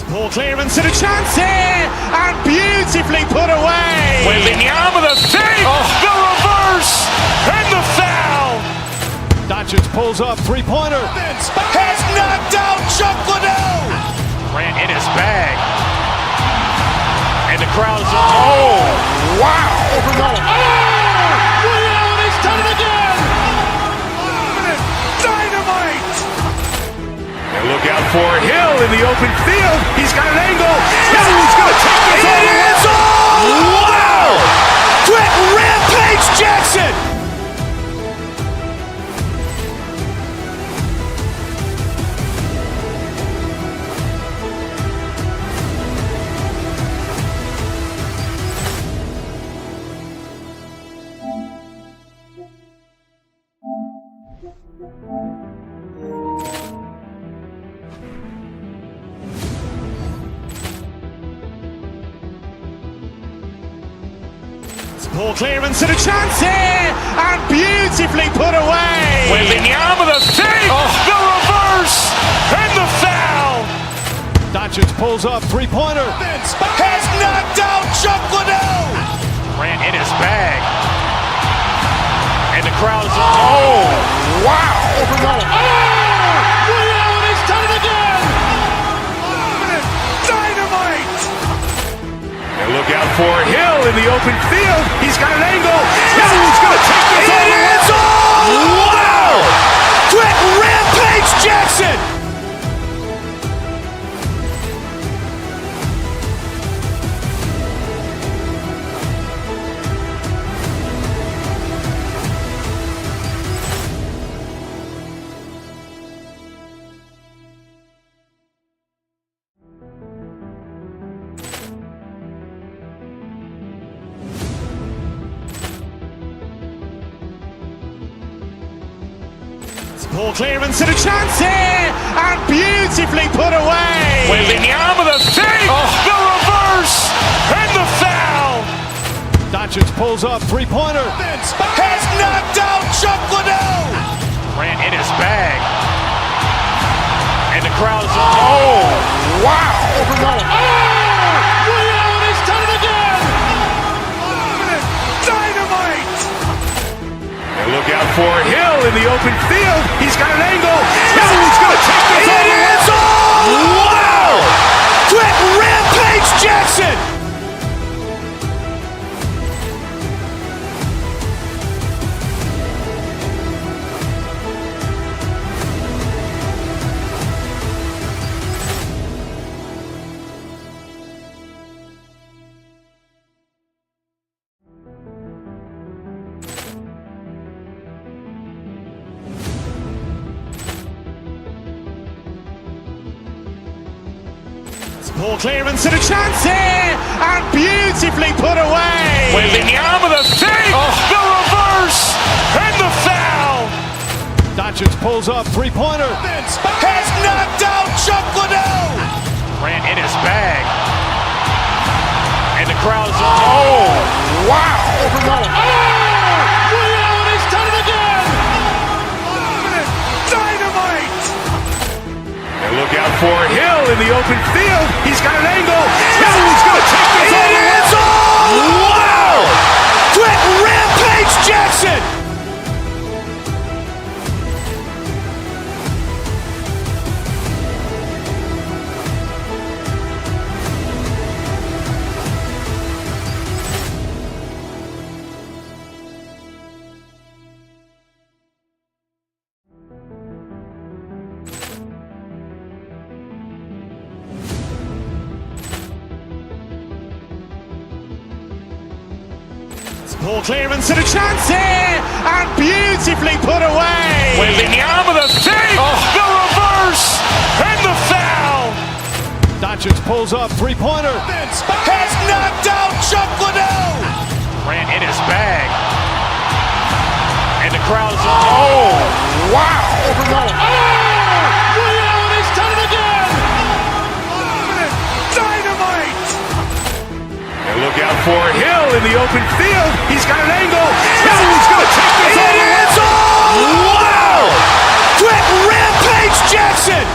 Ball clearance and a chance here, and beautifully put away. Waving the arm of the fake, the reverse, and the foul. Doncic pulls up, three-pointer. Has knocked out Chuck Liddell. Ran in his bag. And the crowd is, oh, wow. Ray Allen has done it again. Dynamite. And look out for Hill in the open field. He's got an angle. He's going to take this all the way. Wow! Quick Rampage Jackson. Ball clearance and a chance here, and beautifully put away. Waving the arm of the fake, the reverse, and the foul. Doncic pulls up, three-pointer. Has knocked out Chuck Liddell. Ran in his bag. And the crowd is, oh, wow. Ray Allen has done it again. Dynamite. And look out for Hill in the open field. He's got an angle. He's going to take this all the way. Wow! Quick Rampage Jackson. Ball clearance and a chance here, and beautifully put away. Waving the arm of the fake, the reverse, and the foul. Doncic pulls up, three-pointer. Has knocked out Chuck Liddell. Ran in his bag. And the crowd is, oh, wow. Ray Allen has done it again. Dynamite. And look out for Hill in the open field. He's got an angle. He's going to take this all the way. Wow! Quick Rampage Jackson. Ball clearance and a chance here, and beautifully put away. Waving the arm of the fake, the reverse, and the foul. Doncic pulls up, three-pointer. Has knocked out Chuck Liddell. Ran in his bag. And the crowd is, oh, wow. Ray Allen has done it again. Dynamite. And look out for Hill in the open field. He's got an angle. He's going to take this all the way. Wow! Quick Rampage Jackson. Ball clearance and a chance here, and beautifully put away. Waving the arm of the fake, the reverse, and the foul. Doncic pulls up, three-pointer. Has knocked out Chuck Liddell. Ran in his bag. And the crowd is, oh, wow. Ray Allen has done it again. Dynamite. And look out for Hill in the open field. He's got an angle. He's going to take this all the way. Wow! Quick Rampage Jackson.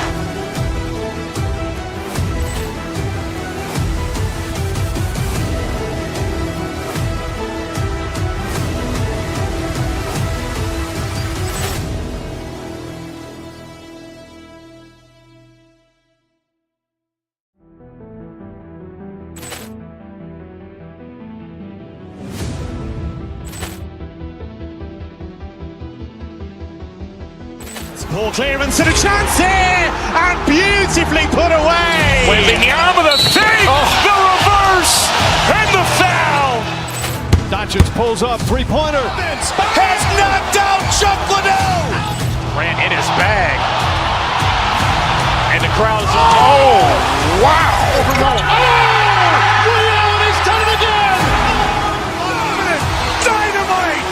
Ball clearance and a chance here, and beautifully put away. Waving the arm of the save, the reverse, and the foul. Doncic pulls up, three-pointer. Has knocked out Chuck Liddell. Ran in his bag. And the crowd is, wow. Liddell has done it again. Dynamite.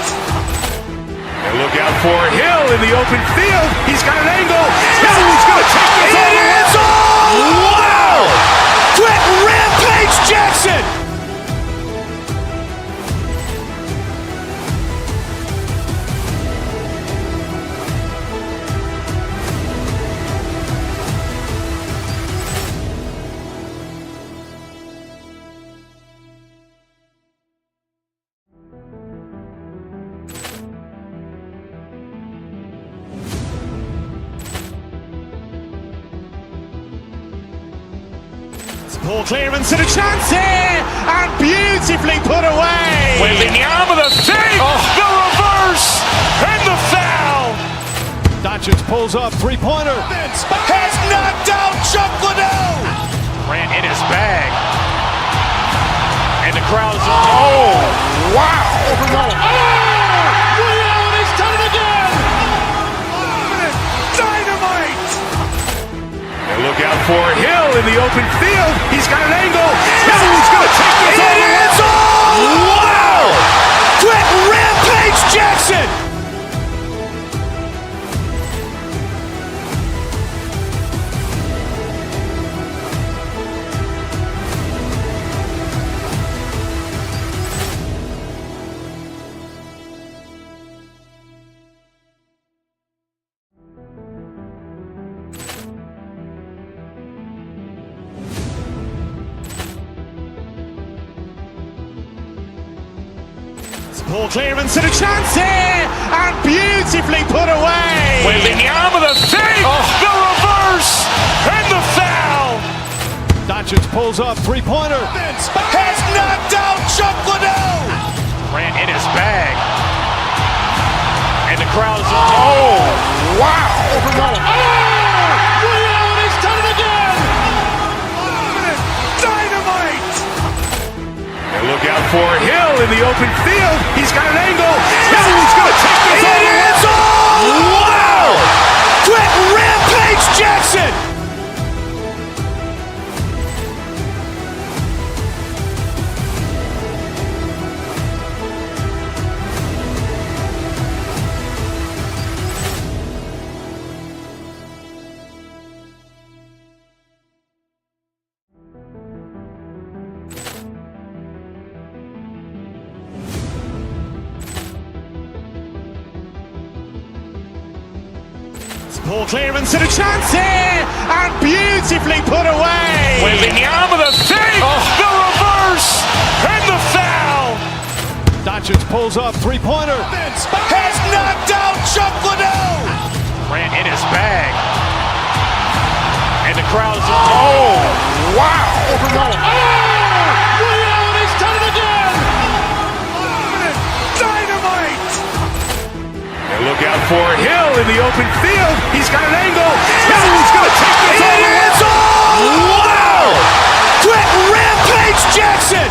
And look out for Hill in the open field. He's got an angle. Hill is going to take this all the way. Wow. Quick Rampage Jackson. Ball clearance and a chance here, and beautifully put away. Waving the arm of the save, the reverse, and the foul. Doncic pulls up, three-pointer. Has knocked out Chuck Liddell. Ran in his bag. And the crowd is, wow. Liddell has done it again. Dynamite. And look out for Hill in the open field. He's got an angle. Hill is going to take this all the way. Wow. Quick Rampage Jackson. Ball clearance and a chance here, and beautifully put away. Waving the arm of the save, the reverse, and the foul. Doncic pulls up, three-pointer. Has knocked out Chuck Liddell. Ran in his bag. And the crowd is, wow. Liddell has done it again. Dynamite. And look out for Hill in the open field. He's got an angle. Hill is going to take this all the way. Wow. Quick Rampage Jackson. Ball clearance and a chance here, and beautifully put away. Waving the arm of the save, the reverse, and the foul. Doncic pulls up, three-pointer. Has knocked out Chuck Liddell. Ran in his bag. And the crowd is, wow. Liddell has done it again. Dynamite. And look out for Hill in the open field. He's got an angle. Hill is going to take this all the way. Wow. Quick Rampage Jackson.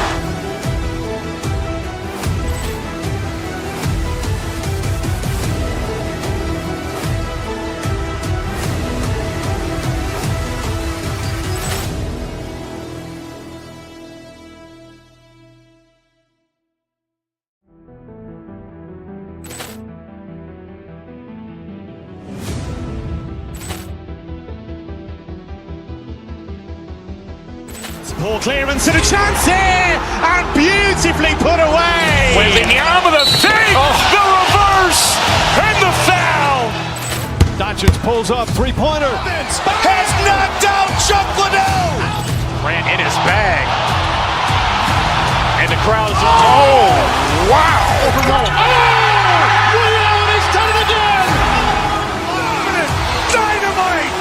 Ball clearance and a chance here, and beautifully put away. Waving the arm of the save, the reverse, and the foul. Doncic pulls up, three-pointer. Has knocked out Chuck Liddell. Ran in his bag. And the crowd is, wow. Liddell has done it again. Dynamite.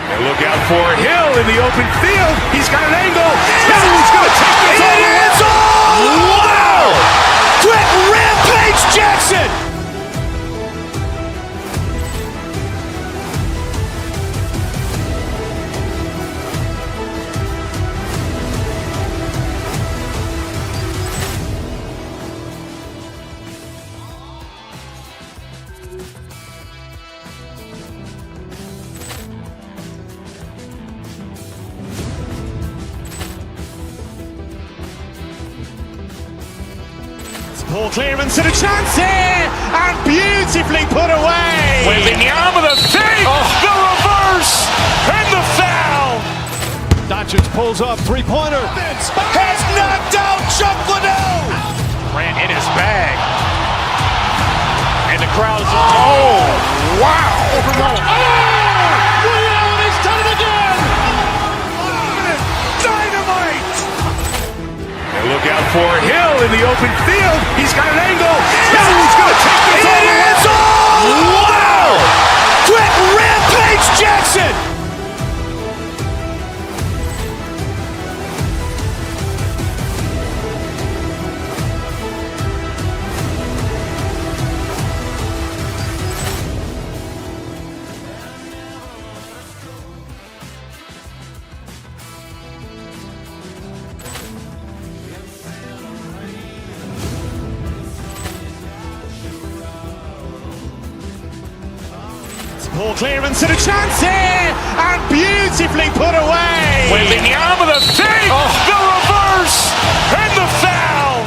And look out for Hill in the open field. He's got an angle. Hill is going to take this all the way. Wow. Quick Rampage Jackson. Ball clearance and a chance here, and beautifully put away. Wembanyama with a fake, the reverse, and the foul. Doncic pulls up, three-pointer. Has knocked out Chuck Liddell. Ran in his bag. And the crowd is, oh, wow. Ray Allen has done it again. Dynamite. And look out for Hill in the open field. He's got an angle. He's going to take this all the way. Wow. Quick Rampage Jackson. Ball clearance and a chance here, and beautifully put away. Wembanyama with a fake, the reverse, and the foul.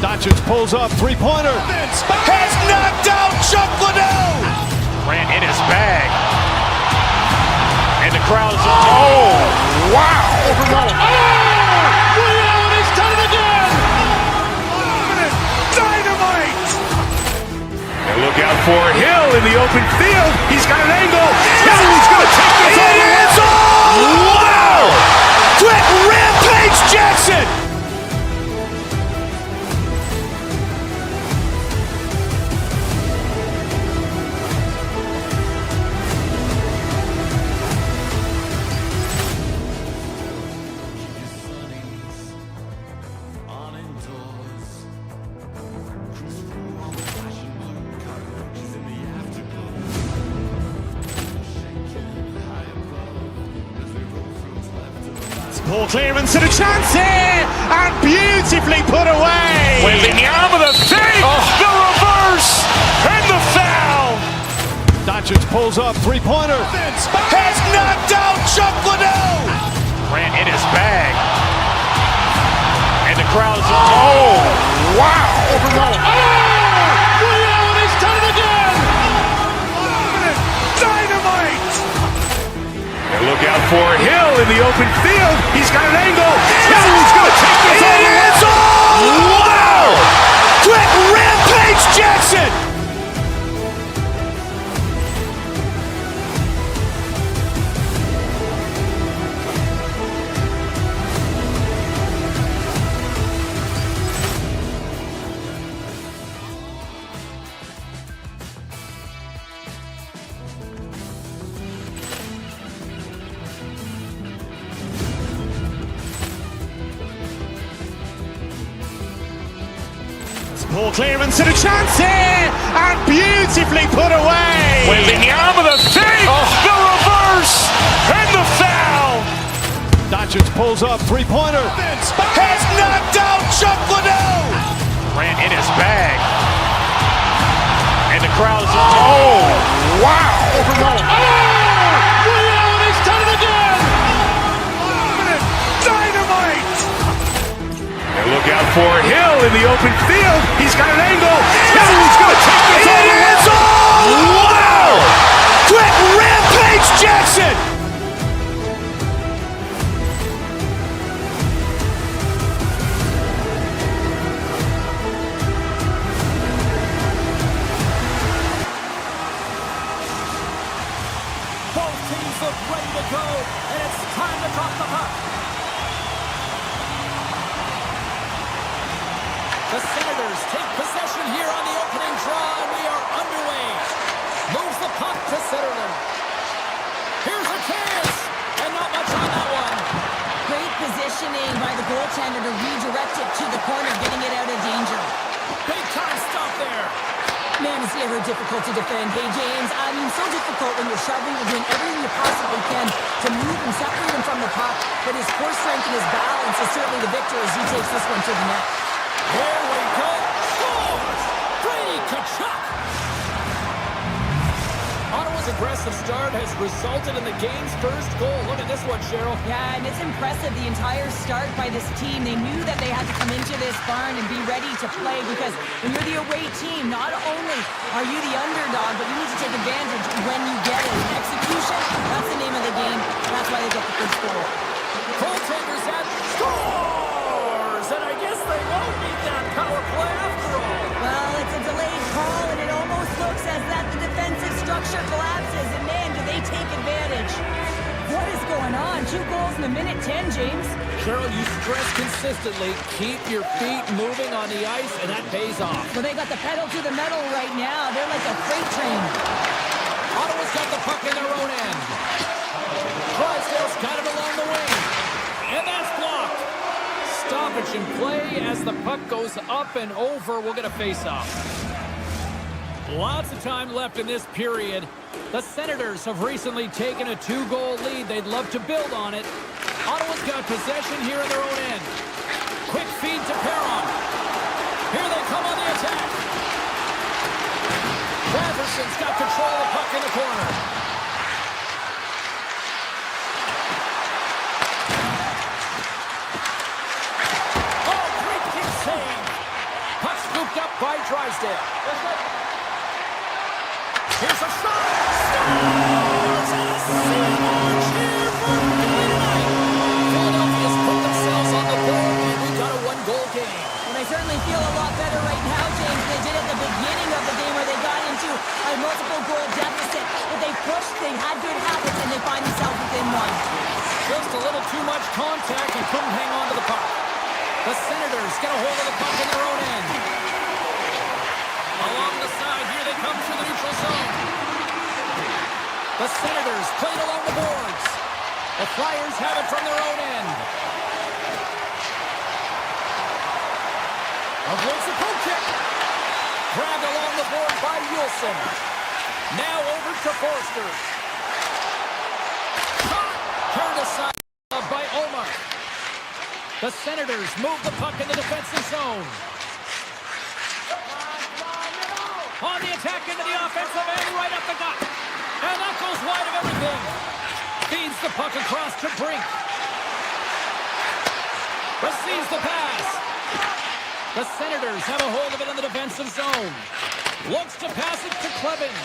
Doncic pulls up, three-pointer. Has knocked out Chuck Liddell. Ran in his bag. And the crowd is, oh, wow. Ray Allen has done it again. Dynamite. And look out for Hill in the open field. He's got an angle. He's going to take this all the way. Wow. Quick Rampage Jackson. Ball clearance and a chance here, and beautifully put away. Wembanyama with a fake, the reverse, and the foul. Doncic pulls up, three-pointer. Has knocked out Chuck Liddell. Ran in his bag. And the crowd is, oh, wow. Ray Allen has done it again. Dynamite. And look out for Hill in the open field. He's got an angle. He's going to take this all the way. Wow. Quick Rampage Jackson. Ball clearance and a chance here, and beautifully put away. Wembanyama with a fake, the reverse, and the foul. Doncic pulls up, three-pointer. Has knocked out Chuck Liddell. Ran in his bag. And the crowd is, oh, wow. Ray Allen has done it again. Dynamite. And look out for Hill in the open field. He's got an angle. He's going to take this all the way. Wow. Quick Rampage Jackson. Both teams look ready to go, and it's time to drop the puck. The Senators take possession here on the opening draw, and we are underway. Moves the puck to Centerland. Here's a chance, and not much on that one. Great positioning by the goaltender to redirect it to the corner, getting it out of danger. Big time stop there. Man, it's never difficult to defend. Hey, James, I mean, so difficult when you're shoving, you're doing everything you possibly can to move and separate him from the puck. But his core strength and his balance is certainly the victor as he takes this one to the net. There we go. Scores! Brady Tkachuk. Ottawa This aggressive start has resulted in the game's first goal. Look at this one, Cheryl. Yeah, and it's impressive, the entire start by this team. They knew that they had to come into this barn and be ready to play because when you're the away team, not only are you the underdog, but you need to take advantage when you get it. And execution, that's the name of the game. That's why they get the first goal. Goaltender's at scores! And I guess they won't need that power play after all. Well, it's a delayed call, and it almost looks as that the defensive structure collapses. And man, do they take advantage. What is going on? 2 goals in a minute 10, James. Cheryl, you stress consistently, keep your feet moving on the ice, and that pays off. Well, they got the pedal to the metal right now. They're like a freight train. Ottawa's got the puck in their own end. Drysdale's got it along the wing. And that's blocked. Stoppage in play as the puck goes up and over. We'll get a face-off. Lots of time left in this period. The Senators have recently taken a 2-goal lead. They'd love to build on it. Ottawa's got possession here in their own end. Quick feed to Perron. Here they come on the attack. Batterson's got control of the puck in the corner. Oh, great kick save. Puck scooped up by Drysdale. Here's a shot. Stars! And a Seymour cheer for me tonight. Philadelphia's put themselves on the board, and we've got a 1-goal game. Well, they certainly feel a lot better right now, James. They did at the beginning of the game where they got into a multiple-goal deficit. But they pushed, they had good habits, and they find themselves within one. Just a little too much contact and couldn't hang on to the puck. The Senators get a hold of the puck in their own end. Along the side, here they come through the neutral zone. The Senators played along the boards. The Flyers have it from their own end. Avoids the poke check. Grabbed along the board by Wilson. Now over to Forster. Shot! Turned aside by Omar. The Senators move the puck in the defensive zone. On the attack into the offensive end, right up the gut. And that goes wide of everything. Feeds the puck across to Brink. Receives the pass. The Senators have a hold of it in the defensive zone. Looks to pass it to Clevin.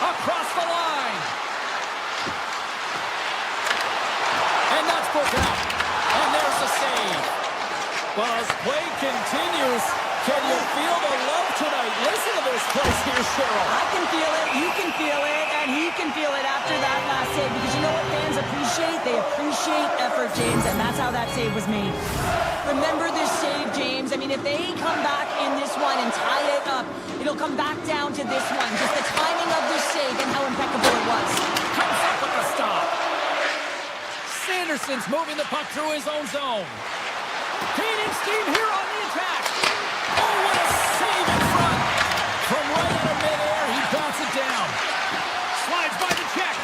Across the line. And that's broken out. And there's the save. Well, as play continues, can you feel the love tonight? Listen to this place here, Cheryl. I can feel it, you can feel it, and he can feel it after that last save. Because you know what fans appreciate? They appreciate effort, James, and that's how that save was made. Remember this save, James. I mean, if they come back in this one and tie it up, it'll come back down to this one. Just the timing of this save and how impeccable it was. Comes up with the stop. Sanderson's moving the puck through his own zone. Gaining steam here on the attack. Oh, what a save in front. From right out of midair, he bats it down. Slides by the check.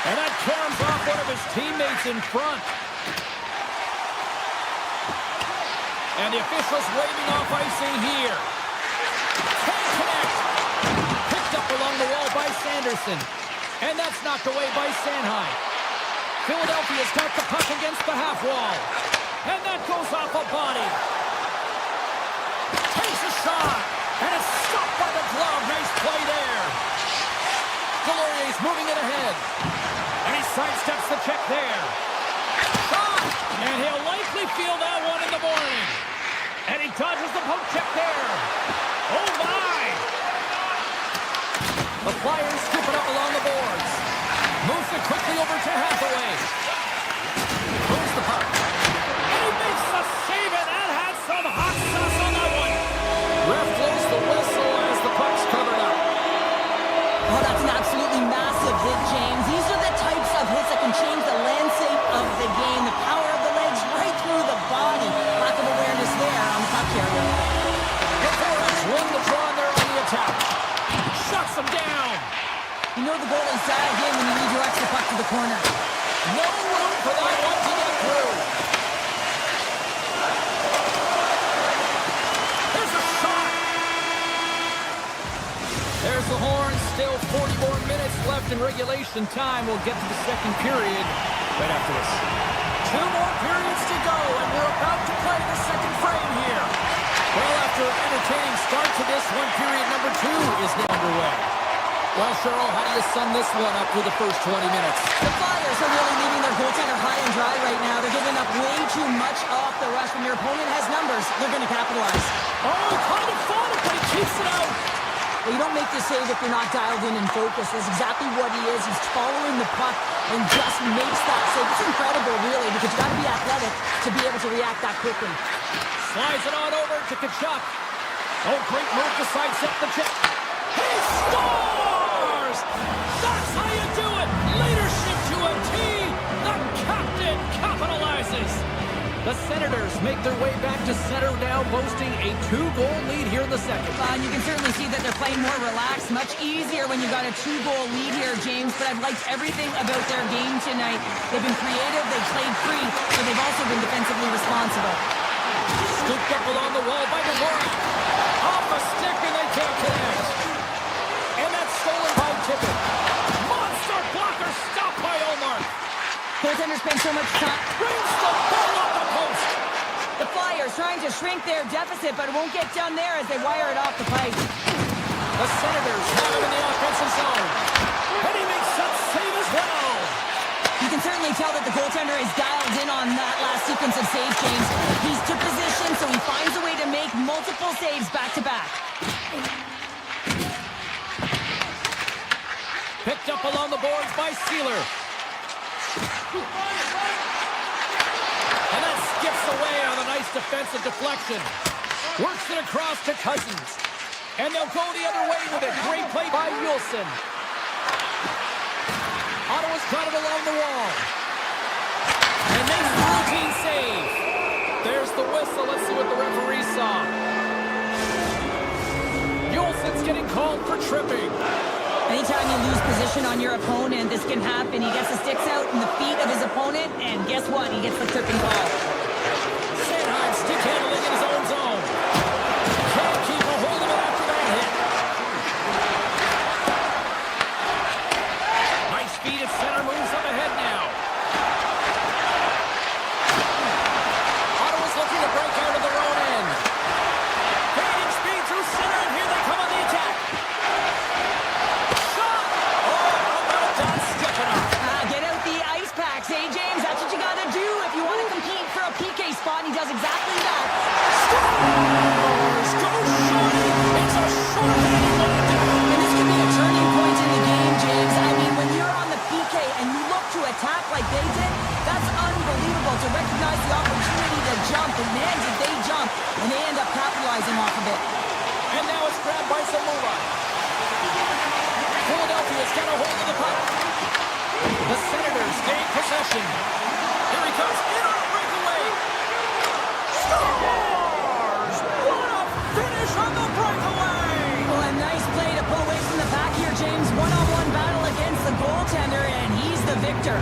And that caroms off one of his teammates in front. And the officials waving off icing here. Can't connect. Picked up along the wall by Sanderson. And that's knocked away by Sanheim. Philadelphia's got the puck against the half wall. And that goes off a body. Takes a shot. And it's stopped by the glove. Nice play there. Delorier's moving it ahead. And he sidesteps the check there. Shot. And he'll likely feel that one in the morning. And he dodges the poke check there. Oh, my. The Flyers scoop it up along the boards. Moves it quickly over to Hathaway. Moves the puck. And he makes the save, and that had some hot sauce on that one. Ref blows the whistle as the puck's covered up. Oh, that's an absolutely massive hit, James. These are the types of hits that can change the landscape of the game. The power of the legs right through the body. Lack of awareness there on the puck carrier. The Forwards win the draw there on the attack. Shuts them down. You know the goal is dragged in when you redirect the puck to the corner. No room for that one to get through. There's a shot. There's the horn. Still 40 more left in regulation time. We'll get to the second period right after this. 2 more periods to go, and we're about to play the second frame here. Well, after an entertaining start to this one, period number 2 is now underway. Well, Cheryl, how do you sum this one up through the first 20 minutes? The Flyers are really leaving their goaltender high and dry right now. They're giving up way too much off the rush. When your opponent has numbers, they're going to capitalize. Oh, kind of fought it, but he keeps it out. Well, you don't make the save if you're not dialed in and focused. That's exactly what he is. He's following the puck and just makes that save. It's incredible, really, because you got to be athletic to be able to react that quickly. Slides it on over to Tkachuk. Oh, great move to sidestep the check. He scores! That's how you do it! Leadership to a T! The captain capitalizes! The Senators make their way back to center now, boasting a 2-goal lead here in the second. You can certainly see that they're playing more relaxed. Much easier when you've got a 2-goal lead here, James. But I've liked everything about their game tonight. They've been creative, they've played free, but they've also been defensively responsible. Scooped up along the wall by Dvorak. Off a stick and they can't connect. And that's stolen by Tippett. Monster blocker stopped by Omar. Goaltender spent so much time. Brings the ball off the post. The Flyers trying to shrink their deficit, but it won't get done there as they wire it off the pipe. The Senators have him in the offensive zone. And he makes that save as well. You can certainly tell that the goaltender is dialed in on that last sequence of saves, James. He's to position, so he finds a way to make multiple saves back-to-back. Picked up along the boards by Sealer. And that skips away on a nice defensive deflection. Works it across to Cousins. And they'll go the other way with it. Great play by Wilson. Ottawa's got it along the wall. And makes the routine save. There's the whistle. Let's see what the referee saw. Wilson's getting called for tripping. Anytime you lose position on your opponent, this can happen. He gets the sticks out in the feet of his opponent, and guess what? He gets the tripping call. Sanheim stick handling in his own zone. Can't keep a hold of it after that hit. Nice feed at center, moves up ahead now. Ottawa's looking to break out of their own end. Gaining speed through center, and here they come on the attack. Get out the ice packs, hey, James? That's what you got to do if you want to compete for a PK spot. He does exactly that. Scores! Go shorty! It's a short-handed one down! And this could be a turning point in the game, James. I mean, when you're on the PK and you look to attack like they did, that's unbelievable to recognize the opportunity to jump. And man, did they jump. And they end up capitalizing off of it. And now it's grabbed by Zamora. Philadelphia's got a hold of the puck. The Senators gain possession. Here he comes in on a breakaway. Scores! What a finish on the breakaway! Well, a nice play to pull away from the back here, James. One-on-one battle against the goaltender, and he's the victor.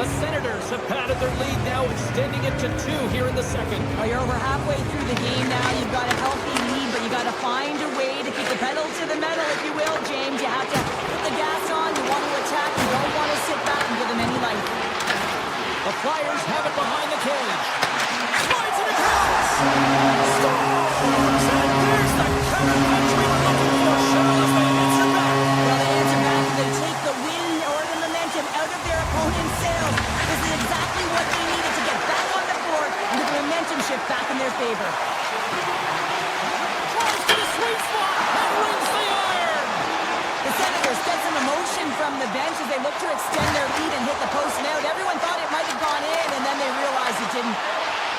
The Senators have padded their lead now, extending it to 2 here in the second. Oh, you're over halfway through the game now. You've got a healthy lead, but you got to find a way to keep the pedal to the metal, if you will, James. You have to put the gas on. You want to attack. You don't want to sit back and give them any life. The Flyers have it behind the cage. Slides it across. Scores! And there's the counterpunch we were looking for. Charlotte, they answer back. Well, they answer back and they take the win or the momentum out of their opponent's sails. This is exactly what they needed to get back on the board and get the momentum shift back in their favor. Tries to the sweet spot and rings the iron. The Senators get some emotion from the bench as they look to extend their lead and hit the post and out. Everyone thought it might have gone in, and then they realized it didn't.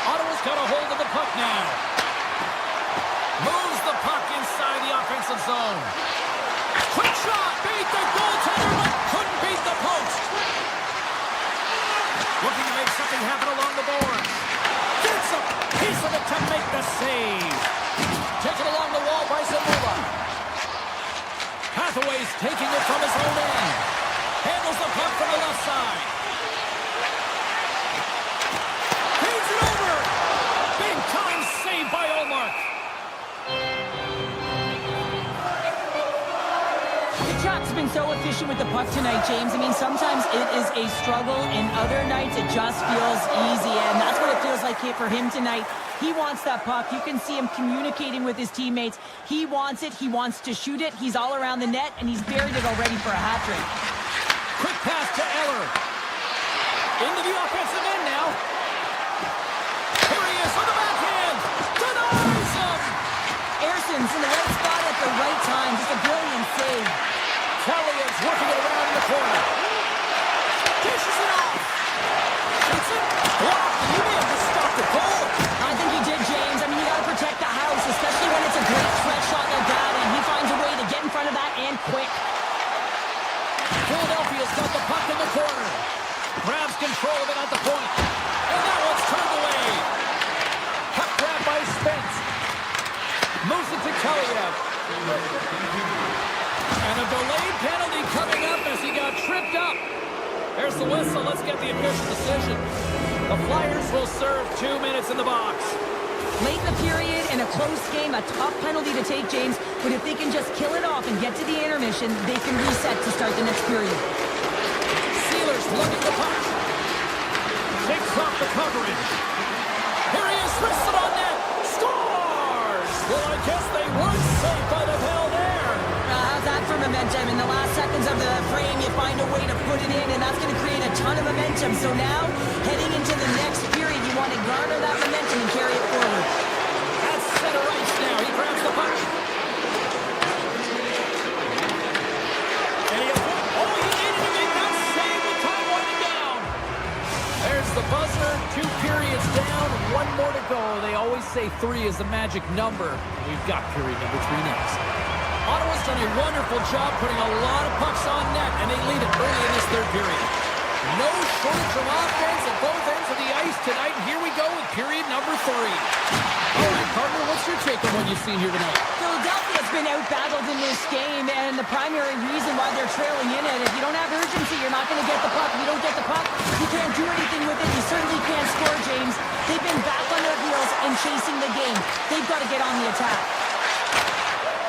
Ottawa's got a hold of the puck now. Moves the puck inside the offensive zone. Quick shot, beat the goaltender, but couldn't beat the post. Looking to make something happen along the boards. Gets a piece of it to make the save. Taken along the wall by Zamula. Hathaway's taking it from his own end. Handles the puck from the left side. Feeds it over. Big time save by Olmark. Chuck's been so efficient communication with the puck tonight, James. I mean, sometimes it is a struggle, and other nights it just feels easy, and that's what it feels like here for him tonight. He wants that puck. You can see him communicating with his teammates. He wants it. He wants to shoot it. He's all around the net, and he's buried it already for a hat trick. Quick pass to Eller. Into the offensive end now. Here he is on the backhand. Denies him. Erson's in the right spot at the right time. Just a brilliant save. Kelly is working it around in the corner. Dishes it off. Shoots it. Blocked. You may have just stopped the goal. I think he did, James. I mean, you got to protect the house, especially when it's a great stretch shot like that, and he finds a way to get in front of that and quick. Philadelphia's got the puck in the corner. Grabs control of it at the point. And that one's turned away. Puck grab by Spence. Moves it to Kaliev. And a delayed penalty coming up as he got tripped up. There's the whistle. Let's get the official decision. The Flyers will serve 2 minutes in the box. Late in the period, in a close game, a tough penalty to take, James. But if they can just kill it off and get to the intermission, they can reset to start the next period. Sealers looking the puck. Takes off the coverage. Here he is, wristed on net. Scores! Well, I guess they weren't safe by the bell there. How's that for momentum? In the last seconds of the frame, you find a way to put it in, and that's going to create a ton of momentum. So now, heading into the next period, you want to garner that momentum and carry it forward. That's center ice now. He grabs the puck. And he all he needed to make that save with time winding down. There's the buzzer. 2 periods down. 1 more to go. They always say 3 is the magic number. We've got period number 3 next. Ottawa's done a wonderful job putting a lot of pucks on net, and they lead it early in this 3rd period. No shortage of offense at both ends of the ice tonight. And here we go with period number 3. All right, partner, what's your take on what you've seen here tonight? Philadelphia's been outbattled in this game, and the primary reason why they're trailing in it, if you don't have urgency, you're not going to get the puck. If you don't get the puck, you can't do anything with it. You certainly can't score, James. They've been back on their heels and chasing the game. They've got to get on the attack.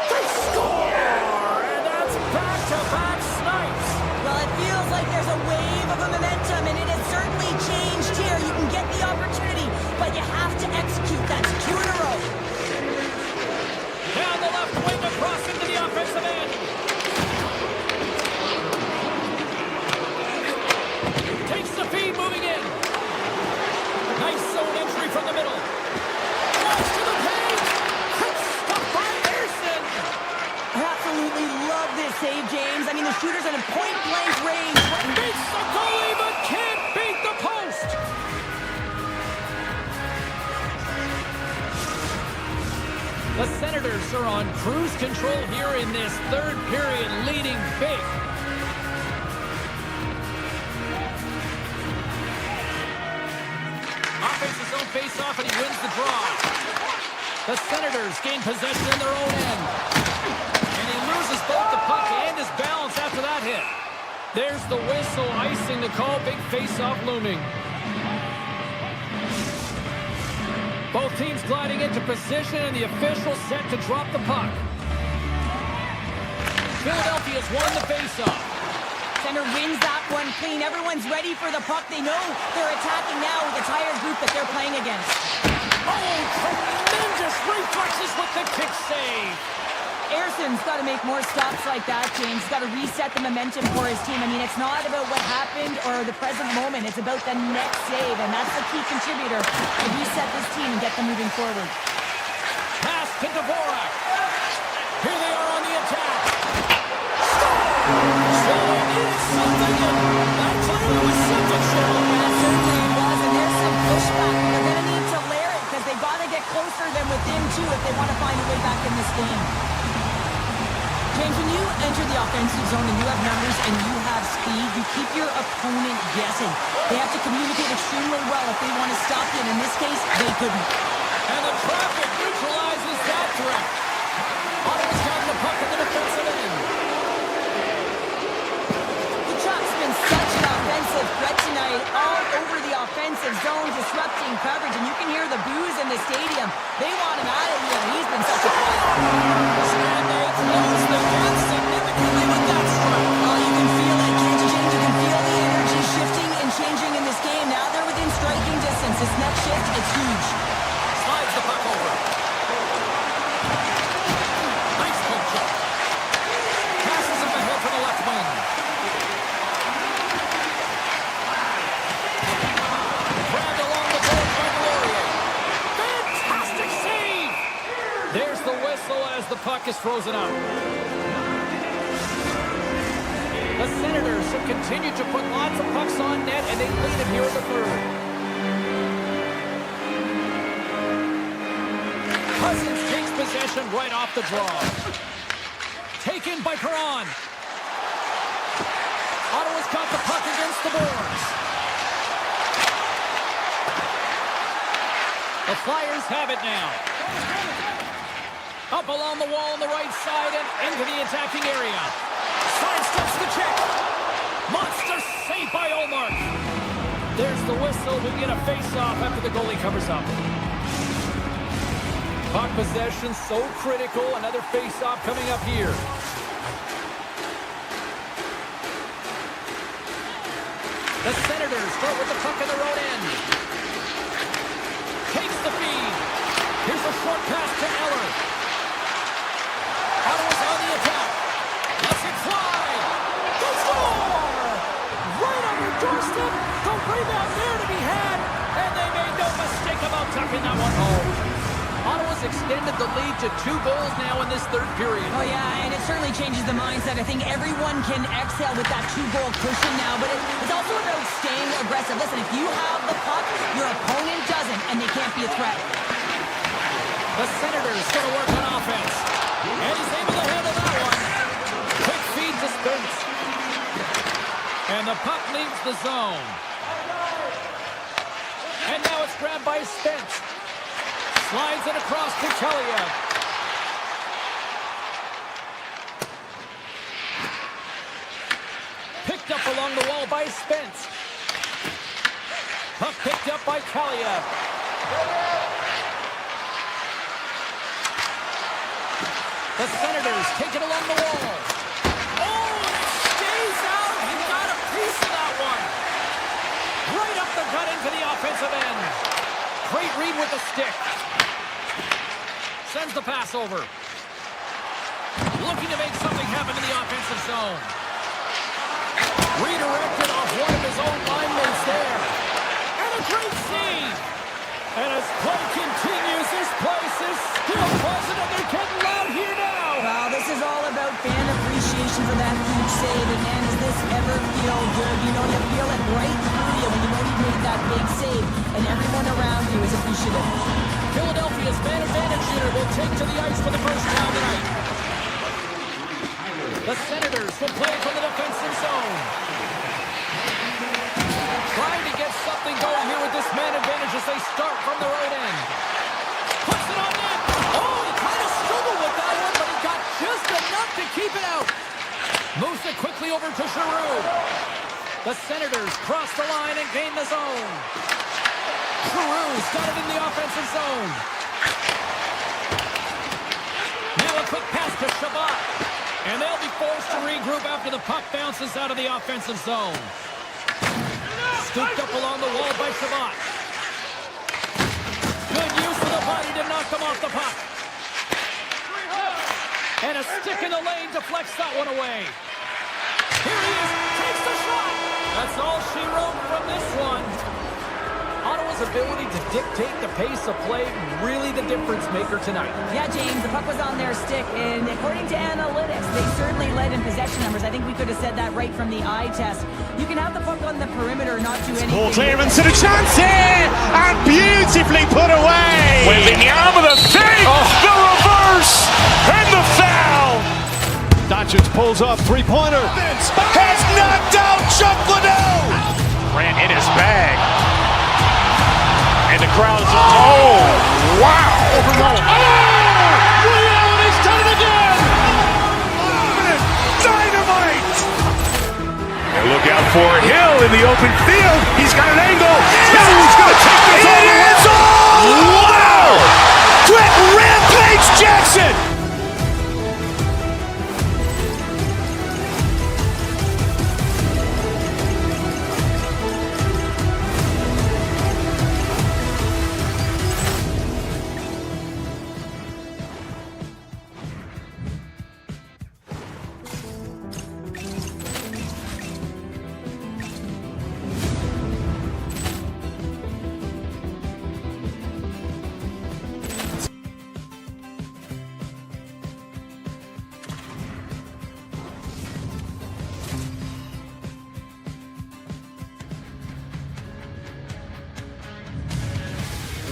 They score! And that's back-to-back snipes. Well, it feels like there's a wave of momentum, and it has certainly changed here. You can get the opportunity, but you have to execute. That's 2 in a row. Down the left wing across into the offensive end. Takes the feed, moving in. Nice zone entry from the middle. Cross to the paint. Quick stop by Anderson. I absolutely love this save, James. I mean, the shooter's in a point-blank range. Beats the goalie, but can't beat the post. The Senators are on cruise control here in this 3rd period, leading big. Offenses don't face off, and he wins the draw. The Senators gain possession in their own end. And he loses both the puck and his balance after that hit. There's the whistle, icing the call, big face-off looming. Both teams gliding into position, and the official set to drop the puck. Philadelphia's won the face-off. Center wins that one clean. Everyone's ready for the puck. They know they're attacking now with the tired group that they're playing against. Oh, tremendous reflexes with the kick save. Erson's got to make more stops like that, James. He's got to reset the momentum for his team. I mean, it's not about what happened or the present moment. It's about the next save, and that's the key contributor to reset this team and get them moving forward. Pass to Dvorak. Here they are on the attack. Score! So it is something, and that time it was something, Cheryl. That certainly it was, and there's some pushback. They're going to need to layer it because they've got to get closer than within 2 if they want to find a way back in this game. James, when you enter the offensive zone and you have numbers and you have speed, you keep your opponent guessing. They have to communicate extremely well if they want to stop you, and in this case, they couldn't. And the traffic neutralizes that threat. Ottawa's got the puck in the defensive end. The Chuck's been such an offensive threat tonight, all over the offensive zone, disrupting coverage, and you can hear the boos in the stadium. They want him out of here. He's been such a player. And they close the gap significantly with that strike. Well, you can This next shift, it's huge. Slides the puck over. Nice poke check. Passes him ahead for the left wing. Grabbed along the board by Delorier. Fantastic save! There's the whistle as the puck is frozen out. The Senators have continued to put lots of pucks on net, and they lead it here in the third. Cousins takes possession right off the draw. Taken by Perron. Ottawa's got the puck against the boards. The Flyers have it now. Up along the wall on the right side and into the attacking area. Sidesteps the check. Monster save by Olmark. There's the whistle. We get a face-off after the goalie covers up. Puck possession so critical. Another face-off coming up here. The Senators start with the puck in their own end. Takes the feed. Here's a short pass to Eller. Ottawa's on the attack. Lets it fly. They score! Right on your doorstep. The rebound there to be had. And they made no mistake about tucking that one home. Ottawa's extended the lead to 2 goals now in this third period. Oh, yeah, and it certainly changes the mindset. I think everyone can exhale with that 2-goal cushion now, but it's also about staying aggressive. Listen, if you have the puck, your opponent doesn't, and they can't be a threat. The Senators going to work on offense. And he's able to handle that one. Quick feed to Spence. And the puck leaves the zone. And now it's grabbed by Spence. Slides it across to Kaliev. Picked up along the wall by Spence. Puck picked up by Kaliev. The Senators take it along the wall. Oh, it stays out. He got a piece of that one. Right up the gut into the offensive end. Great read with the stick. Sends the pass over. Looking to make something happen in the offensive zone. Redirected off one of his own linemates there. And a great save. And as play continues, this place is still buzzing and they're getting loud here now. Wow, this is all about fan appreciation for that huge save. And man, does this ever feel good? You know, you feel it right through you when you know you made that big save. And everyone around you is appreciative. Philadelphia's man advantage unit will take to the ice for the first time tonight. The Senators will play from the defensive zone. Trying to get something going here with this man advantage as they start from their own end. Puts it on net. Oh, he kind of struggled with that one, but he got just enough to keep it out. Moves it quickly over to Giroux. The Senators cross the line and gain the zone. Giroux's got it in the offensive zone. Now a quick pass to Shabbat. And they'll be forced to regroup after the puck bounces out of the offensive zone. Scooped up along the wall by Shabbat. Good use of the body to knock them off the puck. And a stick in the lane deflects that one away. Here he is, takes the shot. That's all she wrote from this one. Ottawa's ability to dictate the pace of play, really the difference maker tonight. Yeah, James, the puck was on their stick, and according to analytics, they certainly led in possession numbers. I think we could have said that right from the eye test. You can have the puck on the perimeter, not do anything. Ball clearance and a chance here, and beautifully put away. With the arm of the fake, the reverse, and the foul. Doncic pulls up, 3-pointer. Has knocked out Chuck Liddell. Ran in his bag. And the crowd is, oh, wow. He's done it again. Dynamite. And look out for Hill in the open field. He's got an angle. Hill's going to take this all the way. Wow. Brett Rampage Jackson.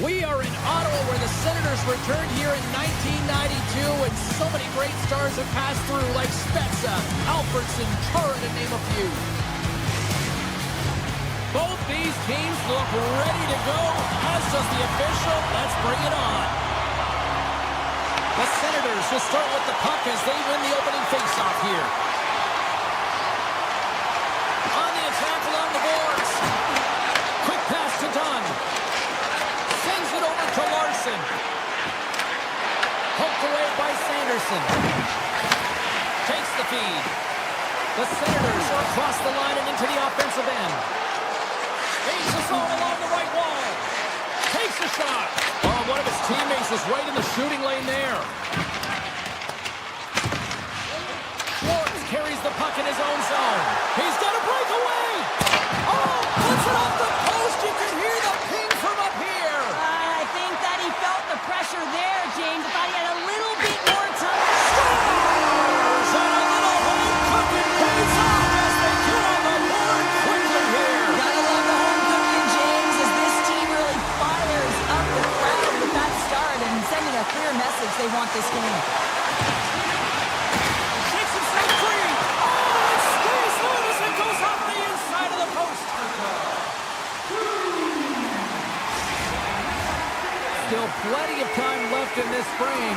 We are in Ottawa, where the Senators returned here in 1992, and so many great stars have passed through, like Spezza, Alfredson, Chara, to name a few. Both these teams look ready to go. As does the official. Let's bring it on. The Senators will start with the puck as they win the opening faceoff here. On the attack along the boards. Quick pass to Dunn. Sends it over to Larson. Poked away by Sanderson. Takes the feed. The Senators are across the line and into the offensive end. Aims the zone along the right wall. Takes a shot. Oh, one of his teammates is right in the shooting lane there. Schwartz carries the puck in his own zone. He's got a breakaway. Oh, puts it off the post. You can hear the ping from up here. I think that he felt the pressure there, James. I thought he had a little bit more time. Scores! And a little home cooking pays off as they get on the board quickly here. Gotta love the home cooking, James, as this team really fires up the crowd with that start and sending a clear message they want this game. Takes himself free. Oh, it stays loose and goes off the inside of the post. Still plenty of time left in this frame.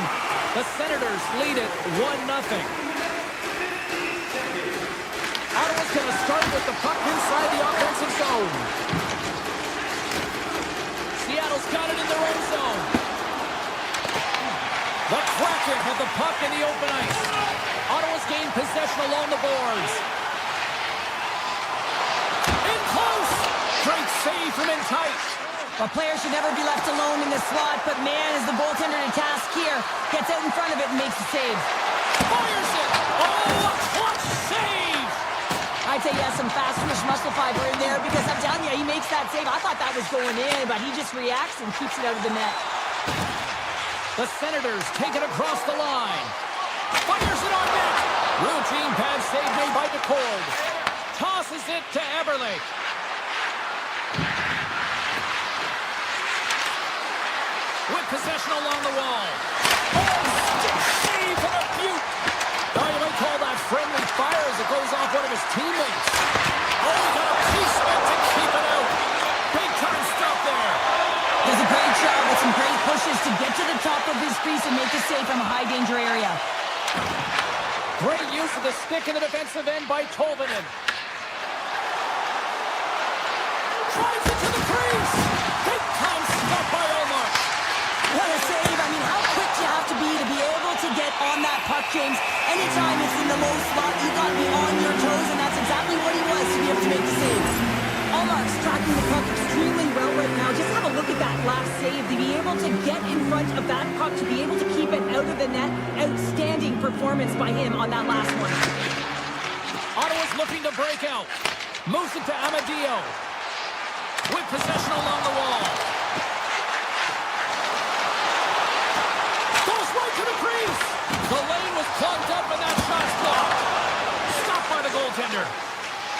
The Senators lead it 1-0. Ottawa's going to start with the puck inside the offensive zone. Seattle's got it in their own zone. The Kraken have the puck in the open ice. Ottawa's gained possession along the boards. In close. Great save from in tight. Well, players should never be left alone in the slot, but man, as the goaltender to task here, gets out in front of it and makes the save. Fires it. Oh, a clutch save. I'd say he has some fast twitch muscle fiber in there because I'm telling you, he makes that save. I thought that was going in, but he just reacts and keeps it out of the net. The Senators take it across the line. Fires it on net. Routine pad save made by DeCord. Tosses it to Eberle. With possession along the wall. Oh, stick save for the Butte. Oh, you might call that friendly fire as it goes off one of his teammates. Oh, he got a piece of it to keep it out. Big time stop there. Does a great job with some great pushes to get to the top of his crease and make the save from a high danger area. Great use of the stick in the defensive end by Tolvanen. Drives it to the crease. Big time stop by Omar. What a save. I mean, how quick you have to be able to get on that puck, James. Anytime it's in the low slot, you got to be on your toes, and that's exactly what he was to be able to make the save. Allmark's tracking the puck extremely well right now. Just have a look at that last save. To be able to get in front of that puck, to be able to keep it out of the net, outstanding performance by him on that last one. Ottawa's looking to break out. Moves it to Amadio. With possession along the wall. Goes right to the crease. The lane was plugged up and that shot's blocked. Stopped by the goaltender.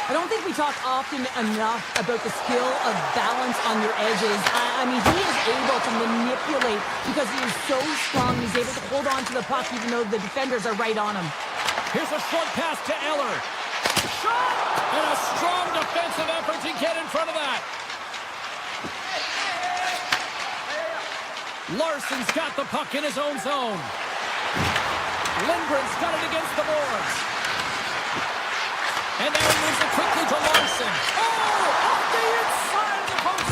I don't think we talk often enough about the skill of balance on your edges. I mean, he is able to manipulate because he is so strong. He's able to hold on to the puck even though the defenders are right on him. Here's a short pass to Eller. Shot! And a strong defensive effort to get in front of that. Larson's got the puck in his own zone. Lindgren's got it against the boards. And now he moves it quickly to Larson. Oh, off the inside of the post.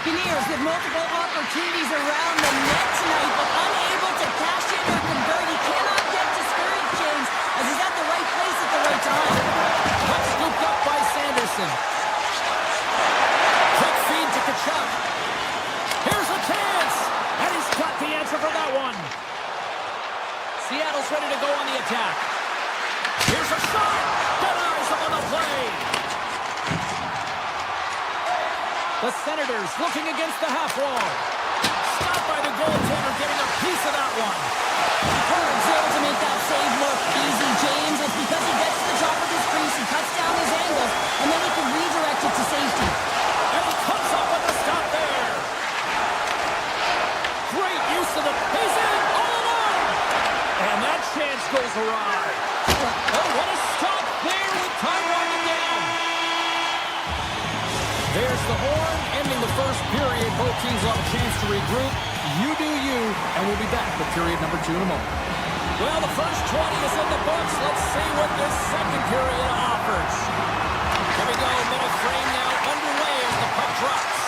Beniers with multiple opportunities around the net tonight, but unable to cash in or convert. He cannot get discouraged, James, as he's at the right place at the right time. Puck scooped up by Sanderson. Quick feed to Kachuk. Here's a chance. And he's got the answer for that one. Seattle's ready to go on the attack. Here's a shot. Denies him on the play. The Senators looking against the half wall. Stopped by the goaltender, getting a piece of that one. Hurts able to make that save look easy, James. It's because he gets to the top of his crease, he cuts down his angle, and then he can redirect it to safety. And he comes up with a stop there. the horn, ending the first period. Both teams will have a chance to regroup. You do you, and we'll be back with period number 2 in a moment. Well, the first 20 is in the books. Let's see what this second period offers. Here we go, middle frame now underway as the puck drops.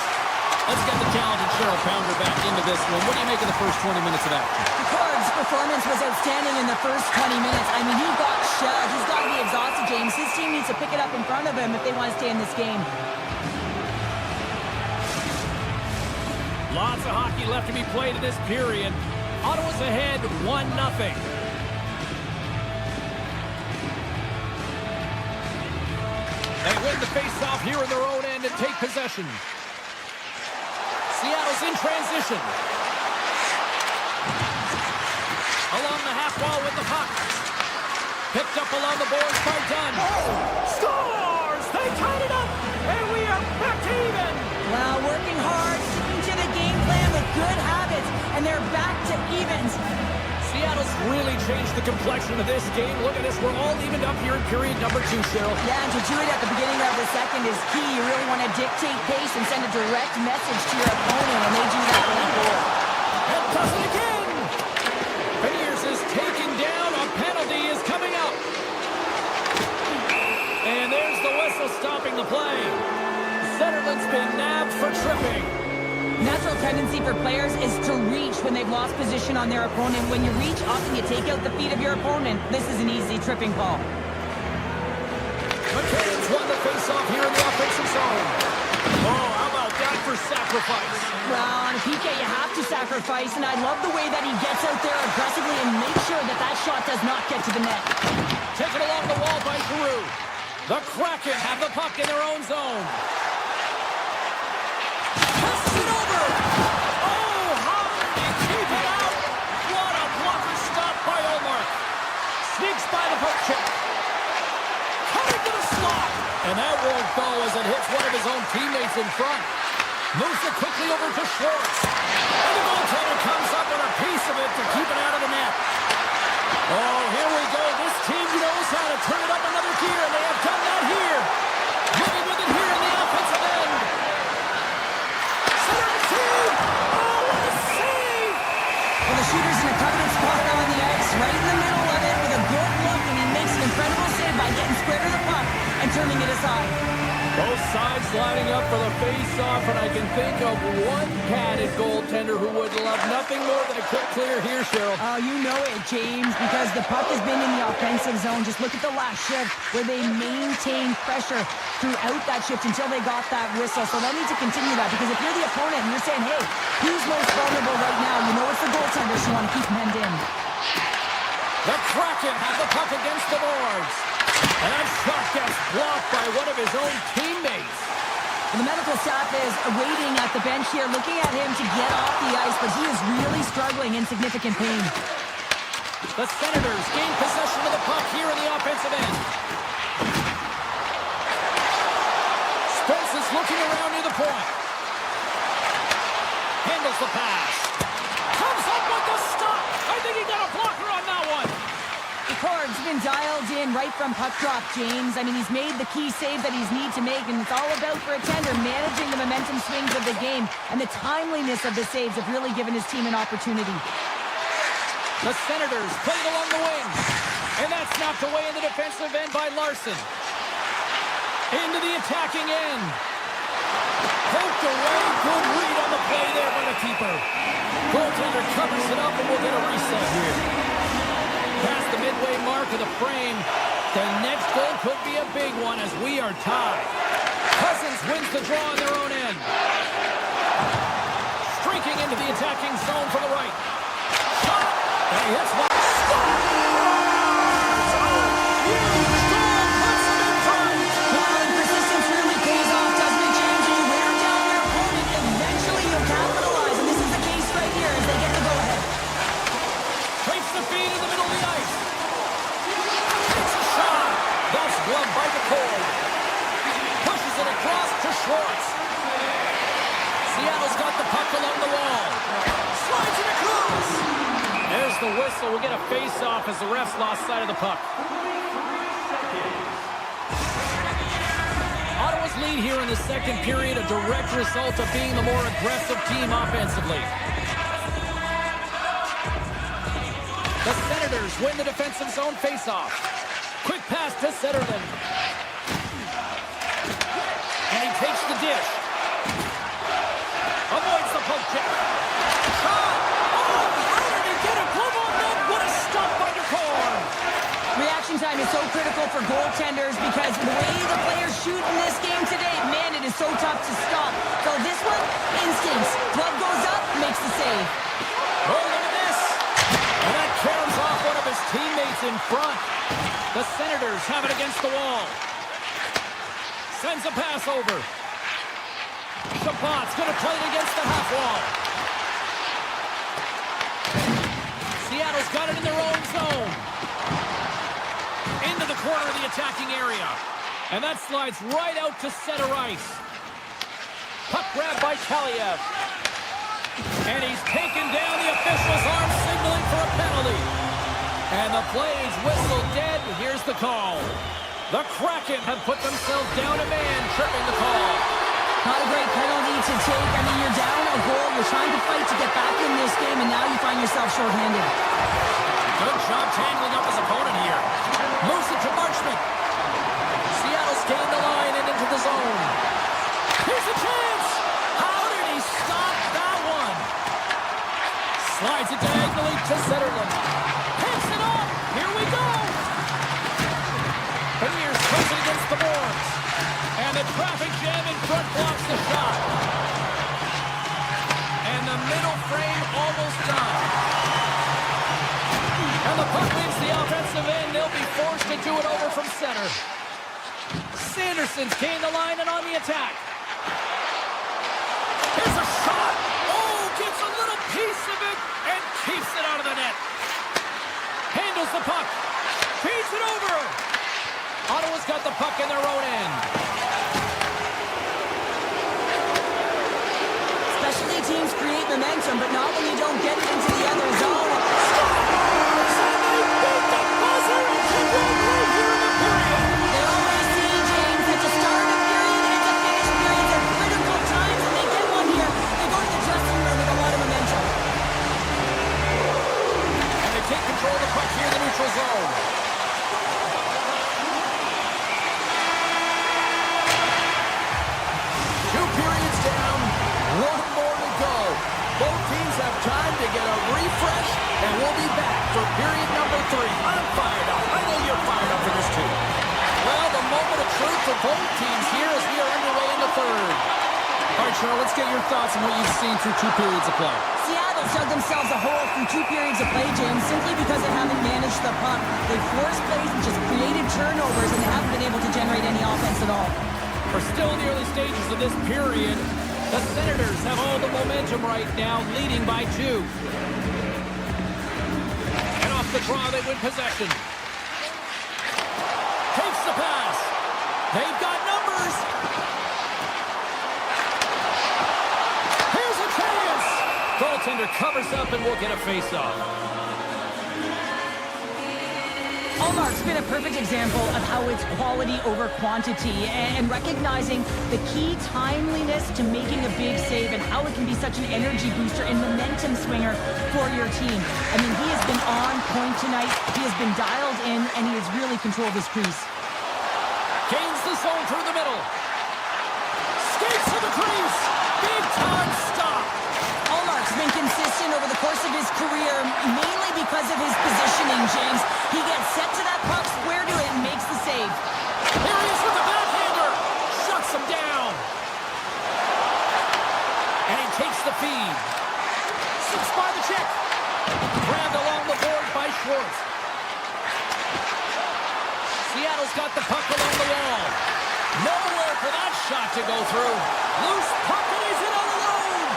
Let's get the talented Cheryl Pounder back into this one. What do you make of the first 20 minutes of action? Picard's performance was outstanding in the first 20 minutes. I mean, he got shelled. He's got to be exhausted, James. His team needs to pick it up in front of him if they want to stay in this game. Lots of hockey left to be played in this period. Ottawa's ahead 1-0. They win the face-off here in their own end and take possession. Seattle's in transition. Along the half wall with the puck. Picked up along the boards by Dunn. Scores! They tied it up, and we are back to even. Well, working hard, sticking to the game plan with good habits, and they're back to evens. Seattle's really changed the complexion of this game. Look at this. We're all evened up here in period number 2, Cheryl. Yeah, and to do it at the beginning of the second is key. You really want to dictate pace and send a direct message to your opponent when they do that on the goal. And does it again. Beniers is taken down. A penalty is coming up. And there's the whistle stopping the play. Zetterland's been nabbed for tripping. Natural tendency for players is to reach when they've lost position on their opponent. When you reach, often you take out the feet of your opponent. This is an easy tripping call. McCann's won the face-off here in the offensive zone. Oh, how about that for sacrifice? Well, on a PK, you have to sacrifice, and I love the way that he gets out there aggressively and makes sure that that shot does not get to the net. Taken along the wall by Giroux. The Kraken have the puck in their own zone. Passes it over. Oh, how did he keep it out? What a blocker stop by Omar. Sneaks by the poke check. Coming to the slot. And that won't go as it hits one of his own teammates in front. Moves it quickly over to Schwartz. And the goaltender comes up with a piece of it to keep it out of the net. Oh, here we go. This team knows how to turn it up another gear, and they have done that here. Moving with it here in the offensive end. Center of the team. Oh, what a save! Well, the shooter's in a coveted spot now on the ice, right in the middle of it with a good look, and he makes an incredible save by getting square to the puck and turning it aside. Both sides lining up for the face-off, and I can think of one padded goaltender who would love nothing more than a quick clear here, Cheryl. Oh, you know it, James, because the puck has been in the offensive zone. Just look at the last shift where they maintained pressure throughout that shift until they got that whistle. So they'll need to continue that, because if you're the opponent and you're saying, hey, who's most vulnerable right now? You know it's the goaltender, so you want to keep him hemmed in. The Kraken have the puck against the boards. And that shot gets blocked by one of his own teammates. And the medical staff is waiting at the bench here, looking at him to get off the ice, but he is really struggling in significant pain. The Senators gain possession of the puck here in the offensive end. Spence is looking around near the point. Handles the pass. Comes up with the stop. I think he got a blocker on that one. Picard's been dialed in right from puck drop, James. I mean, he's made the key save that he's need to make, and it's all about, for a tender, managing the momentum swings of the game, and the timeliness of the saves have really given his team an opportunity. The Senators play it along the wing, and that's knocked away in the defensive end by Larson. Into the attacking end. Poked away, good read on the play there by the keeper. Goaltender covers it up, and we'll get a reset here. Past the midway mark of the frame. The next goal could be a big one as we are tied. Cousins wins the draw on their own end. Streaking into the attacking zone from the right. Shot! And he hits one. Huge goal puts them in front. Well, and persistence really pays off, doesn't it, James? You wear down your opponent, eventually you'll capitalize, and this is the case right here as they get the go-ahead. Takes the feed in the middle of the ice. Takes a shot. That's gloved by the Cole. Pushes it across to Schwartz. Seattle's got the puck along the wall. Slides it across. There's the whistle. We'll get a face-off as the refs lost sight of the puck. Ottawa's lead here in the second period, a direct result of being the more aggressive team offensively. The Senators win the defensive zone faceoff. Quick pass to Zetterlund. And he takes the dish. Avoids the poke check. Shot! Oh, how did he get a glove on that? What a stop by Nicole! Reaction time is so critical for goaltenders because the way the players shoot in this game today, man, it is so tough to stop. So this one, instincts. Glove goes up, makes the save. Oh, look at this! And that caroms off one of his teammates in front. The Senators have it against the wall. Sends a pass over. Chabot's going to play it against the half wall. Seattle's got it in their own zone. Into the corner of the attacking area. And that slides right out to center ice. Puck grab by Kaliev. And he's taken down. The official's arm signaling for a penalty. And the play's whistle dead. Here's the call. The Kraken have put themselves down a man, tripping the call. Not a great penalty to take. I mean, you're down a goal. You're trying to fight to get back in this game, and now you find yourself shorthanded. Good job tangling up his opponent here. Moves it to Marchment. Seattle's gained the line and into the zone. Here's a chance. How did he stop that one? Slides it diagonally to Zetterlund. Picks it up. Here we go. Beniers puts it against the boards. And the traffic jam in front blocks the shot. And the middle frame almost done. And the puck leaves the offensive end. They'll be forced to do it over from center. Sanderson's gained the line and on the attack. Here's a shot. Oh, gets a little piece of it and keeps it out of the net. Handles the puck. Feeds it over. Ottawa's got the puck in their own end. Specialty teams create momentum, but not when you don't get it into the other zone. They always see, James, at the start of period and the finish period, they're critical times, and they get one here. They go to the dressing room with a lot of momentum. And they take control of the puck here in the neutral zone. Two periods down, one more to go. Both teams have time to get a refresh, and we'll be back for period number 3. I'm fired up. I know you're fired up for this too. Well, the moment of truth for both teams here as we are underway in the third. All right, Cheryl, let's get your thoughts on what you've seen through 2 periods of play. Seattle dug themselves a hole through 2 periods of play, James, simply because they haven't managed the puck. They forced plays and just created turnovers, and they haven't been able to generate any offense at all. We're still in the early stages of this period. The Senators have all the momentum right now, leading by 2. And off the draw, they win possession. Takes the pass. They've got numbers. Here's a chance. Goaltender covers up and will get a face-off. Allmark's been a perfect example of how it's quality over quantity and recognizing the key timeliness to making a big save and how it can be such an energy booster and momentum swinger for your team. I mean, he has been on point tonight. He has been dialed in, and he has really controlled his crease. Gains the zone through the middle. Skates to the crease. Big time stop. Allmark's been consistent over the course of his career, mainly because of his positioning, James. He gets set to that puck, square to it, and makes the save. Here he is with the backhander. Shuts him down. And he takes the feed. Slips by the check. Grabbed along the board by Schwartz. Seattle's got the puck along the wall. Nowhere for that shot to go through. Loose puck, and he's in all alone.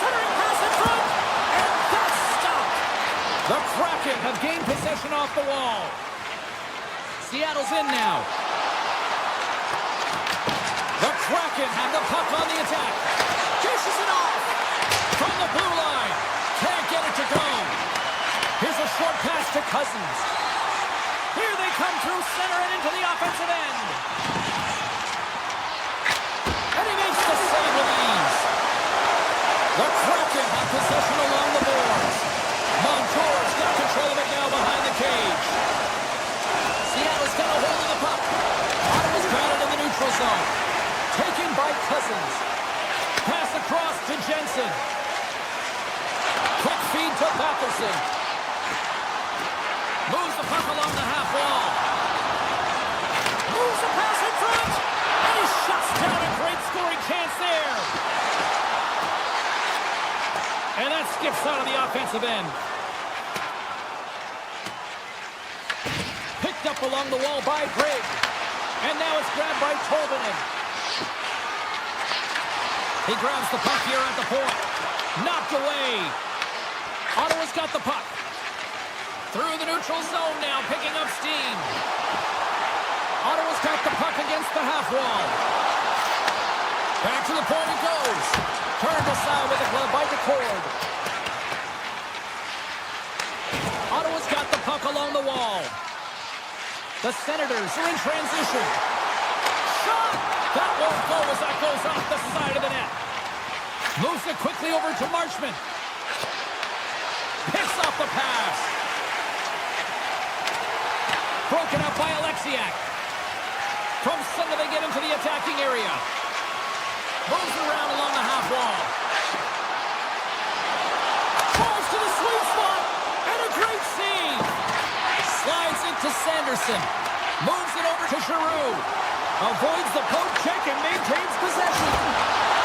Centering pass in front. And that's stopped. The Kraken have gained possession off the wall. Seattle's in now. The Kraken have the puck on the attack. Dishes it off. From the blue line. Can't get it to go. Here's a short pass to Cousins. Here they come through center and into the offensive end. Anderson. Quick feed to Patterson. Moves the puck along the half wall. Moves the pass in front. And he shuts down a great scoring chance there. And that skips out of the offensive end. Picked up along the wall by Greg. And now it's grabbed by Tolvanen. He grabs the puck here at the point. Knocked away. Ottawa's got the puck. Through the neutral zone now, picking up steam. Ottawa's got the puck against the half wall. Back to the point it goes. Turned aside with a glove by McCord. Ottawa's got the puck along the wall. The Senators are in transition. Shot! That won't go as that goes off the side of the net. Moves it quickly over to Marchment. Picks off the pass. Broken up by Alexiak. From center they get into the attacking area. Moves around along the half wall. Falls to the sweet spot. And a great save. Slides into Sanderson. Moves it over to Giroux. Avoids the poke check and maintains possession.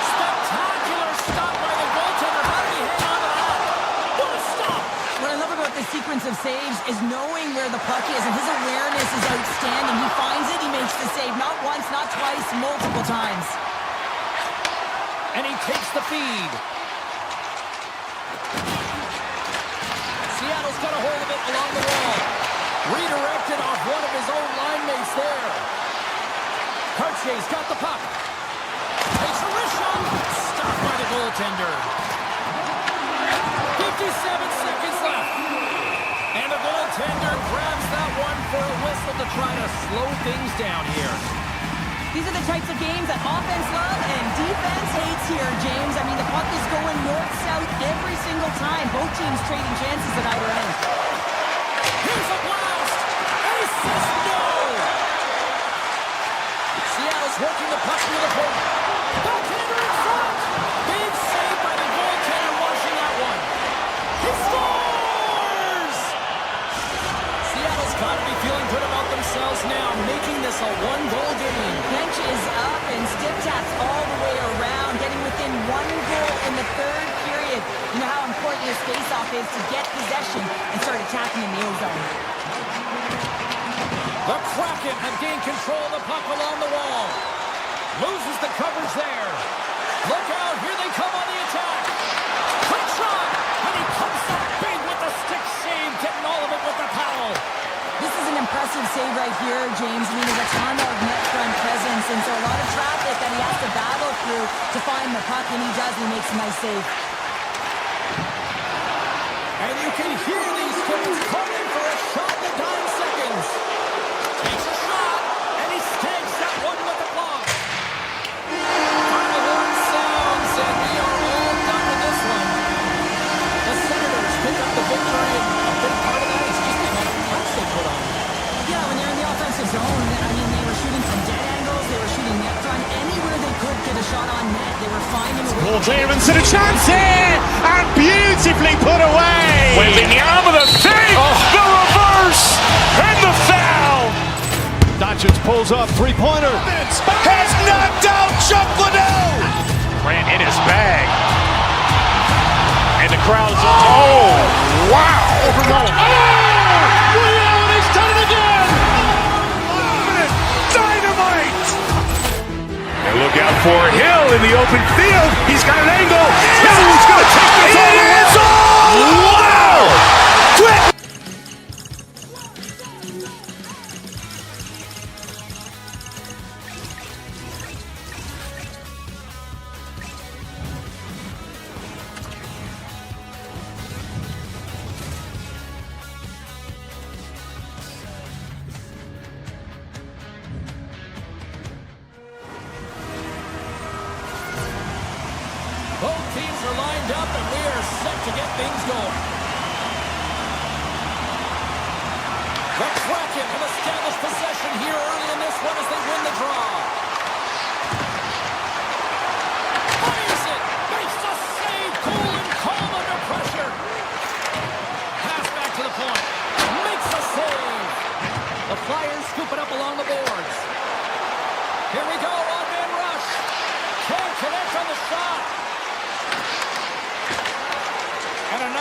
Spectacular stop by the goaltender. How did he hang on to that? What a stop! What I love about this sequence of saves is knowing where the puck is, and his awareness is outstanding. He finds it, he makes the save. Not once, not twice, multiple times. And he takes the feed. Seattle's got a hold of it along the wall. Redirected off one of his own line mates there. Cartier's got the puck. Takes a wrist shot. Stopped by the goaltender. 57 seconds left. And the goaltender grabs that one for a whistle to try to slow things down here. These are the types of games that offense loves and defense hates here, James. I mean, the puck is going north-south every single time. Both teams trading chances at either end. Here's a blast! And he says no! Seattle's working the puck through the point. Backhander in front! Big save by the goaltender watching that one. He scores! Seattle's got to be feeling good about themselves now, making this a one-goal game. Bench is up and stiff taps all the way around, getting within one goal in the third period. You know how important this face-off is to get possession and start attacking the near zone. The Kraken have gained control of the puck along the wall. Loses the coverage there. Look out, here they come on the attack. Quick shot, and he comes up big with the stick save, getting all of it with the paddle. This is an impressive save right here, James. I mean, there's a ton of net front presence, and so a lot of traffic that he has to battle through to find the puck, and he does. He makes a nice save. And you can hear these kids calling for a shot in the dying seconds. Takes a shot, and he stakes that one with the block. Final horn sounds, and we are all done with this one. The Senators pick up the victory, and a big part of that is just the amount of punch they put on. Yeah, when they're in the offensive zone, I mean, they were shooting from dead angles, they were shooting net front, anywhere they could get a shot on net. They were finding a way. Ball clearance and a chance here, and beautifully put away. Waving the arm of the save, the reverse, and the foul. Doncic pulls up, three-pointer. Has knocked out Chuck Liddell. Ran in his bag. And the crowd's oh, wow. Overload. And he's done it again! Dynamite. And look out for Hill in the open field. He's got an angle. Hill's going to take this all the way. Wow. Quick. Both teams are lined up, and we are set to get things going. The Kraken have established possession here early in this one as they win the draw. Fires it! Makes the save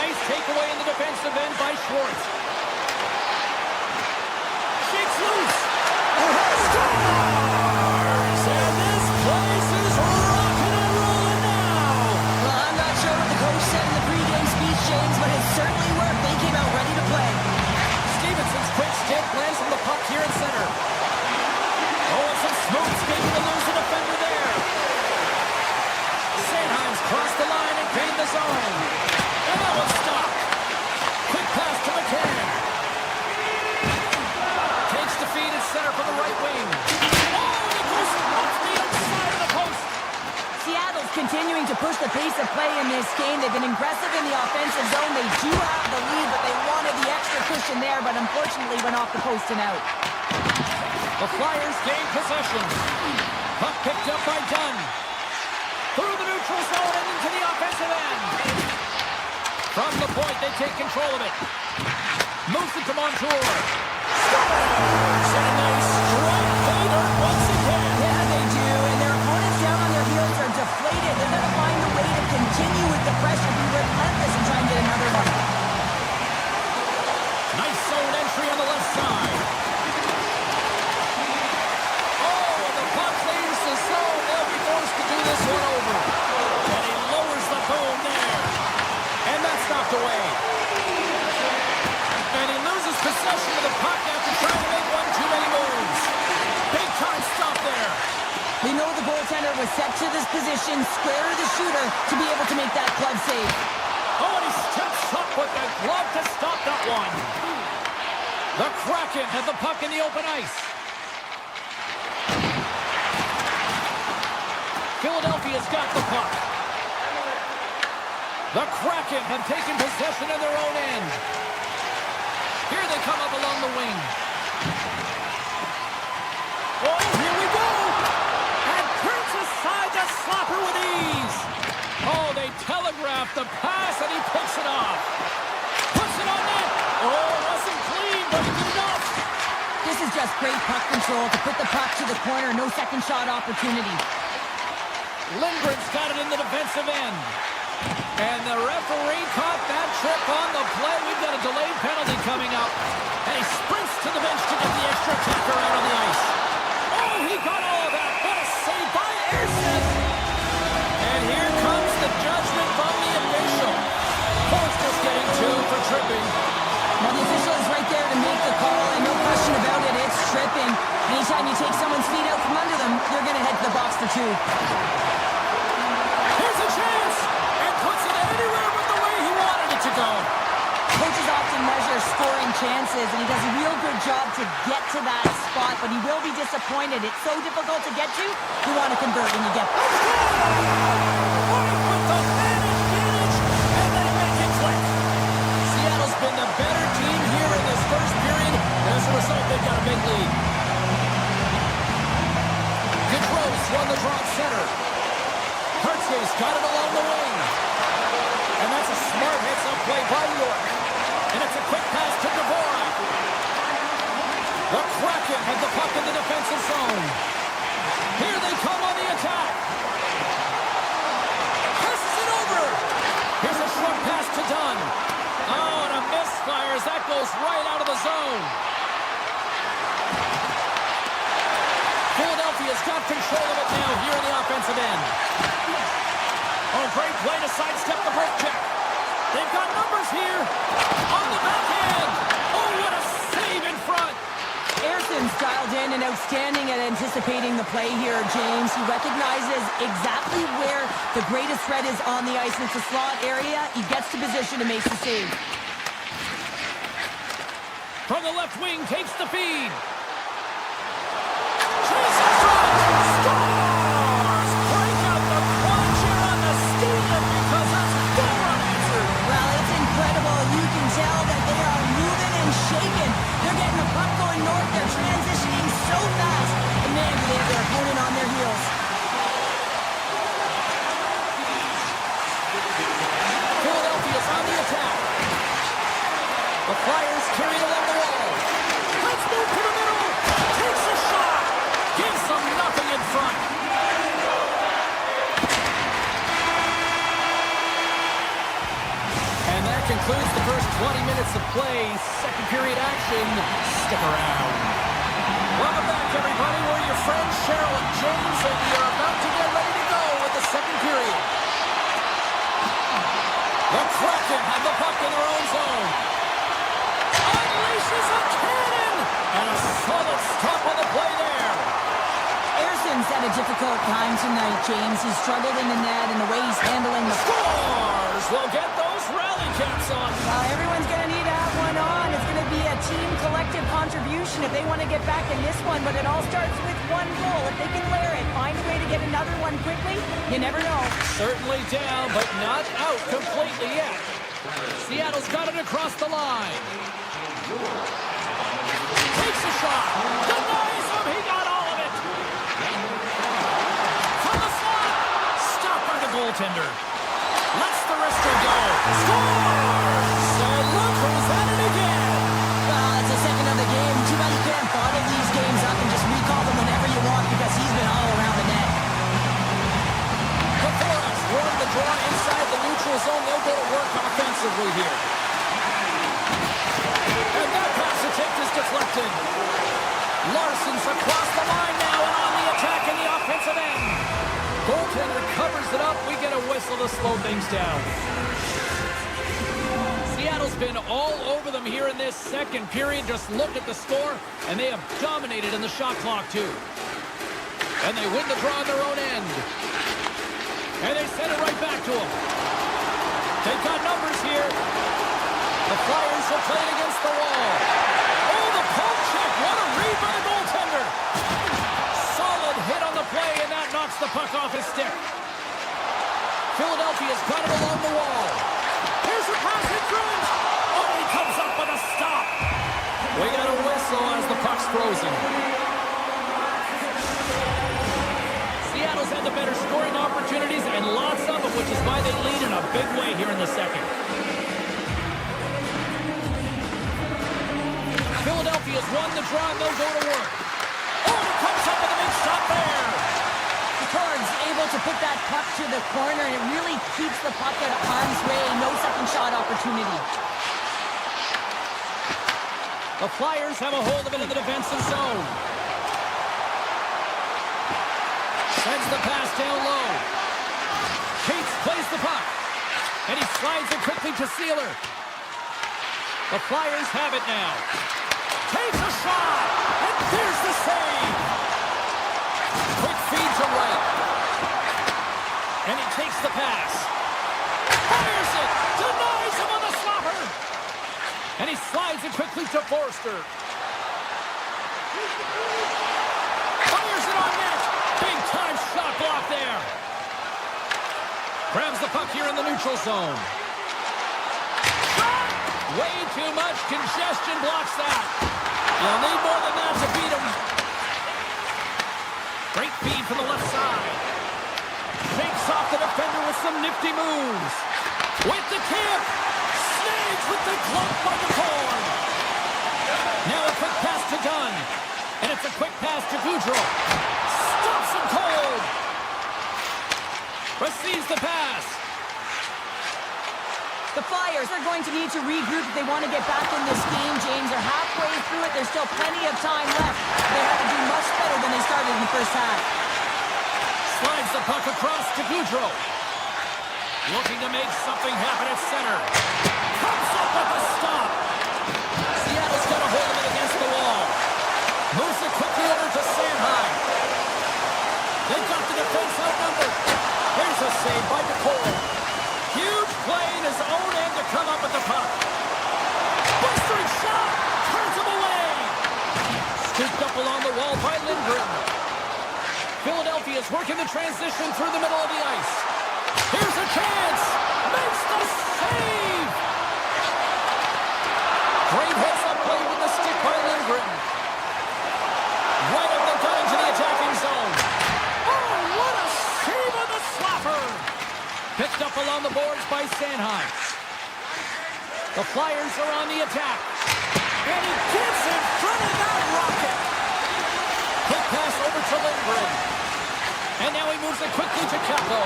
Nice takeaway in the defensive end by Schwartz. Shakes loose. Scores! And this place is rocking and rolling now. Well, I'm not sure what the coach said in the pregame speech, James, but it certainly worked. They came out ready to play. Stevenson's quick stick lands from the puck here in center. Oh, and some smooth skating to lose the defender there. Sanheim's crossed the line and gained the zone. And that one's stopped. Quick pass to McCann. Takes the feed at center from the right wing. Oh, and it goes off the outside of the post. Seattle's continuing to push the pace of play in this game. They've been aggressive in the offensive zone. They do have the lead, but they wanted the extra cushion there, but unfortunately went off the post and out. The Flyers gain possession. Puck picked up by Dunn. Through the neutral zone and into the offensive end. From the point, they take control of it. Moves it to Montour. Scores! And they strike Vader once again. Yeah, they do, and their opponents down on their heels are deflated. They're going to find a way to continue with the pressure, be relentless, and try and get another one. Nice zone entry on the left side. Oh, and the puck leaves the zone. They'll be forced to do this one over. And he lowers the boom there. And that's knocked away. And he loses possession of the puck after trying to make one too many moves. Big time stop there. We know the goaltender was set to this position, square to the shooter, to be able to make that glove save. Oh, and he steps up with the glove to stop that one. The Kraken have the puck in the open ice. Philadelphia's got the puck. The Kraken have taken possession of their own end. Here they come up along the wing. Oh, here we go! And turns aside the slapper with ease. Oh, they telegraph the pass and he picks it off. Puts it on net. Oh, it wasn't clean, but good enough. This is just great puck control to put the puck to the corner. No second shot opportunity. Lindgren's got it in the defensive end. And the referee caught that trip on the play. We've got a delayed penalty coming up. And he sprints to the bench to get the extra attacker out on the ice. Oh, he got all of that. What a save by Ersson. And here comes the judgment from the official. Foster's getting two for tripping. Now the official is right there to make the call, and no question about it, it's tripping. Anytime you take someone's feet out from under them, you're going to head to the box for two. Here's a chance. And puts it anywhere but the way he wanted it to go. Coaches often measure scoring chances, and he does a real good job to get to that spot, but he will be disappointed. It's so difficult to get to, you want to convert when you get there. With the man advantage, and they make it click. Seattle's been the better team here in this first period. As a result, they've got a big lead. Gaudreau's won the draw center. Hartskay's got it along the wing. And that's a smart heads-up play by York. And it's a quick pass to Dvorak. The Kraken have the puck in the defensive zone. Here they come on the attack. Passes it over. Here's a short pass to Dunn. Oh, and a misfire as that goes right out of the zone. Philadelphia's got control of it now here in the offensive end. Oh, great play to sidestep the break check. They've got numbers here on the backhand. Oh, what a save in front. Erson's dialed in and outstanding at anticipating the play here, James. He recognizes exactly where the greatest threat is on the ice. It's a slot area. He gets to position and makes the save. From the left wing, takes the feed. Chase in front. Scores! Break out the crunch here on the steamer because that's never answered. Well, it's incredible. You can tell that they are moving and shaking. They're getting the puck going north. They're transitioning so fast. And man, do they have their opponent on their heels. Philadelphia's on the attack. The Flyers carry it along the wall. Let's move to the middle. Takes a shot. Gives them nothing in front. concludes the first 20 minutes of play. Second period action. Stick around. Welcome back, everybody. We're your friends, Cheryl and James, and we are about to get ready to go with the second period. The Kraken have the puck in their own zone. Unleashes a cannon! And a solid stop on the play there. Erson's had a difficult time tonight, James. He's struggled in the net, and the way he's handling the... Scores! We'll get those rally caps on. Everyone's going to need to have one on. It's going to be a team collective contribution if they want to get back in this one, but it all starts with one goal. If they can layer it, find a way to get another one quickly, you never know. Certainly down, but not out completely yet. Seattle's got it across the line. Takes a shot. Denies him. He got all of it. From the slot. Stopped by the goaltender. Lets the wrister go. Scores! So look who's at it again. It's the second of the game. Too bad you can't bottle these games up and just recall them whenever you want because he's been all around the net. The Fords won the draw inside the neutral zone. They'll go to work offensively here. And that pass attempt is deflected. Larson's across the line now and on the attack in the offensive end. Goaltender covers it up. We get a whistle to slow things down. Seattle's been all over them here in this second period. Just look at the score, and they have dominated in the shot clock, too. And they win the draw on their own end. And they send it right back to them. They've got numbers here. The Flyers are playing against the wall. Oh, the poke check. What a read by the goaltender. Solid hit on the play, and that knocks the puck off his stick. Philadelphia's got it along the wall. Here's a pass in front. Oh, he comes up with a stop. We got a whistle as the puck's frozen. Seattle's had the better scoring opportunities, and lots of them, which is why they lead in a big way here in the second. Philadelphia's won the draw, and they'll go to work. Oh, he comes up with a big stop there. Cards able to put that puck to the corner, and it really keeps the puck out of harm's way. No second shot opportunity. The Flyers have a hold of it in the defensive zone. Sends the pass down low. Cates plays the puck. And he slides it quickly to Sealer. The Flyers have it now. Takes a shot. And there's the save. Quick feed to right. And he takes the pass. Fires it. Denies him on the slapper. And he slides it quickly to Forster. Fires it on net. Big time shot block there. Grabs the puck here in the neutral zone. Shot! Way too much congestion blocks that. You'll need more than that to beat him. Great feed from the left side. Shakes off the defender with some nifty moves. With the tip. Snags with the glove by the corn. Now a quick pass to Dunn. And it's a quick pass to Goudreau. Stops him cold. Receives the pass. The Flyers are going to need to regroup if they want to get back in this game, James. They're halfway through it. There's still plenty of time left. They have to do much better than they started in the first half. Slides the puck across to Goudreau. Looking to make something happen at center. Comes up with a stop. Seattle's got a hold of it against the wall. Moves it quickly over to Sanheim. They've got the defense outnumbered. Here's a save by Nicole. Huge play in his own end to come up with the puck. Bustering shot. Turns him away. Scooped up along the wall by Lindgren. Philadelphia's working the transition through the middle of the ice. Here's a chance. Makes the save. Great heads-up play with the stick by Lindgren. Right up the gut into the attacking zone. Oh, what a save on the slapper. Picked up along the boards by Sanheim. The Flyers are on the attack. And he gets in front of that rocket. Quick pass over to Lindgren. And now he moves it quickly to Capo.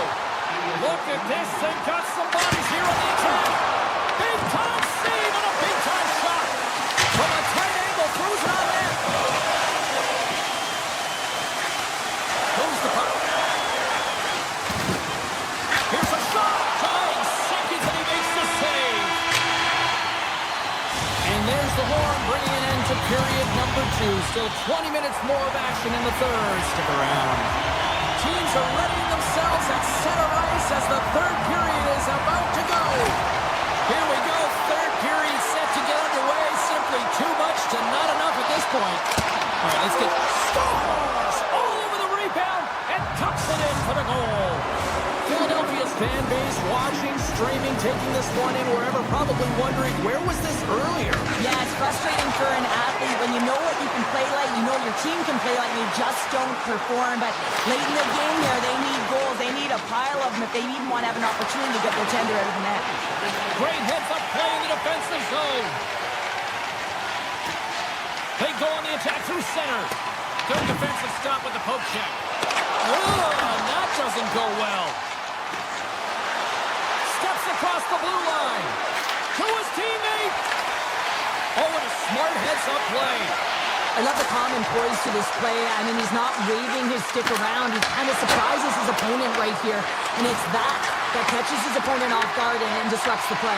Look at this. They've got some bodies here on the attack. Big time. period number 2. Still 20 minutes more of action in the third. Stick around. Teams are readying themselves at center ice as the third period is about to go. Here we go. Third period set to get underway. Simply too much to not enough at this point. All right, let's get scores all over the rebound and tucks it in for the goal. Philadelphia's fan base watching, streaming, taking this one in wherever, probably wondering, where was this earlier? Yeah, it's frustrating for an athlete when you know what you can play like, you know your team can play like, and they just don't perform. But late in the game here, they need goals. They need a pile of them if they even want to have an opportunity to get their tender out of the net. Great heads-up play in the defensive zone. They go on the attack through center. Good defensive stop with the poke check. Oh, that doesn't go well. Steps across the blue line. To his teammate. Oh, what a smart heads-up play. I love the calm and poise to this play. I mean, he's not waving his stick around. He kind of surprises his opponent right here. And it's that catches his opponent off guard and disrupts the play.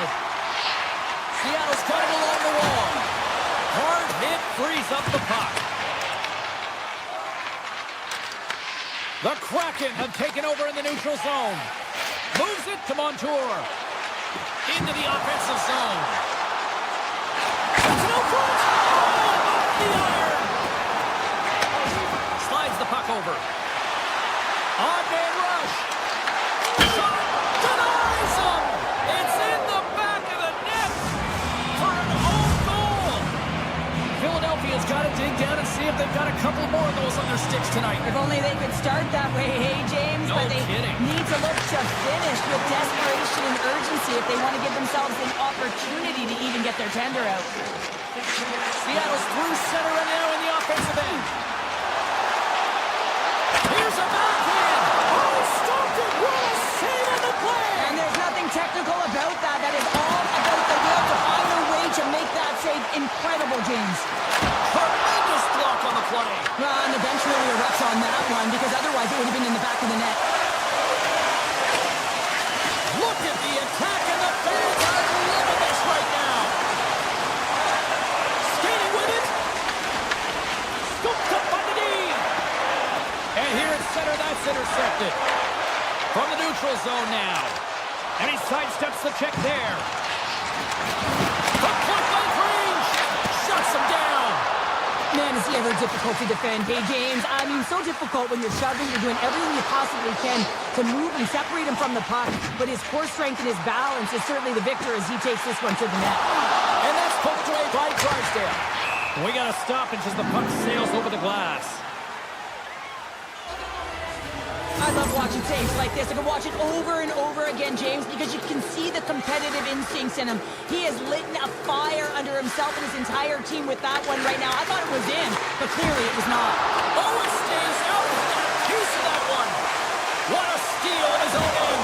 Seattle's got it along the wall. Hard hit frees up the puck. The Kraken have taken over in the neutral zone. Moves it to Montour. Into the offensive zone. That's no front. Oh, off the iron. Slides the puck over. On-man rush. Shot. Denies him. It's in the back of the net for an own goal. Philadelphia's got to dig down and see if they've got a couple more of those on their sticks tonight. If only they could start that way, hey, James. No but they kidding. need to look to finish with desperation and urgency if they want to give themselves an opportunity to even get their tender out. Seattle's through center and now in the offensive end. Here's a backhand. Oh, stopped it. What a save on the play. And there's nothing technical about that. That is all about the will to find a way to make that save incredible, James. Tremendous block on the play. Well, and the bench really erupts on that one because otherwise it would have been in the back of the net. Look at the attack and the fans are loving this right now. Skating with it. Scooped up by the D. And here at center, that's intercepted. From the neutral zone now. And he sidesteps the check there. From point-blank range. Shuts him down. Man, is he ever difficult to defend. Hey, James, I mean, so difficult when you're shoving. You're doing everything you possibly can to move and separate him from the puck. But his core strength and his balance is certainly the victor as he takes this one to the net. And that's poked away by Drysdale. We got a stoppage as the puck sails over the glass. I love watching saves like this. I can watch it over and over again, James, because you can see the competitive instincts in him. He has lit a fire under himself and his entire team with that one right now. I thought it was in, but clearly it was not. Oh, it stays out. Piece of that one. What a steal in his own end.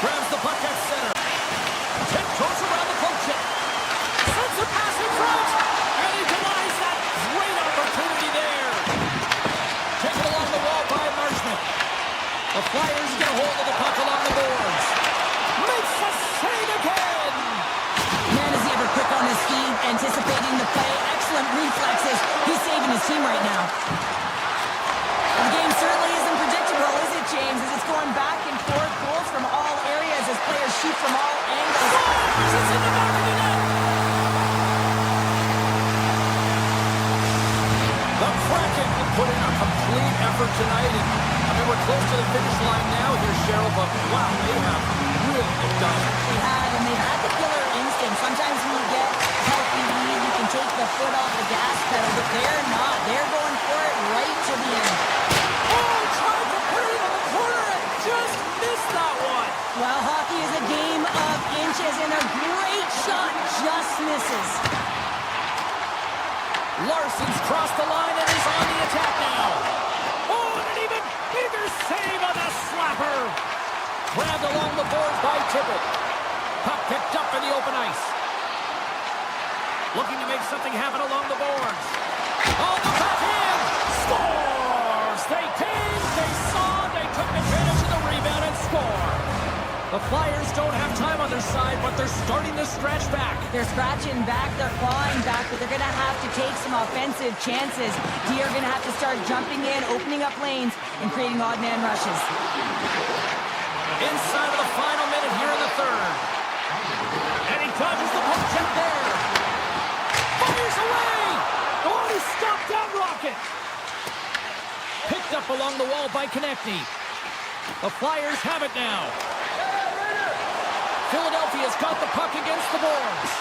Grabs the puck at center. Tiptoes around the poke check. Sends a pass in front. And he denies that great opportunity there. Taken along the wall by Marshman. The Flyers get a hold of the puck along the boards. Makes the save again. Man, is he ever quick on his feet, anticipating the play. Excellent reflexes. He's saving his team right now. The game certainly isn't predictable, is it, James? As it's going back and forth, goals from all areas as players shoot from all angles. It's in the back of the net. The Kraken have put in a complete effort tonight. And, I mean, we're close to the finish line now here, Cheryl, but wow, they have really done it. They have, and they've had the killer instinct. Sometimes when you get a healthy lead, you can take the foot off the gas pedal, but they're not. They're going for it right to the end. Oh, tried to put it in the corner and just missed that one. Well, hockey is a game of inches, and a great shot just misses. Larson's crossed the line and is on the attack now. Oh, and an even bigger save on the slapper. Grabbed along the boards by Tippett. Puck picked up in the open ice. Looking to make something happen along the boards. On the backhand. Scores! They came, they saw, they took advantage of the rebound and score. The Flyers don't have time on their side, but they're starting to stretch back. They're scratching back, they're clawing back, but they're going to have to take some offensive chances. D are going to have to start jumping in, opening up lanes, and creating odd man rushes. Inside of the final minute here in the third. And he dodges the poke check there. Fires away! Oh, he stopped that rocket! Picked up along the wall by Konechny. The Flyers have it now. Philadelphia's got the puck against the boards.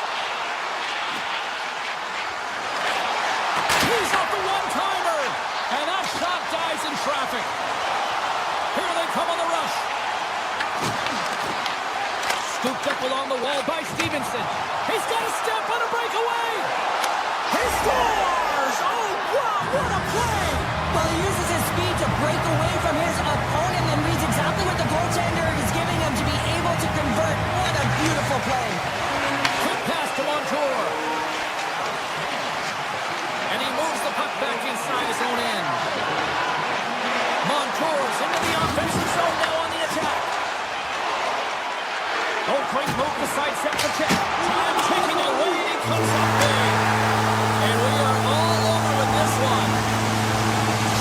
He's off the one-timer! And that shot dies in traffic. Here they come on the rush. Scooped up along the wall by Stevenson. He's got a step on a breakaway. He scores! Oh, wow, what a play! Well, he uses his speed to break away from his opponent and reads exactly what the goaltender is giving him to be able to convert. What a beautiful play. Quick pass to Montour. And he moves the puck back inside his own end. Montour's into the offensive zone now on the attack. Oh, great move to sidestep the check. Time taking away. He comes up big. And we are all over with this one.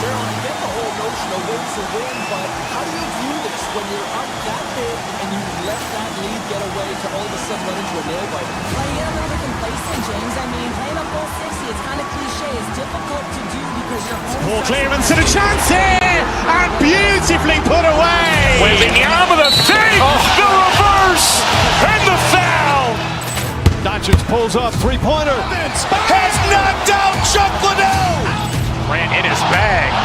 Cheryl, I get the whole notion of win's a win, but how do you view this when you're up that big and you let that lead get away to all of a sudden run into a nail biter? Well, you get a little bit complacent, James. I mean, playing a full 60, it's kind of cliche. It's difficult to do because you're home. Ball clearance and a chance here, and beautifully put away. Waving the arm of the save, the reverse, and the foul. Doncic pulls up, three-pointer. Has knocked out Chuck Liddell. Ran in his bag.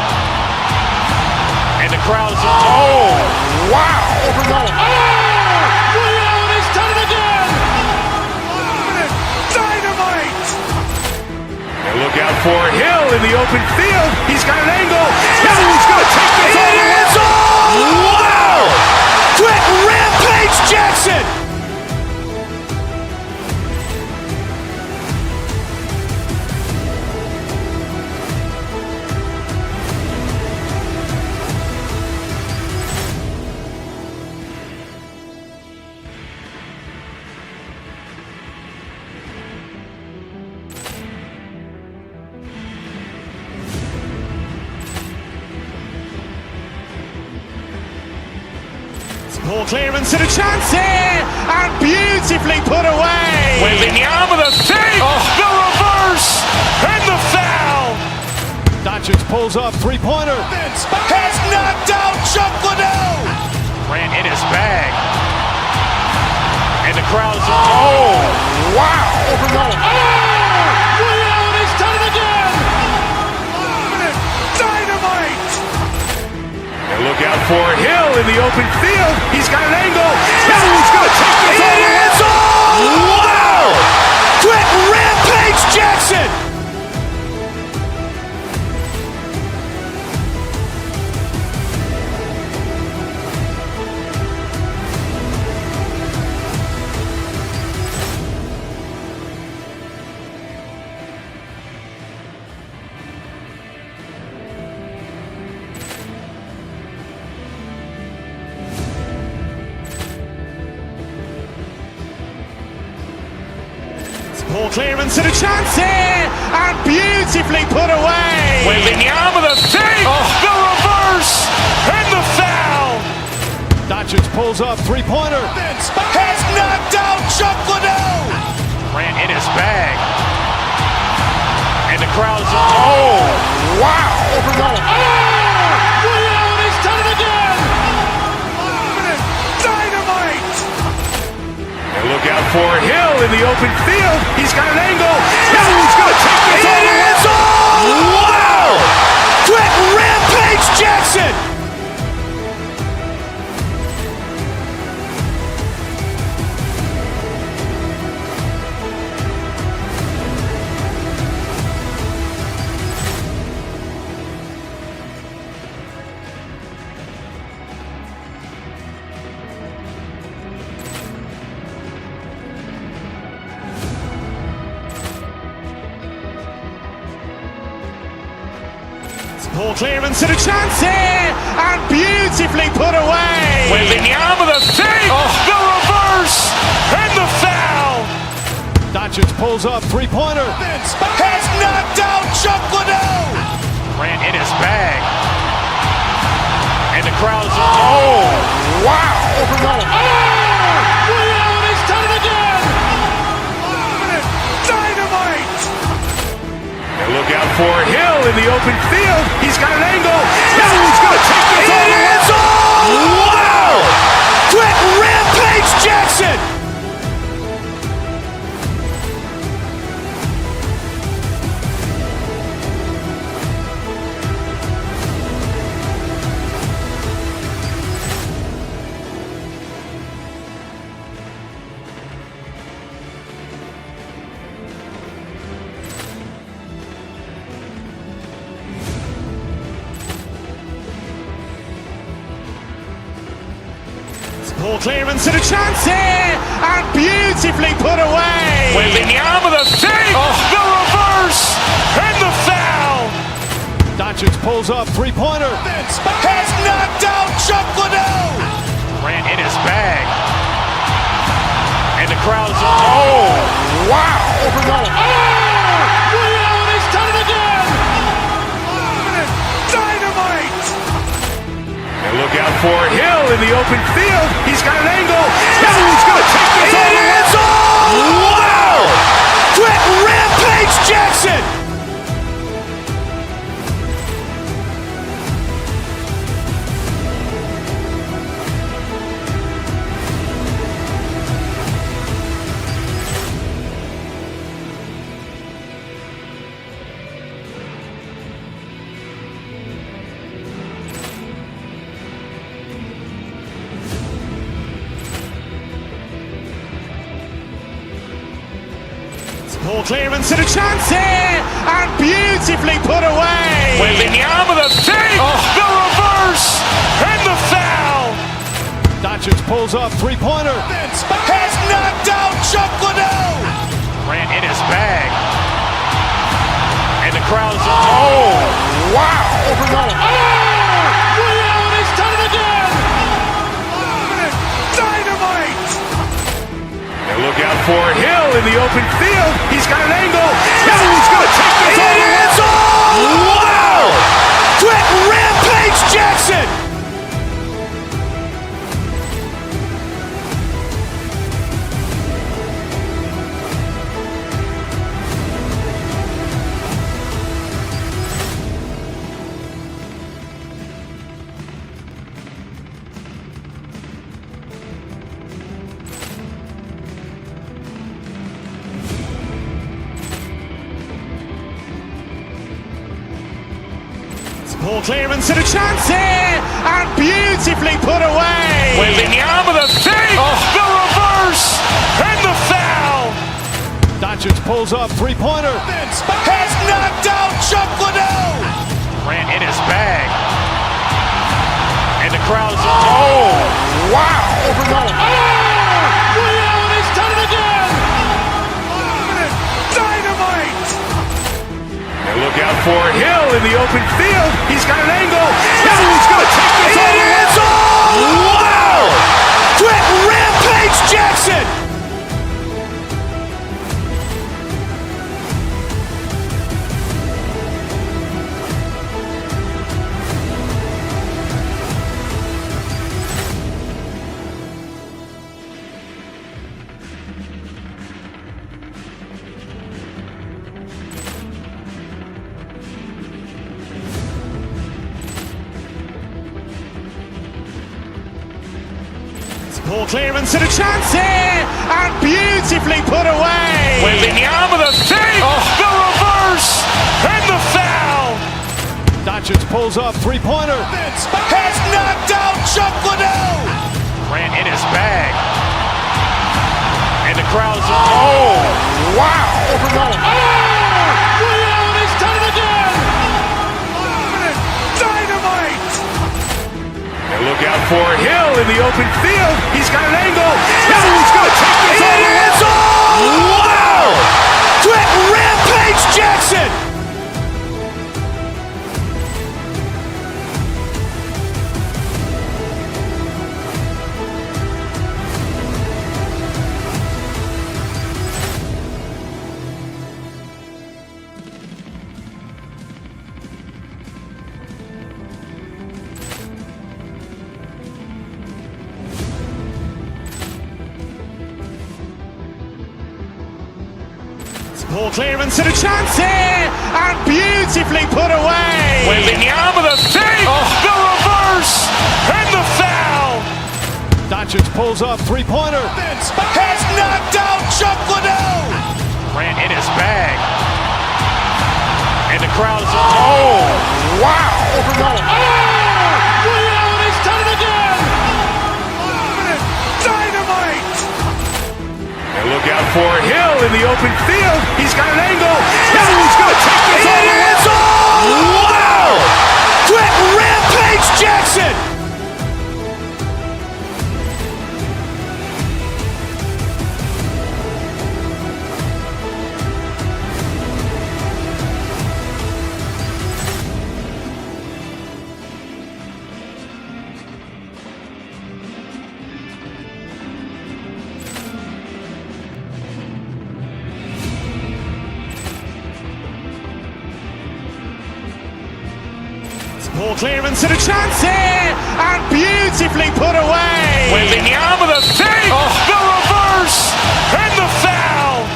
And the crowd is, oh, wow. Ray Allen has done it again. Dynamite. And look out for Hill in the open field. He's got an angle. Hill's going to take this all the way. Wow. Quick Rampage Jackson. Ball clearance and a chance here, and beautifully put away. Waving the arm of the save, the reverse, and the foul. Doncic pulls up, three-pointer. Has knocked out Chuck Liddell. Ran in his bag. And the crowd is, oh, wow. Ray Allen has done it again. Dynamite. And look out for Hill in the open field. He's got an angle. Hill's going to take this all the way. Wow. Quick Rampage Jackson. Ball clearance and a chance here, and beautifully put away. Waving the arm of the save, the reverse, and the foul. Doncic pulls up, three-pointer. Has knocked out Chuck Liddell. Ran in his bag. And the crowd is, oh, wow. Ray Allen has done it again. Dynamite. And look out for Hill in the open field. He's got an angle. Hill's going to take this all the way. Wow. Quick Rampage Jackson. Ball clearance and a chance here, and beautifully put away. Waving the arm of the save, pulls up, three-pointer. Has knocked out Chuck Liddell. Grant in his bag. And the crowd is, oh, wow. Lee Allen has done it again. Dynamite. And look out for Hill in the open field. He's got an angle. Hill's going to take this all the way. Wow. Quick Rampage Jackson. Ball clearance and a chance here, and beautifully put away. Wembanyama the fake, the reverse, and the foul. Doncic pulls up, three-pointer. Has knocked out Chuck Liddell. Grant in his bag. And the crowd is, oh, wow. Lee Allen has done it again. Dynamite. And look out for Hill in the open field. He's got an angle. Hill's going to take this all the way. Wow. Quick Rampage Jackson. Ball clearance and a chance here, and beautifully put away. Wembanyama the fake, the reverse, and the foul. Doncic pulls up, three-pointer. Has knocked out Chuck Liddell. Grant in his bag. And the crowd is, oh, wow. Lee Allen has done it again. Dynamite. And look out for Hill in the open field. He's got an angle. Hill's going to take this all the way. Wow. Quick Rampage Jackson. Ball clearance and a chance here, and beautifully put away. Wembanyama the fake, the reverse, and the foul. Doncic pulls up, three-pointer. Has knocked out Chuck Liddell. Grant in his bag. And the crowd is, oh, wow. Lee Allen has done it again. Dynamite. And look out for Hill in the open field. He's got an angle. Hill's going to take this all the way. Wow. Quick Rampage Jackson. Ball clearance and a chance here, and beautifully put away. Wembanyama the fake, the reverse, and the foul. Doncic pulls up, three-pointer. Has knocked out Chuck Liddell. Grant in his bag. And the crowd is, oh, wow. Lee Allen has done it again. Dynamite. And look out for Hill in the open field. He's got an angle. Hill's going to take this all the way. Wow. Quick Rampage Jackson. Ball clearance and a chance here, and beautifully put away. Wembanyama with a save, the reverse, and the foul. Doncic pulls up, three-pointer. Has knocked out Chuck Liddell. Ran in his bag. And the crowd is, oh, wow. Ray Allen has done it again. Dynamite. And look out for Hill in the open field. He's got an angle. He's going to take this all the way. Wow. Quick Rampage Jackson. Ball clearance and a chance here, and beautifully put away. Wembanyama with a save, the reverse, and the foul.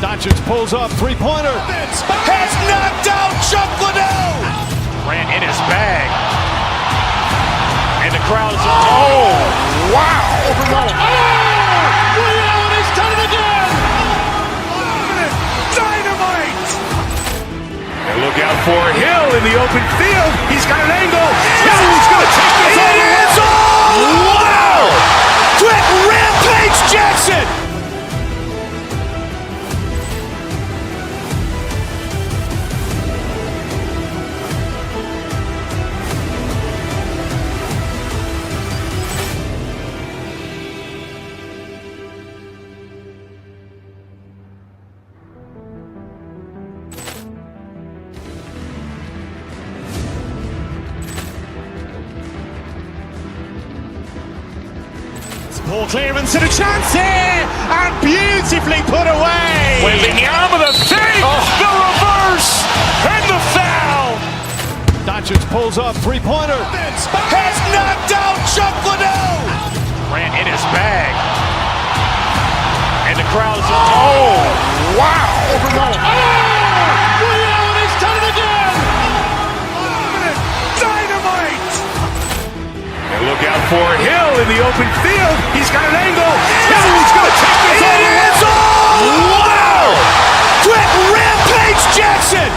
Doncic pulls up, three-pointer. Has knocked out Chuck Liddell. Ran in his bag. And the crowd is, oh, wow. Ray Allen has done it again. Dynamite. And look out for Hill in the open field. He's got an angle. He's going to take this all the way. Wow. Quick Rampage Jackson. Ball clearance and a chance here, and beautifully put away. Wembanyama with a save, the reverse, and the foul. Doncic pulls up, three-pointer. Has knocked out Chuck Liddell. Ran in his bag. And the crowd is, oh, wow. Ray Allen has done it again. Dynamite. And look out for Hill in the open field. He's got an angle. He's going to take this all the way. Wow. Quick Rampage Jackson.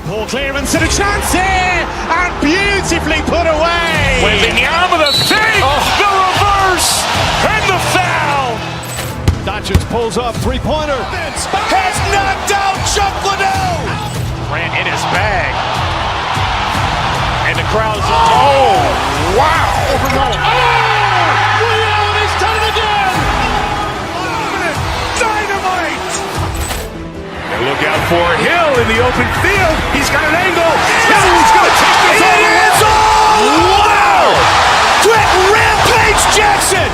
Ball clearance and a chance here, and beautifully put away. Wembanyama with a save, the reverse, and the foul. Doncic pulls up, three-pointer. Has knocked out Chuck Liddell. Ran in his bag. And the crowd is, oh, wow. Ray Allen has done it again. Dynamite. And look out for Hill in the open field. He's got an angle. He's going to take this all the way. Wow. Quick Rampage Jackson.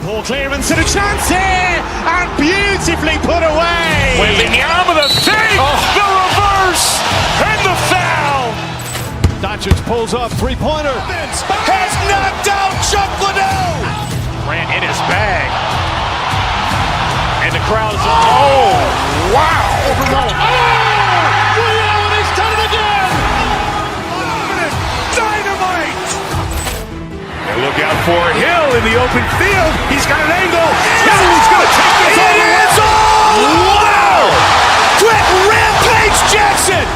Ball clearance and a chance here, and beautifully put away. Wembanyama with a save, the reverse, and the foul. Doncic pulls up, three-pointer. Has knocked out Chuck Liddell. Ran in his bag. And the crowd is, oh, wow. Ray Allen has done it again. Dynamite. And look out for Hill in the open field. He's got an angle. He's going to take this all the way. Wow. Quick Rampage Jackson.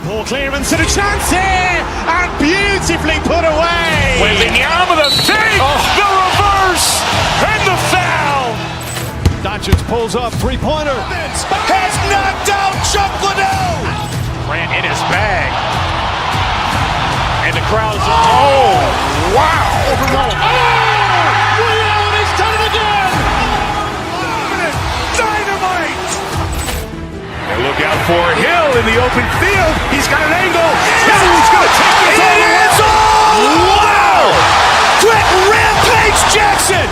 Ball clearance and a chance here, and beautifully put away. Wembanyama with a save, the reverse, and the foul. Doncic pulls up, three-pointer. Has knocked out Chuck Liddell. Grant in his bag. And the crowd's, wow. Ray Allen has done it again. Dynamite. And look out for Hill in the open field. He's got an angle. Hill's going to take this all the way. Wow. Quick Rampage Jackson.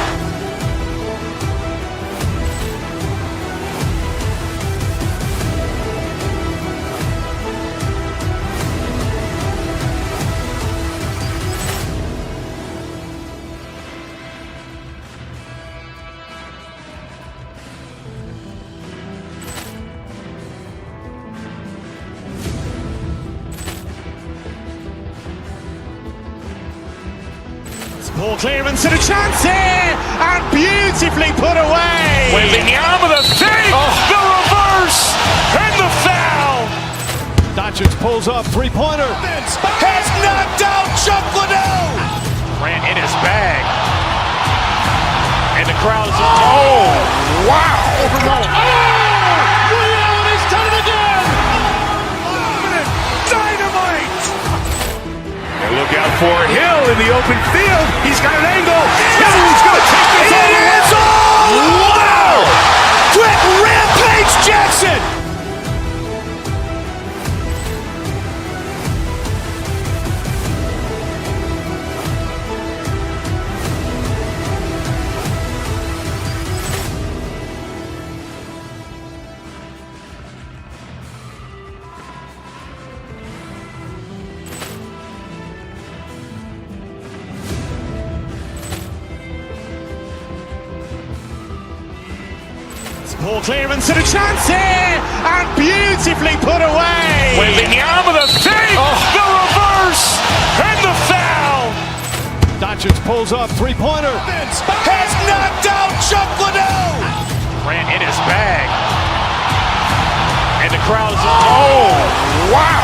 Ball clearance and a chance here, and beautifully put away. Wembanyama with a save, the reverse, and the foul. Doncic pulls up, three-pointer. Has knocked out Chuck Liddell. Grant in his bag. And the crowd's, wow. Ray Allen has done it again. Dynamite. And look out for Hill in the open field. He's got an angle. Hill's going to take this all the way. Wow. Quick Rampage Jackson. Ball clearance and a chance here, and beautifully put away. Wembanyama with a save, the reverse, and the foul. Doncic pulls up, three-pointer. Has knocked out Chuck Liddell. Grant in his bag. And the crowd's, wow.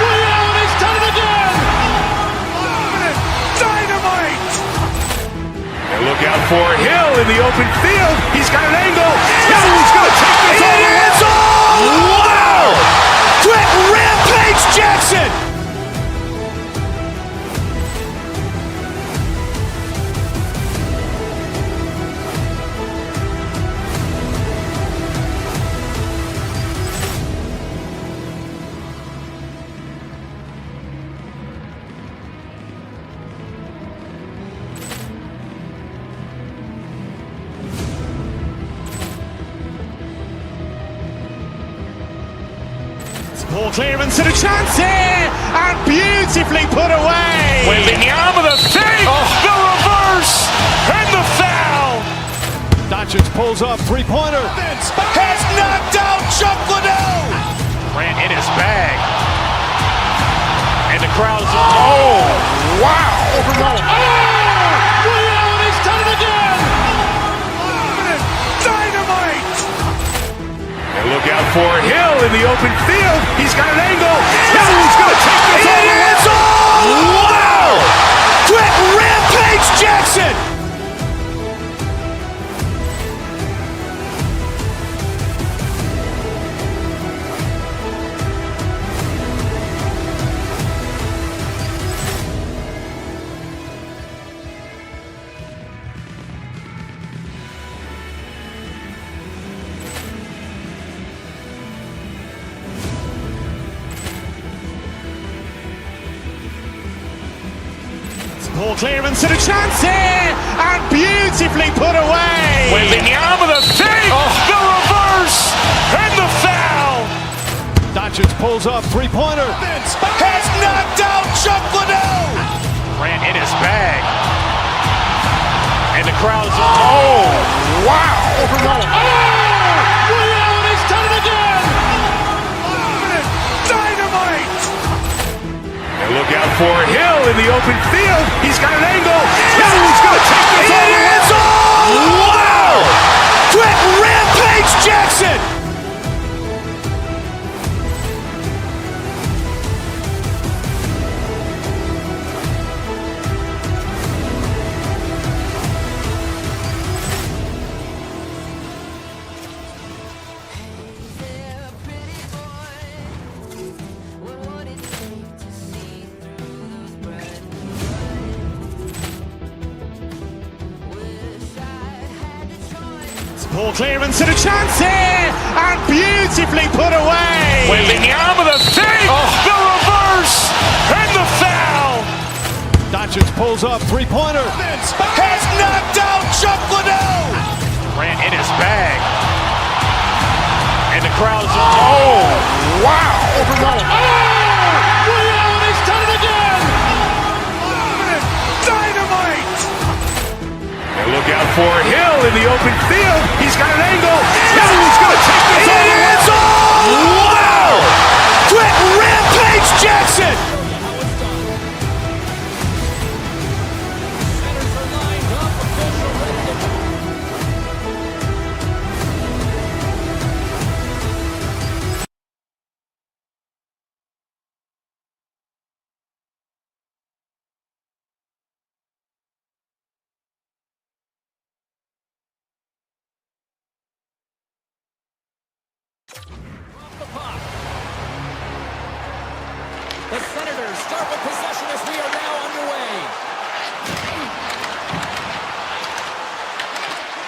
Ray Allen has done it again. Dynamite. And look out for Hill in the open field. He's got an angle. Hill's going to take this all the way. Wow. Quick Rampage Jackson. Ball clearance and a chance here, and beautifully put away. Wembanyama with a save, the reverse, and the foul. Doncic pulls up, three-pointer. Has knocked out Chuck Liddell. Grant in his bag. And the crowd's, wow. Ray Allen has done it again. Dynamite. And look out for Hill in the open field. He's got an angle. Hill's going to take this all the way. Wow. Quick Rampage Jackson. Ball clearance and a chance here, and beautifully put away. Wembanyama with a save, the reverse, and the foul. Doncic pulls up, three-pointer. Has knocked out Chuck Liddell. Grant in his bag. And the crowd's, wow. Ray Allen has done it again. Dynamite. And look out for Hill in the open field. He's got an angle. Hill's going to take this all the way. Wow. Quick Rampage Jackson. Poor clearance and a chance here, and beautifully put away. With the arm of the fake, the reverse, and the foul. Doncic pulls up, three-pointer. Has knocked out Chuck Liddell. Ran in his bag. And the crowd's, oh, wow. Overruled. Ray Allen has done it again. Dynamite. And look out for Hill in the open field. He's got an angle. Hill's going to take this all the way. Wow. Quick Rampage Jackson. The Senators start with possession as we are now underway.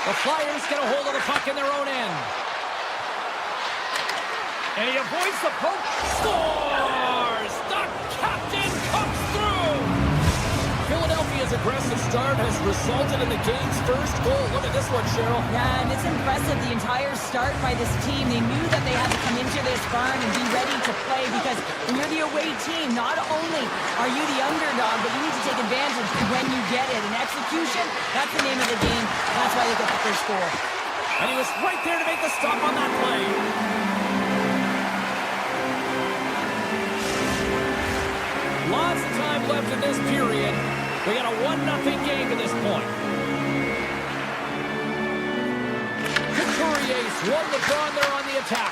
The Flyers get a hold of the puck in their own end. And he avoids the poke. Scores! The captain comes through! Philadelphia's aggressive start has resulted in the game's first goal. Look at this one, Cheryl. Yeah, and it's impressive, the entire start by this team. They knew that they had to come into this barn and be ready to play, because when you're the away team, not only are you the underdog, but you need to take advantage when you get it. And execution, that's the name of the game. That's why they get the first goal. And he was right there to make the stop on that play. Lots of time left in this period. We got a 1-0 game to this point. Couturier's won the draw, and they're on the attack.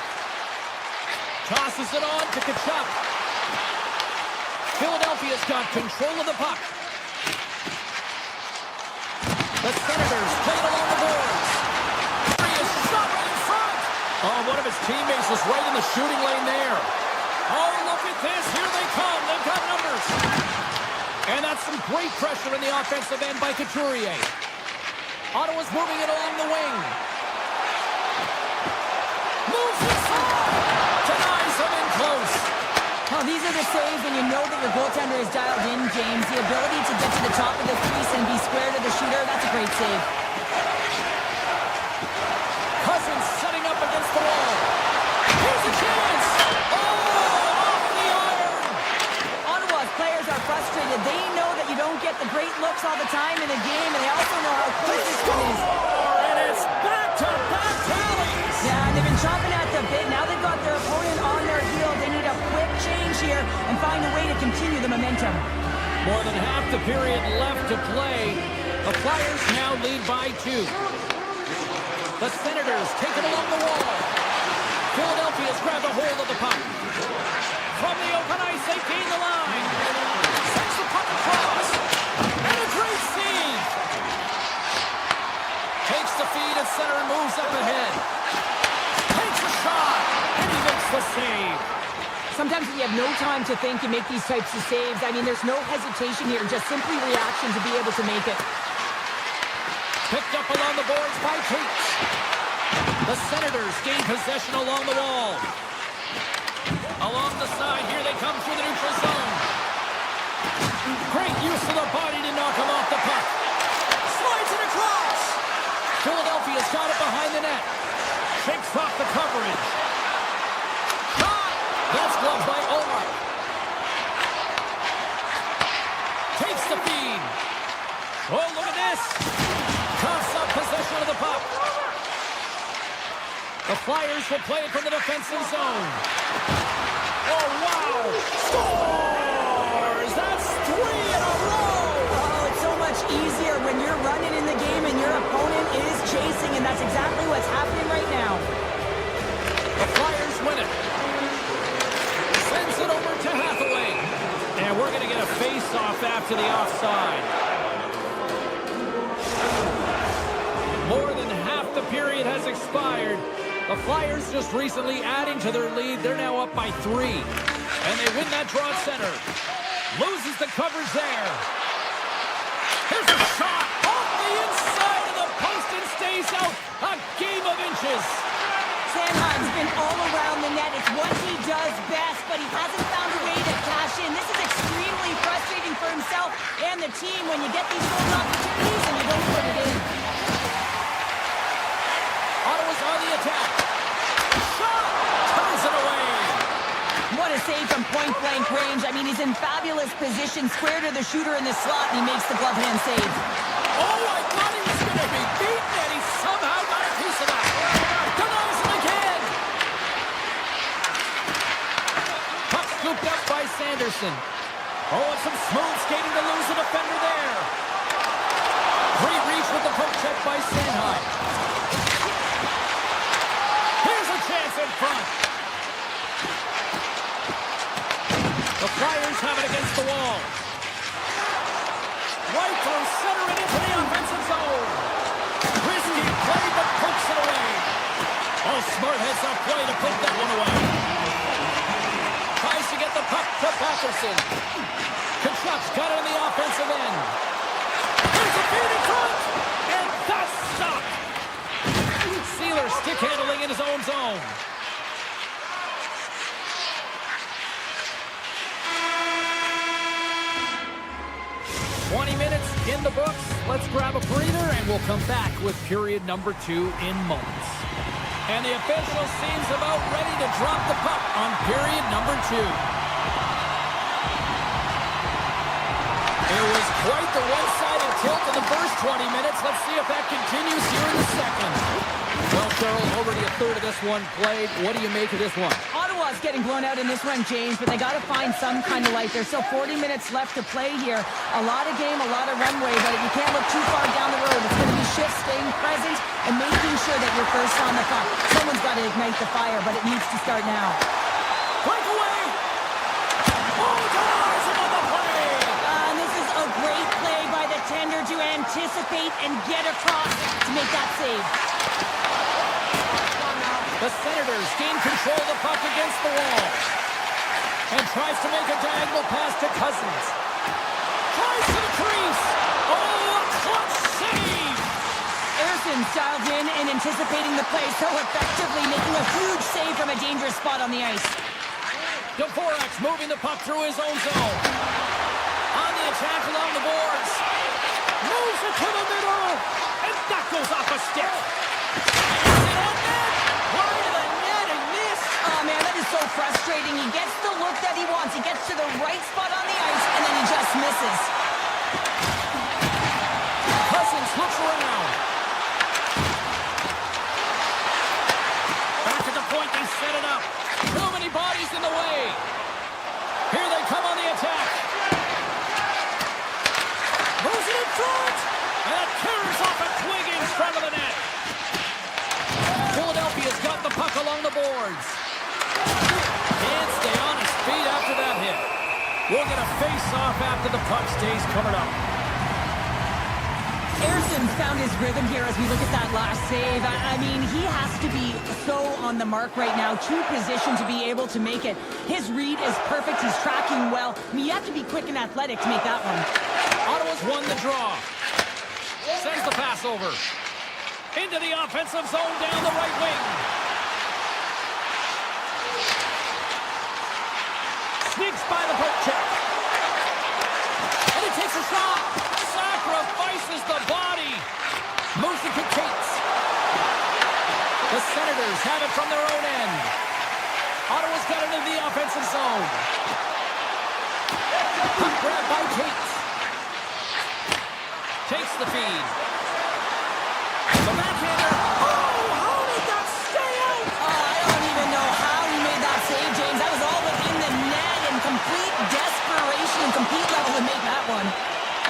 Tosses it on to Kachuk. Philadelphia's got control of the puck. The Senators play it along the boards. He is shot right in front. Oh, one of his teammates was right in the shooting lane there. Oh, look at this. Here they come. They've got numbers. And that's some great pressure in the offensive end by Couturier. Ottawa's moving it along the wing. Moves inside. Denies him in close. Well, these are the saves when you know that your goaltender is dialed in, James. The ability to get to the top of the crease and be square to the shooter, that's a great save. Cousins setting up against the wall. Here's a chance. Players are frustrated. They know that you don't get the great looks all the time in a game, and they also know how close this one is. And it's back-to-back tallies. Yeah, and they've been chomping at the bit. Now they've got their opponent on their heel. They need a quick change here and find a way to continue the momentum. More than half the period left to play. The Flyers now lead by 2. The Senators take it along the wall. Philadelphia's grabbed a hold of the puck. From the open ice, they gain the line. Sends the puck across. And a great save. Takes the feed at center and moves up ahead. Takes a shot. And he makes the save. Sometimes when you have no time to think, you make these types of saves. I mean, there's no hesitation here, just simply reaction to be able to make it. Picked up along the boards by Cates. The Senators gain possession along the wall. Along the side, here they come through the neutral zone. Great use of the body to knock him off the puck. Slides it across. Philadelphia's got it behind the net. Shakes off the coverage. Shot. That's gloved by Omar. Takes the feed. Oh, look at this. Coughs up possession of the puck. The Flyers will play it from the defensive zone. Oh, wow! Scores! That's 3 in a row! Oh, it's so much easier when you're running in the game and your opponent is chasing, and that's exactly what's happening right now. The Flyers win it. Sends it over to Hathaway. And we're going to get a face-off after the offside. More than half the period has expired. The Flyers just recently adding to their lead. They're now up by 3. And they win that draw at center. Loses the coverage there. Here's a shot off the inside of the post and stays out a game of inches. Sanheim's been all around the net. It's what he does best, but he hasn't found a way to cash in. This is extremely frustrating for himself and the team when you get these goal opportunities and you don't put it in. Ottawa's on the attack. Shot! Turns it away. What a save from point-blank range. I mean, he's in fabulous position, square to the shooter in the slot, and he makes the glove hand save. Oh, I thought he was going to be beaten, and he somehow got a piece of that. Denies him again. Puck scooped up by Sanderson. Oh, and some smooth skating to lose a defender there. Great reach with the poke check by Sanheim. Here's a chance in front. The Flyers have it against the wall. Right through center and into the offensive zone. Risky play, but pokes it away. Oh, smart heads-up play to put that one away. Tries to get the puck to Patterson. Kachuk's got it on the offensive end. There's a feed in front, and that's stopped. Sealer stick handling in his own zone. 20 minutes in the books. Let's grab a breather, and we'll come back with period number 2 in moments. And the official seems about ready to drop the puck on period number 2. It was quite the one-sided tilt in the first 20 minutes. Let's see if that continues here in the second. Well, Cheryl, already a third of this one played. What do you make of this one? Ottawa's getting blown out in this one, James, but they got to find some kind of life. There's still 40 minutes left to play here. A lot of game, a lot of runway, but you can't look too far down the road. It's going to be shifts, staying present, and making sure that you're first on the puck. Someone's got to ignite the fire, but it needs to start now. Breakaway! Oh, denies him on the play! And this is a great play by the tender to anticipate and get across to make that save. The Senators gain control of the puck against the wall. And tries to make a diagonal pass to Cousins. Tries to the crease. Oh, a clutch save! Erson's dialed in and anticipating the play so effectively, making a huge save from a dangerous spot on the ice. Dvorak's moving the puck through his own zone. On the attack along the boards. Moves it to the middle. And that goes off a stick. Is it on net? Wide of the net and missed. Oh, man, that is so frustrating. He gets the look that he wants. He gets to the right spot on the ice, and then he just misses. Cousins looks around. Back at the point, they set it up. Too many bodies in the way. Here they come on the attack. Moves it in front. And it tears off a twig in front of the net. Philadelphia's got the puck along the boards. Can't stay on his feet after that hit. We'll get a face-off after the puck stays covered up. Erson's found his rhythm here as we look at that last save. I mean, he has to be so on the mark right now. True position to be able to make it. His read is perfect. He's tracking well. I mean, you have to be quick and athletic to make that one. Ottawa's won the draw. Sends the pass over. Into the offensive zone down the right wing. Sneaks by the poke check. And he takes a shot. Sacrifices the body. Moves it to Cates. The Senators have it from their own end. Ottawa's got it into the offensive zone. Puck grab by Cates. Takes the feed. The backhander. Oh, how did that stay out? Oh, I don't even know how he made that save, James. That was all within the net in complete desperation and complete level to make that one.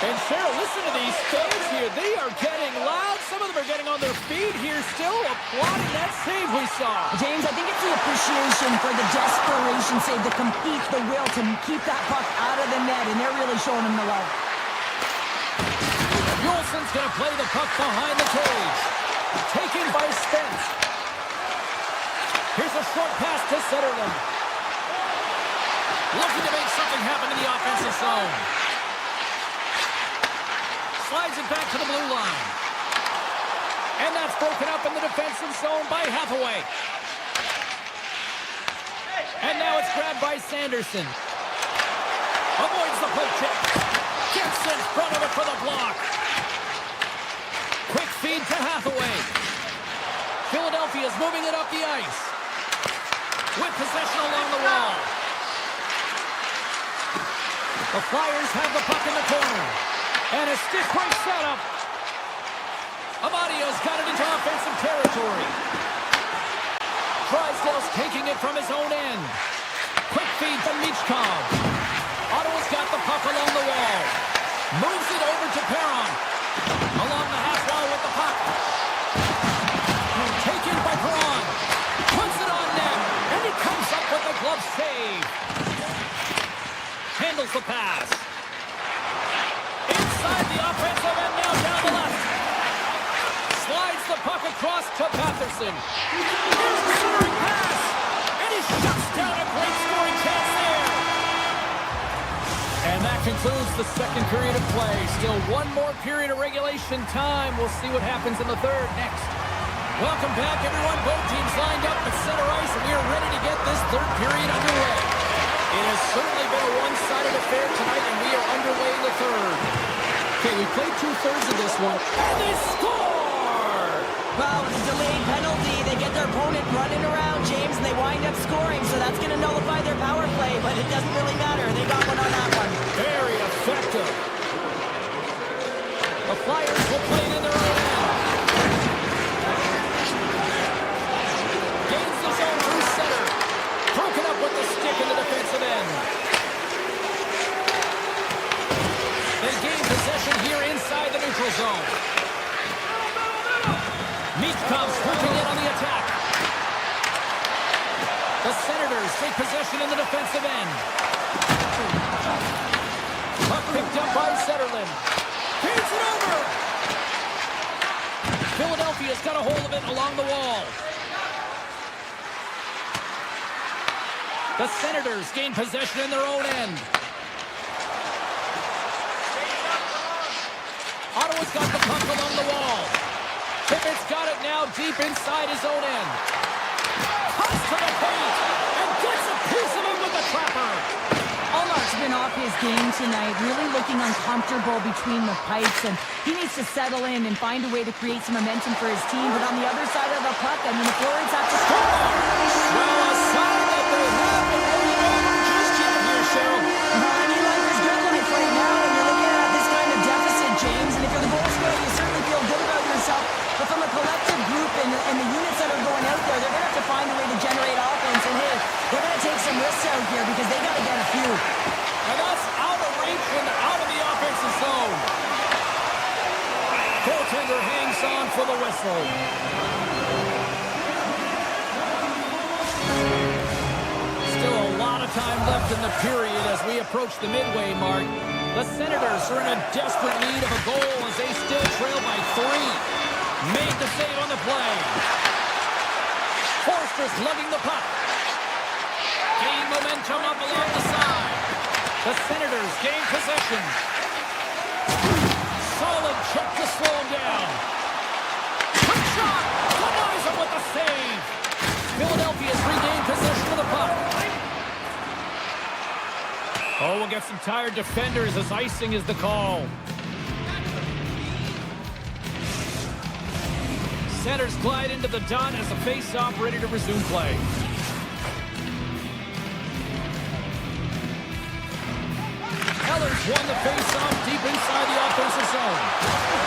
And Cheryl, listen to these fans here. They are getting loud. Some of them are getting on their feet here, still applauding that save we saw. James, I think it's the appreciation for the desperation save, the compete, the will to keep that puck out of the net, and they're really showing him the love. Yolson's going to play the puck behind the cage. Taken by Spence. Here's a short pass to Sutherland. Looking to make something happen in the offensive zone. Slides it back to the blue line. And that's broken up in the defensive zone by Hathaway. And now it's grabbed by Sanderson. Avoids the poke check. Gets in front of it for the block. Quick feed to Hathaway. Philadelphia's moving it up the ice. With possession along the wall. The Flyers have the puck in the corner. And a stick break setup. Amadio's got it into offensive territory. Drysdale's taking it from his own end. Quick feed from Michkov. Ottawa's got the puck along the wall. Moves it over to Perron. Along the half wall with the puck. Taken by Perron. Puts it on net. And he comes up with a glove save. Handles the pass. Inside the offensive end now down the left. Slides the puck across to Patterson. Here's the scoring pass. And he shuts down a great scoring chance there. And that concludes the second period of play. Still one more period of regulation time. We'll see what happens in the third next. Welcome back, everyone. Both teams lined up at center ice, and we are ready to get this third period underway. It has certainly been a one-sided affair tonight, and we are underway in the third. Okay, we played two-thirds of this one, and they score! Well, it's a delayed penalty. They get their opponent running around, James, and they wind up scoring, so that's going to nullify their power play, but it doesn't really matter. They got one on that one. Very effective. The Flyers will play it in their own end. Gains the zone through center. Broken up with the stick in the defensive end. They gain possession here inside the neutral zone. Michkov's working in on the attack. The Senators take possession in the defensive end. Puck picked up by Zetterlund. Feeds it over. Philadelphia's got a hold of it along the wall. The Senators gain possession in their own end. Ottawa's got the puck along the wall. Pippett's got it now deep inside his own end. Cuts to the paint and gets a piece of it with the trapper. Allmark's been off his game tonight, really looking uncomfortable between the pipes, and he needs to settle in and find a way to create some momentum for his team. But on the other side of the puck, I mean, the forwards have to score. Well, a sign that they haven't rolled over just yet here, Cheryl. I mean, life is good life right now, and you're looking at this kind of deficit, James, and if you're the goal scorer, you certainly feel good about yourself. But from a collective group and the units that are going out there, they're going to have to find a way to generate offense. And hey, they're going to take some risks out here because they got to get a few. And that's out of reach and out of the offensive zone. Goaltender hangs on for the whistle. Still a lot of time left in the period as we approach the midway mark. The Senators are in a desperate need of a goal as they still trail by 3. Made the save on the play. Forster's lugging the puck. Gain momentum up along the side. The Senators gain possession. Solid check to slow him down. Quick shot. Denies him with the save. Philadelphia's regained possession of the puck. Oh, we'll get some tired defenders as icing is the call. Centers glide into the dot as the face-off ready to resume play. Eller's won the face-off deep inside the offensive zone.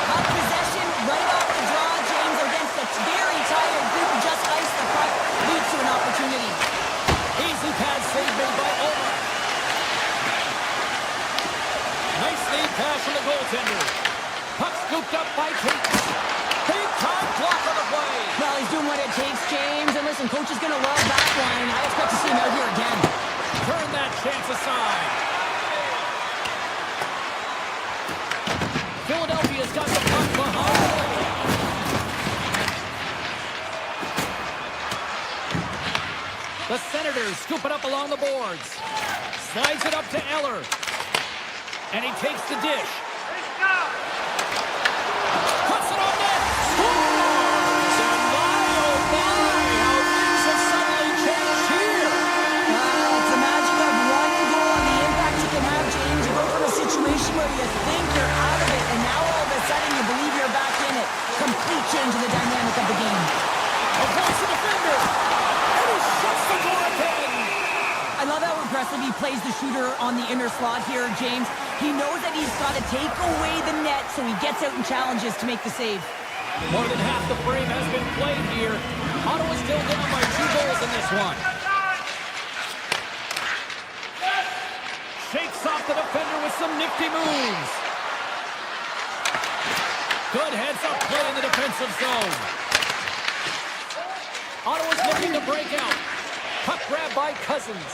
Puck possession right off the draw, James, against a very tired group who just iced the puck, leads to an opportunity. Easy pad save made by Ulmer. Nice lead pass from the goaltender. Puck scooped up by Tate. Big time block on the play. Well, he's doing what it takes, James. And listen, coach is going to love that line. I expect to see him out here again. Turn that chance aside. Philadelphia's got the puck behind. The Senators scoop it up along the boards. Slides it up to Eller. And he takes the dish. Puts it on net. Score! he plays the shooter on the inner slot here, James. He knows that he's got to take away the net, so he gets out and challenges to make the save. More than half the frame has been played here. Ottawa still down by 2 goals in this one. Shakes off the defender with some nifty moves. Good heads-up play in the defensive zone. Ottawa's looking to break out. Puck grab by Cousins.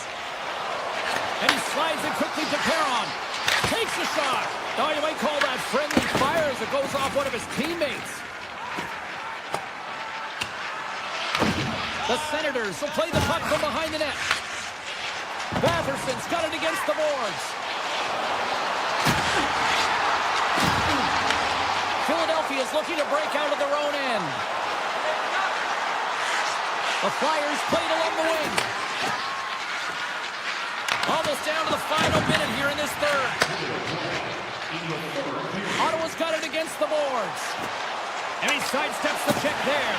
And he slides it quickly to Perron. Takes a shot. Oh, you might call that friendly fire as it goes off one of his teammates. The Senators will play the puck from behind the net. Batherson's got it against the boards. Philadelphia's looking to break out of their own end. The Flyers played along the wing. Almost down to the final minute here in this third. Ottawa's got it against the boards. And he sidesteps the check there.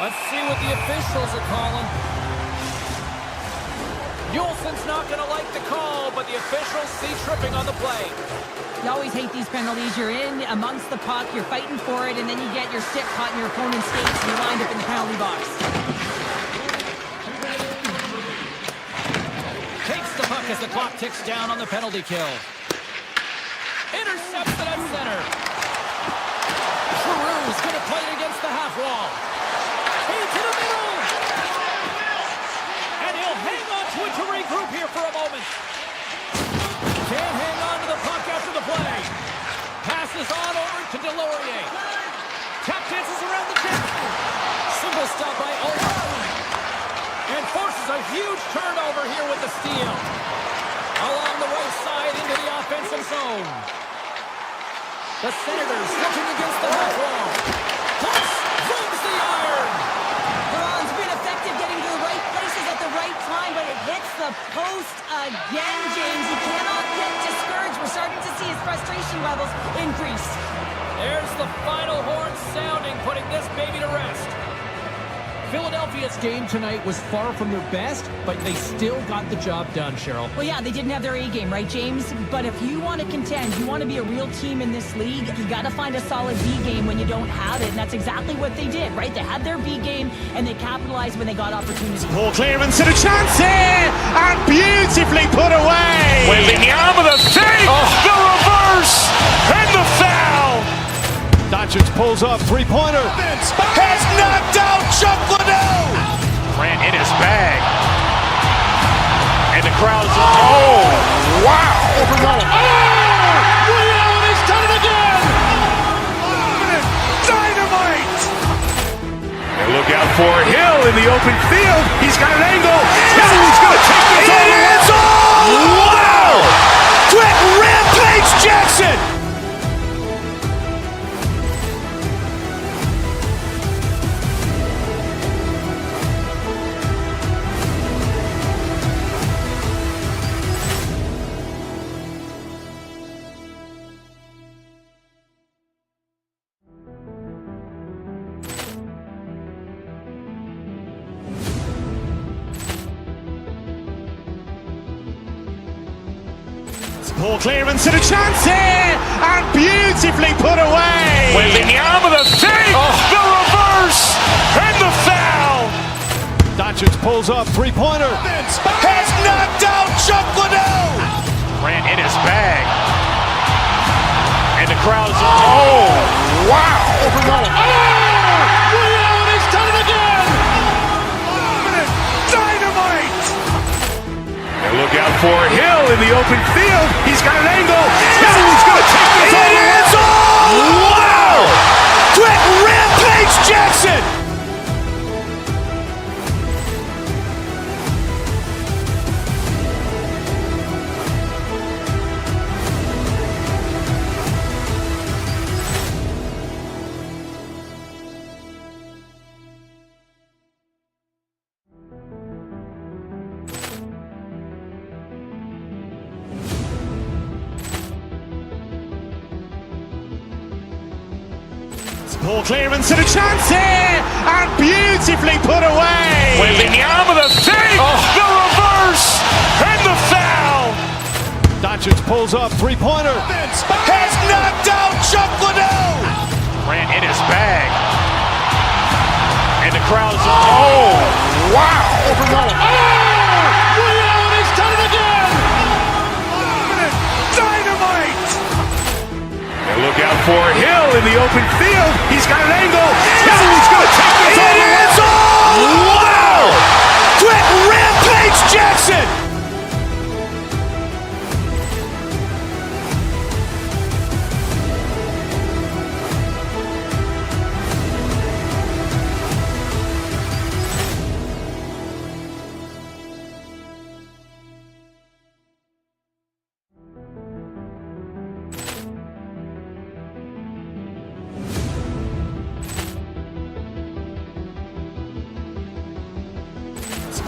Let's see what the officials are calling. Yulson's not going to like the call, but the officials see tripping on the play. You always hate these penalties. You're in amongst the puck, you're fighting for it, and then you get your stick caught in your opponent's skates, and you wind up in the penalty box. Takes the puck as the clock ticks down on the penalty kill. Intercepts it at center. Giroux's going to play it against the half wall. Into the middle. And he'll hang on to it to regroup here for a moment. Can't hang on to the puck after the play. Passes on over to Delorier. Tap dances around the net. Simple stop by Olaf. And forces a huge turnover here with the steal. Along the right side into the offensive zone. The Senators looking against the half wall. Pucks moves the iron. Perron's been effective getting to the right places at the right time, but it hits the post again, James. He cannot get discouraged. We're starting to see his frustration levels increase. There's the final horn sounding, putting this baby to rest. Philadelphia's game tonight was far from their best, but they still got the job done, Cheryl. Well, yeah, they didn't have their A game, right, James? But if you want to contend, you want to be a real team in this league, you got to find a solid B game when you don't have it, and that's exactly what they did, right? They had their B game, and they capitalized when they got opportunities. Poor clearance and a chance here, and beautifully put away. Wembanyama the fake, the reverse, and the foul. Doncic pulls up, three-pointer. Has knocked out Chuck Liddell. Ran in his bag. And the crowd's, oh, wow. Ray Allen has done it again. Dynamite. And look out for Hill in the open field. He's got an angle. Hill's going to take this all. It is all. Wow. Quick rampage Jackson. Poor clearance and a chance here, and beautifully put away. Wembanyama the fake, the reverse, and the foul. Doncic pulls up, three-pointer. Has knocked out Chuck Liddell. Ran in his bag. And the crowd's, oh, wow. Ray Allen has done it again. Dynamite. And look out for Hill in the open field. He's got an angle. Hill's going to take this all. It is all. Wow. Quick rampage Jackson. Poor clearance and a chance here, and beautifully put away. Wembanyama the fake, the reverse, and the foul. Doncic pulls up, three-pointer. Has knocked out Chuck Liddell. Grant in his bag. And the crowd's, oh, wow. Overall. Ray Allen has done it again! Dynamite. And look out for Hill in the open field. He's got an angle. Hill's going to take this all the way. Wow. Quick Rampage Jackson.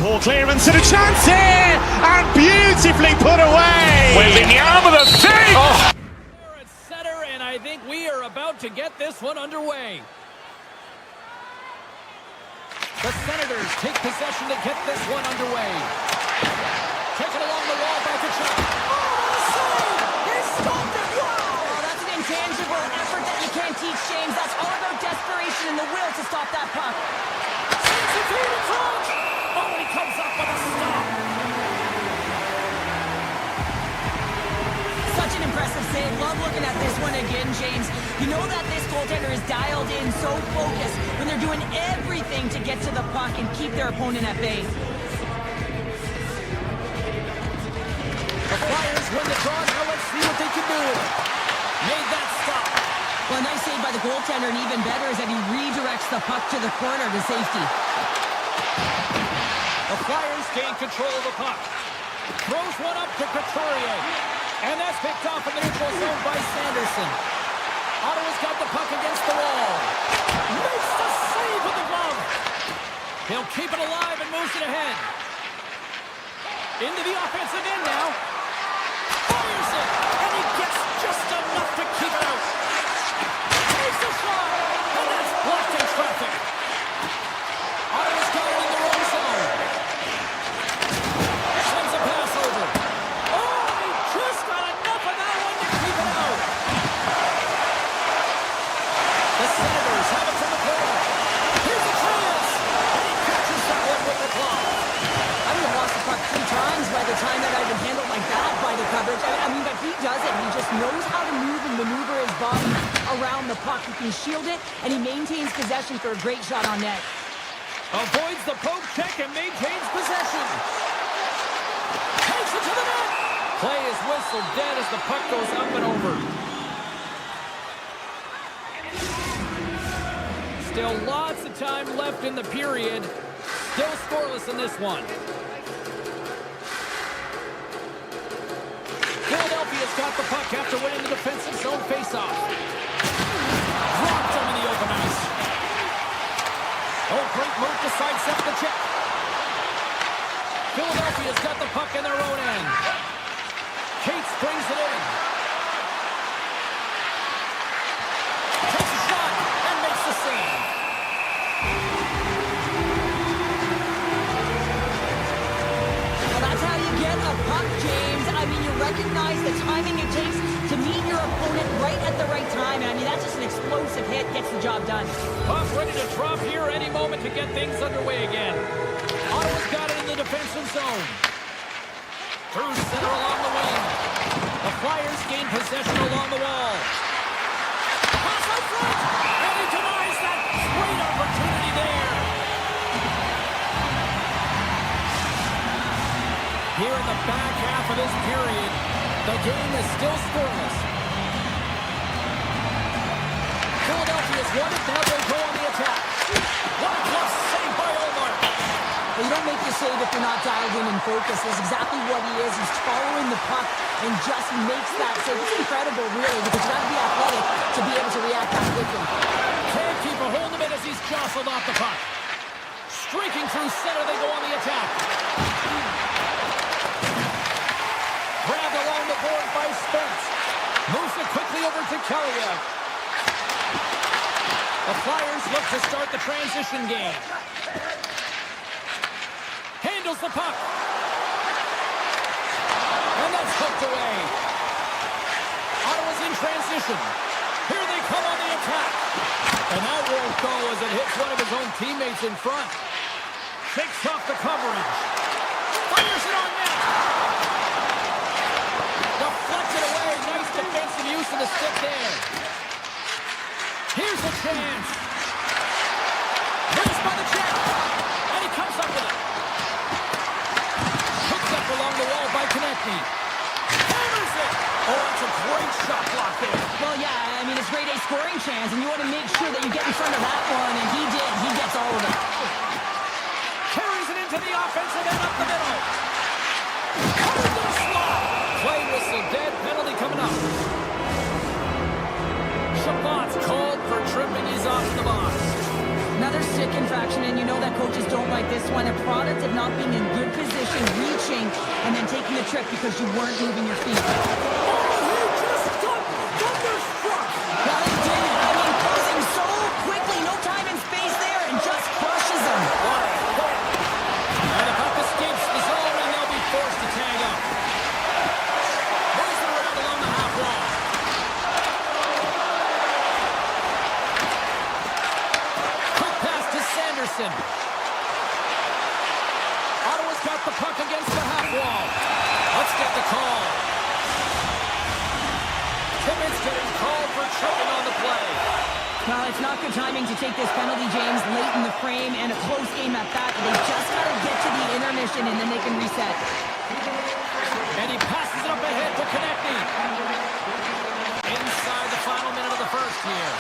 Poor clearance and a chance here! And beautifully put away! Wembanyama the save! Oh. We're at center, and I think we are about to get this one underway. The Senators take possession to get this one underway. Taken along the wall by Kachuk. Oh, that's an intangible effort that you can't teach, James. That's all about desperation and the will to stop that puck. Oh, he comes up with a stop. Such an impressive save. Love looking at this one again, James. You know that this goaltender is dialed in, so focused when they're doing everything to get to the puck and keep their opponent at bay. The Flyers win the draw. Now let's see what they can do. Made that stop. Well, a nice save by the goaltender, and even better is that he redirects the puck to the corner to safety. The Flyers gain control of the puck. Throws one up to Couturier. And that's picked off in the neutral zone by Sanderson. Ottawa's got the puck against the wall. Makes the save with the glove. He'll keep it alive and moves it ahead. Into the offensive end now. Fires it. And he gets just enough to keep it out. Takes a shot. And that's blocked in traffic. Ottawa's got it in their own zone. Sends a pass over. Oh, he just got enough of that one to keep it out. The Senators have it from the corner. Here's a chance. And he catches that one with the glove. I would have lost the puck 3 times by the time that I've been handled like that by the coverage. I mean, but he does it. He just knows how to move and maneuver his body around the puck. He can shield it, and he maintains possession for a great shot on net. Avoids the poke check and maintains possession. Takes it to the net. Play is whistled dead as the puck goes up and over. Still lots of time left in the period. Still scoreless in this one. Philadelphia's got the puck after winning the defensive zone faceoff. Dropped him in the open ice. Oh, great move to sidestep the check. Philadelphia's got the puck in their own end. Cates brings it in. Takes a shot and makes the save. Well, that's how you get a puck, James. I mean, you recognize the timing it takes to meet your opponent right at the right time. I mean, that's just an explosive hit. Gets the job done. Puck ready to drop here any moment to get things underway again. Ottawa's got it in the defensive zone. Through center along the wing. The Flyers gain possession along the wall. Pass out front. And he denies that great opportunity there. Here in the back half of this period, the game is still scoreless. Philadelphia's won it. Now they go on the attack. What a glove save by Omar. Well, you don't make the save if you're not dialed in and focused. That's exactly what he is. He's following the puck and just makes that save. It's incredible, really, because you got to be athletic to be able to react that quickly. Can't keep a hold of it as he's jostled off the puck. Streaking through center, they go on the attack. Grabbed along the board by Spence. Moves it quickly over to Kaliyev. The Flyers look to start the transition game. Handles the puck. And that's hooked away. position. Here they come on the attack. And that won't go as it hits one of his own teammates in front. Takes off the coverage. Fires it on net. Deflected away. Nice defensive use of the stick there. Here's a chance. Raised by the check. And he comes up with it. Picked up along the wall by Konechny. Hammers it. Oh, that's a great shot block there. Well, yeah, I mean, it's grade A scoring chance, and you want to make sure that you get in front of that one, and he did. He gets all of it. Carries it into the offensive end up the middle. Covered to the slot. Play whistle dead. Penalty coming up. Chabot's called for tripping. He's off the box. Another stick infraction, and you know that coaches don't like this one. A product of not being in good position, reaching, and then taking the trip because you weren't moving your feet. Well, he did. I mean, closing so quickly, no time and space there, and just crushes him. And the puck escapes the zone, and they'll be forced to tag up. Moves it around along the half wall. Quick pass to Sanderson. Ottawa's got the puck against the half wall. Let's get the call. Timmett's getting called for tripping on the play. Well, it's not good timing to take this penalty, James, late in the frame, and a close game at that. They just got to get to the intermission, and then they can reset. And he passes it up ahead to Konechny. Inside the final minute of the first here.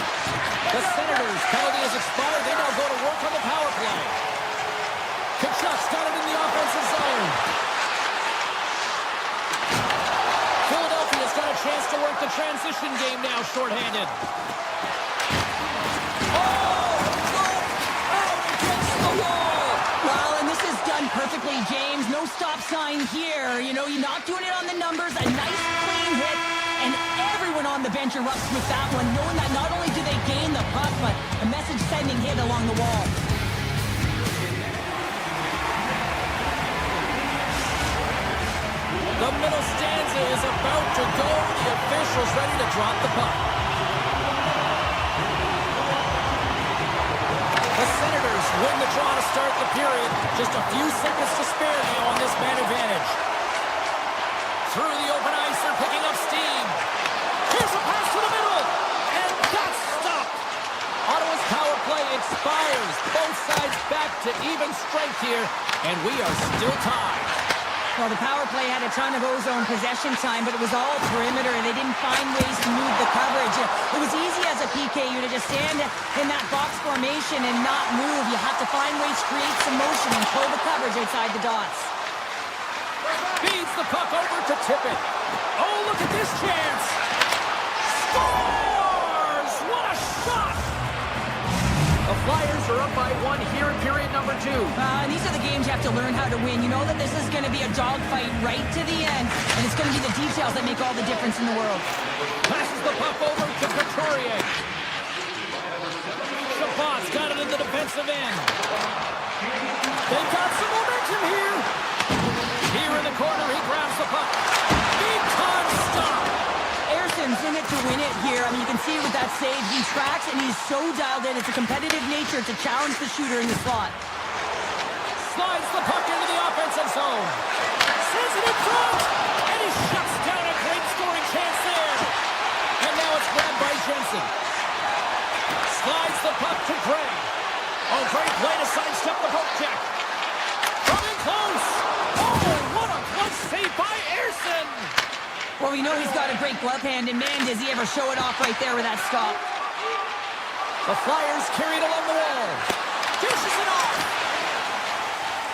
The Senators' penalty has expired. They now go to work on the power play. Kachuk's got it in the offensive zone. Philadelphia's got a chance to work the transition game now, shorthanded. Well, and this is done perfectly, James. No stop sign here. You know, you're not doing it on the numbers. A nice, clean hit, and everyone on the bench erupts with that one, knowing that not only do they gain the puck, but a message-sending hit along the wall. The middle stanza is about to go. The officials ready to drop the puck. The Senators win the draw to start the period. Just a few seconds to spare now on this man advantage. Through the open ice, they're picking up steam. Here's a pass to the middle, and that's stopped. Ottawa's power play expires. Both sides back to even strength here, and we are still tied. Well, the power play had a ton of ozone possession time, but it was all perimeter, and they didn't find ways to move the coverage. It was easy as a PKU to just stand in that box formation and not move. You have to find ways to create some motion and pull the coverage outside the dots. Feeds the puck over to Tippett. Oh, look at this chance. Scores! What a shot! The Flyers are up by one here in period number 2. And these are the games you have to learn how to win. You know that this is going to be a dogfight right to the end, and it's going to be the details that make all the difference in the world. Passes the puck over to Couturier. Chabot's got it in the defensive end. They've got some momentum here. Here in the corner, he grabs the puck. Big time stop. Airson's in it to win it here. I mean, you can see with that save, he tracks and he's so dialed in. It's a competitive nature to challenge the shooter in the slot. Slides the puck into the offensive zone. Sends it in front. And he shuts down a great scoring chance there. And now it's grabbed by Jensen. Slides the puck to Gray. Oh, great play to sidestep the poke check. Coming close. Oh, what a close save by Airson. Well, we know he's got a great glove hand, and man, does he ever show it off right there with that stop. The Flyers carry it along the wall. Dishes it off.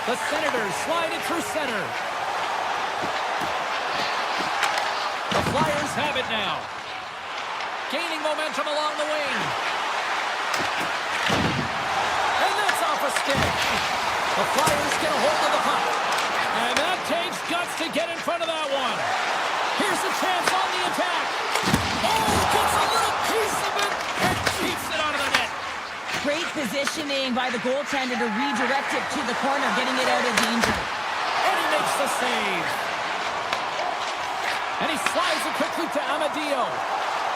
The Senators slide it through center. The Flyers have it now. Gaining momentum along the wing. And that's off a stick. The Flyers get a hold of the puck. And that takes guts to get in front of that one. Here's a chance on the attack. Oh, gets a little piece of it and keeps it out of the net. Great positioning by the goaltender to redirect it to the corner, getting it out of danger. And he makes the save. And he slides it quickly to Amadio.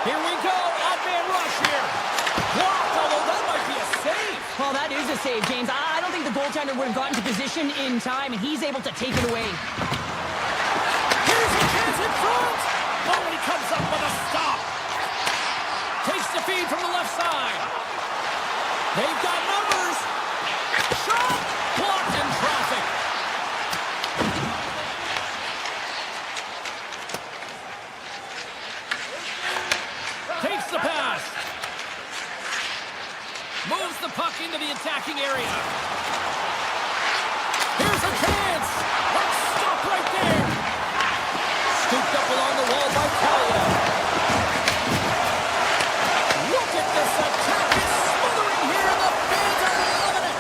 Here we go. Off-man rush here. Blocked, although that might be a save. Well, that is a save, James. I don't think the goaltender would have gotten to position in time, and he's able to take it away. Here's a chance in front. Oh, he comes up with a stop. Takes the feed from the left side. They've got numbers. Shot. Blocked in traffic. Takes the pass. Moves the puck into the attacking area. Here's a chance. Let's stop right there. Scooped up along the wall by Talia. Look at this attack. It's smothering here, and the fans are loving it.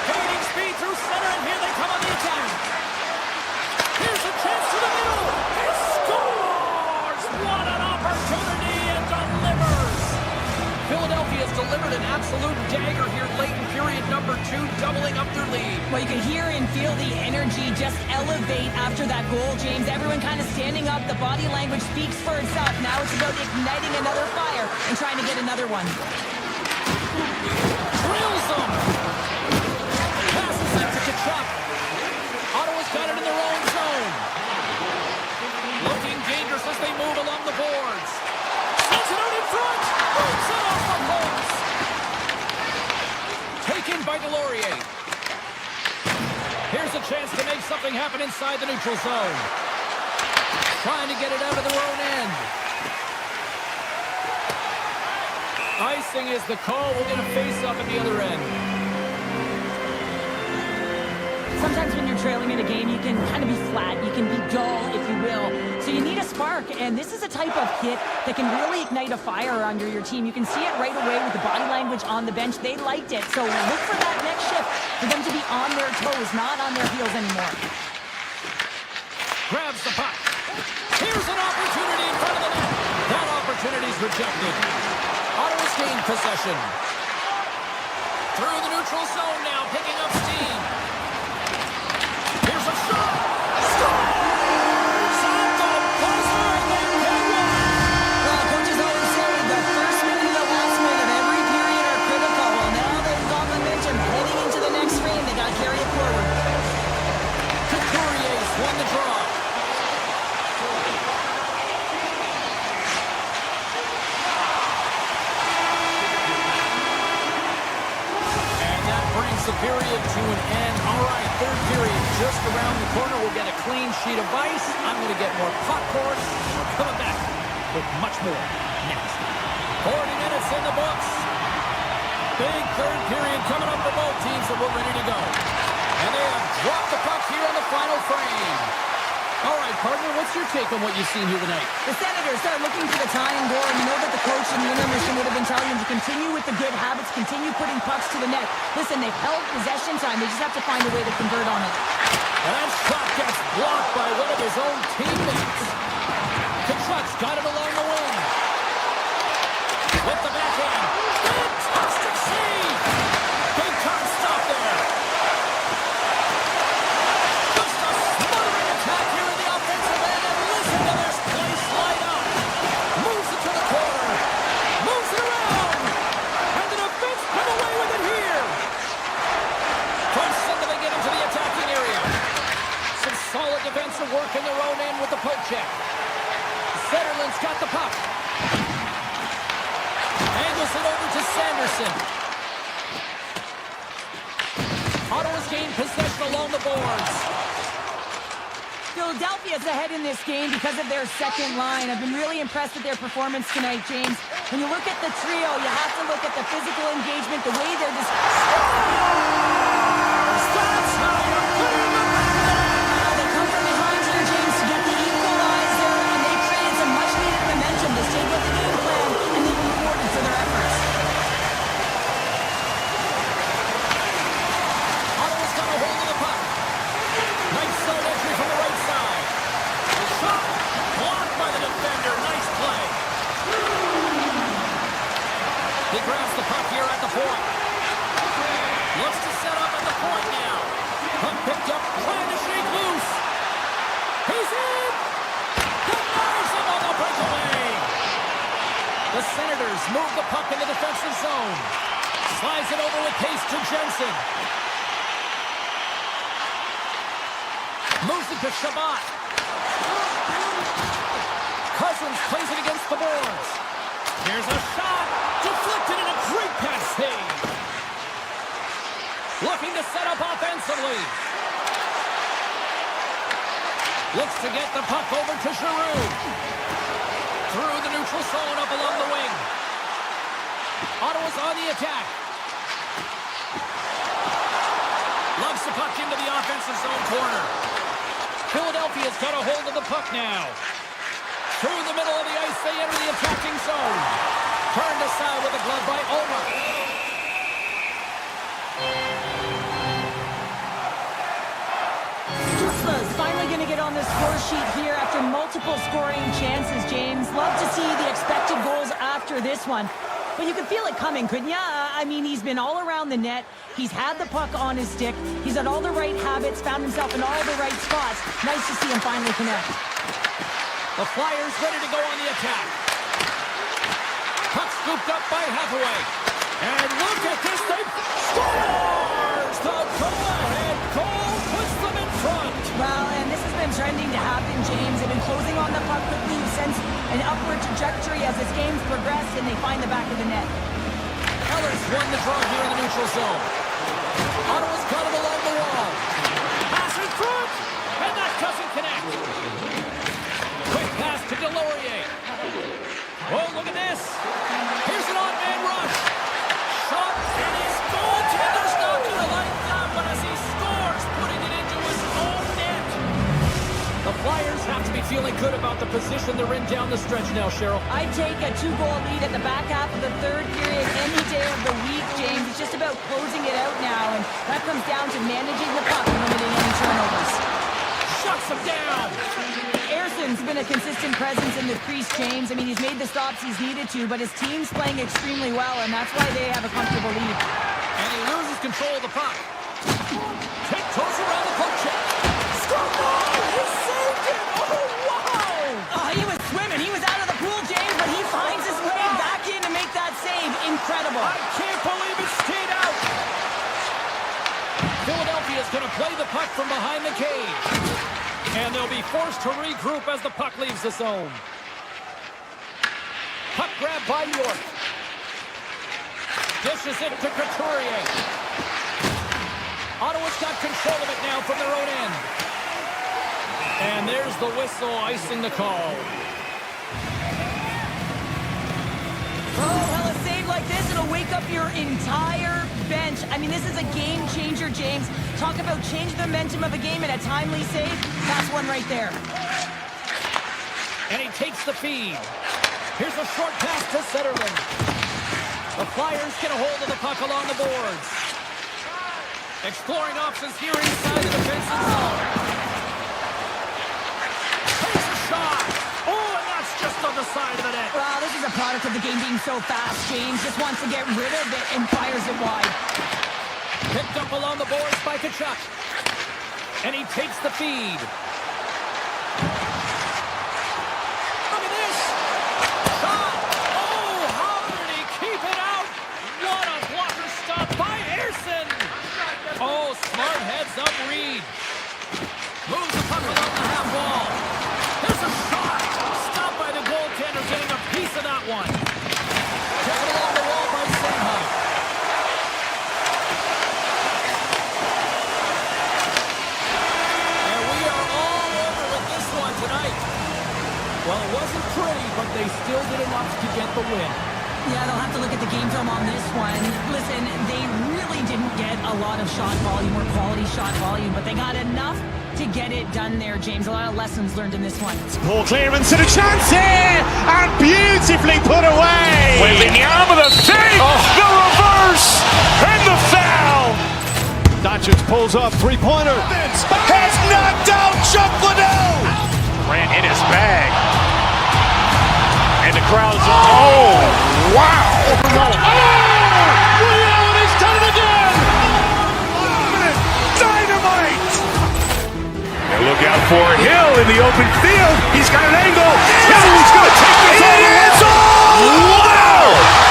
Gaining speed through center, and here they come on the attack. Here's a chance to the middle. He scores! What an opportunity, and delivers. Philadelphia has delivered an absolute dagger here late in period number 2, doubling up their lead. Well, you can hear and feel the energy just elevate after that goal, James. Everyone kind of standing up. The body language speaks for itself. Now it's about igniting another fire and trying to get another one. Drills them. Passes it to Kachuk. Ottawa's got it in their own zone. Looking dangerous as they move along the boards. Sends it out in front. Boots it off the post. Taken by Delorier. Here's a chance to make something happen inside the neutral zone. Trying to get it out of their own end. Icing is the call. We'll get a face-up at the other end. Sometimes when you're trailing in a game, you can kind of be flat. You can be dull, if you will. So you need a spark, and this is a type of hit that can really ignite a fire under your team. You can see it right away with the body language on the bench. They liked it. So look for that next shift, for them to be on their toes, not on their heels anymore. Grabs the puck. Here's an opportunity in front of the net. That opportunity's rejected. Ottawa's gained possession. Through the neutral zone now, picking up steam. Here's a shot. Scores! At the buzzer, they get one. Well, coaches always say the first minute and the last minute of every period are critical. Well, now they've got momentum heading into the next frame. They got to carry it forward. Couturier's won the draw. The period to an end. All right, third period just around the corner. We'll get a clean sheet of ice. I'm going to get more popcorn. We're coming back with much more next. 40 minutes in the books. Big third period coming up for both teams, and we're ready to go. And they have dropped the puck here on the final frame. All right, partner, what's your take on what you've seen here tonight? The Senators start looking for the tying goal, and you know that the coach in the intermission would have been telling them to continue with the good habits, continue putting pucks to the net. Listen, they've held possession time. They just have to find a way to convert on it. And that shot gets blocked by one of his own teammates. Kachuk's got it along the wing. With the backhand. Fantastic save! Big time stop there. Just a smothering attack here in the offensive end. And listen to this place light up. Moves it to the corner. Moves it around. And the defense come away with it here. First, they get into the attacking area. Some solid defensive work in their own end with the poke check. Zetterlund's got the puck. Angles it over to Sanderson. Ottawa's gained possession along the boards. Philadelphia's ahead in this game because of their second line. I've been really impressed with their performance tonight, James. When you look at the trio, you have to look at the physical engagement, the way they're just... That's how you put it in the back. They come from behind here, James, to get the equalizer, and they created some much-needed momentum. They stayed with the game plan, and they've been rewarded for their efforts. Ottawa's got a hold of the puck. Nice zone entry from the right side. The shot blocked by the defender. Nice play. He grabs the puck here at the point. Looks to set up moved the puck in the defensive zone. Slides it over with pace to Jensen. Moves it to Shabbat. Cousins plays it against the boards. Here's a shot. Deflected and a great pass save. Looking to set up offensively. Looks to get the puck over to Giroux. Through the neutral zone up along the wing. Ottawa's on the attack. Lugs the puck into the offensive zone corner. Philadelphia's got a hold of the puck now. Through the middle of the ice, they enter the attacking zone. Turned aside with a glove by Ulrich. Tuzla's finally going to get on the score sheet here after multiple scoring chances, James. Love to see the expected goals after this one. But you could feel it coming, couldn't ya? I mean, he's been all around the net. He's had the puck on his stick. He's had all the right habits, found himself in all the right spots. Nice to see him finally connect. The Flyers ready to go on the attack. Puck scooped up by Hathaway. And look at this, they scores! The go-ahead goal puts them in front. Well, and this has been trending to happen, James. They've been closing on the puck quickly. You've sensed an upward trajectory as this game's progressed, and they find the back of the net. Ellers won the draw here in the neutral zone. Ottawa's got it along the wall. Pass in front, and that doesn't connect. Quick pass to Delorier. Oh, look at this. Here's an odd-man rush. Shot, and his goaltender's not going to like that, but as he scores, putting it into his own net. The Flyers have to be feeling good about the position they're in down the stretch now, Cheryl. I'd take a 2-goal lead at the back half of the third period any day of the week, James. It's just about closing it out now, and that comes down to managing the puck and limiting any turnovers. Shuts him down. Erson's been a consistent presence in the crease, James. I mean, he's made the stops he's needed to, but his team's playing extremely well, and that's why they have a comfortable lead. And he loses control of the puck. Tiptoes around the poke check. Score! He saved it! Oh, wow! He was swimming. He was out of the pool, James, but he finds his way back in to make that save. Incredible. I can't believe it stayed out. Philadelphia's going to play the puck from behind the cage. And they'll be forced to regroup as the puck leaves the zone. Puck grab by York. Dishes it to Couturier. Ottawa's got control of it now from their own end. And there's the whistle icing the call. Oh, well, a save like this, it'll wake up your entire bench. I mean, this is a game changer, James. Talk about change the momentum of a game in a timely save. That's one right there. And he takes the feed. Here's a short pass to Zetterlund. The Flyers get a hold of the puck along the boards. Exploring options here inside the defensive zone. Takes a shot. Oh, and that's just on the side of the net. Wow, this is a product of the game being so fast. James just wants to get rid of it and fires it wide. Picked up along the boards by Tkachuk. And he takes the feed. Look at this. Shot. Oh, how did he keep it out? What a blocker stop by Ersson. Oh, smart heads up Reed. Moves the puck along the half wall. There's a shot. Stopped by the goaltender, getting a piece of that one. Taken along the wall by Sanheim. Well, it wasn't pretty, but they still did enough to get the win. Yeah, they'll have to look at the game film on this one. Listen, they really didn't get a lot of shot volume or quality shot volume, but they got enough to get it done there, James. A lot of lessons learned in this one. Poor clearance and a chance here, and beautifully put away. Wembanyama with a save, the reverse, and the foul. Doncic pulls up, three-pointer. Has knocked out Chuck Liddell. Ran in his bag. And the crowd's oh, wow. He's done it again! Dynamite! And look out for Hill in the open field. He's got an angle. Hill's going to take this all the way. Wow!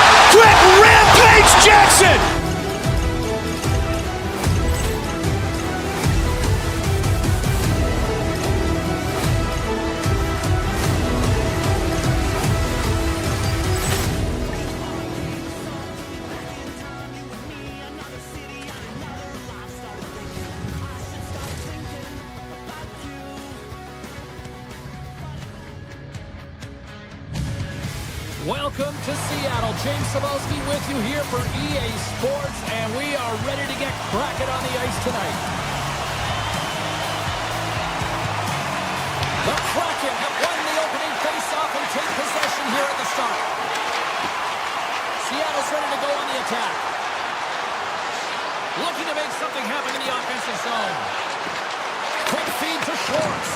Welcome to Seattle. James Cebulski with you here for EA Sports, and we are ready to get cracking on the ice tonight. The Kraken have won the opening face-off and take possession here at the start. Seattle's ready to go on the attack. Looking to make something happen in the offensive zone. Quick feed to Schwartz.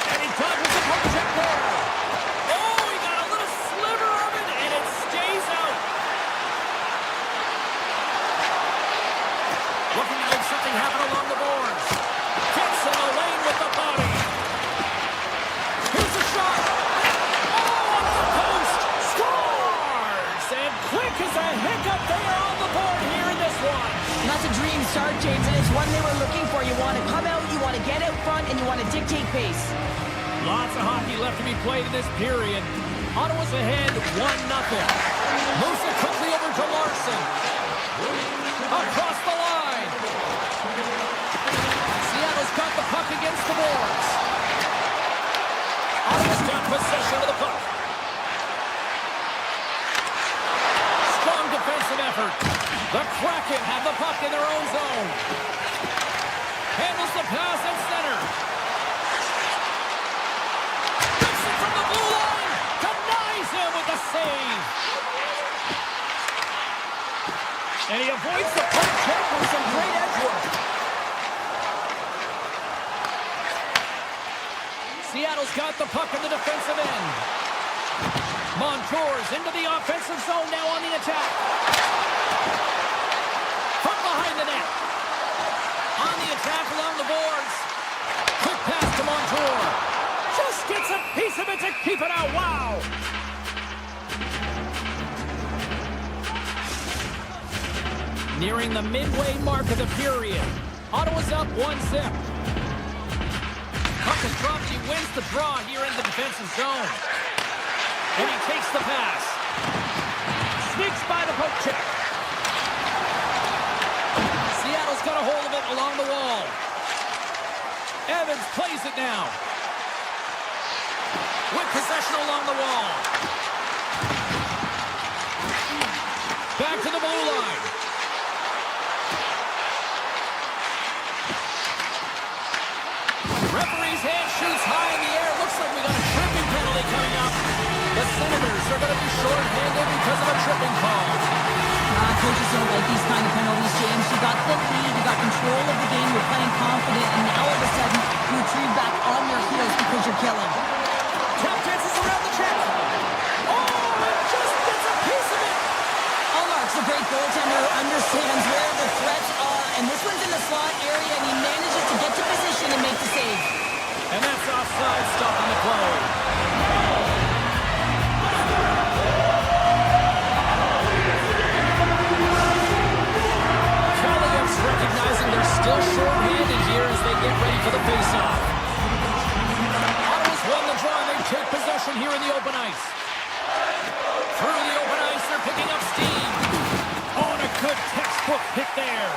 And he dodges the poke check there. Oh, he got a little sliver of it, and it stays out. Looking to make something happen along the boards. Gets in the lane with the body. Here's a shot. Oh, on the post. Scores! And quick as a hiccup there on the board here in this one. And that's a dream start, James, and it's one they were looking for. You want to come out, you want to get out front, and you want to dictate pace. Lots of hockey left to be played in this period. Ottawa's ahead 1-0. Moves it quickly over to Larson. Across the line. Seattle's got the puck against the boards. Ottawa's got possession of the puck. Strong defensive effort. The Kraken have the puck in their own zone. Handles the pass at center. Gets it from the blue line. Denies him with the save. And he avoids the puck check with some great edge work. Seattle's got the puck in the defensive end. Montour's into the offensive zone now on the attack. From behind the net. On the attack along the boards. Quick pass to Montour. Just gets a piece of it to keep it out. Wow. Nearing the midway mark of the period. Ottawa's up 1-0. Puck is dropped. He wins the draw here in the defensive zone. And he takes the pass. Sneaks by the poke check. Seattle's got a hold of it along the wall. Evans plays it now. With possession along the wall. Back to the blue line. Referee's hand shoots high in the air. Looks like we got a tripping penalty coming up. The Senators are going to be short-handed because of a tripping call. Coaches don't like these kind of penalties, James. You got the lead, you got control of the game, you're playing confident, and now all of a sudden you retreat back on your heels because you're killing. Top chances around the check. Oh, it just gets a piece of it. Allmark's a great goaltender, understands where the threats are, and this one's in the slot area, and he manages to get to position and make the save. And that's offside, stopping the play. Recognizing they're still short-handed here as they get ready for the face-off. Ottawa's won the draw. They take possession here in the open ice. Through the open ice, they're picking up steam. Oh, and a good textbook hit there.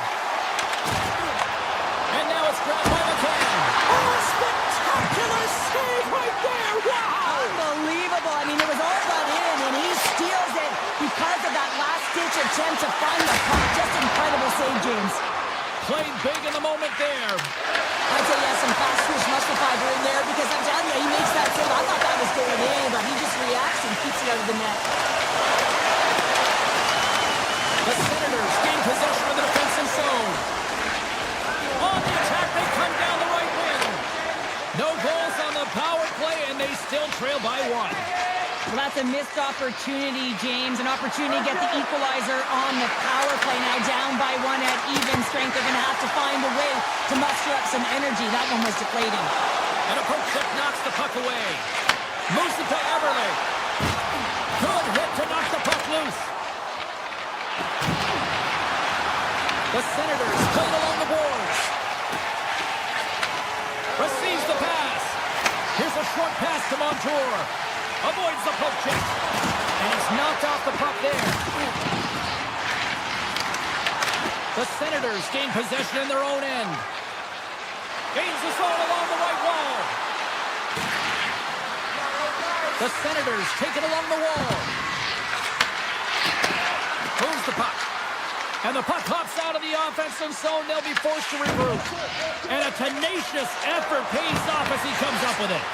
And now it's grabbed by McCann. Oh, a spectacular save right there. Wow. Unbelievable. I mean, it was all about him, and he steals it because of that last-ditch attempt to find the puck. Just incredible save, James. Playing big in the moment there. I'd say he has some fast-twitch muscle fiber in there because I'm telling you, he makes that save. I thought that was going in, but he just reacts and keeps it out of the net. The Senators gain possession of the defensive zone. On the attack, they come down the right wing. No goals on the power play, and they still trail by 1. Well, that's a missed opportunity, James. An opportunity to get the equalizer on the power play. Now down by 1 at even strength. They're going to have to find a way to muster up some energy. That one was deflating. And a poke check knocks the puck away. Moves it to Eberle. Good hit to knock the puck loose. The Senators play it along the boards. Receives the pass. Here's a short pass to Montour. Avoids the poke check. And he's knocked off the puck there. The Senators gain possession in their own end. Gains the zone along the right wall. The Senators take it along the wall. the puck. And the puck hops out of the offensive zone. They'll be forced to regroup. And a tenacious effort pays off as he comes up with it.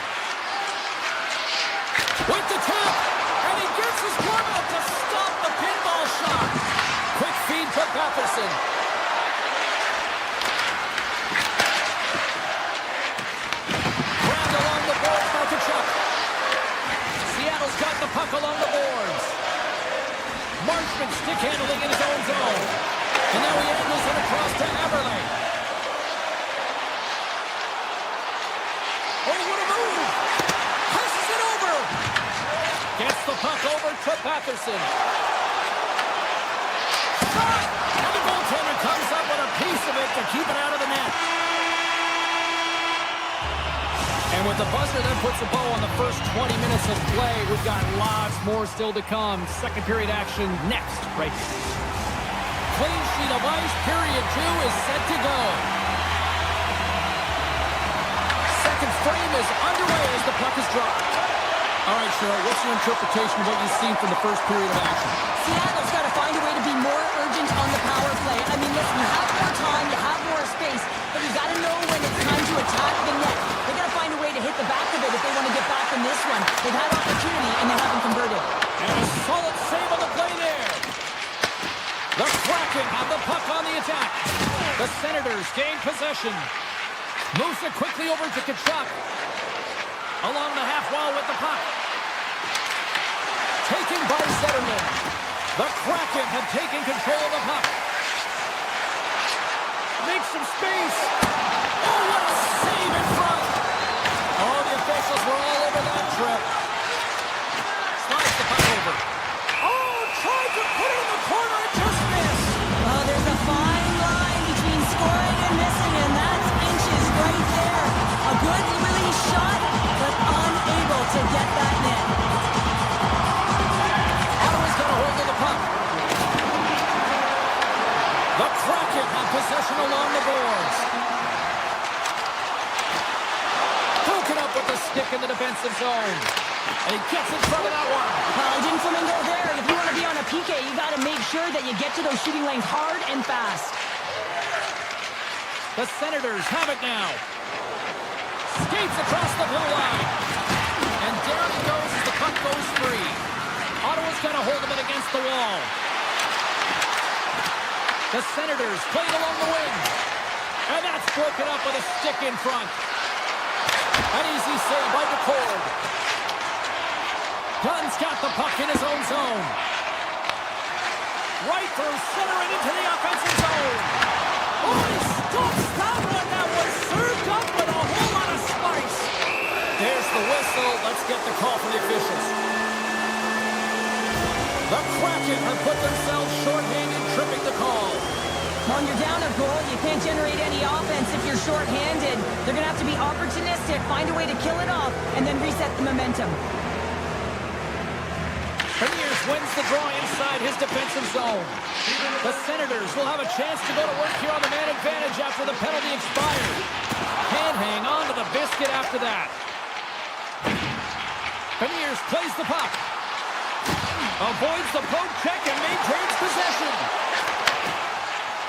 With the tap. And he gets his glove out to stop the pinball shot. Quick feed to Patterson. Grabbed along the boards by Tkachuk. Seattle's got the puck along the boards. Marchman stick handling in his own zone. And now he angles it across to Eberle. Oh, what a move! Passes it over! Gets the puck over to Patterson. Shot! And the goaltender comes up with a piece of it to keep it out of the net. And with the buzzer that puts a bow on the first 20 minutes of play, we've got lots more still to come. Second period action next, right here. Clean sheet of ice, period 2 is set to go. Second frame is underway as the puck is dropped. All right, Cheryl, what's your interpretation of what you've seen from the first period of action? Seattle's got to find a way to be more urgent on the power play. I mean, listen, you have more time, you have more space, but you got to know when it's time to attack the net. They got to find a way to hit the back of it if they want to get back in this one. They've had opportunity and they haven't converted. And a solid save on the play there. The Kraken have the puck on the attack. The Senators gain possession. Moves it quickly over to Tkachuk. Along the half wall with the puck. Taken by Zetterman. The Kraken have taken control of the puck. Makes some space. Oh, what a save in front. Oh, the officials were all over that trip. Slides the puck over. Oh, tried to put it in the corner and just missed. Oh, there's a fine line between scoring and missing, and that's inches right there. A good release shot, but unable to get that net. Ottawa's got a hold of the puck. The Kraken have possession along the boards. Broken up with the stick in the defensive zone. And he gets in front of that one. Well, didn't Flamingo there. If you want to be on a PK, you got to make sure that you get to those shooting lanes hard and fast. The Senators have it now. Skates across the blue line. And down he goes as the puck goes free. Ottawa's got a hold of it against the wall. The Senators play it along the wing. And that's broken up with a stick in front. An easy save by DeCord. Dunn's got the puck in his own zone. Right through center and into the offensive zone. Oh, he stops that one. That was served up with a whole lot of spice. There's the whistle. Let's get the call from the officials. The Kraken have put themselves shorthanded, tripping the call. When you're down a goal, you can't generate any offense if you're shorthanded. They're going to have to be opportunistic, find a way to kill it off, and then reset the momentum. Premiers wins the draw inside his defensive zone. The Senators will have a chance to go to work here on the man advantage after the penalty expired. Can't hang on to the biscuit after that. Premiers plays the puck. Avoids the poke check and maintains possession.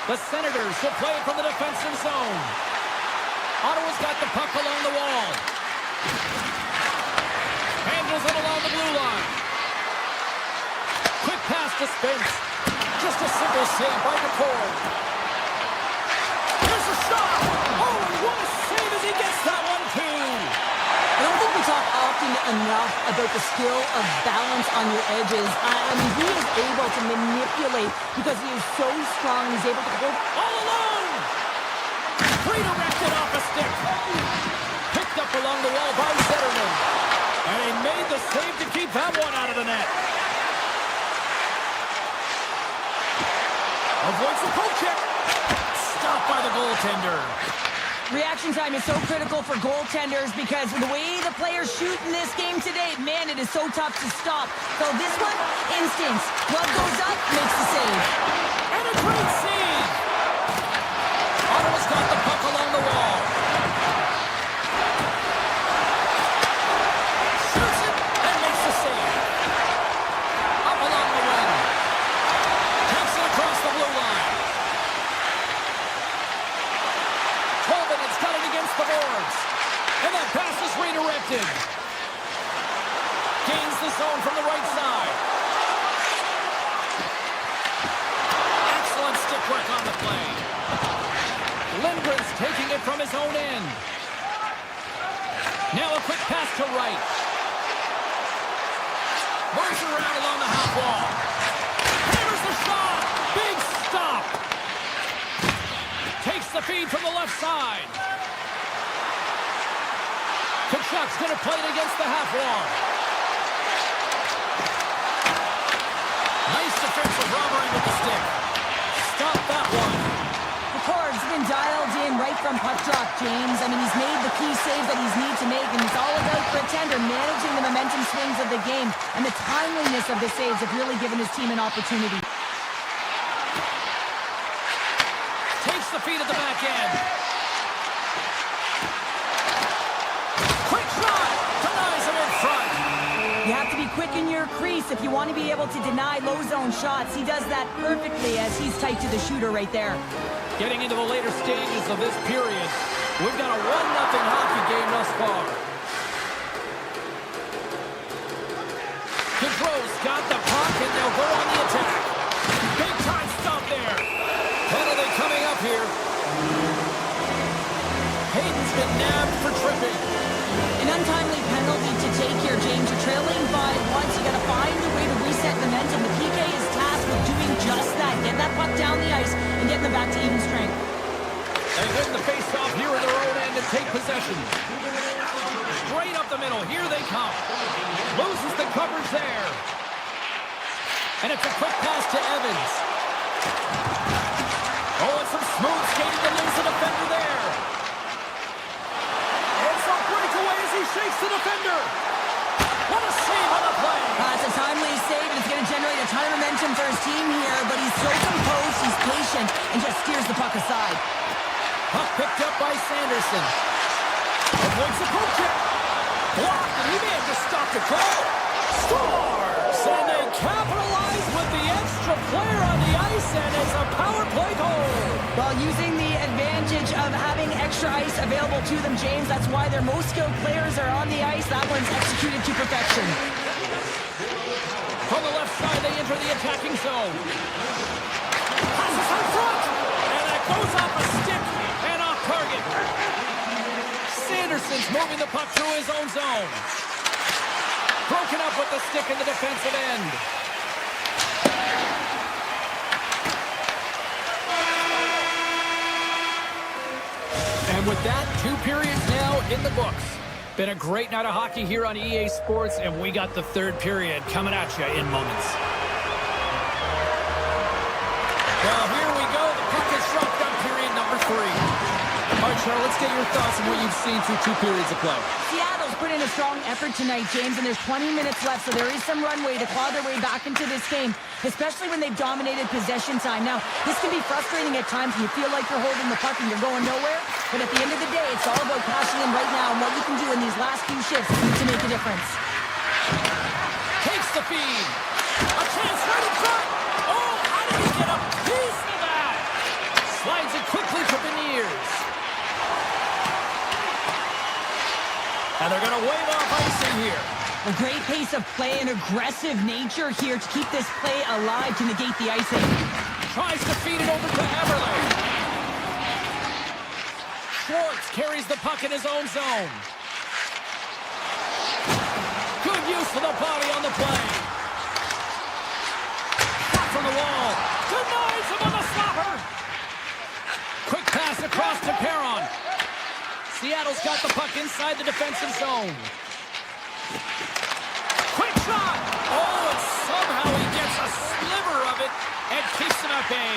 The Senators will play it from the defensive zone. Ottawa's got the puck along the wall. Handles it along the blue line. Quick pass to Spence. Just a simple save by DeCord. Here's a shot. Oh, and what a save as he gets that one, too. I don't think we talk often enough about the skill of balance on your edges. I mean, he is able to manipulate because he is so strong. He's able to hold All alone. Redirected off a stick. Picked up along the wall by Zetterman. And he made the save to keep that one out of the net. Avoids the poke check. Stopped by the goaltender. Reaction time is so critical for goaltenders because the way the players shoot in this game today, man, it is so tough to stop. So this one, instincts. Glove goes up, makes the save. And a great save. Ottawa's got the puck along the wall. Shoots it and makes the save. Up along the wing. Takes it And that pass is redirected. Gains the zone from the right side. Excellent stick work on the play. Lindgren's taking it from his own end. Now a quick pass to right. Moves around along the half wall. Hammers the shot. Big stop. Takes the feed from the left side. Kachuk's going to play it against the half wall. Nice defensive robbery with the stick. Stop that one. The card's been dialed in right from puck drop, James. I mean, he's made the key saves that he's need to make, and it's all about Pretender managing the momentum swings of the game, and the timeliness of the saves have really given his team an opportunity. Takes the feed at the back end. Quick shot! Denies him in front. You have to be quick in your crease if you want to be able to deny low zone shots. He does that perfectly as he's tight to the shooter right there. Getting into the later stages of this period, we've got a 1-0 hockey game thus far. Gaudreau's got the puck, and they'll go on the attack. Big time stop there. Penalty coming up here. Hayden's been nabbed for tripping. An untimely penalty to take here, James. You're trailing by once. You got to find a way to reset momentum. The PK is tasked with doing just that. Get that puck down the ice and get them back to even strength. They win the faceoff here in their own end and take possession. Straight up the middle. Here they come. Loses the coverage there. And it's a quick pass to Evans. Oh, it's some smooth skating to lose the defender there. It's a breakaway as he shakes the defender. What a save on the play. It's a timely save, and it's going to generate a ton of momentum for his team here, but he's so composed, he's patient, and just steers the puck aside. Puck picked up by Sanderson. Avoids the poke check. Blocked, and he may have just stopped the goal. Scores! And they capitalize with the extra player on the ice, and it's a power play goal. Well, using the advantage of having extra ice available to them, James, that's why their most skilled players are on the ice. That one's executed to perfection. From the left side, they enter the attacking zone. Passes in front, and that goes off a stick and off target. Sanderson's moving the puck through his own zone. Broken up with the stick in the defensive end. And with that, 2 periods now in the books. Been a great night of hockey here on EA Sports, and we got the 3rd period coming at you in moments. Well, here we go. The puck is dropped on period number 3. All right, Charles, let's get your thoughts on what you've seen through 2 periods of play. Seattle's put in a strong effort tonight, James, and there's 20 minutes left, so there is some runway to claw their way back into this game, especially when they've dominated possession time. Now, this can be frustrating at times. You feel like you're holding the puck and you're going nowhere, but at the end of the day, it's all about cashing in right now and what you can do in these last few shifts to make a difference. Takes the feed. A chance right in front. Oh, how did he get a piece of that? Slides it quickly to Beniers. And they're going to wave off icing here. A great pace of play and aggressive nature here to keep this play alive to negate the icing. Tries to feed it over to Eberle. Schwartz carries the puck in his own zone. Good use of the body on the play. Shot from the wall. Denies him on the stopper. Quick pass across to Perron. Seattle's got the puck inside the defensive zone. Quick shot! Oh, and somehow he gets a sliver of it and keeps it at bay.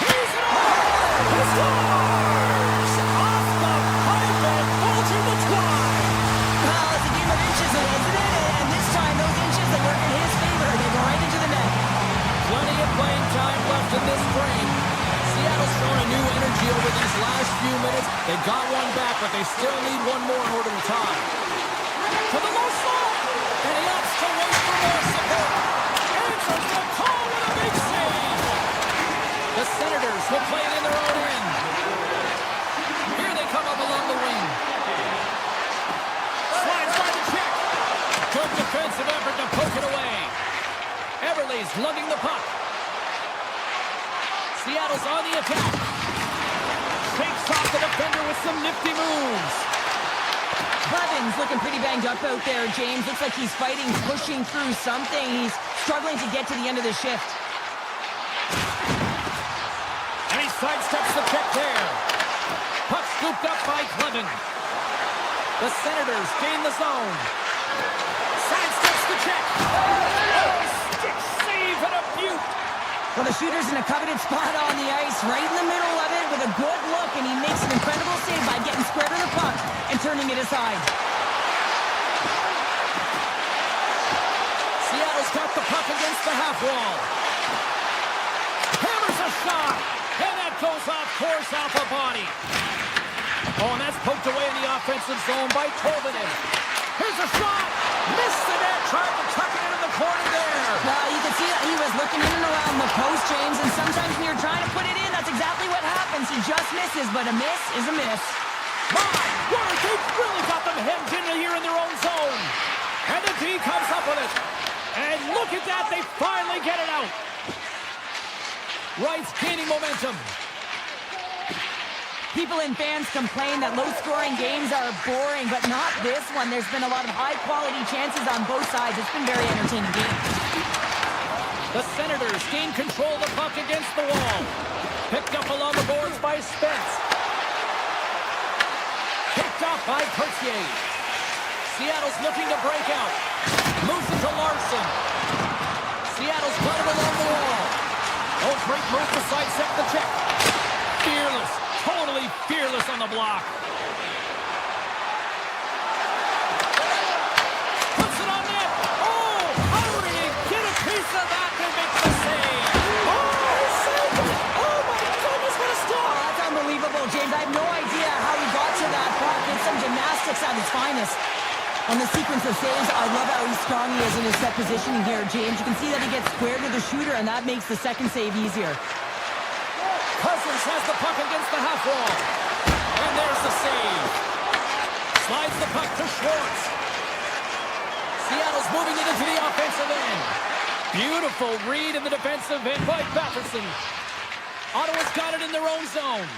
He's it over! He scores! Off the pipe and bulging the twine. Well, it's a game of inches, isn't it? And this time, those inches that work in his favor, they go right into the net. Plenty of playing time left in this frame. Seattle's shown a new energy over these last few minutes. They got one back, but they still need one more in order to tie. To the low slot, and he opts to wait for more support. Answers the call with a big save. The Senators will play it in their own end. Here they come up along the wing. lugging the puck. Seattle's on the attack. Shakes off the defender with some nifty moves. Clevin's looking pretty banged up out there, James. Looks like he's fighting, pushing through something. He's struggling to get to the end of the shift. And he sidesteps the check there. Puck scooped up by Clevin. The Senators gain the zone. Sidesteps the check. Oh, stick save and a beaut. Well, the shooter's in a coveted spot on the ice, right in the middle of it with a good look, and he makes an incredible save by getting square to the puck and turning it aside. Seattle's got the puck against the half wall. Hammers a shot, and that goes off course off a body. Oh, and that's poked away in the offensive zone by Tolvanen. Here's a shot. Missed the net. Tried to tuck it into the corner there. Well, you can see that he was looking in and around the post, James, and sometimes when you're trying to put it in, that's exactly what happens. He just misses, but a miss is a miss. My word, they've really got them hemmed in here in their own zone. And the D comes up with it. And look at that. They finally get it out. Wright's gaining momentum. People and fans complain that low-scoring games are boring, but not this one. There's been a lot of high-quality chances on both sides. It's been very entertaining game. The Senators gain control of the puck against the wall. Picked up along the boards by Spence. Picked up by Courtier. Seattle's looking to break out. Moves it to Larson. Seattle's got it along the wall. Oh, great move to sidestep the check. Fearless. Totally fearless on the block. Puts it on net. Oh, how did he get a piece of that to make the save? Oh, he saved it. Oh, my goodness, what a stop. Oh, that's unbelievable, James. I have no idea how he got to that puck. It's some gymnastics at his finest. On the sequence of saves, I love how strong he is in his set positioning here, James. You can see that he gets square to the shooter, and that makes the second save easier. Cousins has the puck against the half wall. And there's the save. Slides the puck to Schwartz. Seattle's moving it into the offensive end. Beautiful read in the defensive end by Batherson. Ottawa's got it in their own zone.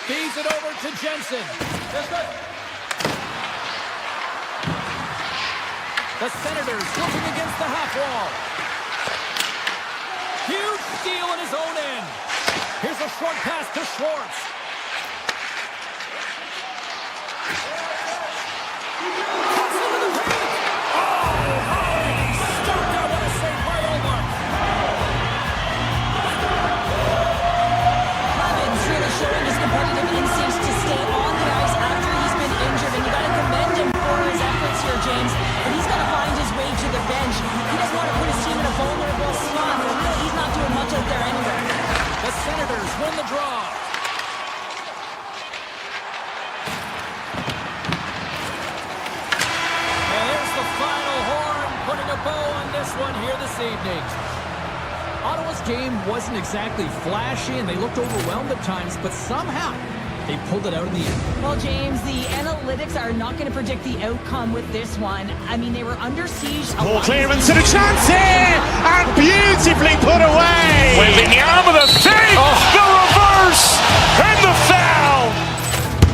Feeds it over to Jensen. The Senators looking against the half wall. Huge steal in his own end. Here's a short pass to Schwartz. Cuts into the paint. Oh, he stopped out. What a save by Olmark. Clevin's really showing his competitive instincts to stay on the ice after he's been injured, and you got to commend him for his efforts here, James. But he's got to find his way to the bench. He doesn't want to put his team in a vulnerable spot. He's not doing much out there anyway. The Senators win the draw. And there's the final horn, putting a bow on this one here this evening. Ottawa's game wasn't exactly flashy, and they looked overwhelmed at times, but somehow they pulled it out in the end. Well, James, the analytics are not going to predict the outcome with this one. I mean, they were under siege. Ball clearance and a chance here, and beautifully put away. Wembanyama with a save, the reverse, and the foul.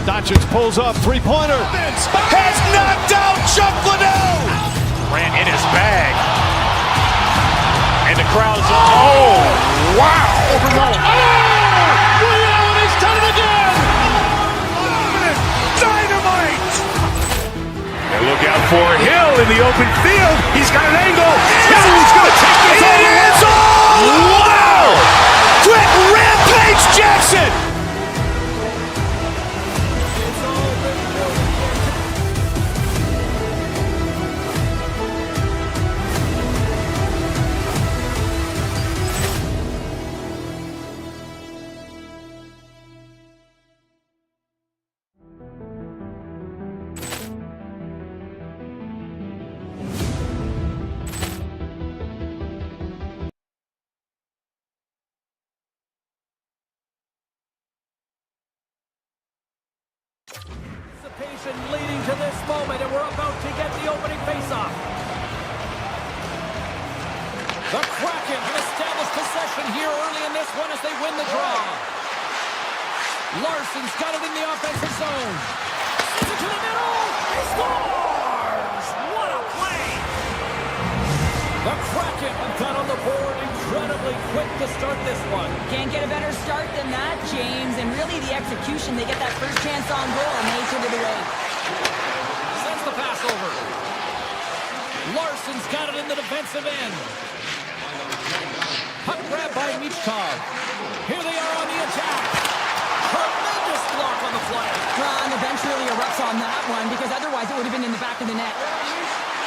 Doncic pulls up, three-pointer. Has knocked out Chuck Liddell. Ran in his bag. And the crowd's, oh, wow. He's done it again. Dynamite. And look out for Hill in the open field. He's got an angle. Hill's going to take this all the way. Wow. Quick rampage Jackson. Leading to this moment, and we're about to get the opening faceoff. The Kraken have established possession here early in this one as they win the draw. Larson's got it in the offensive zone. Sends it to the middle. He scores! What a play! The Kraken have got on the board incredibly quick to start this one. Can't get a better start than that, James. And really the execution, they get that first chance on goal and they put it away. Sends the pass over. Larson's got it in the defensive end. Puck grab by Michkov. Here they are on the attack. Tremendous block on the flag. And the bench really erupts on that one because otherwise it would have been in the back of the net.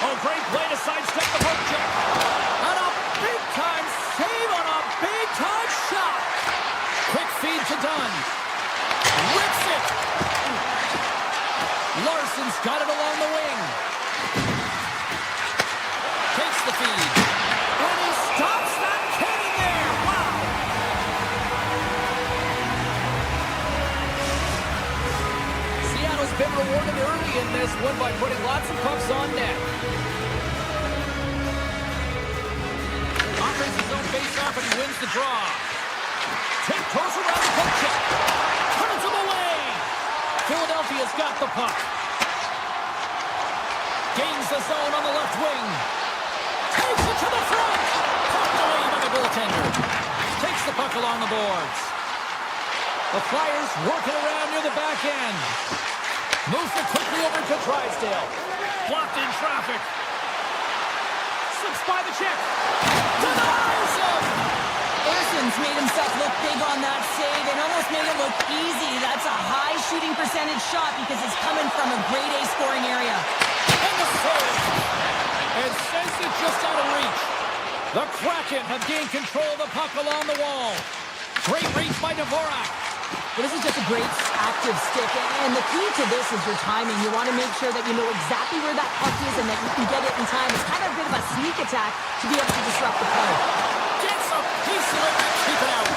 Oh, great play to sidestep the poke check. And a big-time save on a big-time shot. Quick feed to Dunn. Rips it. Larson's got it along the wing. Takes the feed. And he stops that cannon there. Wow. Seattle's been rewarded early in this one by putting lots of pucks on net. Offense his own face-off and he wins the draw. Tiptoes around the poke check. Turns him away. Philadelphia's got the puck. Gains the zone on the left wing. Takes it to the front. Pucked away by the goaltender. Takes the puck along the boards. The Flyers working around near the back end. Moves it quickly over to Drysdale. Blocked in traffic. Slips by the check. Denies him. Erson's made himself look big on that save and almost made it look easy. That's a high shooting percentage shot because it's coming from a grade A scoring area. And the save. And sends it just out of reach. The Kraken have gained control of the puck along the wall. Great reach by Dvorak. Well, this is just a great active stick, and the key to this is your timing. You want to make sure that you know exactly where that puck is and that you can get it in time. It's kind of a bit of a sneak attack to be able to disrupt the play. Gets a piece of it and keep it out.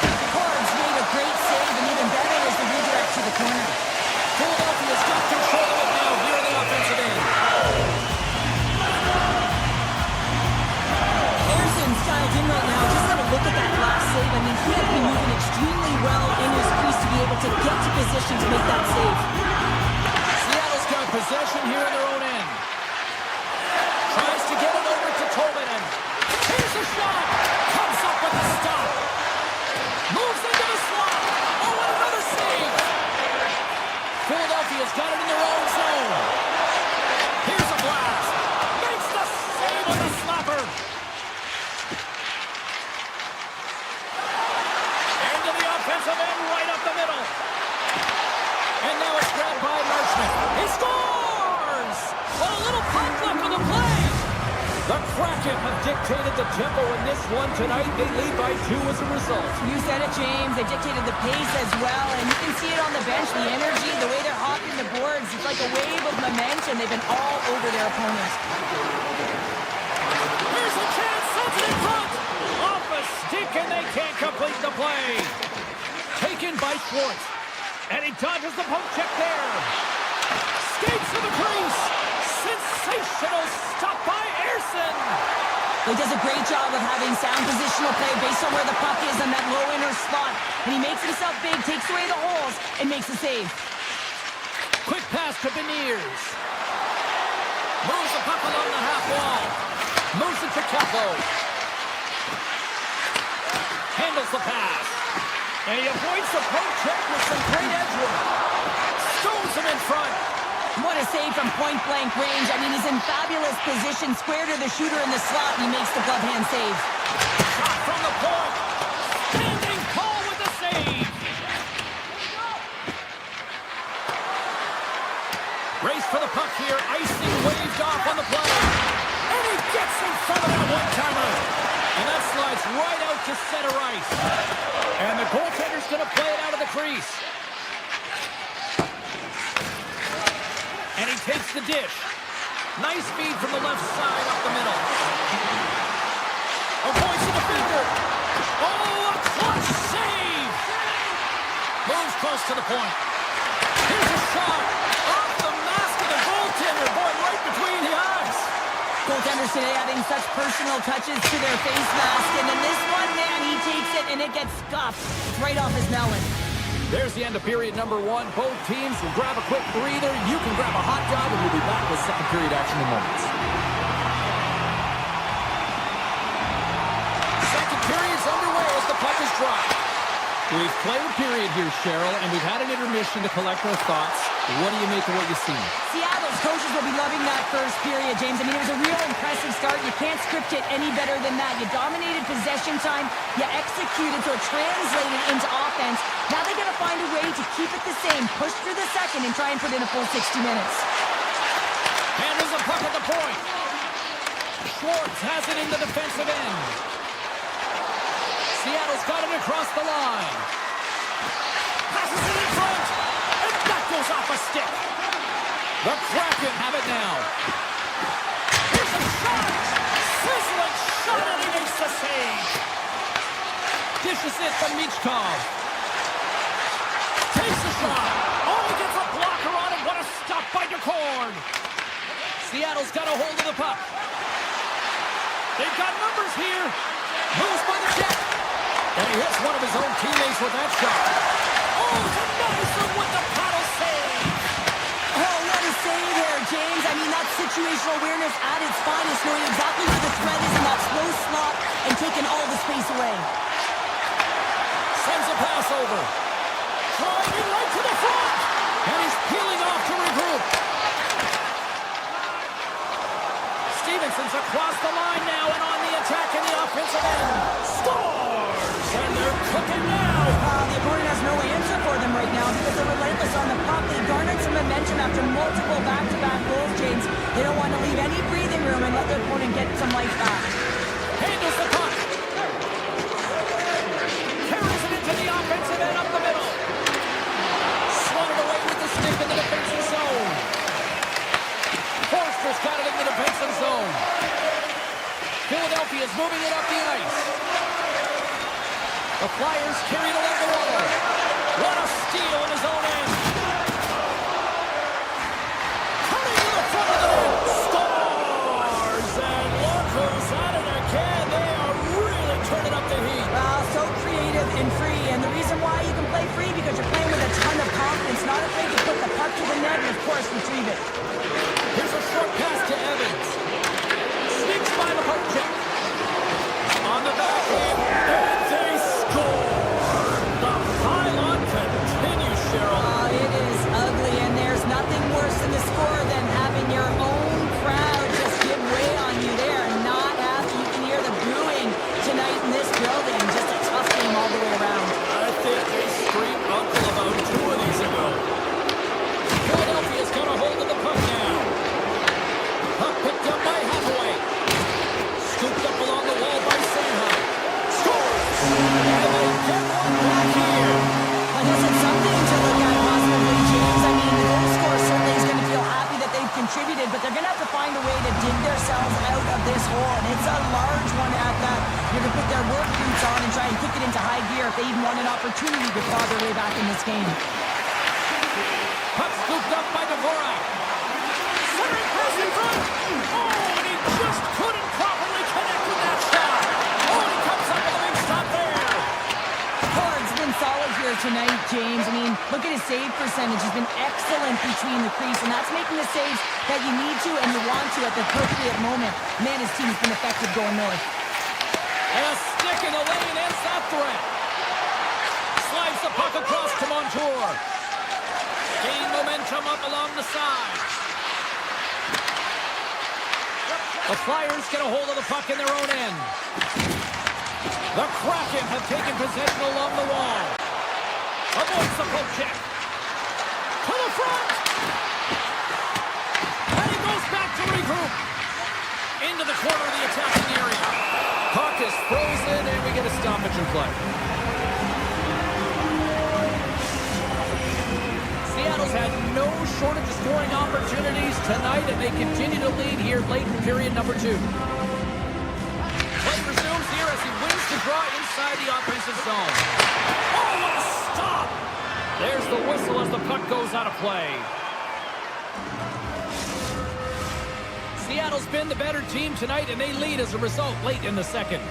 The Cards made a great save, and even better is the redirect to the corner. Philadelphia's got control of it now here in the offensive end. Erson's dialed in right now. Just have a look at that last save. I mean, he has been moving extremely well in his crease to be able to get to position to make that save. Seattle's got possession here in their own end. Tries to get it over to Tolvanen. Here's a shot. Comes up with a stop. Moves into the slot. Oh, and another save. Philadelphia's got it in their own zone. Here's a blast. Makes the save on the slapper. Into the offensive end, right up the middle. And now it's grabbed by Marchment. He scores! Well, a little puck left on the play. The Kraken have dictated the tempo in this one tonight. They lead by 2 as a result. You said it, James. They dictated the pace as well, and you can see it on the bench, the energy, the way they're hopping the boards. It's like a wave of momentum. They've been all over their opponents. Here's a chance. Sends it in front. Off a stick, and they can't complete the play. Taken by Schwartz. And he dodges the poke check there. Skates to the crease. Sensational stop by Erson. He does a great job of having sound positional play based on where the puck is in that low inner spot. And he makes himself big, takes away the holes, and makes a save. Quick pass to Beniers. Moves the puck along the half wall. Moves it to Capo. Handles the pass. And he avoids the poke check with some great edge work. Stones him in front. What a save from point-blank range. I mean, he's in fabulous position, square to the shooter in the slot, and he makes the glove hand save. Shot from the point. Standing tall with the save. Race for the puck here. Icing waved off on the play. And he gets in front of that one-timer. And that slides right out to center ice. And the goaltender's going to play it out of the crease. And he takes the dish. Nice feed from the left side up the middle. Avoids the defender. Oh, a clutch save. Moves close to the point. Here's a shot. Off the mask of the goaltender. Boy, right between the eyes. Goaltender today, adding such personal touches to their face mask. And then this one, man, he takes it and it gets scuffed. It's right off his melon. There's the end of period number 1. Both teams will grab a quick breather. You can grab a hot dog, and we'll be back with second period action in moments. Second period's underway as the puck is dropped. We've played a period here, Cheryl, and we've had an intermission to collect our thoughts. What do you make of what you've seen? Seattle's coaches will be loving that first period, James. I mean, it was a real impressive start. You can't script it any better than that. You dominated possession time. You executed, so it translated into offense. Now they got to find a way to keep it the same, push through the second, and try and put in a full 60 minutes. Handles the puck at the point. Schwartz has it in the defensive end. Seattle's got it across the line. Passes it in front. And that goes off a stick. The Kraken have it now. Here's a shot. Sizzling shot, and he makes the save. Dishes it to Michkov. Takes a shot. Oh, he gets a blocker on it. What a stop by DeCord. Seattle's got a hold of the puck. They've got numbers here. Moves by the check. And he hits one of his own teammates with that shot. Oh, it's a nice one with the paddle save. Oh, what a save there, James. I mean, that's situational awareness at its finest, knowing exactly where the threat is in that slow slot and taking all the space away. Sends a pass over. Trying it right to the front. And he's peeling off to regroup. Stevenson's across the line now and on the attack in the offensive end. Scores! And they're cooking now. The opponent has no answer for them right now because they're relentless on the puck. They garnered some momentum after multiple back-to-back goals, James. They don't want to leave any breathing room and let their opponent get some life back. Handles the puck. Carries it into the offensive end up the middle. Swatted away with the stick in the defensive zone. Forster's got it in the defensive zone. Philadelphia's moving it up the ice. The Flyers carried along the wall. What a steal in his own end. Coming to the front of the net. Scores! And look who's at it again. They are really turning up the heat. So creative and free. And the reason why you can play free because you're playing with a ton of confidence. Not afraid to put the puck to the net and, of course, retrieve it. Here's a short pass to Evans. Sneaks by the puck check. On the back end. And they score. The pylon continues, Cheryl. It is ugly, and there's nothing worse in the score than having your own crowd just give way on you. They are not happy. You can hear the booing tonight in this building. Just a tough game all the way around. I think they screamed uncle about 2 of these ago. Philadelphia's got a hold of the puck now. Puck picked up by Hathaway. Scooped up along the wall by Sanheim. Scores! And they get one back here. Like I said, something to look at possibly, James. I mean, the goal scorer certainly is going to feel happy that they've contributed, but they're going to have to find a way to dig themselves out of this hole, and it's a large one at that. They're going to put their work boots on and try and kick it into high gear if they even want an opportunity to claw their way back in this game. Puck scooped up by Dvorak. Centering pass in front. Oh, and he just couldn't properly connect with that shot. Oh, and he comes up with a big stop there. Ford's been solid here tonight, James. I mean, look at his save percentage. He's been excellent between the crease, and that's making the saves that you need to and you want to at the appropriate moment. Man, his team's been effective going north. And a stick in the lane ends that threat. Slides the puck across to Montour. Gain momentum up along the side. The Flyers get a hold of the puck in their own end. The Kraken have taken possession along the wall. Avoids the poke check. To the front. And he goes back to regroup. Into the corner of the attacking area. Puck is frozen and we get a stoppage in play. Seattle's had no shortage of scoring opportunities tonight, and they continue to lead here late in period number 2. Play resumes here as he wins the draw inside the offensive zone. Oh, what a stop! There's the whistle as the puck goes out of play. Seattle's been the better team tonight, and they lead as a result late in the second.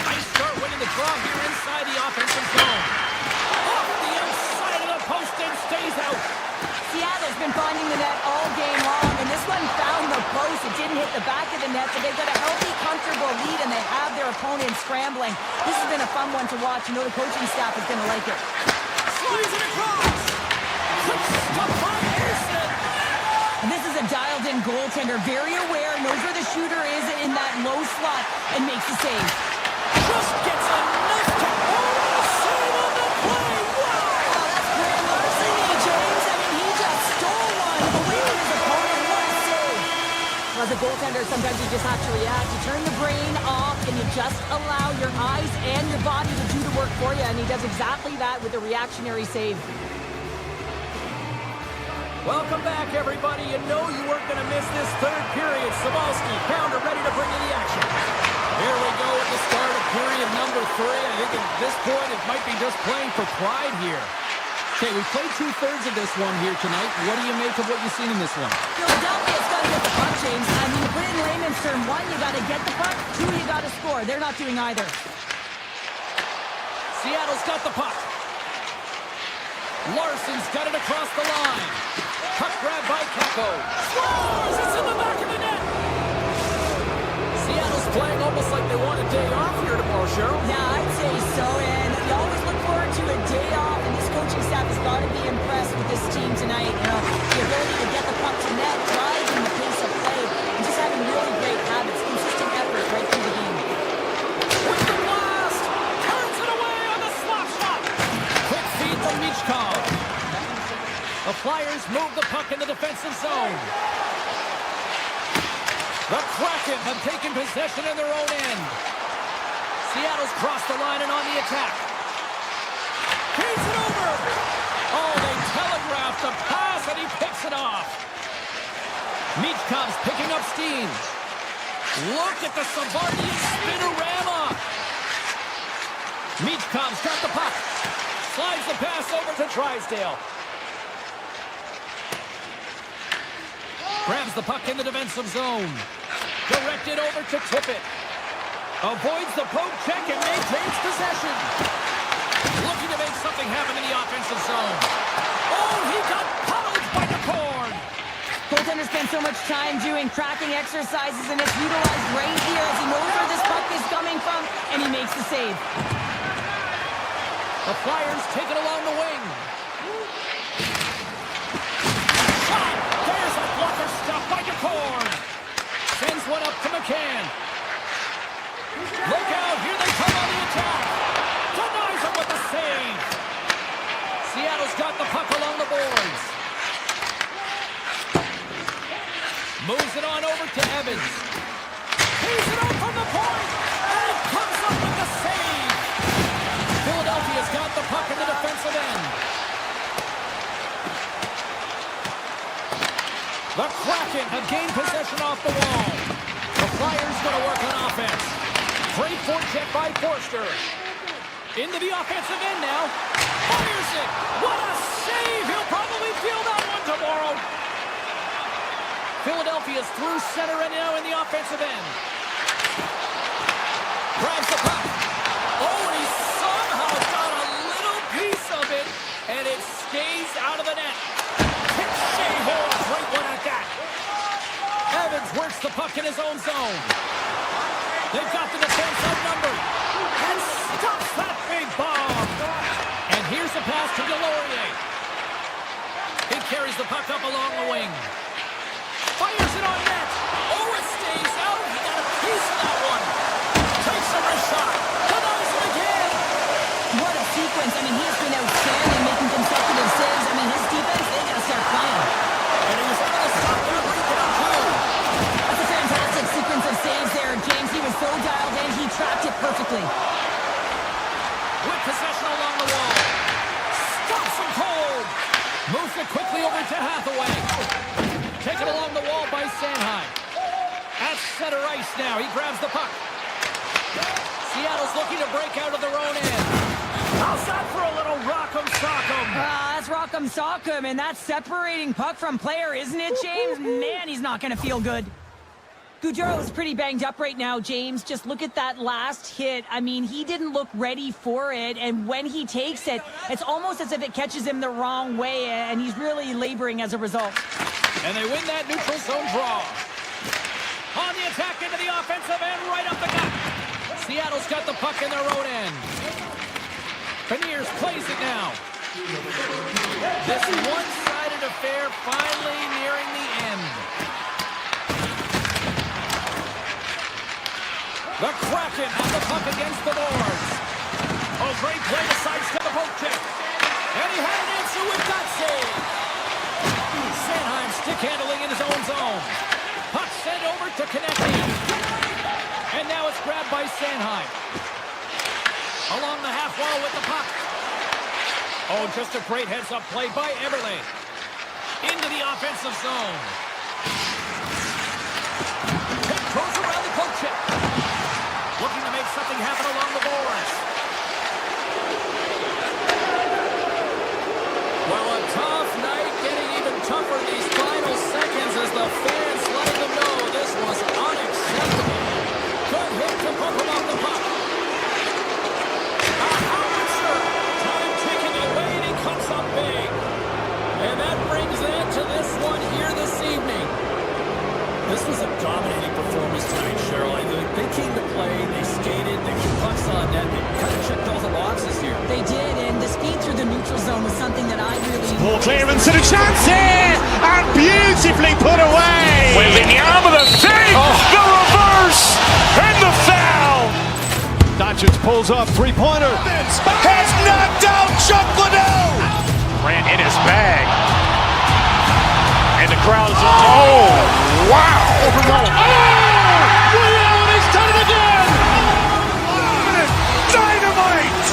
Nice start winning the draw here inside the offensive zone. Off the inside of the post and stays out. Seattle's been finding the net all game long, and this one found the post. It didn't hit the back of the net, but they've got a healthy, comfortable lead, and they have their opponent scrambling. This has been a fun one to watch. You know the coaching staff is going to like it. Slides it across. Quick stop by Anderson. And this is a dialed-in goaltender, very aware, knows where the shooter is in that low slot, and makes the save. Just gets enough to save on the play. Wow! That's great Larson, James. I mean, he just stole one away from his opponent. What a save. Well, as a goaltender, sometimes you just have to react. You turn the brain off, and you just allow your eyes and your body to do the work for you, and he does exactly that with a reactionary save. Welcome back, everybody. You know you weren't going to miss this third period. Sabalski, Pounder ready to bring in the action. Here we go at the start of period number 3. I think at this point it might be just playing for pride here. Okay, we played 2/3 of this one here tonight. What do you make of what you've seen in this one? Philadelphia's got to get the puck, James. I mean, you put it in layman's term. 1, you got to get the puck. 2, you got to score. They're not doing either. Seattle's got the puck. Larson's got it across the line. Puck grab by Keko. Scores! It's in the back of the net. Seattle's playing almost like they want a day off here tomorrow, Cheryl. Yeah, I'd say so. And you always look forward to a day off. And this coaching staff has got to be impressed with this team tonight. You know, the ability to get the puck to net, driving the pace of play, and just having really great habits, consistent effort right through the game. With the blast! Turns it away on the slap shot! Quick feed from Michkov. The Flyers move the puck in the defensive zone. The Kraken have taken possession in their own end. Seattle's crossed the line and on the attack. Feeds it over! Oh, they telegraphed the pass and he picks it off. Michkov's picking up steam. Look at the Savardian spinorama. Michkov's got the puck. Slides the pass over to Drysdale. Grabs the puck in the defensive zone. Directed over to Tippett. Avoids the poke check and maintains possession. Looking to make something happen in the offensive zone. Oh, he got pummeled by the corn. Goaltender spends so much time doing tracking exercises, and it's utilized right here as he knows where this puck is coming from, and he makes the save. The Flyers take it along the wing. Shot! There's a blocker stop by DeCorn. Sends one up to McCann. Look out, here they come on the attack. Denies him with the save. Seattle's got the puck along the boards. Moves it on over to Evans. He's it up from the point, and it comes up with the save. Philadelphia's got the puck in the defensive end. The Kraken have gained possession off the wall. The Flyers going to work on offense. Great forecheck by Forster. Into the offensive end now. Fires it. What a save. He'll probably feel that one tomorrow. Philadelphia's through center and now in the offensive end. Grabs the puck. Oh, and he somehow got a little piece of it, and it stays out of the net. Shea Hall, great one at that. Evans works the puck in his own zone. They've got the defense outnumbered. And stops that big bomb. And here's the pass to Delorier. He carries the puck up along the wing. Fires it on net. Oh, it stays out. He got a piece of that one. Takes a wrist shot. Denies him again. What a sequence. I mean, he has been outstanding, making consecutive saves. I mean, his defense, they got to start playing. And he was able to stop that rebound, too. That's a fantastic sequence of saves there, James. He was so dialed in, he tracked it perfectly. With possession along the wall. Stops him cold. Moves it quickly over to Hathaway. Taken along the wall by Sanheim. At center ice now. He grabs the puck. Seattle's looking to break out of their own end. How's that for a little rock'em sock'em? That's it's Rock'em Sock'em, and that's separating puck from player, isn't it, James? Man, he's not going to feel good. Gaudreau is pretty banged up right now, James. Just look at that last hit. I mean, he didn't look ready for it, and when he takes it, it's almost as if it catches him the wrong way, and he's really laboring as a result. And they win that neutral zone draw. On the attack into the offensive end, right up the gut. Seattle's got the puck in their own end. Beniers plays it now. This one-sided affair finally nearing the end. The Kraken have the puck against the boards. Oh, great play to sidestep the poke check. And he had an answer with that save. Sanheim stick handling in his own zone. Puck sent over to Konecny. And now it's grabbed by Sanheim. Along the half wall with the puck. Oh, just a great heads-up play by Eberle. Into the offensive zone. Pick goes around the poke check. Looking to make something happen along the boards. Well, a tough night, getting even tougher these final seconds as the fans letting them know this was unacceptable. Good hit to bump him off the puck. A howitzer. Time taken away, and he comes up big. And that brings an end to this one here this evening. This was a dominating performance tonight, Cheryl. They came to play, they skated, they put pucks on net, they kind of checked all the boxes here. They did, and the speed through the neutral zone was something that I really... Ball clearance and a chance here, and beautifully put away. Waving the arm of the save, the reverse, and the foul. Doncic pulls up, three-pointer. Has knocked out Chuck Liddell. Ran in his bag. And the crowd is, oh, wow. He's done it again. Dynamite.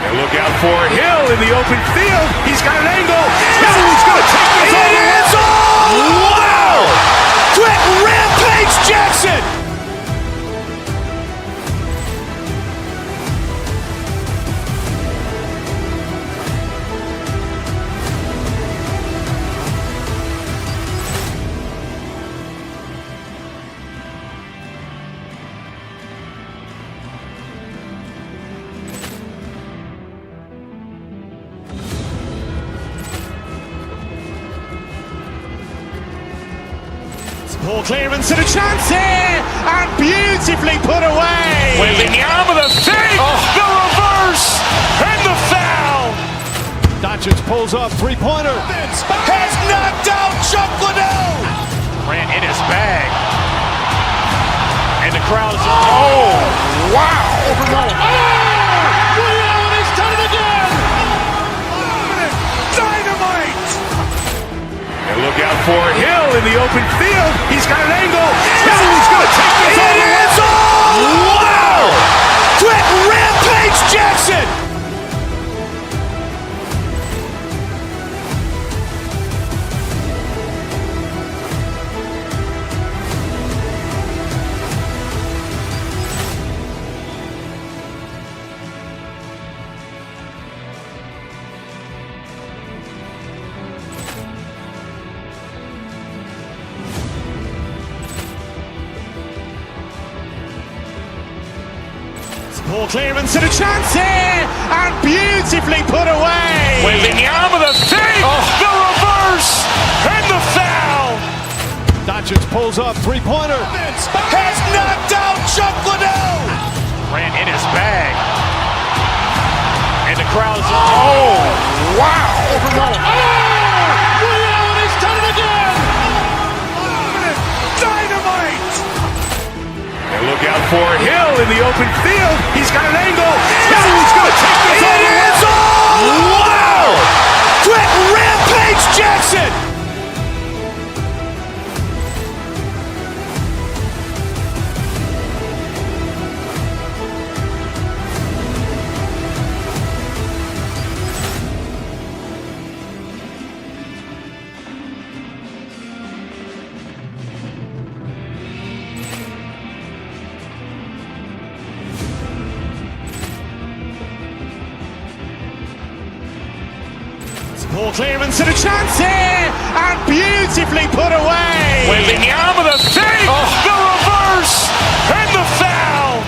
And look out for Hill in the open field. He's got an angle. Hill's going to take this all the way. Wow. Quick Rampage Jackson. Ball clearance and a chance here, and beautifully put away. Waving the arm of the save, the reverse, and the foul. Doncic pulls up, three-pointer. Has knocked out Chuck Liddell. Ran in his bag. And the crowd is, oh, wow. He's done it again. Dynamite. And look out for Hill in the open field. He's got an angle. Hill's going to take this all the way. Wow. Quick Rampage Jackson. Ball clearance and a chance here, and beautifully put away. Waving the arm of the save, the reverse, and the foul. Doncic pulls up, three-pointer. Has knocked out Chuck Liddell. Ran in his bag. And the crowd is, oh, wow. He's done it again. Dynamite. And look out for Hill in the open field. He's got an angle. Hill's going to take this all the way. Wow. Quick Rampage Jackson. Ball clearance and a chance here, and beautifully put away. Waving the arm of the fake, the reverse, and the foul.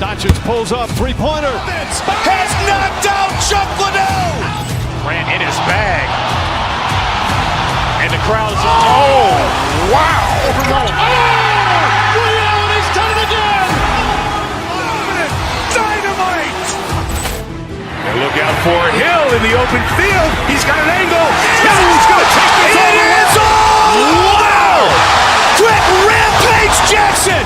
Doncic pulls up, three-pointer. Has knocked out Chuck Liddell. Grant in his bag. And the crowd is, oh, wow. Ray Allen has done it again. Dynamite. And look out for Hill in the open field. He's got an angle. Hill's going to take this all the way. Wow. Quick rampage Jackson.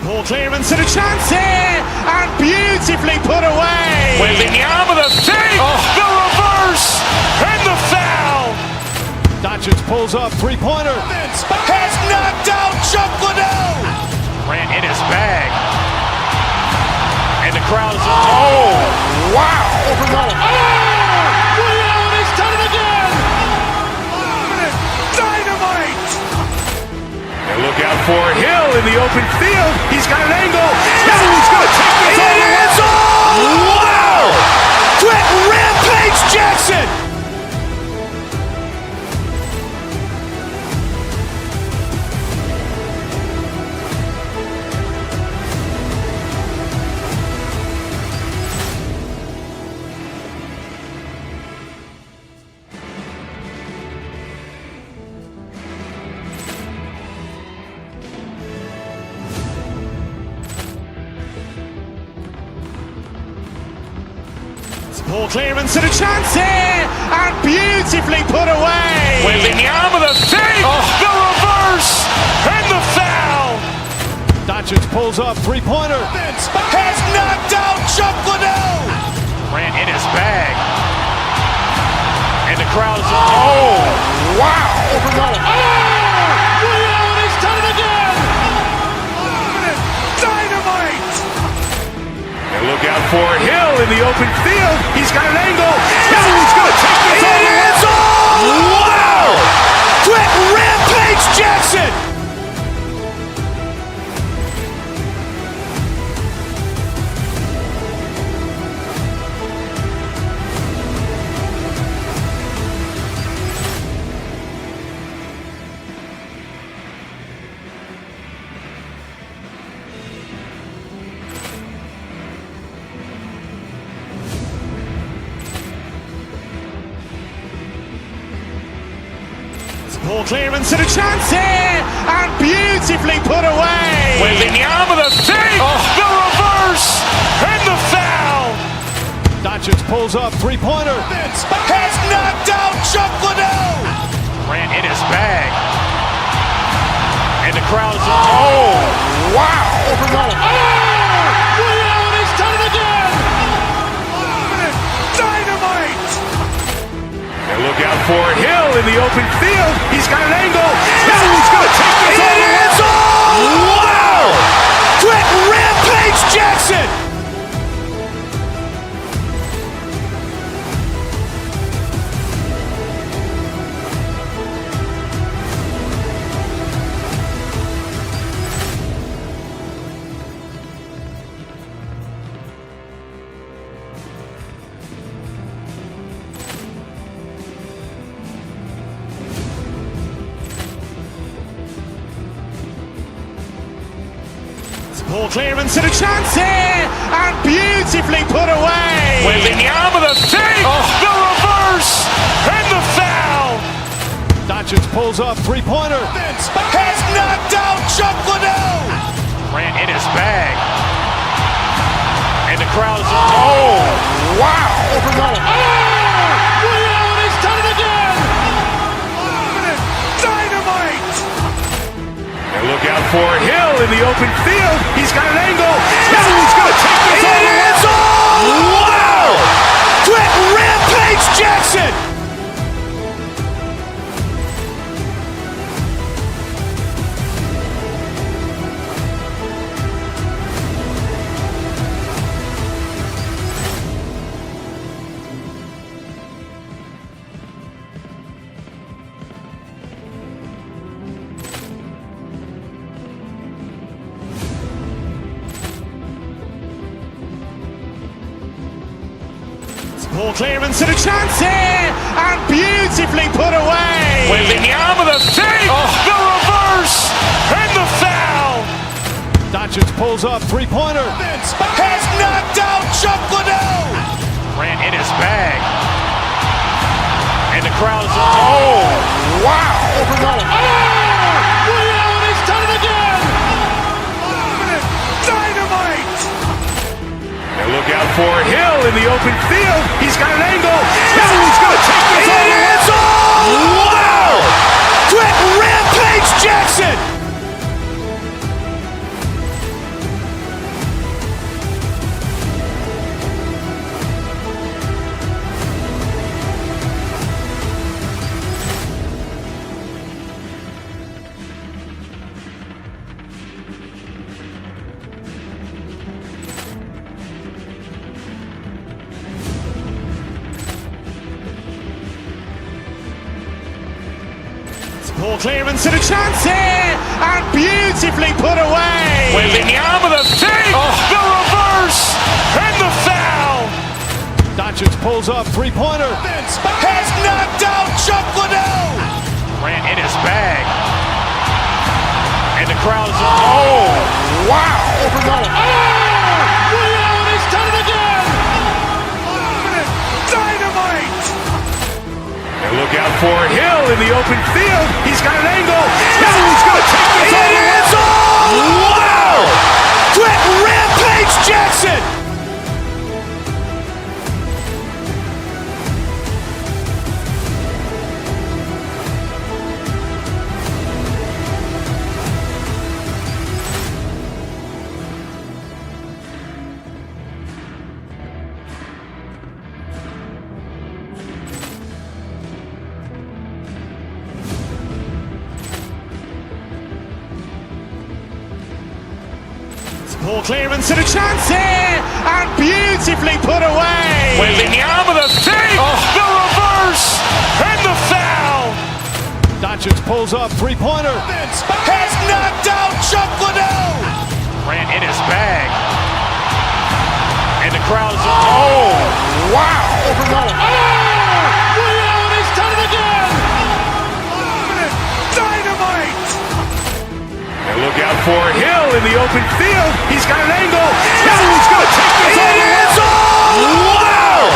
Ball clearance and a chance here, and beautifully put away. Waving the arm of the fake, the reverse, and the foul. Doncic pulls up, three-pointer. Has knocked out Chuck Liddell. Grant in his bag. And the crowd is, oh, wow. Ray Allen has done it again. Dynamite. And look out for Hill in the open field. He's got an angle. Hill's going to take this all the way. Wow. Quick rampage Jackson. Ball clearance and a chance here, and beautifully put away. Waving the arm of the fake, the reverse, and the foul. Doncic pulls up, three-pointer. Has knocked out Chuck Liddell. Grant in his bag. And the crowd is, oh, wow. Ray Allen has done it again. Dynamite. And look out for Hill in the open field. He's got an angle. Hill's going to take this all the way. Wow. Quick rampage Jackson. Ball clearance and a chance here, and beautifully put away. Waving the arm of the fake, the reverse, and the foul. Doncic pulls up, three-pointer. Has knocked out Chuck Liddell. Grant in his bag. And the crowd is, oh, wow. Ray Allen has done it again. Dynamite. And look out for Hill in the open field. He's got an angle. Hill's going to take this all the way. Wow. Quick rampage Jackson. Ball clearance and a chance here, and beautifully put away. Waving the arm of the fake, the reverse, and the foul. Doncic pulls up, three-pointer. Has knocked out Chuck Liddell. Grant in his bag. And the crowd is, oh, wow. Ray Allen has done it again. Dynamite. And look out for Hill in the open field. He's got an angle. Hill's going to take this all the way. Wow. Quick rampage Jackson. Ball clearance and a chance here, and beautifully put away. Wembanyama the fake, the reverse, and the foul. Doncic pulls up, three-pointer. Has knocked out Chuck Liddell. Ran in his bag. And the crowd is, oh, wow. Ray Allen has done it again. Dynamite. And look out for Hill in the open field. He's got an angle. Hill's going to take this all the way. Wow. Quick Rampage Jackson. Ball clearance and a chance here, and beautifully put away. Wembanyama the fake, the reverse, and the foul. Doncic pulls up, three-pointer. Has knocked out Chuck Liddell. Ran in his bag. And the crowd is, oh, wow. Ray Allen has done it again. Dynamite. And look out for Hill in the open field. He's got an angle. Hill's going to take this all the way. Wow. Quick Rampage Jackson. Ball clearance and a chance here, and beautifully put away. Wembanyama the fake, the reverse, and the foul. Doncic pulls up, three-pointer. Has knocked out Chuck Liddell. Ran in his bag. And the crowd is, oh, wow. Ray Allen has done it again. Dynamite. And look out for Hill in the open field. He's got an angle. Hill's going to take this all the way. Wow.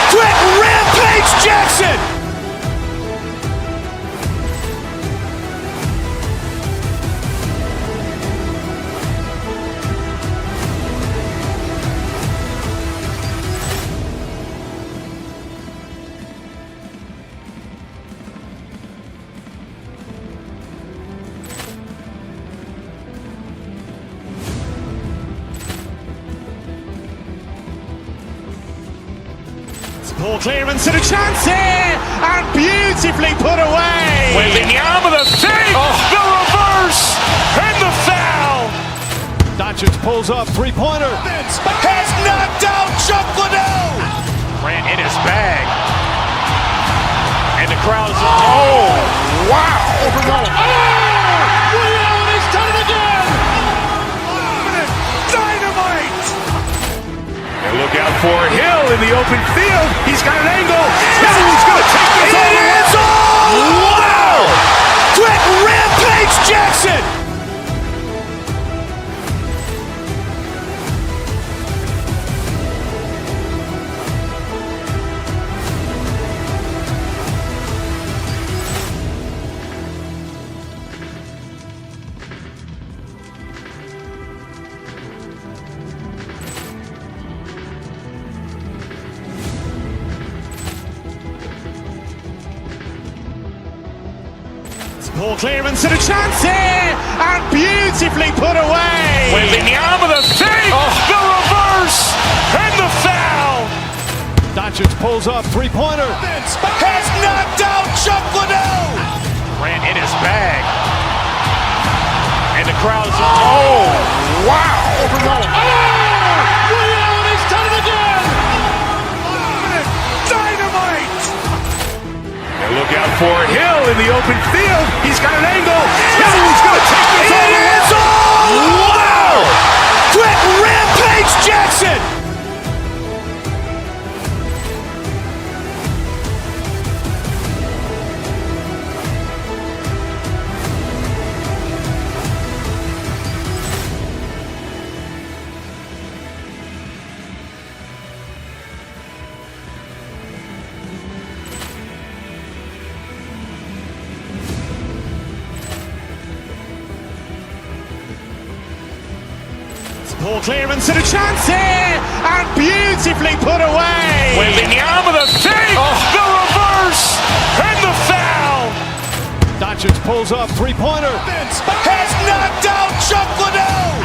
Quick Rampage Jackson. Ball clearance and a chance here, and beautifully put away. Wembanyama the fake, the reverse, and the foul. Doncic pulls up, three-pointer. Has knocked out Chuck Liddell. Ran in his bag. And the crowd is, oh, wow. Ray Allen has done it again. Dynamite. And look out for Hill in the open field. He's got an angle. Hill's going to take this all the way. Wow. Quick Rampage Jackson. Ball clearance and a chance here, and beautifully put away. Wembanyama the fake, the reverse, and the foul. Doncic pulls up, three-pointer. Has knocked out Chuck Liddell. Ran in his bag. And the crowd is, oh, wow. Ray Allen has done it again. Dynamite. And look out for Hill in the open field. He's got an angle. Hill's going to take this all the way. Wow. Quick Rampage Jackson. Ball clearance and a chance here, and beautifully put away. Wembanyama the save, the reverse, and the foul. Doncic pulls up, three-pointer. Has knocked out Chuck Liddell.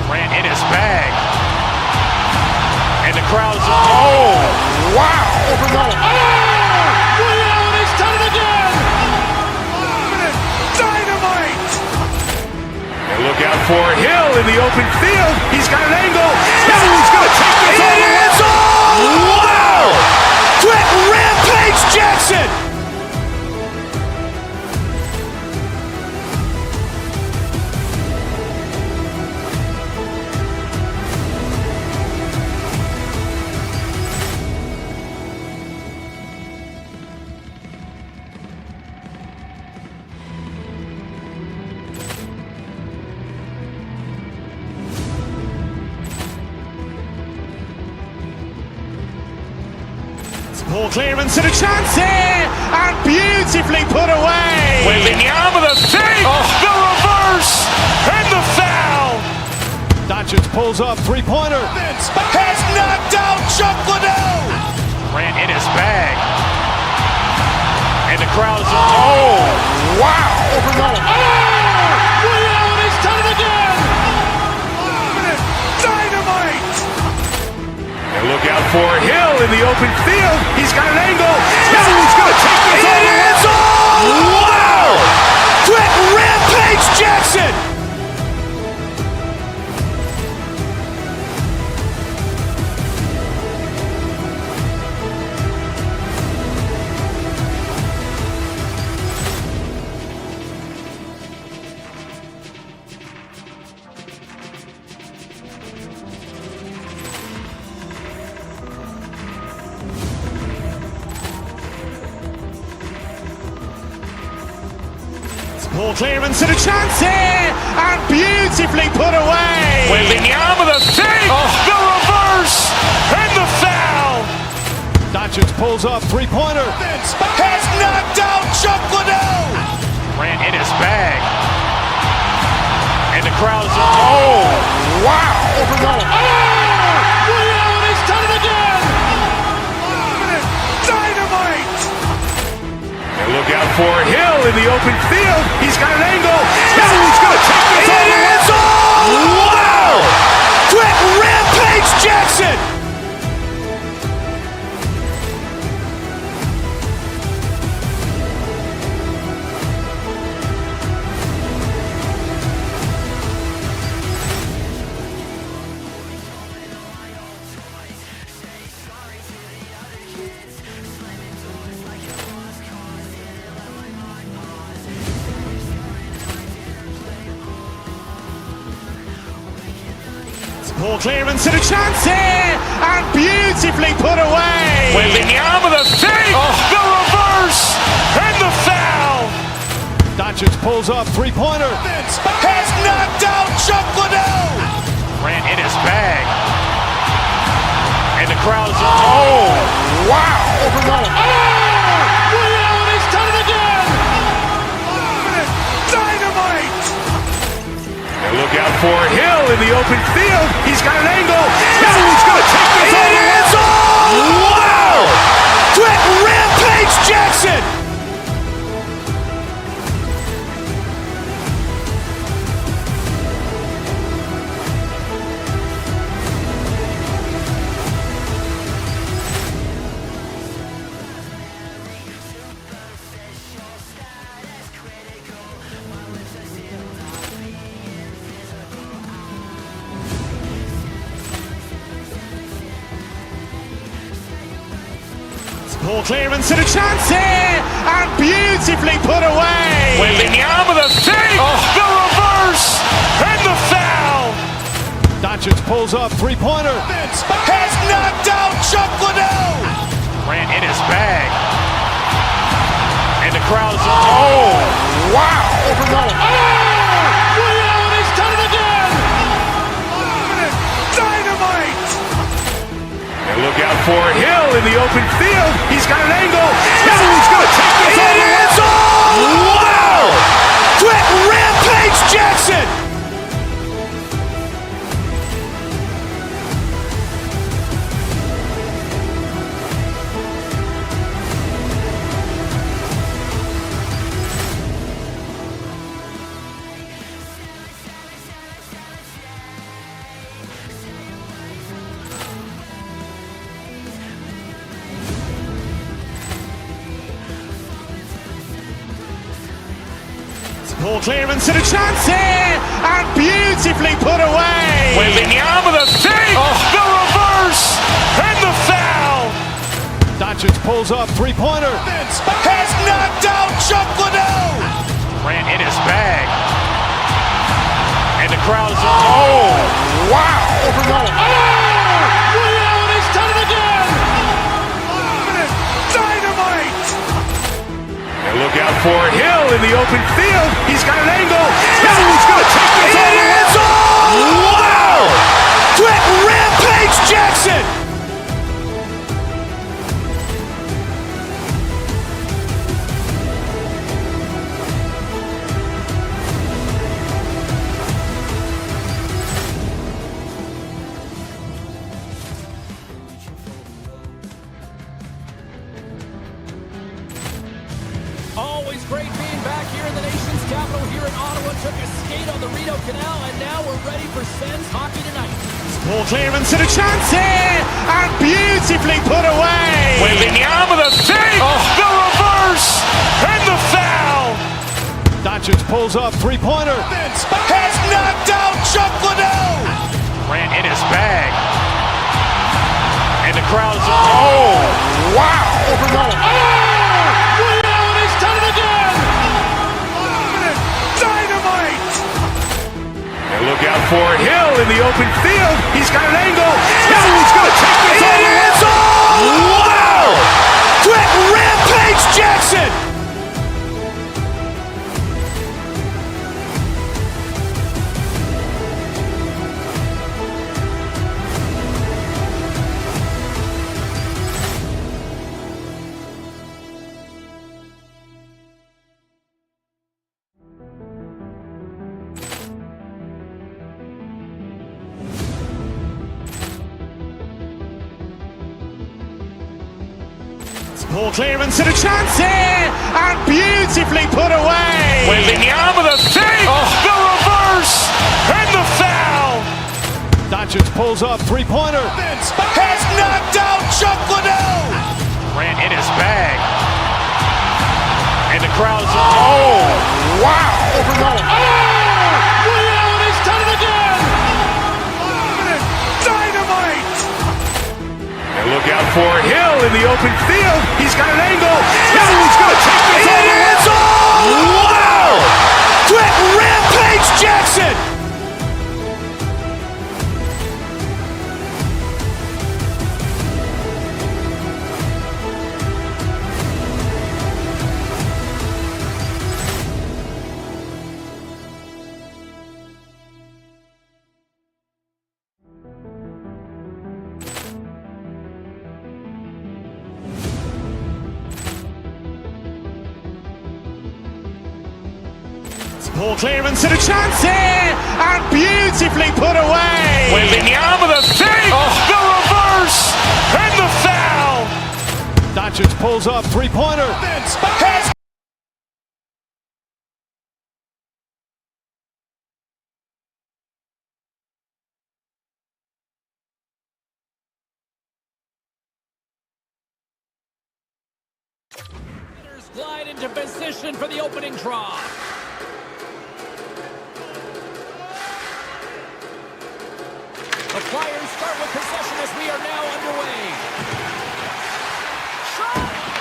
Grant in his bag. And the crowd's, oh, wow. Ray Allen has done it again. Dynamite. And look out for Hill in the open field. He's got an angle. He's going to take this all the way. Wow. Trent Rampage Jackson. Ball clearance and a chance here, and beautifully put away. Wembanyama the save, the reverse, and the foul. Doncic pulls up, three-pointer. Has knocked out Chuck Liddell. Grant in his bag. And the crowd's, oh, wow. Ray Allen has done it again. Dynamite. And look out for Hill in the open field. He's got an angle. He's going to take this all the way. Wow. Trent Rampage Jackson. Ball clearance and a chance here, and beautifully put away. Wembanyama the save, the reverse, and the foul. Doncic pulls up, three-pointer. Has knocked out Chuck Liddell. Grant in his bag. And the crowd's, oh, wow. Ray Allen has done it again. Dynamite. And look out for Hill in the open field. He's got an angle. He's going to take this all the way. Wow. Trent Rampage Jackson. Ball clearance and a chance here, and beautifully put away. Wembanyama the save, the reverse, and the foul. Doncic pulls up, three-pointer. Has knocked out Chuck Liddell. Grant in his bag. And the crowd's, oh, wow. Ray Allen has done it again. Dynamite. And look out for Hill in the open field. He's got an angle. He's going to take this all the way. Wow. Trent Rampage Jackson. Ball clearance and a chance here, and beautifully put away. Wembanyama the save, the reverse, and the foul. Doncic pulls up, three-pointer. Has knocked out Chuck Liddell. Grant in his bag. And the crowd's, oh, wow. Ray Allen has done it again. Dynamite. And look out for Hill in the open field. He's got an angle. He's going to take this all the way. Wow. Trent Rampage Jackson. Poor clearance and a chance here, and beautifully put away. Wembanyama with a save, the reverse, and the foul. Doncic pulls up, three-pointer. Has knocked out Chuck Liddell. Ran in his bag. And the crowd is, oh, wow. Ray Allen has done it again. Dynamite. And look out for Hill in the open field. He's got an angle. Hill's going to take this all the way. Wow. Quick Rampage Jackson. Always great being back here in the nation's capital here in Ottawa. Took a skate on the Rideau Canal, and now we're ready for Sens hockey tonight. Poor clearance and a chance here, and beautifully put away. Wembanyama with a save, the reverse, and the foul. Doncic pulls up, three-pointer. Has knocked out Chuck Liddell. Ran in his bag. And the crowd is, oh, wow. Ray Allen has done it again. Dynamite. And look out for Hill in the open field. He's got an angle. Hill's going to take this all the way. Wow. Quick Rampage Jackson. Poor clearance and a chance here, and beautifully put away. Wembanyama with a save, the reverse, and the foul. Doncic pulls up, three-pointer. Has knocked out Chuck Liddell. Ran in his bag. And the crowd is, oh, wow. Ray Allen has done it again. Dynamite. And look out for Hill in the open field. He's got an angle. Hill's going to take this all the way. Wow. Quick Rampage Jackson. Poor clearance and a chance here, and beautifully put away. Wembanyama with a save, the reverse, and the foul. Doncic pulls up, three-pointer. Has Glide into position for the opening draw. The Flyers start with possession as we are now underway.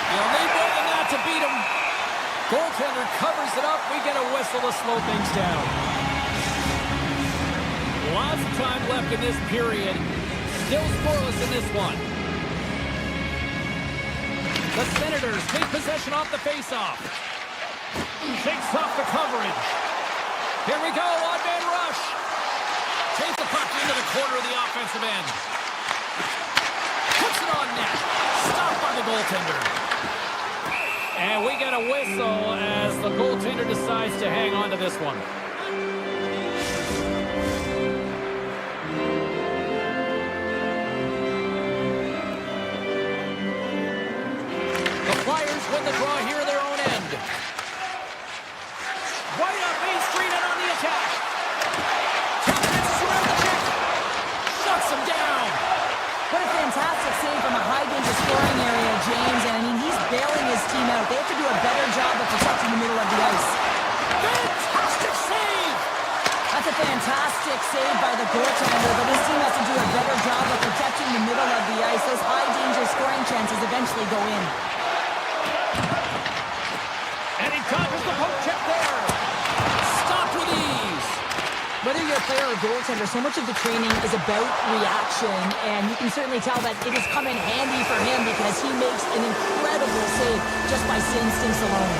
You'll need more than that to beat him. Goaltender covers it up. We get a whistle to slow things down. Lots of time left in this period. Still scoreless in this one. The Senators take possession off the faceoff. Shakes off the coverage. Here we go, one-man rush. Takes the puck into the corner of the offensive end. Puts it on net. Stopped by the goaltender. And we get a whistle as the goaltender decides to hang on to this one. The Flyers win the draw here at their own end. Right up Main Street and on the attack. Around the check. Shuts him down. What a fantastic save from a high-danger scoring area, James. And, I mean, he's bailing his team out. They have to do a better job of protecting the middle of the ice. Fantastic a fantastic save by the goaltender, but his team has to do a better job of protecting the middle of the ice. Those high-danger scoring chances eventually go in. And he conquers the poke check there. Stopped with ease. Whether you're a player or goaltender, so much of the training is about reaction, and you can certainly tell that it has come in handy for him because he makes an incredible save just by instincts alone.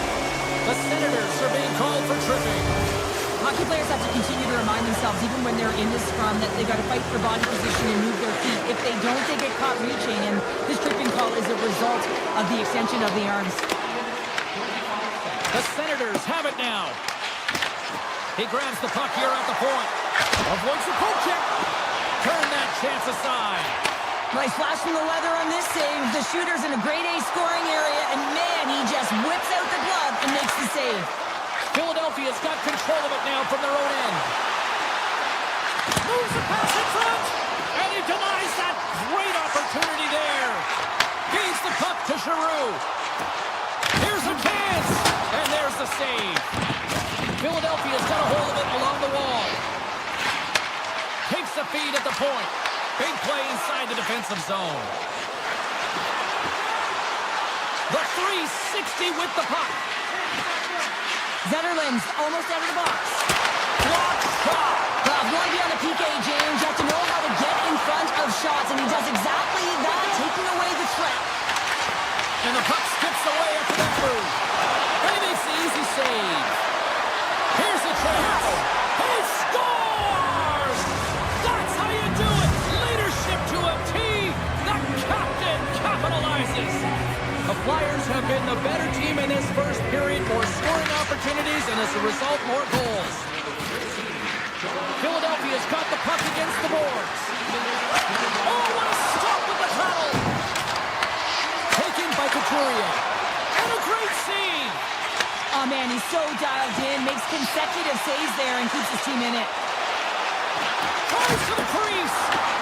The Senators are being called for tripping. Hockey players have to continue to remind themselves, even when they're in the scrum, that they got to fight for body position and move their feet. If they don't, they get caught reaching, and this tripping call is a result of the extension of the arms. The Senators have it now. He grabs the puck here at the point. Avoids the poke check. Turn that chance aside. Nice flash from the leather on this save. The shooter's in a grade A scoring area, and man, he just whips out the glove and makes the save. Philadelphia's got control of it now from their own end. Moves the pass in front, and he denies that great opportunity there. Feeds the puck to Giroux. Here's a chance, and there's the save. Philadelphia's got a hold of it along the wall. Takes the feed at the point. Big play inside the defensive zone. The 360 with the puck. Zetterlund's almost out of the box. Block shot. If you want to be on the PK, James, you have to know how to get in front of shots, and he does exactly that, taking away the threat. And the puck skips away after that move. And he makes the easy save. Here's a chance. He scores! That's how you do it. Leadership to a T. The captain capitalizes. The Flyers have been the better team in this first period, more scoring opportunities, and as a result, more goals. Philadelphia's got the puck against the boards. Oh, what a stop with the tunnel! Taken by Couturier. And a great save! Oh, man, he's so dialed in, makes consecutive saves there, and keeps his team in it. Tries to the crease.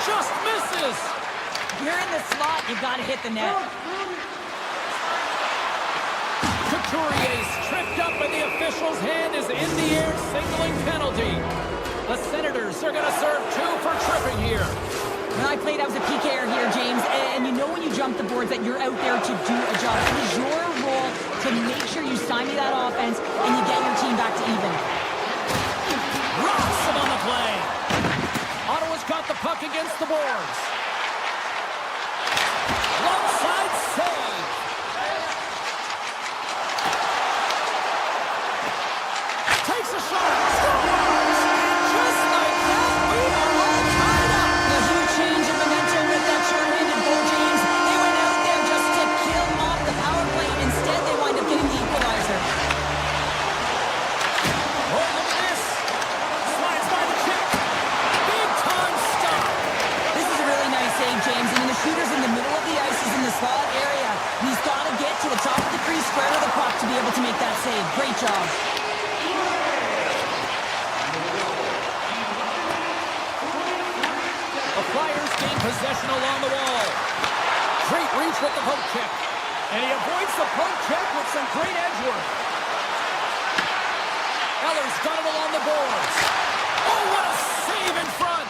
Just misses. If you're in the slot, you've got to hit the net. Couturier's tripped up, and the official's hand is in the air, signaling penalty. The Senators are going to serve 2 for tripping here. When I played, I was a PKer here, James, and you know when you jump the boards that you're out there to do a job. It is your role to make sure you stymie that offense and you get your team back to even. Rocks him on the play. Ottawa's got the puck against the boards. Left side save. Takes a shot. Scores! Just like that, we are all tied up. A huge change of momentum with that short-handed goal, James. They went out there just to kill off the power play. Instead, they wind up getting the equalizer. Oh, look at this. Slides by the check. Big time stop. This is a really nice save, James. And the shooter's in the middle of the ice. He's in the slot area. He's got to get to the top of the crease, square to the puck to be able to make that save. Great job. The Flyers gain possession along the wall. Great reach with the poke check. And he avoids the poke check with some great edge work. Eller's got it along the boards. Oh, what a save in front.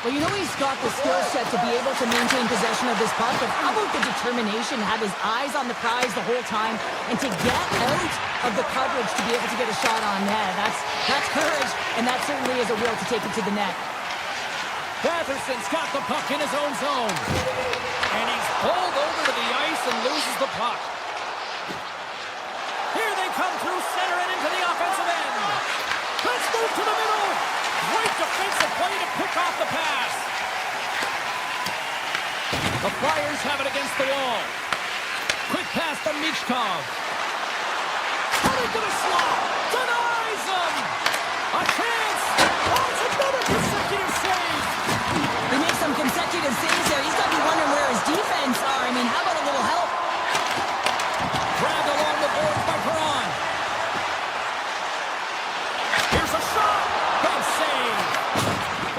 Well, you know he's got the skill set to be able to maintain possession of this puck, but how about the determination to have his eyes on the prize the whole time and to get out of the coverage to be able to get a shot on net? That's courage, and that certainly is a will to take it to the net. Batherson's got the puck in his own zone. And he's pulled over to the ice and loses the puck. Here they come through center and into the offensive end. Let's move to the middle. Great defensive play to pick off the pass. The Flyers have it against the wall. Quick pass to Michkov. Cut into the slot. Denies him. A chance. Oh, it's another consecutive save. He makes some consecutive saves there. He's got to be wondering where his defense are. I mean, how about a little help? Grabbed along the boards by Perron. Here's a shot. Big save.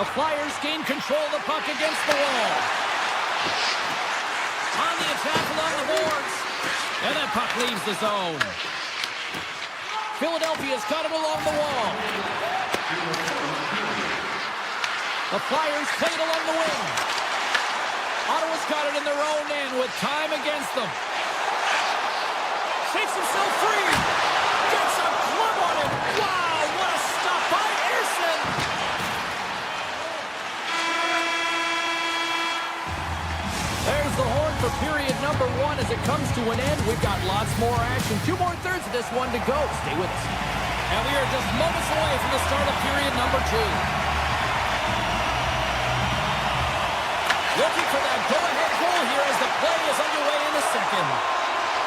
The Flyers gain control of the puck against the wall. On the attack along the boards. And that puck leaves the zone. Philadelphia's got it along the wall. The Flyers play it along the wing. Ottawa's got it in their own end with time against them. Shakes himself free. Gets a glove on him. Wow, what a stop by Ersson. There's the horn for period number 1 as it comes to an end. We've got lots more action. 2 more thirds of this one to go. Stay with us. And we are just moments away from the start of period number 2. Looking for that go-ahead goal here as the play is underway in the second.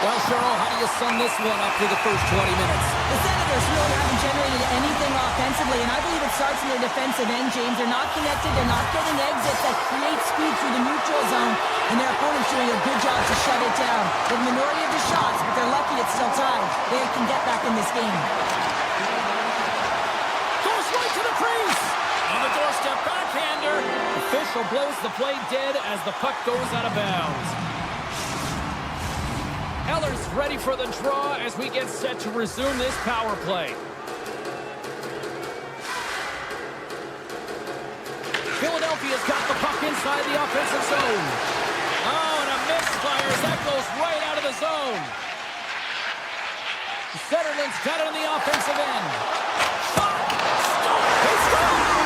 Well, Cheryl, how do you sum this one up through the first 20 minutes? The Senators really haven't generated anything offensively, and I believe it starts in their defensive end, James. They're not connected. They're not getting exits that create speed through the neutral zone, and their opponent's doing a good job to shut it down. The minority of the shots, but they're lucky it's still tied. They can get back in this game. Goes right to the crease. On the doorstep, backhander. Official blows the play dead as the puck goes out of bounds. Eller's ready for the draw as we get set to resume this power play. Philadelphia's got the puck inside the offensive zone. Oh, and a miss, Flyers. That goes right out of the zone. Zetterlund's got it on the offensive end. Shot! Stop! He scores!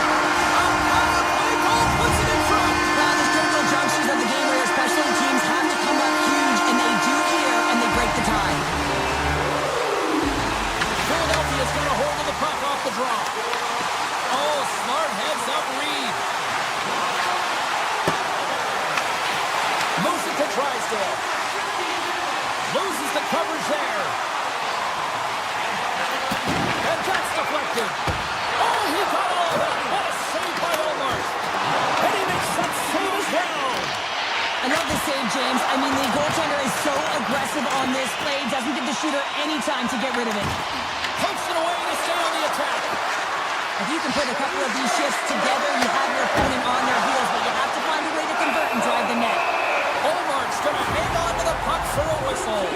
A power play goal puts it in front. Now, there's critical junctures of the game where special teams have to come up huge, and they do here, and they break the tie. Philadelphia's got a hold of the puck off the draw. Oh, smart heads up Reed. Moves it to Drysdale. Loses the coverage there. And that's deflected. Oh, he got all of that. What a save by Olmark. And he makes that save as well. I love the save, James. I mean, the goaltender is so aggressive on this play. Doesn't give the shooter any time to get rid of it. Pokes it away to stay on the attack. If you can put a couple of these shifts together, you have your opponent on their heels, but you have to find a way to convert and drive the net. Olmark's going to hang on to the puck for a whistle.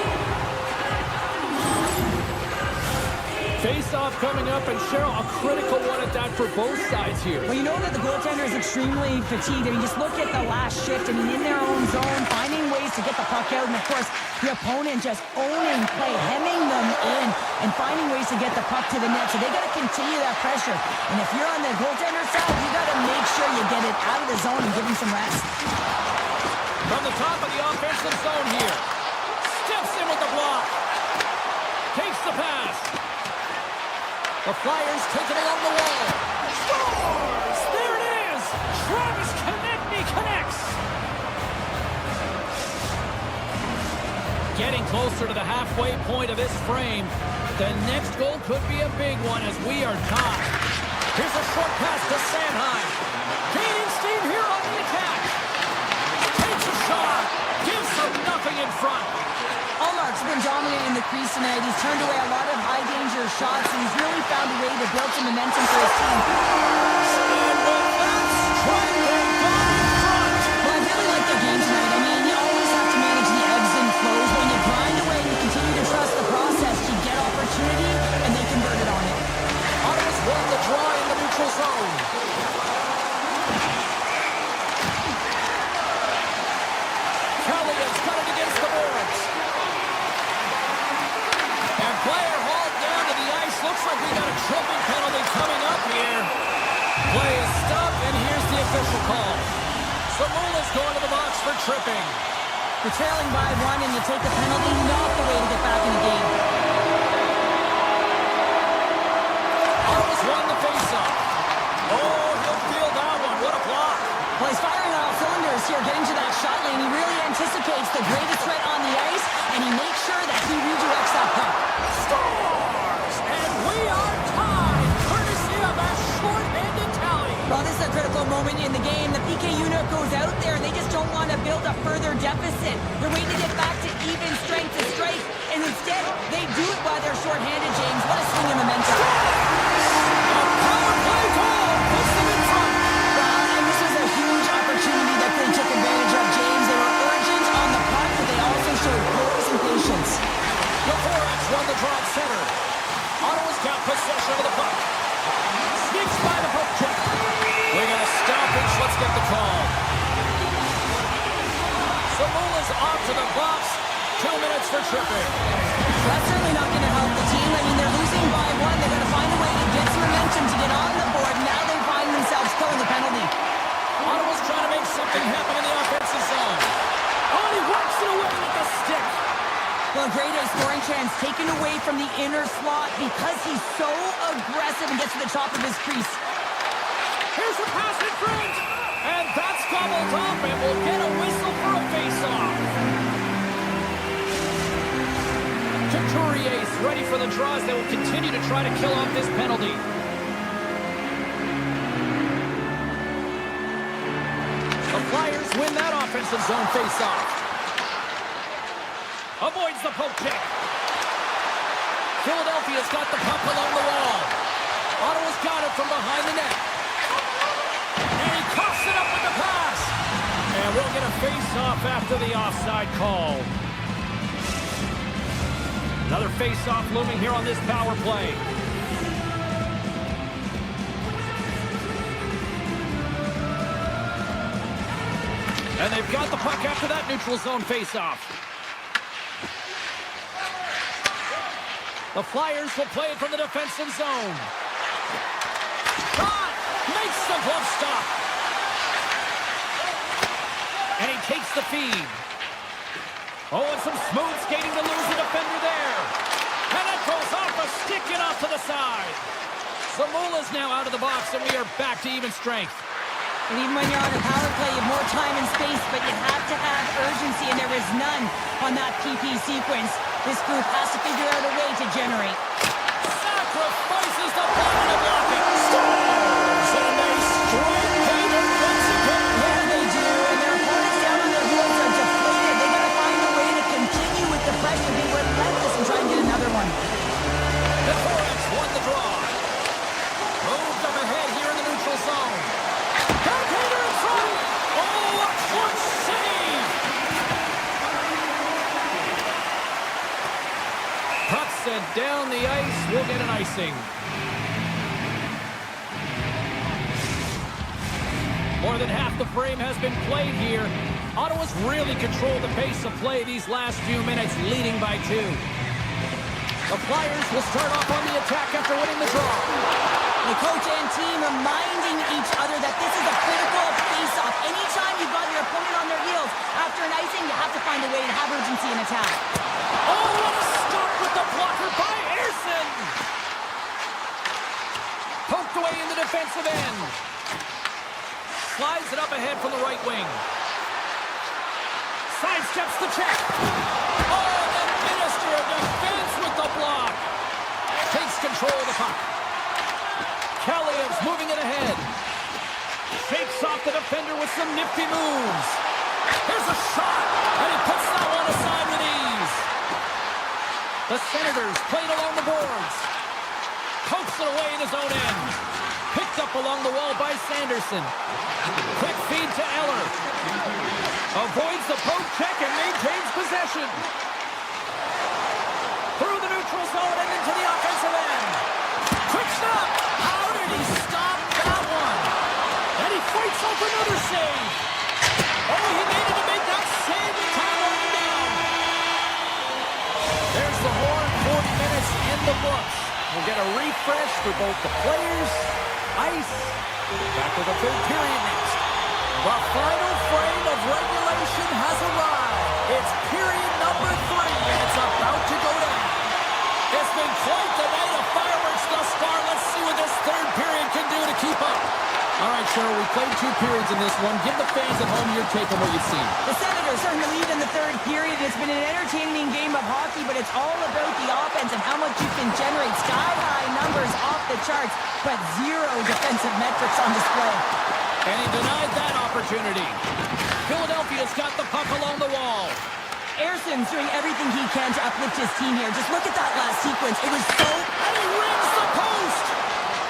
Face-off coming up, and Cheryl, a critical one at that for both sides here. Well, you know that the goaltender is extremely fatigued. I mean, just look at the last shift. I mean, in their own zone, finding ways to get the puck out. And, of course, the opponent just owning play, hemming them in, and finding ways to get the puck to the net. So they got to continue that pressure. And if you're on the goaltender side, you got to make sure you get it out of the zone and give him some rest. From the top of the offensive zone here. Steps in with the block. Takes the pass. The Flyers take it along the wall. Scores! There it is! Travis Konechny connects! Getting closer to the halfway point of this frame. The next goal could be a big one as we are tied. Here's a short pass to Sanheim. Gaining steam here on the attack. Takes a shot. Gives them nothing in front. Olmark's been dominant in the crease tonight. He's turned away a lot of high-danger shots, and he's really found a way to build some momentum for his team. And with that strike, they've gone in front. Well, I really like their game tonight. I mean, you always have to manage the ebbs and flows. When you grind away and you continue to trust the process, you get opportunity, and they convert it on it. Ottawa's won the draw in the neutral zone. Kelly has got it against the boards. And player hauled down to the ice. Looks like we got a tripping penalty coming up here. Play is stopped, and here's the official call. Samula's going to the box for tripping. You're trailing by 1 and you take a penalty, not the way to get back in the game. Ottawa's won the faceoff. Oh, he'll feel that one. What a block. Well, he's firing on all cylinders here, getting to that shot lane. He really anticipates the greatest threat on the ice, and he makes sure that he redirects that puck. Scores! And we are tied, courtesy of a short-handed tally. Well, this is a critical moment in the game. The PK unit goes out there, and they just don't want to build a further deficit. They're waiting to get back to even strength to strike, and instead, they do it while they're short-handed, James. What a swing in momentum. A power play goal puts them in front. And this was a huge opportunity that they took advantage of, James. They were urgent on the puck, but they also showed poise and patience. The Forex won the draw at center. Ottawa's got possession of the puck. Sneaks by the poke check. We're going to stop Samula's off to the box. 2 minutes for tripping. That's certainly not going to help the team. I mean, they're losing by one. They've got to find a way to get some momentum to get on the board. Now they find themselves killing the penalty. Ottawa's trying to make something happen in the offensive zone. Oh, and he works it away with the stick. Well, great A scoring chance taken away from the inner slot because he's so aggressive and gets to the top of his crease. Here's the pass in front. And that's gobbled up, and we'll get a whistle for a face-off. Couturier's ready for the draws. They will continue to try to kill off this penalty. The Flyers win that offensive zone face-off. Avoids the poke check. Philadelphia's got the puck along the wall. Ottawa's got it from behind the net. And he coughs it up with the pass. And we'll get a face-off after the offside call. Another face-off looming here on this power play. And they've got the puck after that neutral zone face-off. The Flyers will play it from the defensive zone. Shot! Makes the glove stop. And he takes the feed. Oh, and some smooth skating to lose the defender there. And it goes off a stick and off to the side. Samula's now out of the box, and we are back to even strength. And even when you're on a power play, you have more time and space, but you have to have urgency, and there is none on that PP sequence. This group has to figure out a way to generate. Sacrifices the puck in the blocking. Scores! And they strike Hader once again. Yeah, they do. And their opponents down on their heels are deflated. They got to find a way to continue with the pressure. Be relentless and try and get another one. The Torrents won the draw. Moved up ahead here in the neutral zone. Got Hader in front. Oh, a clutch save! Puck sent down the ice. We'll get an icing. More than half the frame has been played here. Ottawa's really controlled the pace of play these last few minutes, leading by 2. The Flyers will start off on the attack after winning the draw. The coach and team reminding each other that this is a critical face-off. Anytime you've got your opponent on their heels after an icing, you have to find a way to have urgency in attack. Oh, what a stop with the blocker by Ersson! Poked away in the defensive end. Slides it up ahead from the right wing. Sidesteps the check. Oh, the Minister of Defense with the block. Takes control of the puck. Kaliev's moving it ahead. Shakes off the defender with some nifty moves. Here's a shot, and he puts that one aside with ease. The Senators played along the boards. Pokes it away in his own end. Picked up along the wall by Sanderson. Quick feed to Eller. Avoids the poke check and maintains possession. Through the neutral zone and into the offensive end. Quick stop. How did he stop that one? And he fights off another save. Oh, he needed to make that save with time running down. There's the horn. 40 minutes in the books. We'll get a refresh for both the players, ice. Back to the third period next. The final frame of regulation has arrived. It's period number 3, and it's about to go down. It's been quite the night of fireworks thus far. Let's see what this third period can do to keep up. All right, Cheryl, we played 2 periods in this one. Give the fans at home your take on what you've seen. The Senators are in the lead in the third period. It's been an entertaining game of hockey, but it's all about the offense and how much you can generate. Sky-high numbers off the charts, but 0 defensive metrics on display. And he denied that opportunity. Philadelphia's got the puck along the wall. Ersson's doing everything he can to uplift his team here. Just look at that last sequence. It was so... And he rings the post!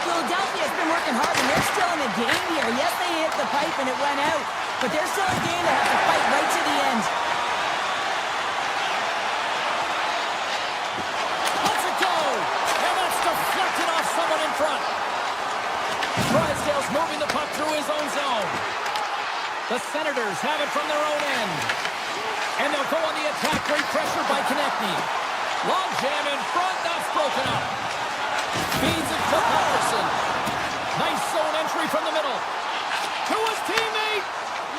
Philadelphia's been working hard, and they're still in the game here. Yes, they hit the pipe and it went out, but they're still in the game. They have to fight right to the end. Let's it go! And that's deflected off someone in front. Drysdale's moving the puck through his own zone. The Senators have it from their own end. And they'll go on the attack. Great pressure by Konechny. Long jam in front. That's broken up. Feeds it to Patterson. Nice zone entry from the middle. To his teammate.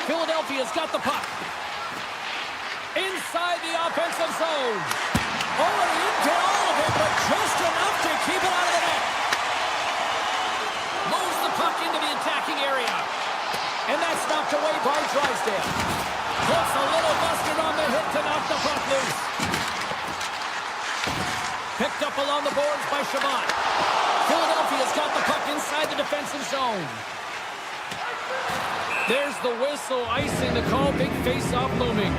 Philadelphia's got the puck. Inside the offensive zone. Oh, and he didn't get all of it, but just enough to keep it out of the net. Moves the puck into the attacking area. And that's knocked away by Drysdale. Puts a little mustard on the hit to knock the puck loose. Picked up along the boards by Chabot. Philadelphia's got the puck inside the defensive zone. There's the whistle, icing the call. Big face-off looming.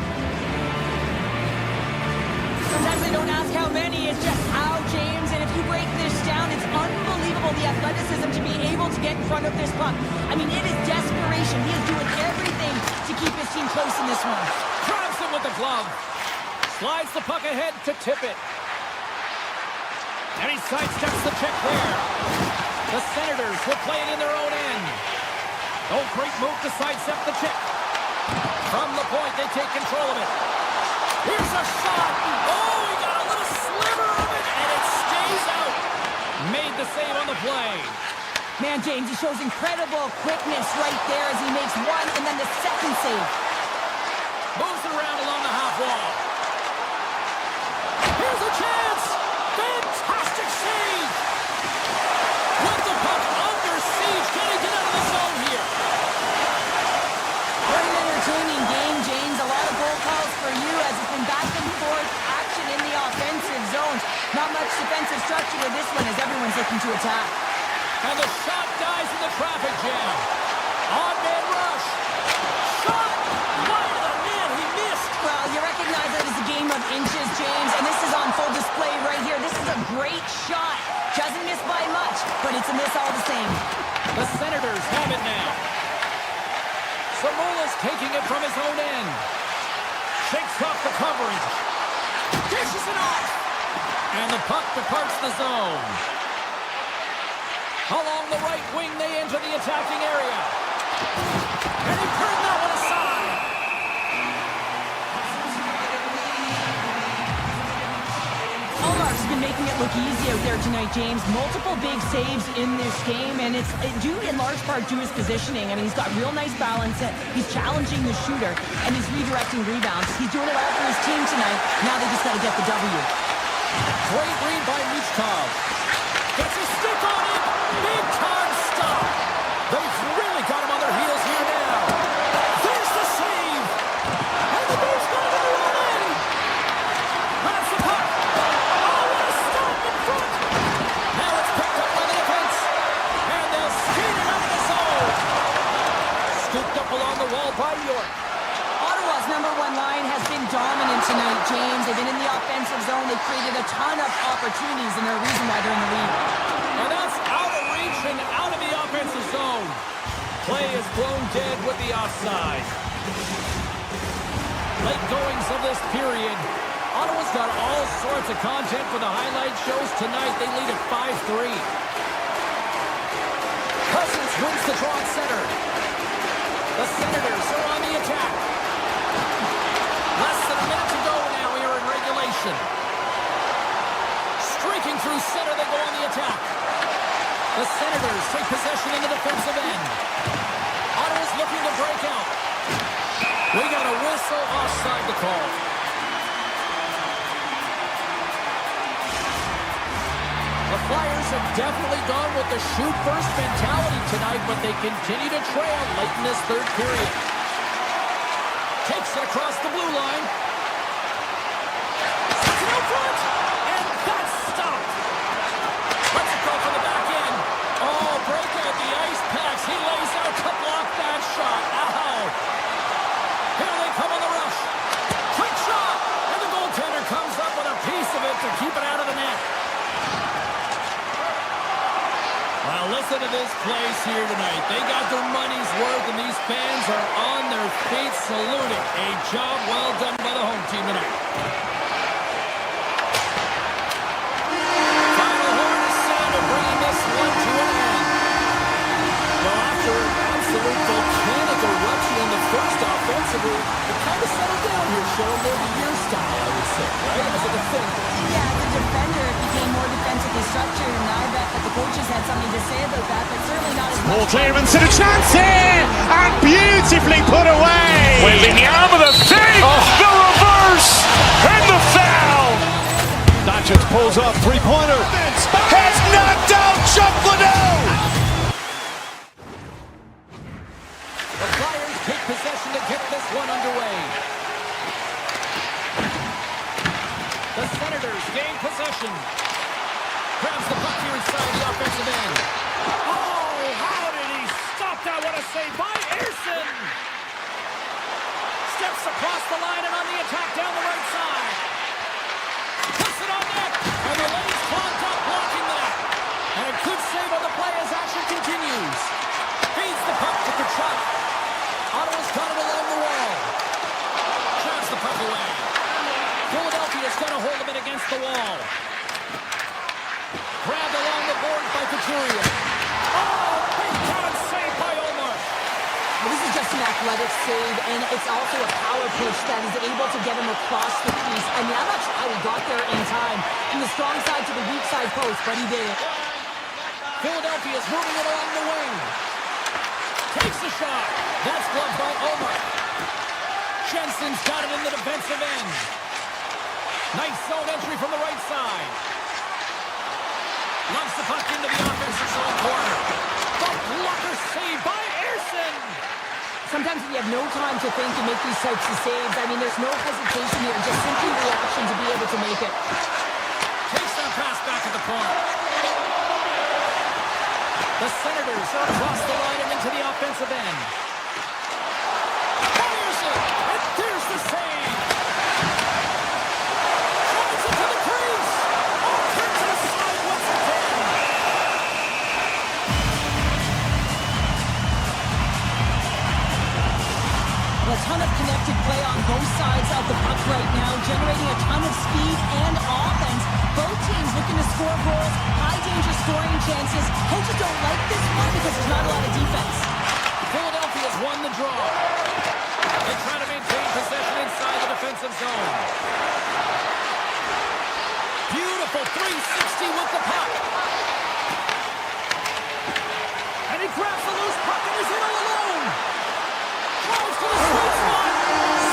Sometimes they don't ask how many, it's just how, James. And if you break this down, it's unbelievable the athleticism to be able to get in front of this puck. I mean, it is desperation. He is doing everything to keep his team close in this one. Grabs it with the glove. Slides the puck ahead to tip it. And he sidesteps the check there. The Senators will play it in their own end. Oh, great move to sidestep the check. From the point, they take control of it. Here's a shot. Oh, he got a little sliver of it, and it stays out. Made the save on the play. Man, James, he shows incredible quickness right there as he makes one and then the second save. Moves it around along the half wall. Here's a chance. Fantastic save. With the puck under siege. Can he get out of the zone here? What an entertaining game, James. A lot of goal calls for you as it's been back and forth action in the offensive zones. Not much defensive structure to this one as everyone's looking to attack. And the shot dies in the traffic jam. On-man rush. Shot. Wide of the net. He missed. Well, you recognize that it's a game of inches, James, and this is on full display right here. This is a great shot. Doesn't miss by much, but it's a miss all the same. The Senators have it now. Samola's taking it from his own end. Shakes off the coverage. Dishes it off. And the puck departs the zone. Along the right wing, they enter the attacking area. And he turned that one aside. Allmark's been making it look easy out there tonight, James. Multiple big saves in this game, and it's due in large part to his positioning. I mean, he's got real nice balance. He's challenging the shooter, and he's redirecting rebounds. He's doing it all for his team tonight. Now they just got to get the W. Great read by Michkov. Gets a stick on it. Big time stop. They've really got him on their heels here now. There's the save. And the Bears got it in the end. That's the puck. Oh, what a stop in front. Now it's picked up by the defense. And they'll skate it out of the zone. Scooped up along the wall by York. Ottawa's number one line has been dominant tonight, James. They've been in the offensive zone. They've created a ton of opportunities, and they're a reason why they're in the lead. And that's out of reach and out of the offensive zone. Play is blown dead with the offside. Late goings of this period. Ottawa's got all sorts of content for the highlight shows tonight. They lead at 5-3. Cousins wins the draw at center. The Senators are on the attack. Less than a minute to go now here in regulation. Streaking through center, they go on the attack. The Senators take possession in the defensive end. Ottawa's looking to break out. We got a whistle offside to call. The Flyers have definitely gone with the shoot-first mentality tonight, but they continue to trail late in this third period. Takes it across the blue line. Sets it out front. And that's stopped. Let's go for the back end. Oh, break out the ice packs. He lays out to block that shot. Ow. Here they come on the rush. Quick shot. And the goaltender comes up with a piece of it to keep it out of the net. Well, listen to this place here tonight. They got their money's worth, and these fans are on their feet saluting. A job well done by the home team tonight. Final horn is sounded, bringing this one to an end. Well, after an absolute volcanic eruption in the first offensively, it kind of settled down here, Sheldon. coaches had something to say about that, but certainly not as Paul much. clearance and a chance here, and beautifully put away. Wembanyama the fake, the reverse, and the foul. Doncic pulls up, three-pointer. Has knocked out Chuck Liddell. The Flyers take possession to get this one underway. The Senators gain possession. Grabs the puck here inside the offensive end. Oh, how did he stop that? What a save by Ersson! Steps across the line and on the attack down the right side. Puts it on net, and the lane's clogged up blocking that. And a good save on the play as action continues. Feeds the puck to Kachuk. Ottawa's got it along the wall. Shots the puck away. Philadelphia's got a hold of it against the wall. Grabbed along the boards by Couturier. Oh, big time save by Omar. Well, this is just an athletic save, and it's also a power push that is able to get him across the crease. I mean, I'm not sure how he got there in time. From the strong side to the weak side post, but he did it. Philadelphia's moving it along the wing. Takes a shot. That's blocked by Omar. Jensen's got it in the defensive end. Nice zone entry from the right side. Lumps the puck into the offensive zone corner. The blocker save by Ersson. Sometimes when you have no time to think and make these types of saves, I mean, there's no hesitation here, just simply reaction to be able to make it. Takes that pass back at the point. The Senators are across the line and into the offensive end. Fires it, and there's the save. Drives it to the crease. Oh, turns it aside once again. A ton of connected play on both sides of the puck right now, generating a ton of speed and offense. Both teams looking to score goals, high-danger scoring chances. Coaches don't like this one because there's not a lot of defense. Philadelphia's won the draw. They try to maintain possession inside the defensive zone. Beautiful 360 with the puck. And he grabs the loose puck and he's in all alone. Drives to the sweet spot.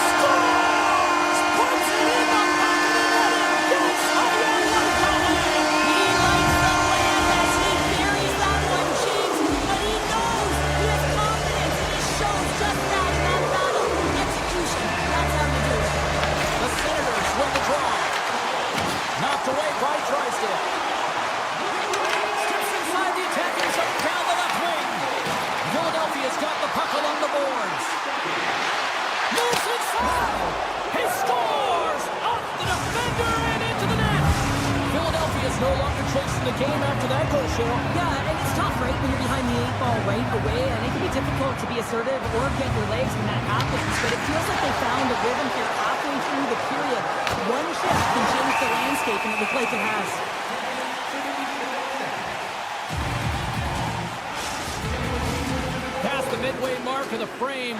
Scores! Puts it in the back of the net and gets a one-one goal. He likes the land as he buries that one, James, but he knows he has confidence and he shows just that in that battle. Execution, that's how you do it. The Senators win the draw. Knocked away by Drysdale. Steps inside the attacking zone down the left wing. Philadelphia's got the puck along the boards. Moves inside. He scores! Off the defender and into the net. Philadelphia's no longer chasing the game after that goal, Cheryl. Yeah, and it's tough, right, when you're behind the eight ball right away, and it can be difficult to be assertive or get your legs when that happens, but it feels like they found a rhythm here halfway through the period. One shift can change the landscape, and it looks like it has. Past the midway mark of the frame,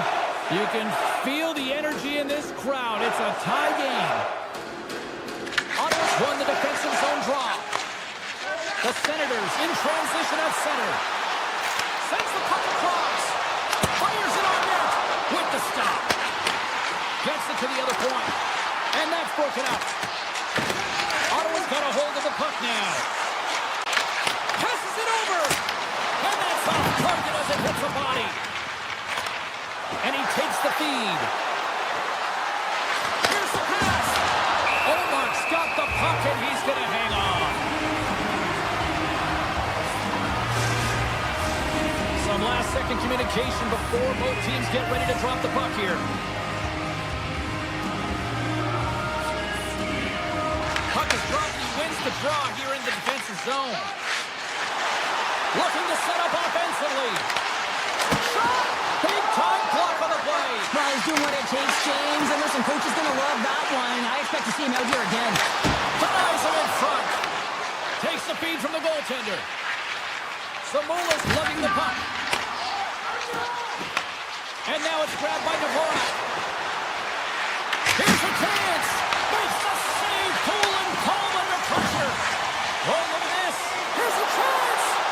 you can feel the energy in this crowd. It's a tie game. Ottawa's won the defensive zone draw. The Senators in transition at center. Sends the puck across. Fires it on net with the stop. Gets it to the other point. And that's broken up. Ottawa's got a hold of the puck now. Passes it over. And that's off target as it hits the body. And he takes the feed. Here's the pass. Omar's got the puck and he's going to hang on. Some last-second communication before both teams get ready to drop the puck here. Puck is dropped. He wins the draw here in the defensive zone. Looking to set up offensively. Shot! Big time block on the play. Well, he's doing what it takes, James, and listen, coach is going to love that one. I expect to see him out here again. Denies him in front. Takes the feed from the goaltender. Samula's lugging the puck. And now it's grabbed by Dvorak. Here's a chance. Makes the save. Cool and calm under pressure. Oh, look at this. Here's a chance.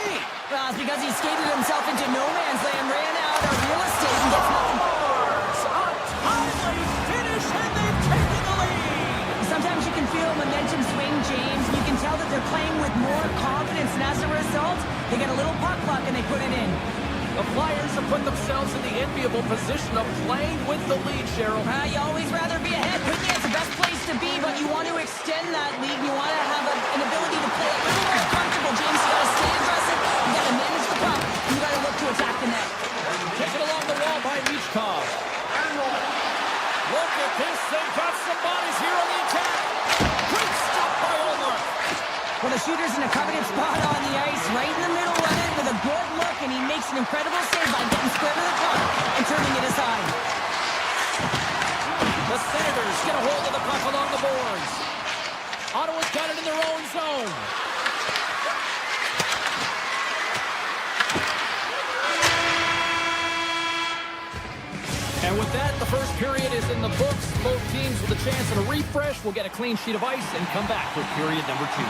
lead? Well, it's because he skated himself into no man's land, ran out of real estate, and gets nothing. A timely finish, and they've taken the lead. Sometimes you can feel momentum swing, James. You can tell that they're playing with more confidence, and as a result, they get a little puck luck and they put it in. The Flyers have put themselves in the enviable position of playing with the lead, Cheryl. You always rather be ahead. Quickly, it's the best place to be, but you want to extend that lead. You want to have an ability to play a little more comfortable, James. You got to stay aggressive. You got to manage the puck. And you got to look to attack the net. Taken along the wall by Michkov. Look at this. They've got some bodies here on the attack. Great stop by Omar. Well, the shooter's in a coveted spot on the ice, right in the middle of it, with a good look, and he makes an incredible save by getting square to the puck and turning it aside. The Senators get a hold of the puck along the boards. Ottawa's got it in their own zone. And with that, the first period is in the books. Both teams with a chance at a refresh will get a clean sheet of ice and come back for period number 2.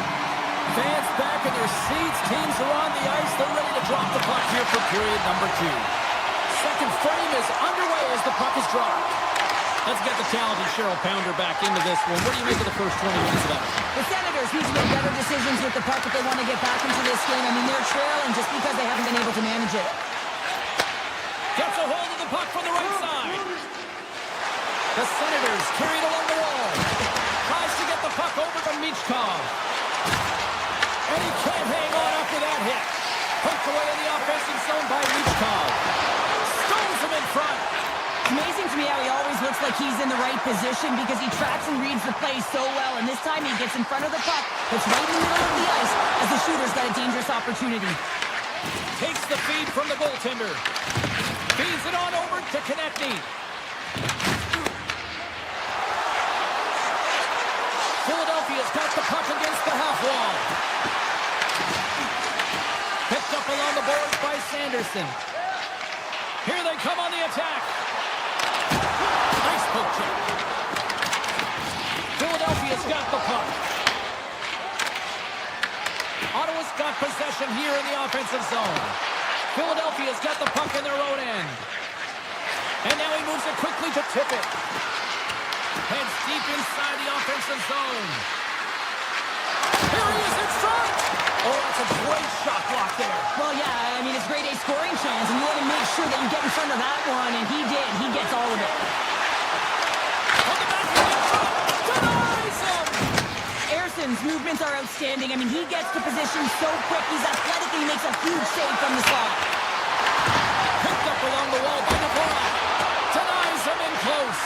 Fans back in their seats. Teams are on the ice. They're ready to drop the puck here for period number 2. Second frame is underway as the puck is dropped. Let's get the talented Cheryl Pounder back into this one. What do you make of the first 20 minutes of that? The Senators need to make better decisions with the puck if they want to get back into this game. I mean, they're trailing just because they haven't been able to manage it. Gets a hold of the puck from the right side. The Senators carry it along the wall. Tries to get the puck over to Michkov. And he can't hang on after that hit. Poked away in the offensive zone by Michkov. Stones him in front. It's amazing to me how he always looks like he's in the right position because he tracks and reads the play so well. And this time he gets in front of the puck. It's right in the middle of the ice as the shooter's got a dangerous opportunity. Takes the feed from the goaltender. Feeds it on over to Konechny. Philadelphia's got the puck against the half wall. Picked up along the boards by Sanderson. Here they come on the attack. Nice poke check. Philadelphia's got the puck. Ottawa's got possession here in the offensive zone. Philadelphia's got the puck in their own end. And now he moves it quickly to tip it. Heads deep inside the offensive zone. Here he is in front. Oh, that's a great shot block there. Well, yeah, I mean, it's grade A scoring chance, and you want to make sure that you get in front of that one, and he did. He gets all of it. On the back of the denies him. Arson's movements are outstanding. I mean, he gets to position so quick. He's athletic, and he makes a huge save from the slot. Picked up along the wall by Dvorak. Denies him in close.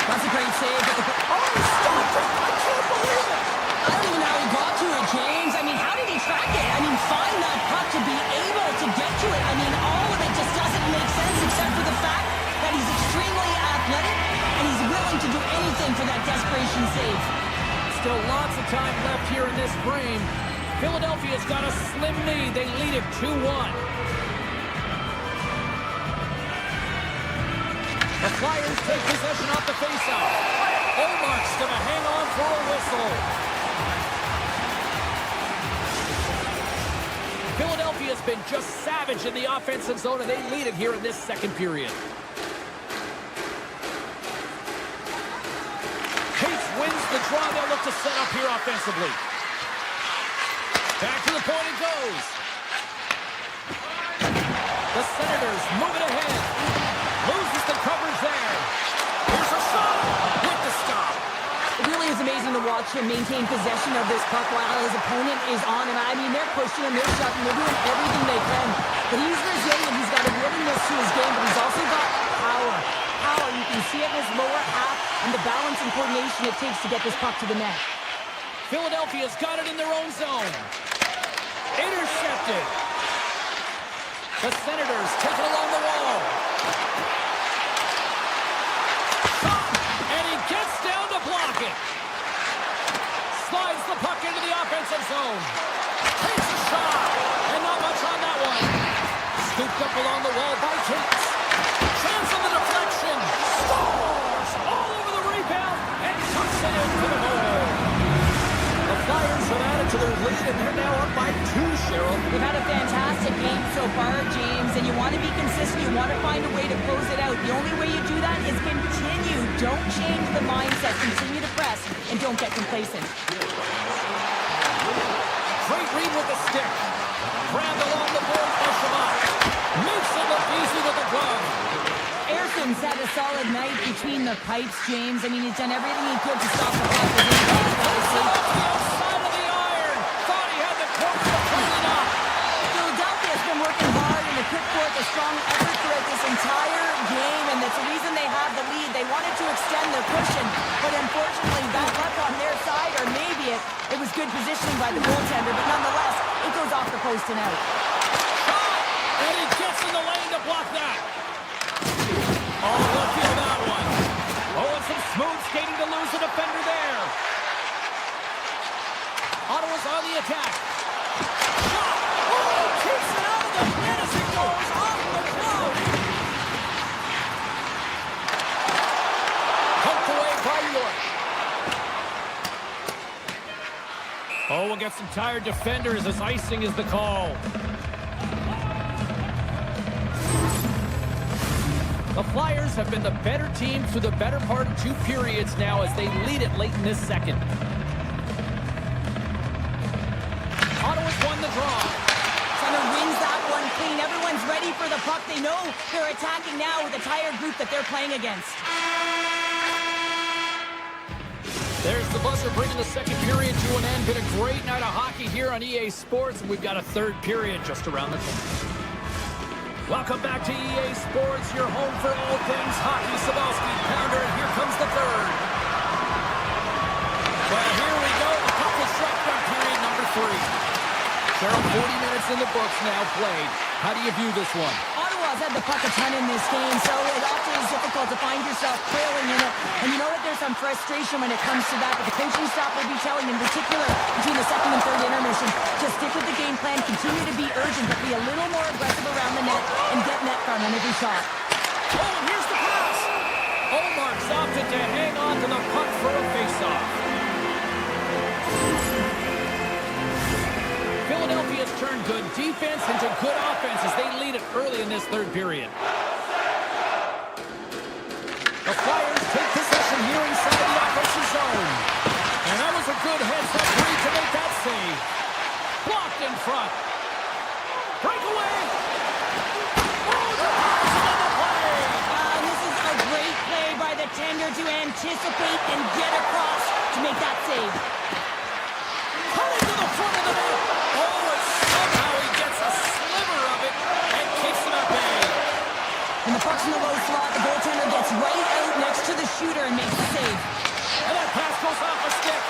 That's a great save. Oh, he stopped it. I can't believe it. I don't even know how he got to it, James. I mean, how did he track it? I mean, find that puck to be able to get to it. I mean, all of it just doesn't make sense except for the fact that he's extremely athletic and he's willing to do anything for that desperation save. Still lots of time left here in this frame. Philadelphia's got a slim lead. They lead it 2-1. The Flyers take possession off the faceoff. Omar's going to hang on for a whistle. Philadelphia's been just savage in the offensive zone, and they lead it here in this second period. Pace wins the draw. They'll look to set up here offensively. Back to the point it goes. The Senators move it ahead. Loses the coverage there. Here's a shot with the stop. It really is amazing to watch him maintain possession of this puck while his opponent is on him. I mean, they're pushing him, they're shoving, they're doing everything they can. But he's resilient. He's got a willingness to his game, but he's also got power. Power. You can see it in his lower half and the balance and coordination it takes to get this puck to the net. Philadelphia's got it in their own zone. Intercepted. The Senators take it along the wall. And he gets down to block it. Slides the puck into the offensive zone. Takes a shot. And not much on that one. Scooped up along the wall by Cates. Chance on the deflection. Scores all over the rebound and tucks it into the hole. The Flyers have added to their lead and they're now up by 2, Cheryl. They've had a fantastic game so far, James, and you want to be consistent. You want to find a way to close it out. The only way you do that is continue. Don't change the mindset. Continue to press, and don't get complacent. Great read with the stick. Grabbed along the boards by Shabbat. Makes it look easy with the glove. Ayrton's had a solid night between the pipes, James. I mean, he's done everything he could to stop the puck. Outside of the iron. Thought he had the corner to clean it up. Philadelphia's been working hard and they put forth a strong effort throughout this entire game, and that's the reason they have the lead. They wanted to extend their cushion, but unfortunately, bad luck on their side, or maybe it was good positioning by the goaltender, but nonetheless, it goes off the post and out. And he gets in the lane to block that. Oh, look at that one. Oh, and some smooth skating to lose the defender there. Ottawa's on the attack. Shot. Oh, keeps it out of the net as it goes off the glove. Poked away by York. Oh, we'll get some tired defenders as icing is the call. The Flyers have been the better team through the better part of 2 periods now as they lead it late in this second. Ottawa's won the draw. Center wins that one clean. Everyone's ready for the puck. They know they're attacking now with the tired group that they're playing against. There's the buzzer bringing the second period to an end. Been a great night of hockey here on EA Sports, and we've got a third period just around the corner. Welcome back to EA Sports, your home for all things hockey. Sabalski, Pounder, and here comes the third. Well, here we go. The puck is struck from period number 3. Cheryl, 40 minutes in the books now played. How do you view this one? Ottawa's had the puck a ton in this game, so it often is difficult to find yourself trailing in it. And you know what? There's some frustration when it comes to that, but the coaching staff will be telling, in particular, between the second and third intermission, just stick with the game plan, continue to be urgent, but be a little more aggressive around the net, and get net front on every shot. Oh, and here's the pass. Olmark's opted to hang on to the puck for a faceoff. Philadelphia's turned good defense into good offense as they lead it early in this third period. The Flyers take possession here inside the offensive zone. And that was a good heads-up read to make that save. Blocked in front. Breakaway. Oh, the pass on the play. This is a great play by the tender to anticipate and get across to make that save. Coming to the front of the net. Oh, and somehow he gets a sliver of it and keeps it at bay. And the puck's in the low slot. The goaltender gets right out next to the shooter and makes the save. And that pass goes off a stick.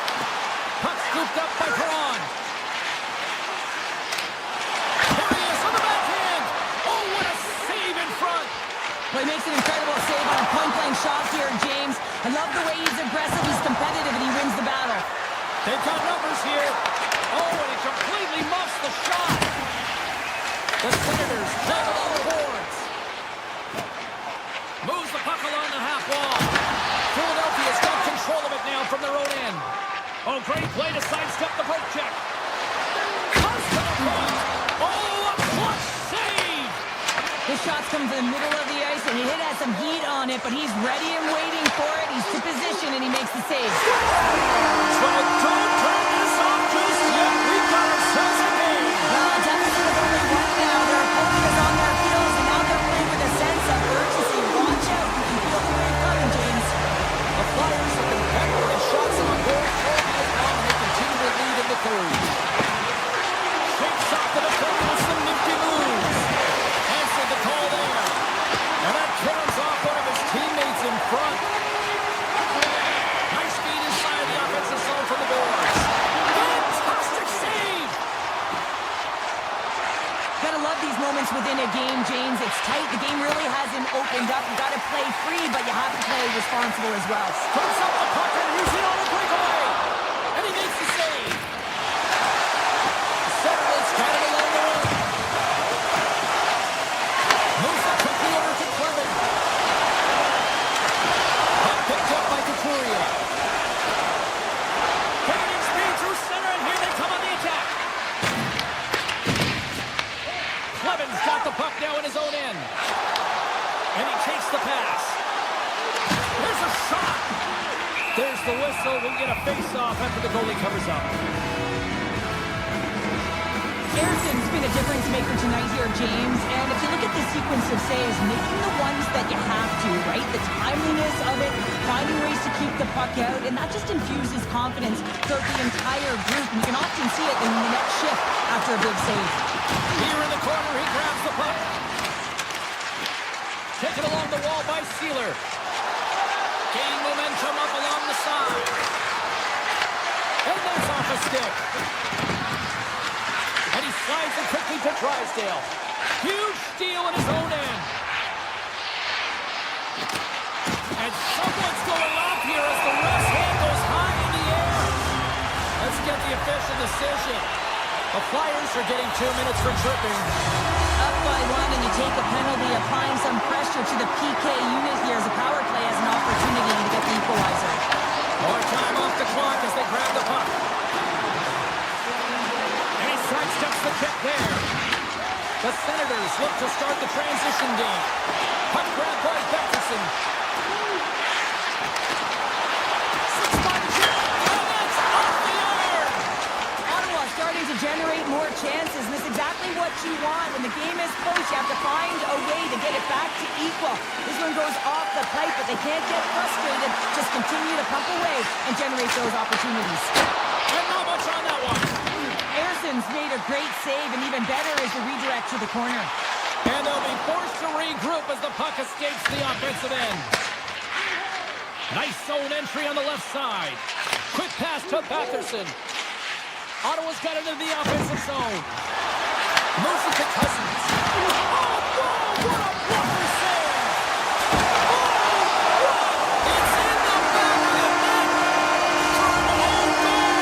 Puck scooped up by Perron. There he is on the backhand. Oh, what a save in front. Well, he makes an incredible save on a point-blank shot here, James. I love the way he's aggressive, he's competitive, and he wins the battle. They've got numbers here. Oh, and he completely muffs the shot. The Senators drag along the boards. Moves the puck along the half wall. Philadelphia's got control of it now from their own end. Oh, great play to sidestep the poke check. Comes to the point. Oh, a clutch save. His shots come to the middle of the ice, and he has some heat on it, but he's ready and waiting for it. He's to position, and he makes the save. So don't turn this off just yet. We've got ourselves a game. Deficit of only one now. Their opponent is on their heels, and now they're playing with a sense of urgency. Watch out. You can feel the wave coming, James. The Flyers have been peppered in shots on goal all night long. They continue to lead in the third. Shakes off the defender with some nifty moves. Answered the call there. And that turns off one of his teammates in front. Nice feed inside the offensive zone from the boards. Fantastic save! Gotta love these moments within a game, James. It's tight. The game really hasn't opened up. You gotta play free, but you have to play responsible as well. Comes up the puck and he's in on a breakaway. And he makes the save. Senators got it along the wing. Moves it quickly over to Clement. Puck picked up by Couturier. Taking speed through center, and here they come on the attack. There's the whistle. We'll get a face-off after the goalie covers up. Harrison's been a difference maker tonight here, James. And if you look at the sequence of saves, making the ones that you have to, right? The timeliness of it, finding ways to keep the puck out, and that just infuses confidence throughout the entire group. And you can often see it in the next shift after a big save. Here in the corner, he grabs the puck. Taken along the wall by Sealer. Gaining momentum up along the side. And that's off a stick. And he slides it quickly to Drysdale. Huge steal in his own end. And someone's going off here as the ref's hand goes high in the air. Let's get the official decision. The Flyers are getting 2 minutes for tripping. Up by one, and you take a penalty, applying some pressure to the PK unit here as the power play has an opportunity to get the equalizer. More time off the clock as they grab the puck. And he sidesteps the kick there. The Senators look to start the transition game. Puck grab by Beckerson. Starting to generate more chances, and this is exactly what you want. When the game is close, you have to find a way to get it back to equal. This one goes off the pipe, but they can't get frustrated. Just continue to pump away and generate those opportunities. And not much on that one. Harrison's made a great save, and even better is the redirect to the corner. And they'll be forced to regroup as the puck escapes the offensive end. Nice zone entry on the left side. Quick pass to Batherson. Ottawa's got into the offensive zone. Moves it to Cousins. Oh, whoa, what a blocker save! Oh, what? It's in the back of the net! From home goal!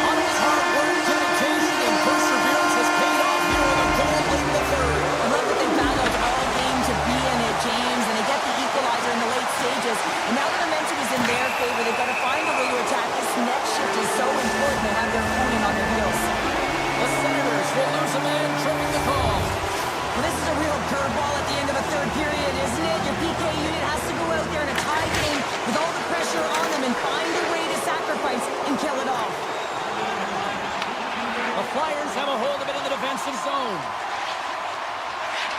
Ottawa's hard work, dedication, and perseverance has paid off here with a goal late in the third. I love that they battled all game to be in it, James, and they get the equalizer in the late stages. And now the momentum is in their favor. They've got to find a way to attack. This next shift is so important to have their opponent on their heels. The Senators will lose a man, tripping the call. Well, this is a real curveball at the end of a third period, isn't it? Your PK unit has to go out there in a tie game with all the pressure on them and find a way to sacrifice and kill it off. The Flyers have a hold of it in the defensive zone.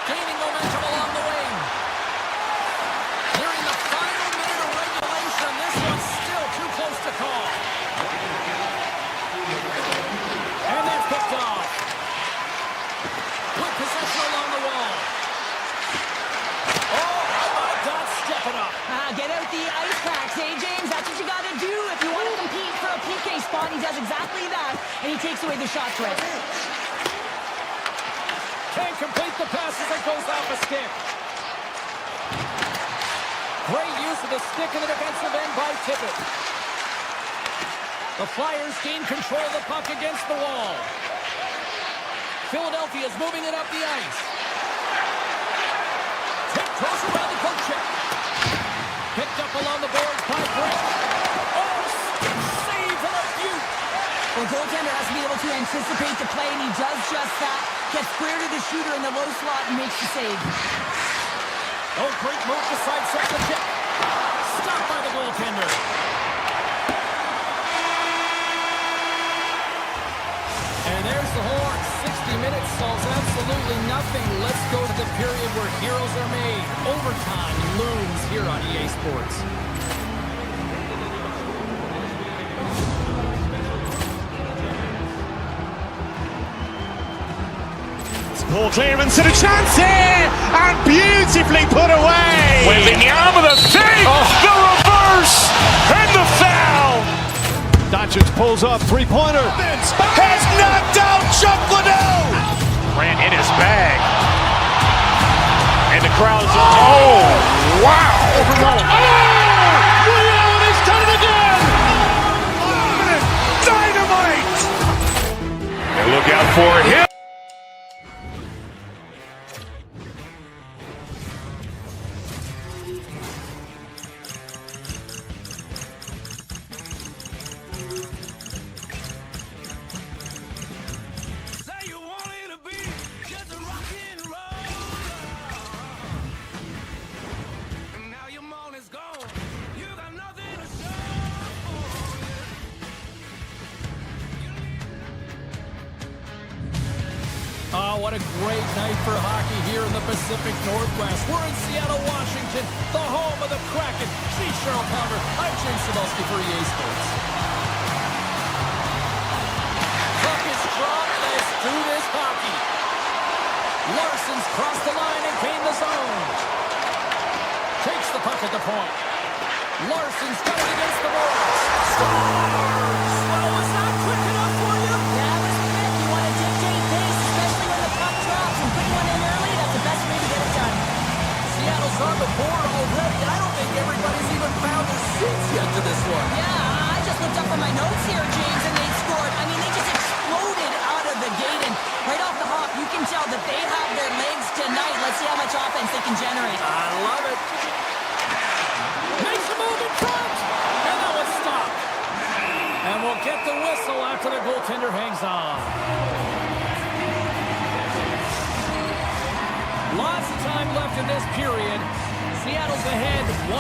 Gaining momentum along the wing. Nearing the final minute of regulation. This one's still too close to call. And that's picked off. With possession along the wall. Oh, my God, step it up. Get out the ice packs, hey, James? That's what you got to do if you want to compete for a PK spot. He does exactly that, and he takes away the shot threat. Can't complete the pass as it goes off a stick. Great use of the stick in the defensive end by Tippett. The Flyers gain control of the puck against the wall. Philadelphia's moving it up the ice. Tiptoes around the poke check. Picked up along the boards by Brick. Oh, stick save and a beaut. Well, the goaltender has to be able to anticipate the play, and he does just that. Gets square to the shooter in the low slot and makes the save. Oh, great move to sidestep the check. Stopped by the goaltender. And there's the horn. 60 minutes solves absolutely nothing. Let's go to the period where heroes are made. Overtime looms here on EA Sports. Ball clearance and a chance here, and beautifully put away. Wembanyama the save, the reverse, and the foul. Doncic pulls up, three-pointer. Has knocked out Chuck Liddell. Ran in his bag. And the crowd's, oh, wow. Oh, Allen has done it again. Dynamite. And look out for him. Now your morning's gone. You got nothing to show. Wow, what a great night for hockey here in the Pacific Northwest. We're in Seattle, Washington, the home of the Kraken. She's Cheryl Palmer. I'm James Cebulski for EA Sports. Puck is dropped. Let's do this hockey. Larson's crossed the line and gained the zone. Takes the puck at the point. Larson's got it against the boards. Scores! Oh, was that quick enough for you? That was quick. You want to dictate pace, especially when the puck drops, and putting one in early, that's the best way to get it done. Seattle's on the board already. I don't think everybody's even found their seats yet to this one. Yeah, I just looked up on my notes here, James, and they scored. I mean, they just exploded out of the gate, and right off the hop, you can tell that they have their legs tonight. Let's see how much offense they can generate. I love it. Makes a move in front, and that was stopped. And we'll get the whistle after the goaltender hangs on. Lots of time left in this period. Seattle's ahead 1-0.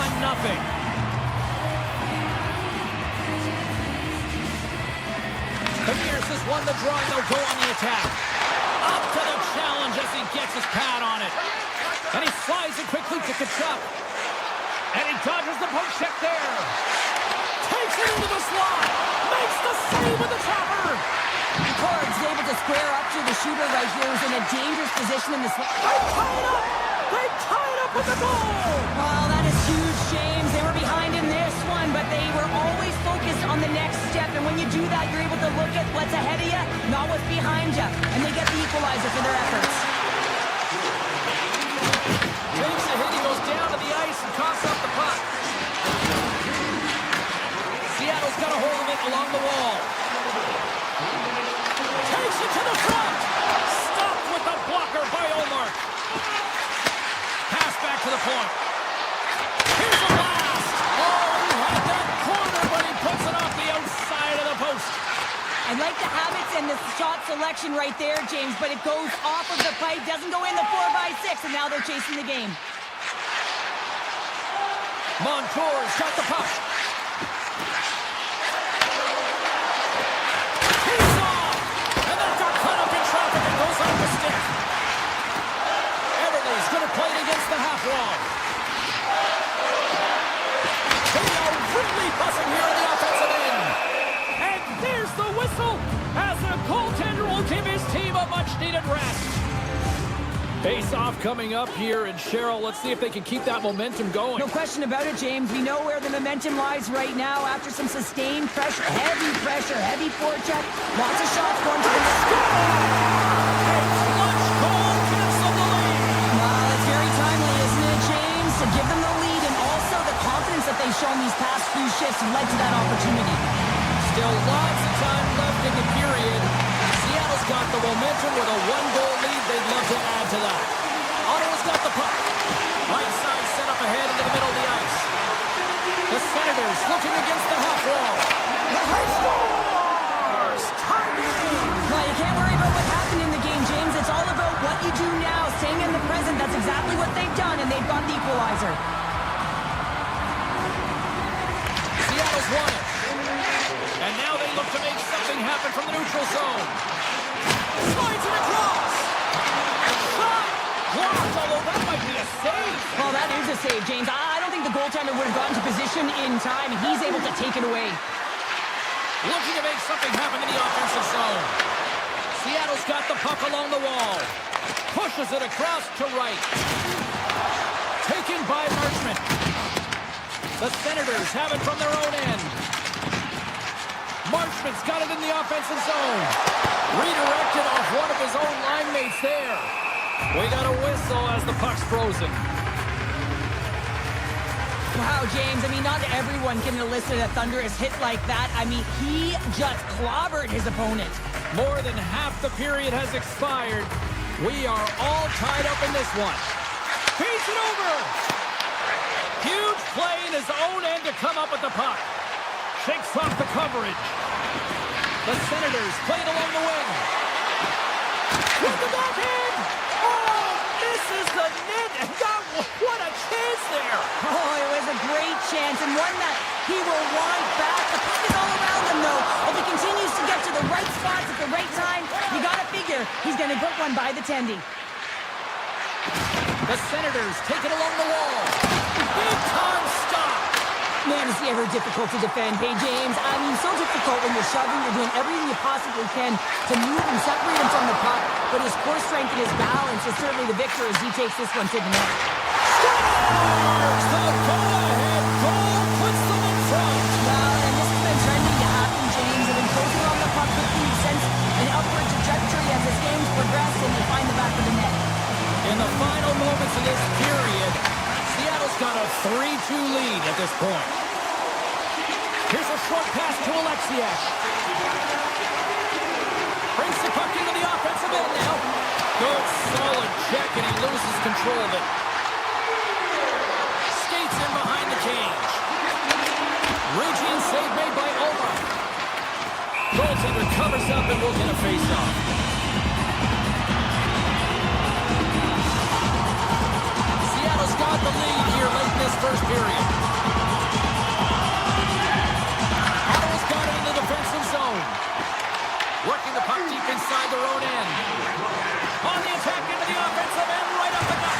The Bears has won the draw, and they'll go on the attack. Up to the challenge as he gets his pad on it. And he slides it quickly to Kachuk. And he dodges the poke check there. Takes it into the slot. Makes the save with the chopper. Cords able to square up to the shooter right here, who's in a dangerous position in the slot. They tie it up. They tie it up with the goal. Well, that is huge, James. They were behind in this one, but they were always focused on the next step. And when you do that, you're able to look at what's ahead of you, not what's behind you. And they get the equalizer for their efforts. Takes a hit. He goes down to the ice and coughs up the puck. Seattle's got a hold of it along the wall. Takes it to the front. Stopped with the blocker by Omar. Pass back to the point. Here's a blast. Oh, he had that corner, but he puts it off the outside of the post. I like the habits and the shot selection right there, James, but it goes off of the pipe, doesn't go in the 4x6, and now they're chasing the game. Montour's got the puck. He's off! And that got caught up in traffic and goes off the stick. Everly's going to play it against the half wall. They are really buzzing here in the offensive end. And there's the whistle as the goaltender will give his team a much-needed rest. Face-off coming up here, and Cheryl, let's see if they can keep that momentum going. No question about it, James. We know where the momentum lies right now after some sustained pressure, heavy forecheck. Lots of shots going to the net. Clutch goal cancel the lead. Well, it's very timely, isn't it, James? To give them the lead, and also the confidence that they've shown these past few shifts led to that opportunity. Still lots of time left in the period. Seattle's got the momentum with a one-goal lead. They'd love to add to that. Ottawa's got the puck. Right side set up ahead into the middle of the ice. The Senators looking against the half wall. The high scores! Timing! Well, you can't worry about what happened in the game, James. It's all about what you do now, staying in the present. That's exactly what they've done, and they've got the equalizer. Seattle's won it. And now they look to make something happen from the neutral zone. Slides it across. Shot. Blocked, although that might be a save. Well, that is a save, James. I don't think the goaltender would have gotten to position in time. He's able to take it away. Looking to make something happen in the offensive zone. Seattle's got the puck along the wall. Pushes it across to right. Taken by Marchment. The Senators have it from their own end. Marchment's got it in the offensive zone. Redirected off one of his own line mates there. We got a whistle as the puck's frozen. Wow, James, I mean, not everyone can elicit a thunderous hit like that. I mean, he just clobbered his opponent. More than half the period has expired. We are all tied up in this one. Feeds it over. Huge play in his own end to come up with the puck. Shakes off the coverage. The Senators played along the wing. With the backhand. Oh, misses the net and got what a chance there. Oh, it was a great chance and one that he will want back. The puck is all around him, though. If he continues to get to the right spots at the right time, you got to figure He's going to put one by the tendy. The Senators take it along the wall. Big time stop. Man, is he ever difficult to defend. Hey, James, I mean, so difficult when you're shoving. You're doing everything you possibly can to move and separate him from the puck. But his core strength and his balance is certainly the victor as he takes this one to the net. Scores! The go-ahead goal puts them in front. Well, and this has been trending to happen, James. They've been closing on the puck quickly. You've sensed an upward trajectory as this game's progressed, and you find the back of the net. In the final moments of this period, Seattle's got a 3-2 lead at this point. Here's a short pass to Alexiak. Brings the puck into the offensive end now. Good, solid check, and he loses control of it. Skates in behind the cage. Routine save made by Omar. Goaltender covers up and will get a face-off. Seattle's got the lead here late in this first period. Ottawa's got it in the defensive zone. Working the puck deep inside their own end. On the attack into the offensive end, right up the gut.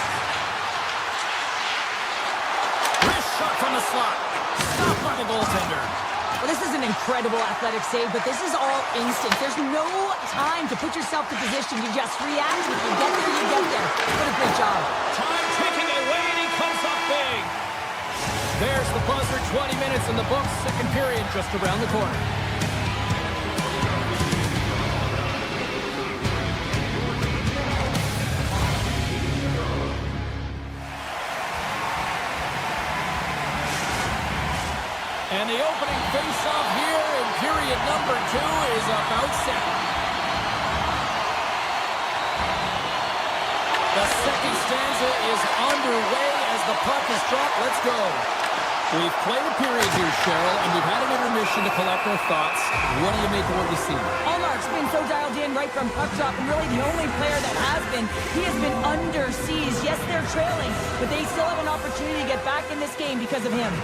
Wrist shot from the slot. Stopped by the goaltender. Well, this is an incredible athletic save, but this is all instant. There's no time to put yourself in position. You just react. If you get there, you get there. What a great job. Time ticking away, and he comes up big. There's the buzzer. 20 minutes in the books. Second period just around the corner. And the opening face-off here in period number 2 is about set. The second stanza is underway as the puck is dropped. Let's go. We've played a period here, Cheryl, and we've had an intermission to collect our thoughts. What do you make of what you see? Allmark's been so dialed in right from puck drop, and really the only player that has been. He has been under siege. Yes, they're trailing, but they still have an opportunity to get back in this game because of him.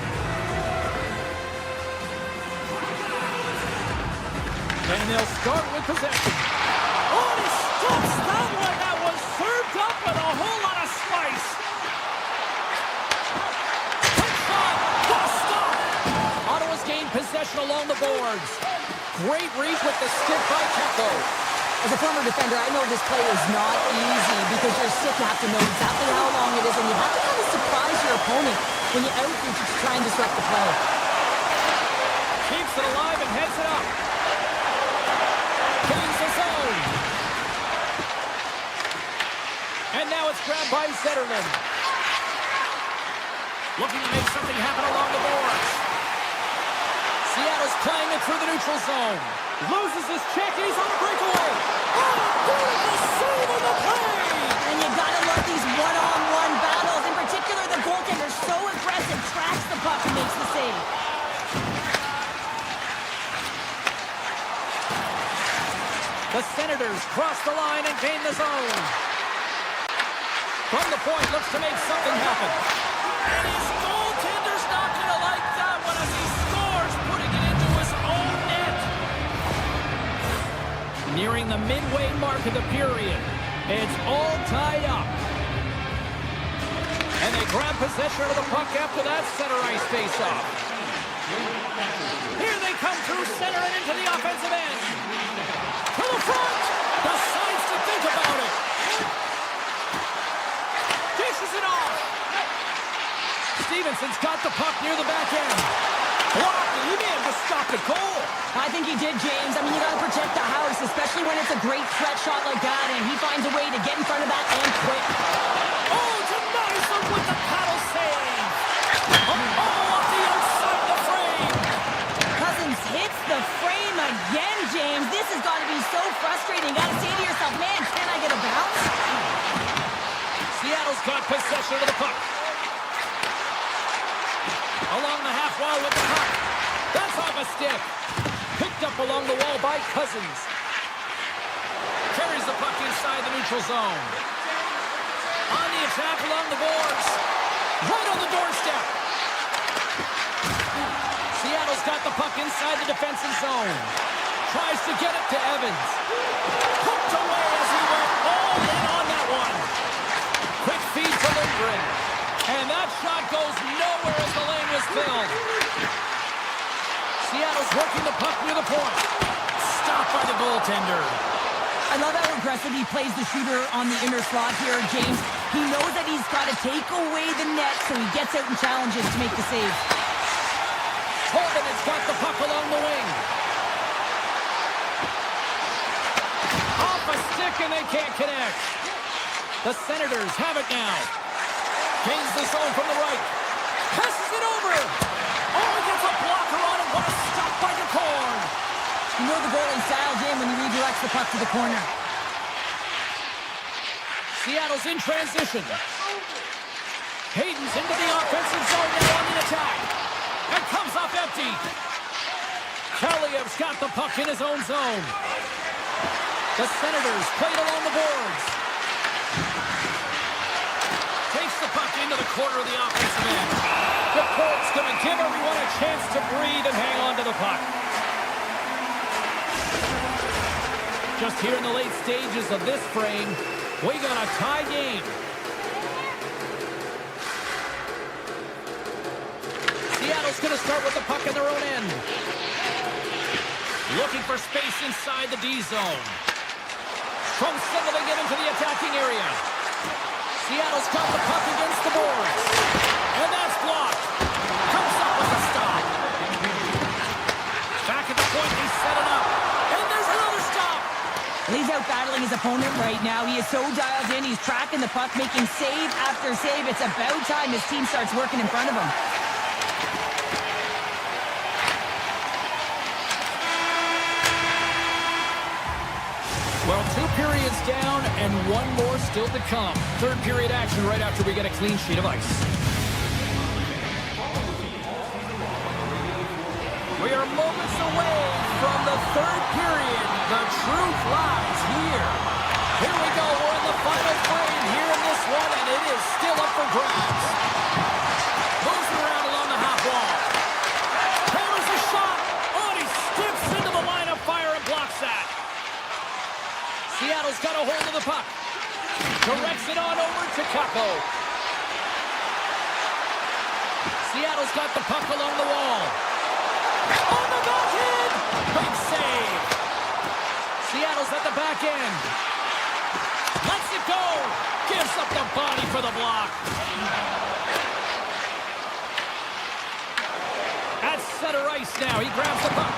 And they'll start with possession. Oh, he stops that one. That was served up with a whole lot of spice. Quick shot. What a stop. Ottawa's gained possession along the boards. Great reach with the stick by Keko. As a former defender, I know this play is not easy because your stick you have to know exactly how long it is, and you have to kind of surprise your opponent when you outreach to try and disrupt the play. Keeps it alive and heads it up. Gains the zone. And now it's grabbed by Zetterman. Looking to make something happen along the boards. Seattle's playing it through the neutral zone. Loses his check. He's on a breakaway. Oh, beautiful save on the play. And you gotta love these one-on-one battles. In particular, the goaltender so aggressive, tracks the puck and makes the save. The Senators cross the line and gain the zone. From the point, looks to make something happen. And his goaltender's not going to like that one as he scores, putting it into his own net. Nearing the midway mark of the period. It's all tied up. And they grab possession of the puck after that center ice face-off. Here they come through center and into the offensive end. To the front! Decides to think about it. Dishes it off. Stevenson's got the puck near the back end. Blocked, and he may have just stopped the goal. I think he did, James. I mean, you gotta protect the house, especially when it's a great threat shot like that, and he finds a way to get in front of that and quick. Oh, denies him with the paddle save. Oh, off the outside of the frame. Cousins hits the frame again, James. This has got to be so frustrating. You gotta say to yourself, man, can I get a bounce? Seattle's got possession of the puck. Along the half wall with the puck. That's off a stick. Picked up along the wall by Cousins. Carries the puck inside the neutral zone. On the attack along the boards. Right on the doorstep. Seattle's got the puck inside the defensive zone. Tries to get it to Evans. Hooked away as he went. filled. Seattle's working the puck near the point. Stopped by the goaltender. I love how aggressive he plays the shooter on the inner slot here, James. He knows that he's got to take away the net, so he gets out and challenges to make the save. Holden has got the puck along the wing. Off a stick, and they can't connect. The Senators have it now. Gains the zone from the right. Passes it over. Oh, he gets a blocker on it. What a stop by the corn. You know the goalie styles in when he redirects the puck to the corner. Seattle's in transition. Hayden's into the offensive zone now on the attack. And comes up empty. Kaliev's got the puck in his own zone. The Senators played along the boards. Takes the puck into the corner of the offensive end. The Colts going to give everyone a chance to breathe and hang on to the puck. Just here in the late stages of this frame, we got a tie game. Seattle's going to start with the puck in their own end. Looking for space inside the D zone. From settling it into the attacking area. Seattle's got the puck against the boards. And that's blocked. Comes up with a stop. Back at the point, they set it up. And there's another stop. He's out battling his opponent right now. He is so dialed in. He's tracking the puck, making save after save. It's about time his team starts working in front of him. Well, 2 periods down and 1 more still to come. Third period action right after we get a clean sheet of ice. We are moments away from the third period. The truth lies here. Here we go. We're in the final frame here in this one, and it is still up for grabs. Moves around along the half wall. Hammers a shot. Oh, and he skips into the line of fire and blocks that. Seattle's got a hold of the puck. Directs it on over to Kakko. Seattle's got the puck along the wall. On the backhand! Big save. Seattle's at the back end. Lets it go. Gives up the body for the block. At center ice now. He grabs the puck.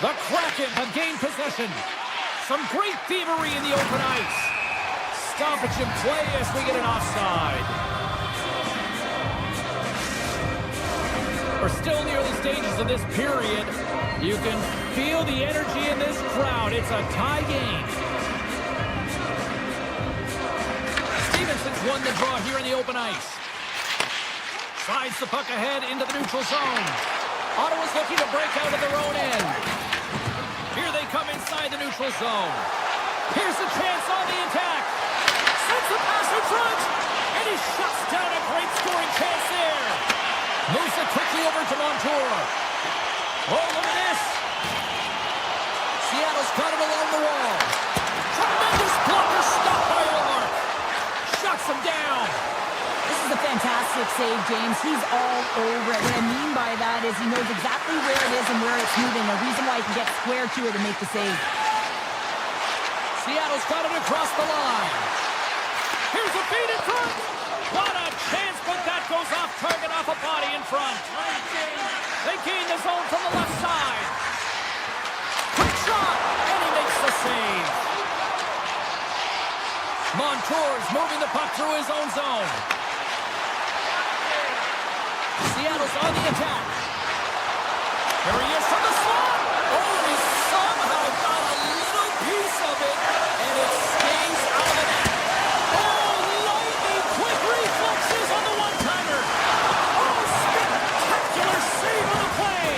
The Kraken have gained possession. Some great thievery in the open ice. Stoppage in play as we get an offside. We're still in the early stages of this period. You can feel the energy in this crowd. It's a tie game. Stevenson's won the draw here in the open ice. Slides the puck ahead into the neutral zone. Ottawa's looking to break out of their own end. Here they come inside the neutral zone. Here's a chance on the attack. Sends the pass in front. And he shuts down a great scoring chance there. Moves it quickly over to Montour. Oh, look at this. Seattle's got it along the wall. Tremendous blocker stopped by Ullmark. Shuts him down. This is a fantastic save, James. He's all over it. What I mean by that is he knows exactly where it is and where it's moving. A reason why he can get square to it and make the save. Seattle's got it across the line. Here's a feed in front. What a chance, but that goes off target off a body in front. They gain the zone from the left side. Quick shot, and he makes the save. Montour's moving the puck through his own zone. Seattle's on the attack. Here he is from the slot. Oh, he somehow got a little piece of it, and it stays out of the net. Oh, lightning quick reflexes on the one-timer. Oh, spectacular save on the play.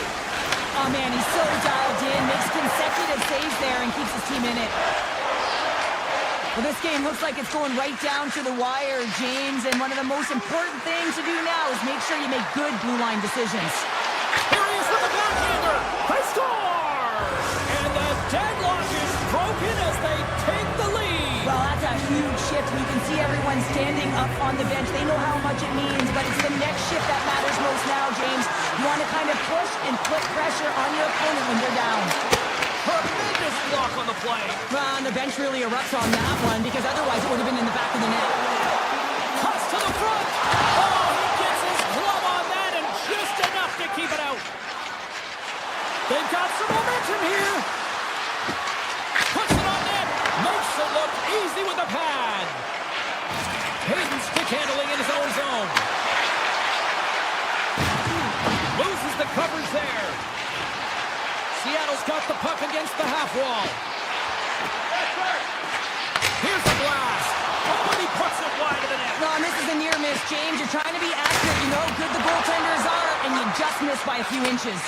Oh, man, he's so dialed in. Makes consecutive saves there and keeps his team in it. Well, this game looks like it's going right down to the wire, James, and one of the most important things to do now is make sure you make good blue line decisions. Here he is with the backhander. They score! And the deadlock is broken as they take the lead. Well, that's a huge shift. And you can see everyone standing up on the bench. They know how much it means, but it's the next shift that matters most now, James. You want to kind of push and put pressure on your opponent when you're down. Tremendous block on the play. Well, and the bench really erupts on that one because otherwise it would have been in the back of the net. Cuts to the front. Oh, he gets his glove on that and just enough to keep it out. They've got some momentum here. Puts it on net. Makes it look easy with the pad. Hayden stick handling in his own zone. Loses the coverage there. Seattle's got the puck against the half wall. Here's the blast. Oh, and he puts it wide of the net. No, and this is a near miss, James. You're trying to be accurate. You know how good the goaltenders are, and you just miss by a few inches.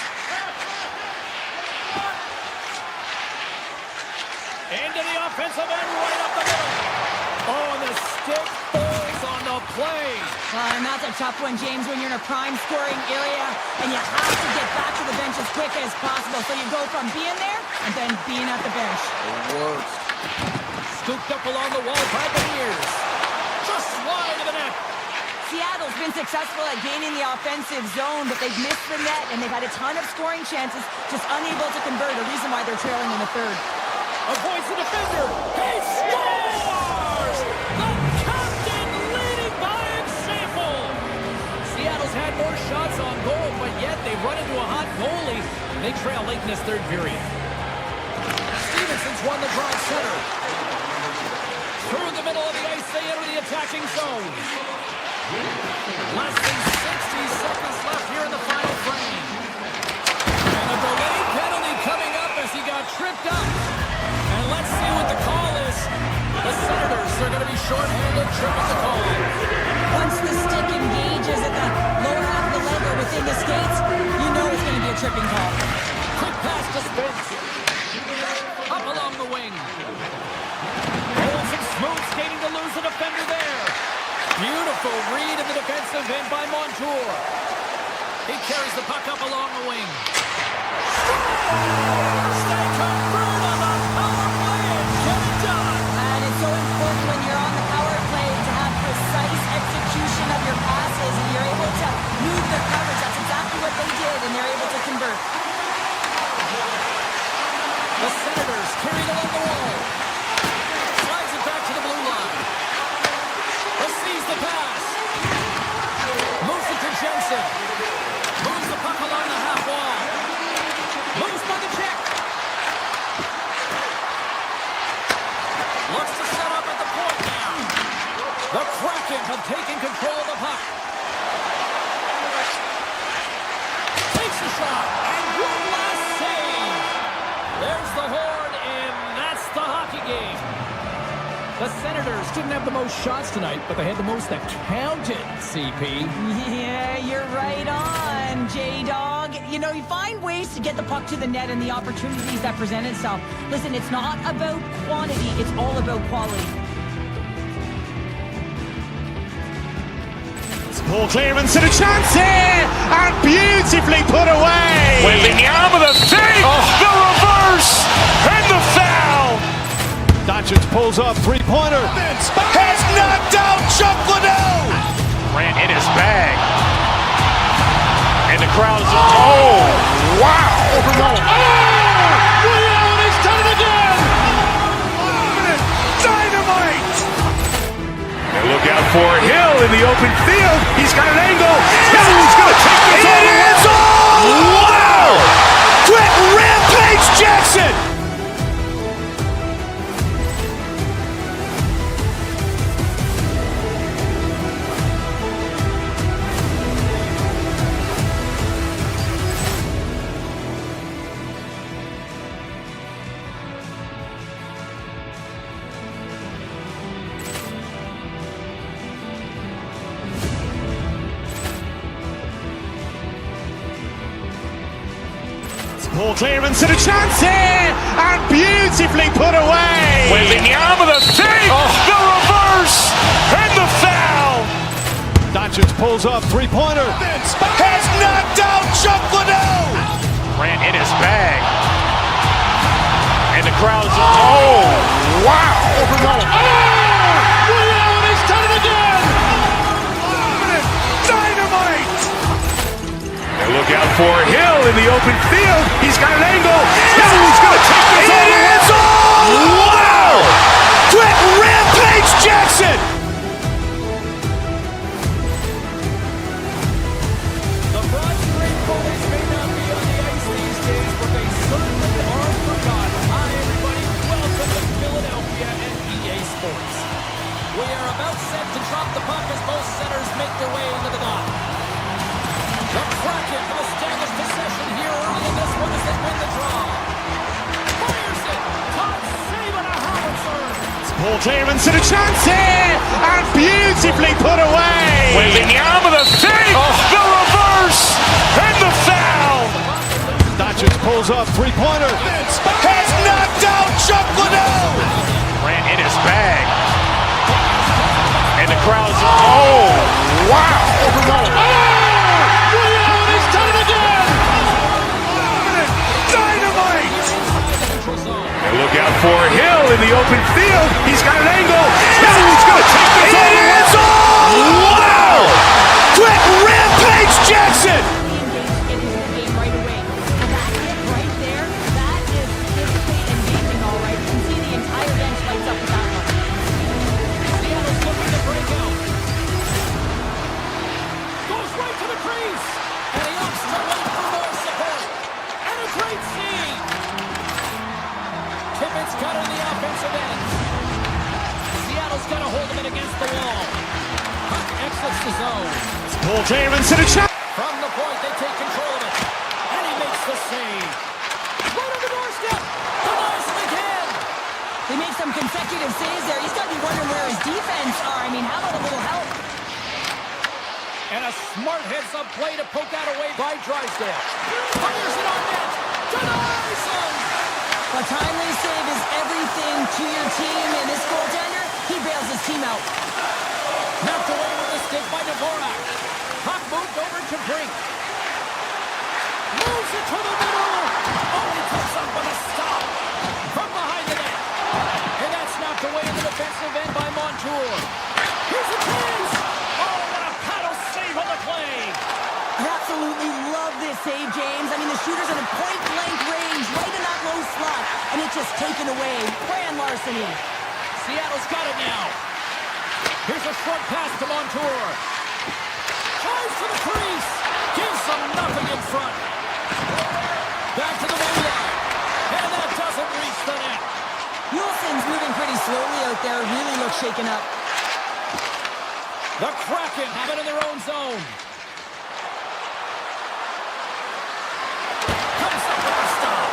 Into the offensive end, right up the middle. Oh, and the stick falls on the play. And that's a tough one, James, when you're in a prime scoring area, and you have to get back to the bench as quick as possible. So you go from being there and then being at the bench. The worst. Scooped up along the wall by the ears. Just wide of the net. Seattle's been successful at gaining the offensive zone, but they've missed the net, and they've had a ton of scoring chances, just unable to convert, a reason why they're trailing in the third. Avoids the defender. He scores! The captain leading by example. Seattle's had more shots on goal, but yet they've run into a hot goalie. They trail late in this third period. Stevenson's won the draw at center. Through the middle of the ice, they enter the attacking zone. Less than 60 seconds left here in the final frame. And a delayed penalty coming up as he got tripped up. And let's see what the call is. The Senators are going to be shorthanded, tripping the call. Once the stick engages at the lower half of the leg or within the skates, you know it's going to be a tripping call. Quick pass to Spence. Up along the wing. Some smooth skating to lose the defender there. Beautiful read in the defensive end by Montour. He carries the puck up along the wing. They convert on the power play and get it done. And it's so important when you're on the power play to have precise execution of your passes, and you're able to move their coverage. That's exactly what they did, and they're able to convert. The Senators carried along the wall. Slides it back to the blue line. Receives the pass. Moves it to Jensen. Moves the puck along the half wall. Moves by the check. Looks to set up at the point now. The Kraken have taken control of the puck. Takes the shot. And one last save. There's the horn, and that's the hockey game. The Senators didn't have the most shots tonight, but they had the most that counted, CP. Yeah, you're right on, J-Dog. You know, you find ways to get the puck to the net and the opportunities that present itself. Listen, it's not about quantity, it's all about quality. Paul clearance and a chance here, and beautifully put away. Waving the arm of the save, the reverse, and the foul. Doncic pulls up, three-pointer. Has knocked out Chuck Liddell. Ran in his bag. And the crowd is, oh, wow. He's done it again! Dynamite. And look out for Hill in the open field. He's got an angle. Hill's going to take this all the way. Wow. Quick rampage Jackson. Paul clearance and a chance here, and beautifully put away. Waving the arm of the save, the reverse, and the foul. Doncic pulls up, three-pointer. Has knocked out Chuck Liddell. Ran in his bag. And the crowd is, oh, wow. Look out for Hill in the open field. He's got an angle. Hill is going to take this all the way. Wow! Quick rampage Jackson! The Bronze-Ring Bullies may not be on the ice these days, but they certainly are forgotten. Hi, everybody. Welcome to Philadelphia and EA Sports. We are about set to drop the puck as both centers make their way into the dot. The Kraken have established possession here early in this one as they win the draw. Fires it. Todd saving a howitzer. Paul Clearance and a chance here, and beautifully put away. Wembanyama with a fake. The reverse and the foul. Doncic pulls up, three-pointer. Has knocked out Chuck Liddell. Ran in his bag. And the crowd's, oh, wow. He's done it again! Dynamite! And look out for Hill in the open field. He's got an angle. Hill's going to take this all the way. Wow! Quick rampage Jackson! Engaged into the game right away. And that hit right there, that is physically engaging all right. You can see the entire bench lights up with that one. Seattle's looking to break out. Goes right to the crease. And he opts to wait for more support. And a great save. Tippett's got it on the offensive end. Seattle's got a hold of it against the wall. Puck exits the zone. Paul Clearance and a chance. From the point, they take control of it. And he makes the save. Right on the doorstep. Denies him again. They make some consecutive saves there. He's got to be wondering where his defense are. I mean, how about a little help? And a smart heads-up play to poke that away by Drysdale. Fires it on net. Denies him. A timely save is everything to your team, and this goaltender, he bails his team out. Knocked away with a stick by Dvorak. Puck moved over to Brink. Moves it to the middle. Oh, he puts up with a stop. From behind the net. And that's knocked away in the defensive end by Montour. Here's a chance. Oh, what a paddle save on the play. I absolutely love this save, James. I mean, the shooter's in a point-blank range, right in that low slot, and it's just taken away. Grand larceny. Seattle's got it now. Here's a short pass to Montour. Tries to the crease. Gives them nothing in front. Back to the blue line. And that doesn't reach the net. Nielsen's moving pretty slowly out there. Really looks shaken up. The Kraken have it in their own zone. Comes up with a stop.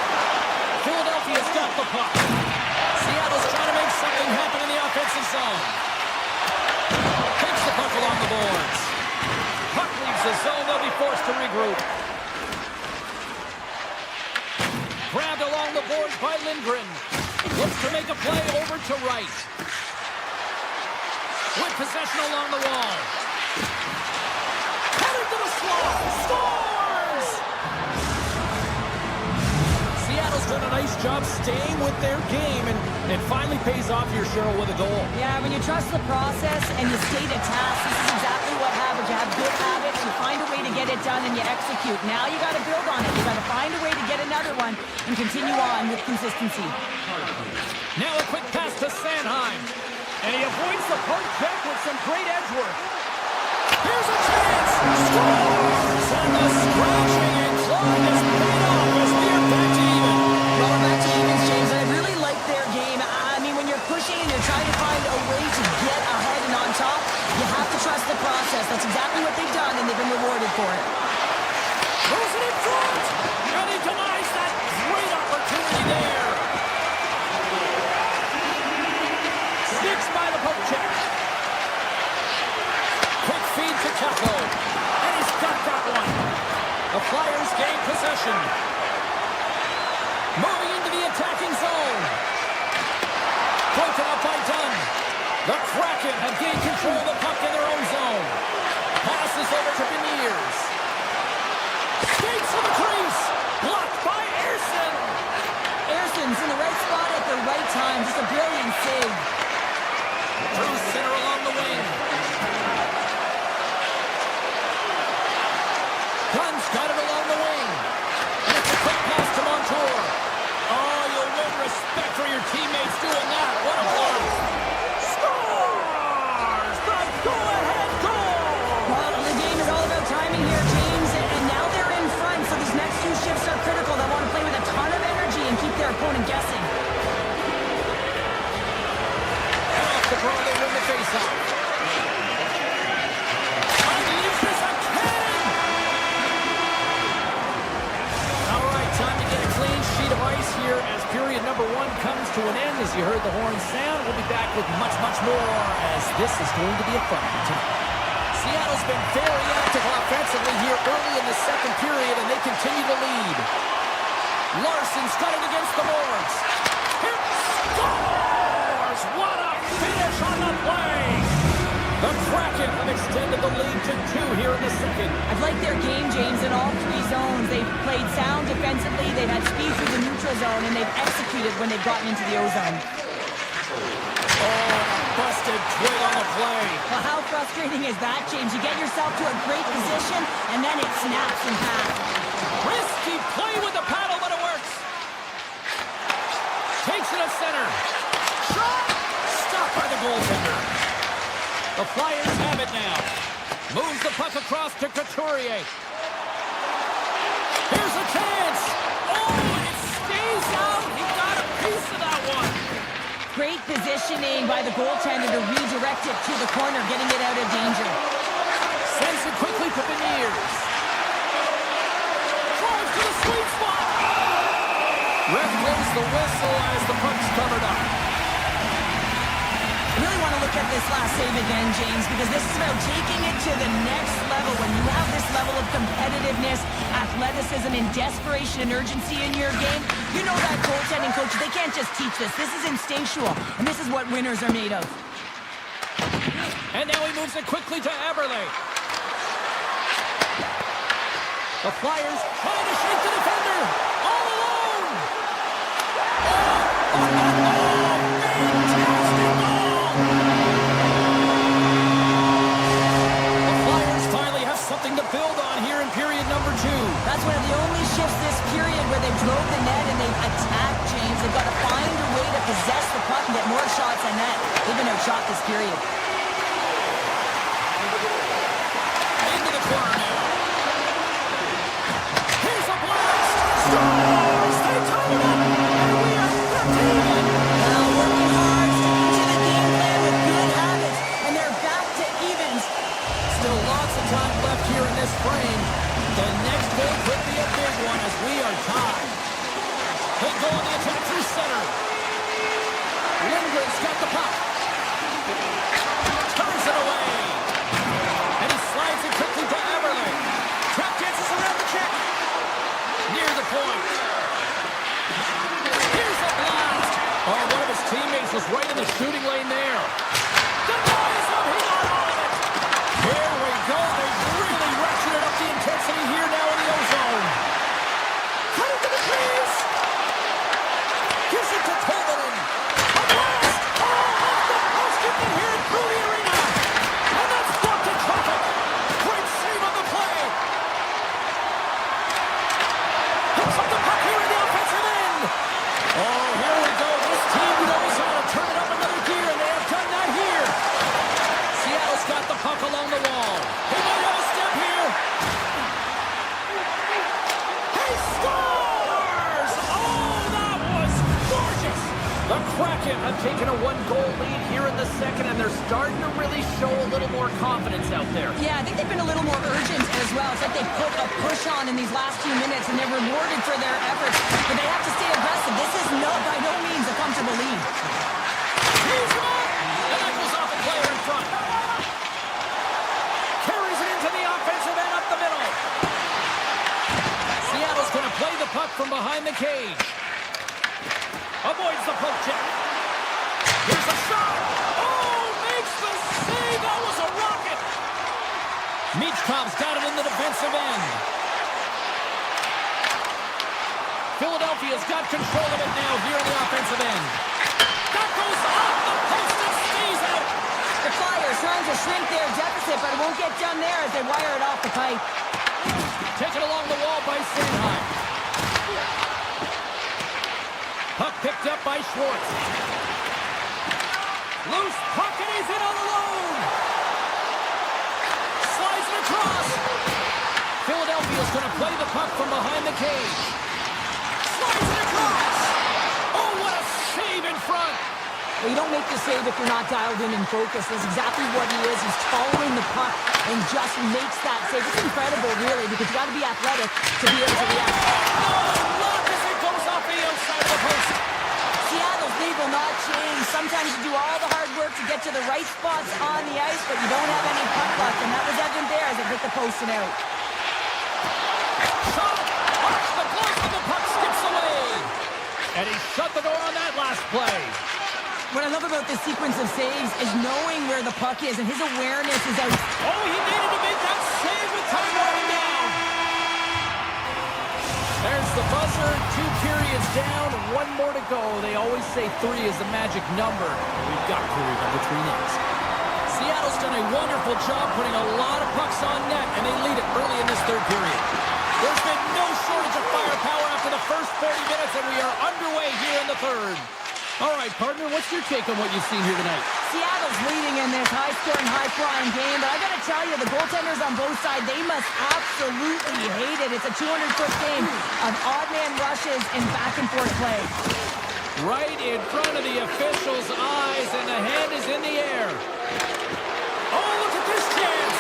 Philadelphia's got the puck. Seattle's trying to make something happen in the offensive zone. Takes the puck along the boards. Puck leaves the zone. They'll be forced to regroup. Grabbed along the boards by Lindgren. Looks to make a play over to right. With possession along the wall. Headed to the slot. Scores! Seattle's done a nice job staying with their game, and it finally pays off here, Cheryl, with a goal. Yeah, when you trust the process and you stay to task, this is exactly what happens. You have good habits, you find a way to get it done, and you execute. Now you got to build on it. You got to find a way to get another one and continue on with consistency. Now a quick pass to Sanheim. And he avoids the poke check with some great edge work. Here's a chance. Scores! And the scratching and clawing is paid off as they're back to even. Well, back to evens, James. I really like their game. I mean, when you're pushing and you're trying to find a way to get ahead and on top, you have to trust the process. That's exactly what they've done, and they've been rewarded for it. Throws it in front. And he denies that great opportunity there. Sticks by the poke check. Quick feed to Taco. And he's got that one. The Flyers gain possession. Moving into the attacking zone. Broken up by Dunn. The Kraken have gained control of the puck in their own zone. Passes over to Beniers. Skates to the crease. Blocked by Ersson. Ersson's in the right spot at the right time. Just a brilliant save. Through center along the wing. Dunn's got it along respect for your teammates doing that. What a play. Scores the go-ahead goal. Well, the game is all about timing here, James, and now they're in front, so these next two shifts are critical. They want to play with a ton of energy and keep their opponent guessing. And off the draw, they win the faceoff. Unleash this again. All right, time to get a clean sheet of ice here as period number 1 comes to an end. As you heard the horn sound, we'll be back with much, much more as this is going to be a fun one tonight. Seattle's been very active offensively here early in the second period, and they continue to lead. Larson's got it against the boards. Hit scores! What a finish on the play! The Kraken have extended the lead to 2 here in the second. I've liked their game, James, in all 3 zones. They've played sound defensively, they've had speed through the neutral zone, and they've executed when they've gotten into the O-zone. Oh, busted twig on the play. Well, how frustrating is that, James? You get yourself to a great position, and then it snaps in half. Risky play with the paddle, but it works. Takes it at center. Shot! Stopped by the goaltender. The Flyers have it now. Moves the puck across to Couturier. Here's a chance. Oh, it stays out. He got a piece of that one. Great positioning by the goaltender to redirect it to the corner, getting it out of danger. Sends it quickly to Beniers. Drives to the sweet spot. Ref blows the whistle as the puck's covered up. I really want to look at this last save again, James, because this is about taking it to the next level. When you have this level of competitiveness, athleticism, and desperation and urgency in your game, you know that goaltending coach, they can't just teach this. This is instinctual, and this is what winners are made of. And now he moves it quickly to Eberle. The Flyers trying to shake the defender. All alone. Something to build on here in period number 2. That's one of the only shifts this period where they drove the net and they've attacked, James. They've got to find a way to possess the puck and get more shots on net. They've been outshot this period. Into the corner now. Here's a blast. Scores! They tie it up. And we are 13. Now working hard, sticking to the game plan with good habits, and they're back to evens. Still lots of time left here in this frame. The next goal could be a big one as we are tied. They go on the attack through center. Lindgren's got the puck. Turns it away. And he slides it quickly to Eberle. Trap dances around the check. Near the point. Here's a blast. Oh, one of his teammates was right in the shooting lane there. Denies him. He got all of it. Here we go. They've really ratcheted up the intensity here now in the O-zone. Cut it to the trees. Gives it to Tolvanen. A blast. Oh, off the post. You can hear it through the arena. And that's blocked in traffic. Great save on the play. Picks up the puck here in the offensive end. Oh, here we go. This team knows how to turn it up another gear, and they have done that here. Seattle's got the puck along the wall. He might have a step here. He scores! Oh, that was gorgeous! The Kraken have taken a 1-goal lead here in the second, and they're starting to really show a little more confidence out there. Yeah, I think they've been a little more urgent as well. It's like they put a push on in these last few minutes, and they're rewarded for their efforts. But they have to stay aggressive. This is by no means a comfortable lead. He's him up! And that goes off a player in front. Carries it into the offensive end up the middle. Seattle's going to play the puck from behind the cage. Avoids the poke check. Here's a shot. Oh, makes the save. That was a rocket. Michkov's got it in the defensive end. Philadelphia's got control of it now here in the offensive end. That goes off the post and stays out. The Flyers trying to shrink their deficit, but it won't get done there as they wire it off the pipe. Taken along the wall by Sandheim. Puck picked step by Schwartz. Loose puck, and he's in all alone. Slides it across. Philadelphia's going to play the puck from behind the cage. Slides it across. Oh, what a save in front. Well, you don't make the save if you're not dialed in and focused. That's exactly what he is. He's following the puck and just makes that save. It's incredible, really, because you got to be athletic to be able to react. Look as it goes off the outside of the post. Seattle's lead will not change. Sometimes you do all the hard work to get to the right spots on the ice, but you don't have any puck luck, and that was evident there as it hit the post and out. Shot! Off the glove, and the puck skips away. And he shut the door on that last play. What I love about this sequence of saves is knowing where the puck is, and his awareness is out. Oh, he needed to make that save with time running down. There's the buzzer. 2 periods down, 1 more to go. They always say 3 is the magic number. We've got period number 3 next. Seattle's done a wonderful job putting a lot of pucks on net, and they lead it early in this 3rd period. There's been no shortage of firepower after the first 40 minutes, and we are underway here in the 3rd. All right, partner, what's your take on what you've seen here tonight? Seattle's leading in this high-scoring, high-flying game, but I got to tell you, the goaltenders on both sides, they must absolutely hate it. It's a 200-foot game of odd-man rushes and back-and-forth play. Right in front of the official's eyes, and the hand is in the air. Oh, look at this chance!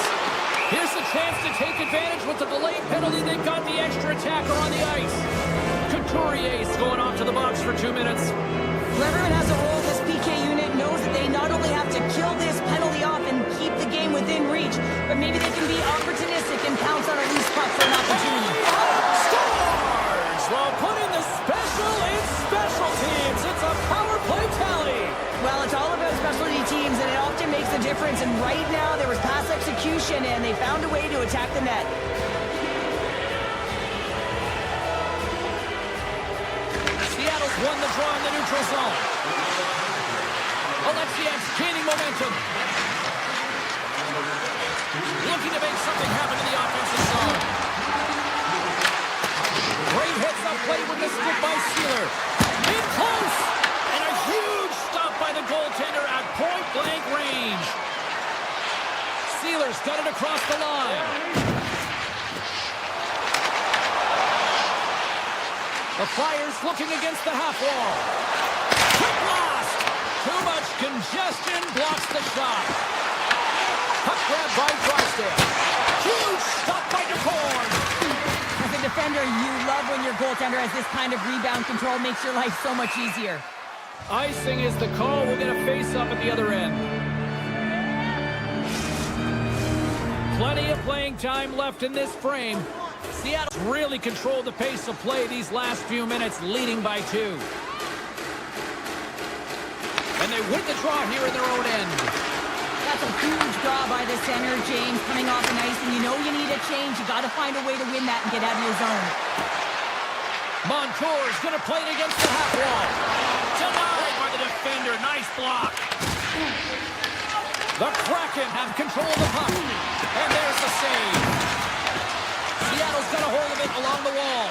Here's the chance to take advantage with the delayed penalty. They got the extra attacker on the ice. Couturier's going off to the box for 2 minutes. Whoever has a role in this PK unit knows that they not only have to kill this penalty off and keep the game within reach, but maybe they can be opportunistic and pounce on a loose puck for an opportunity. Scores! While putting the special in special teams. It's a power play tally. Well, it's all about specialty teams, and it often makes a difference. And right now, there was pass execution, and they found a way to attack the net. Seattle's won the draw in the neutral zone. Alexiev's gaining momentum. Looking to make something happen in the offensive zone. Great hits up play with the stick by Sealer. In close! And a huge stop by the goaltender at point-blank range. Sealer's got it across the line. The Flyers looking against the half wall. Quick blast! Too much congestion blocks the shot. Puck grab by Drysdale. Huge stop by DeCorn. As a defender, you love when your goaltender has this kind of rebound control. Makes your life so much easier. Icing is the call. We'll get a face-up at the other end. Plenty of playing time left in this frame. Seattle's really controlled the pace of play these last few minutes, leading by 2. And they win the draw here in their own end. That's a huge draw by the center, James, coming off an ice, and you know you need a change. You got to find a way to win that and get out of your zone. Montour's going to play it against the half wall. Denied by the defender. Nice block. The Kraken have control of the puck. And there's the save. Seattle's got a hold of it along the wall.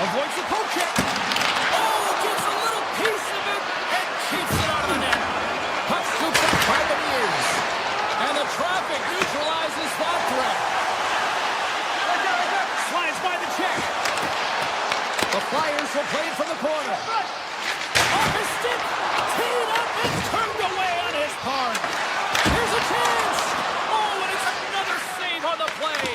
Avoids the poke check. Oh, gets a little piece of it and keeps it out of the net. Puck scoops up by the ears. And the traffic neutralizes that threat. Slides by the check. The Flyers will play it from the corner. Off his stick. Teed up and turned away on his part. Here's a chance. Oh, and it's another save on the play.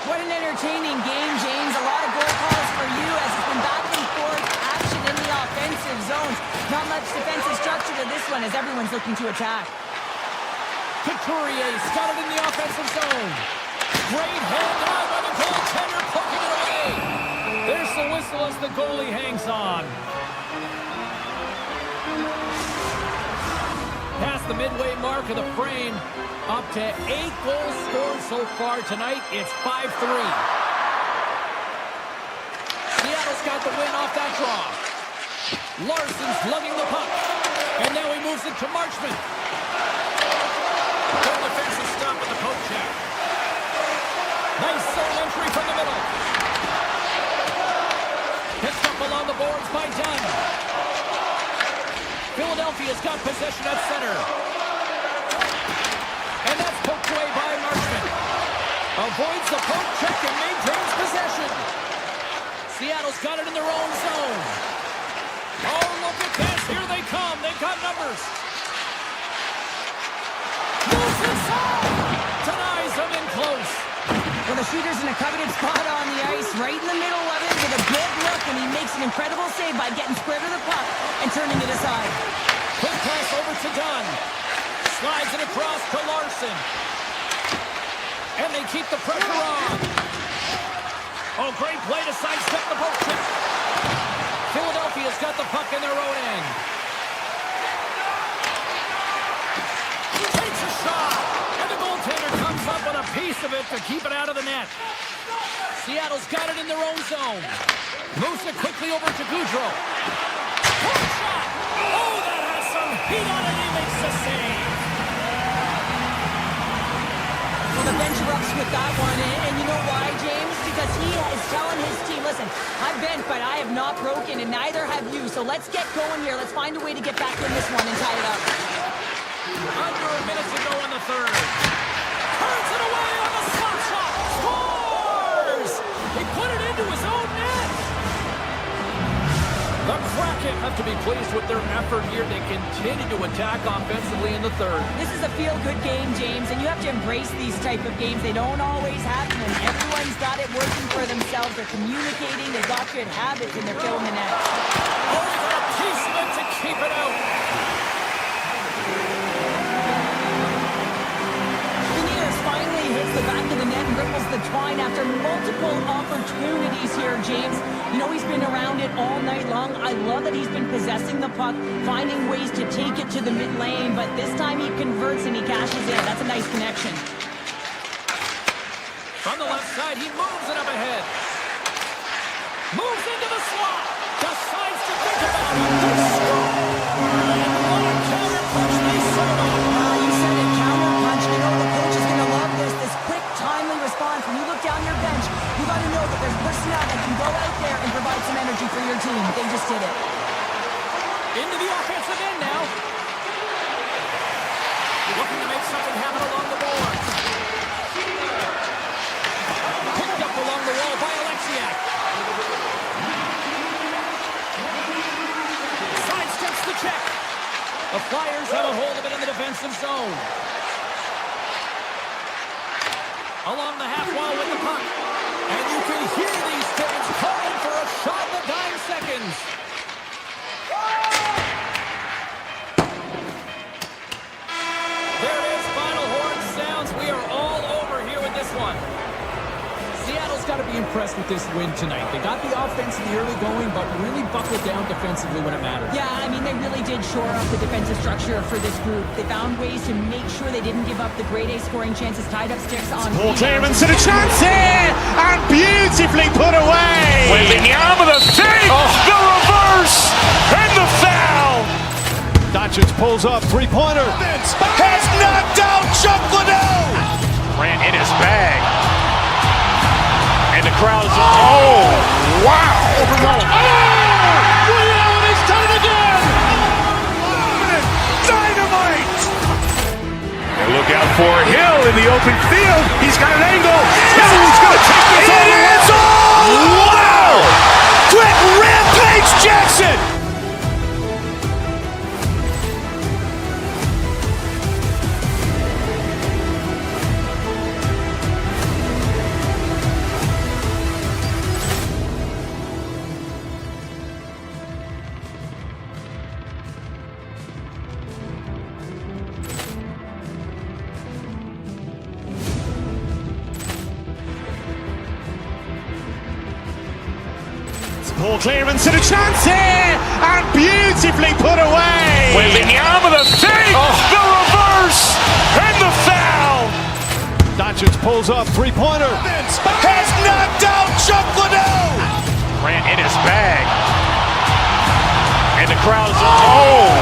What an entertaining game, James. A lot of goal calls for you as it's been back and forth action in the offensive zones. Not much defensive structure to this one as everyone's looking to attack. Couturier's got it in the offensive zone. Great hand on by the goaltender, poking it away. There's the whistle as the goalie hangs on. Past the midway mark of the frame, up to 8 goals scored so far tonight. It's 5-3. Seattle's got the win off that draw. Larson's lugging the puck. And now he moves it to Marchment. Good defensive stop with the poke check. Nice zone entry from the middle. boards by Dunn. Philadelphia's got possession at center. And that's poked away by Marchment. Avoids the poke check and maintains possession. Seattle's got it in their own zone. Oh, look at this. Here they come. They've got numbers. Moves inside. Denies them in close. Well, the shooter's in a coveted spot on the ice, right in the middle of it with a good look, and he makes an incredible save by getting square to the puck and turning it aside. Quick pass over to Dunn. Slides it across to Larson. And they keep the pressure on. Oh, great play to sidestep the poke check. Philadelphia's got the puck in their own end. Takes a shot. And the goaltender comes up with a piece of it to keep it out of the net. Seattle's got it in their own zone. Moves it quickly over to Goudreau. Poke shot. Oh, that has some heat on it. He makes the save. Well, the bench erupts with that one, and you know why, James? Because he is telling his team, listen, I've bent, but I have not broken, and neither have you, so let's get going here. Let's find a way to get back in this one and tie it up. Under a minute to go in the third. Turns it away on the slap shot. Scores! He put it into his own net. The Kraken have to be pleased with their effort here. They continue to attack offensively in the third. This is a feel-good game, James, and you have to embrace these type of games. They don't always happen, and everyone's got it working for themselves. They're communicating, they've got good habits, and they're filling the net. Oh, he got a piece of it to keep it out. Finally hits the back of the net and ripples the twine after multiple opportunities here, James. You know, he's been around it all night long. I love that he's been possessing the puck, finding ways to take it to the mid lane, but this time he converts and he cashes in. That's a nice connection. From the left side, he moves it up ahead. Moves into the slot. Decides to think about it. They score! What a counter punch they serve on. You said it, counter punch. You know the coach is going to love this quick, timely response. When you look down your bench, you got to know that there's personnel that can go out there and provide some energy for your team. They just did it. Into the offensive end now. Looking to make something happen along the boards. Picked up along the wall by Alexiak. Sidesteps the check. The Flyers have a hold of it in the defensive zone. Along the half wall with the puck. And you can hear these fans calling for a shot in the dying seconds. There it is, final horn sounds. We are all over here with this one. Seattle's got to be impressed with this win tonight. They got the offense in the early going, but really buckled down defensively when it mattered. Yeah, I mean, they really did shore up the defensive structure for this group. They found ways to make sure they didn't give up the grade A scoring chances, tied up sticks on Paul clearance and a chance here, and beautifully put away. Wembanyama the save, the reverse, and the foul. Doncic pulls up, three-pointer. Has knocked out Chuck Liddell. Ran in his bag. And the crowd is, oh, wow. Allen has done it again! Dynamite. And look out for Hill in the open field. He's got an angle. He's going to take this all the way. Wow. Quick Rampage Jackson. Paul clearance and a chance here, and beautifully put away. Wembanyama the save, the reverse, and the foul. Doncic pulls up, three-pointer. Has knocked out Chuck Liddell. Ran in his bag. And the crowd is, oh,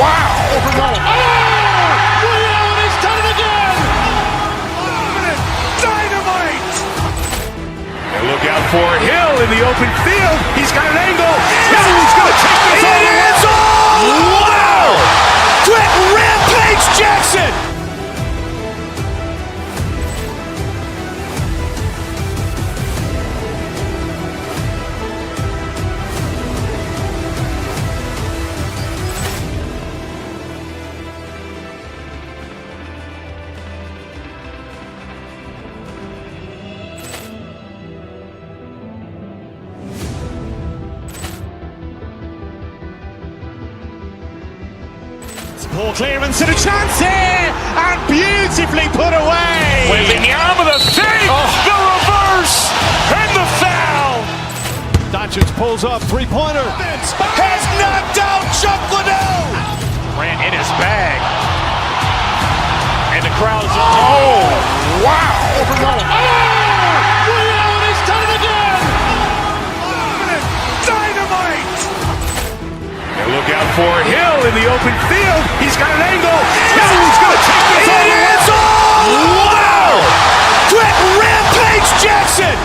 wow. Allen has done it again! Dynamite. And look out for Hill in the open field. He's got an angle. Poor clearance and a chance here, and beautifully put away. Wembanyama with a save, the reverse, and the foul. Doncic pulls up, three-pointer. Has knocked out Chuck Liddell. Ran in his bag. And the crowd's, oh, wow. Ray Allen has done it again. Dynamite. And look out for Hill in the open field. He's got an angle. Hill's going to take this all the way. Wow. Quick Rampage Jackson.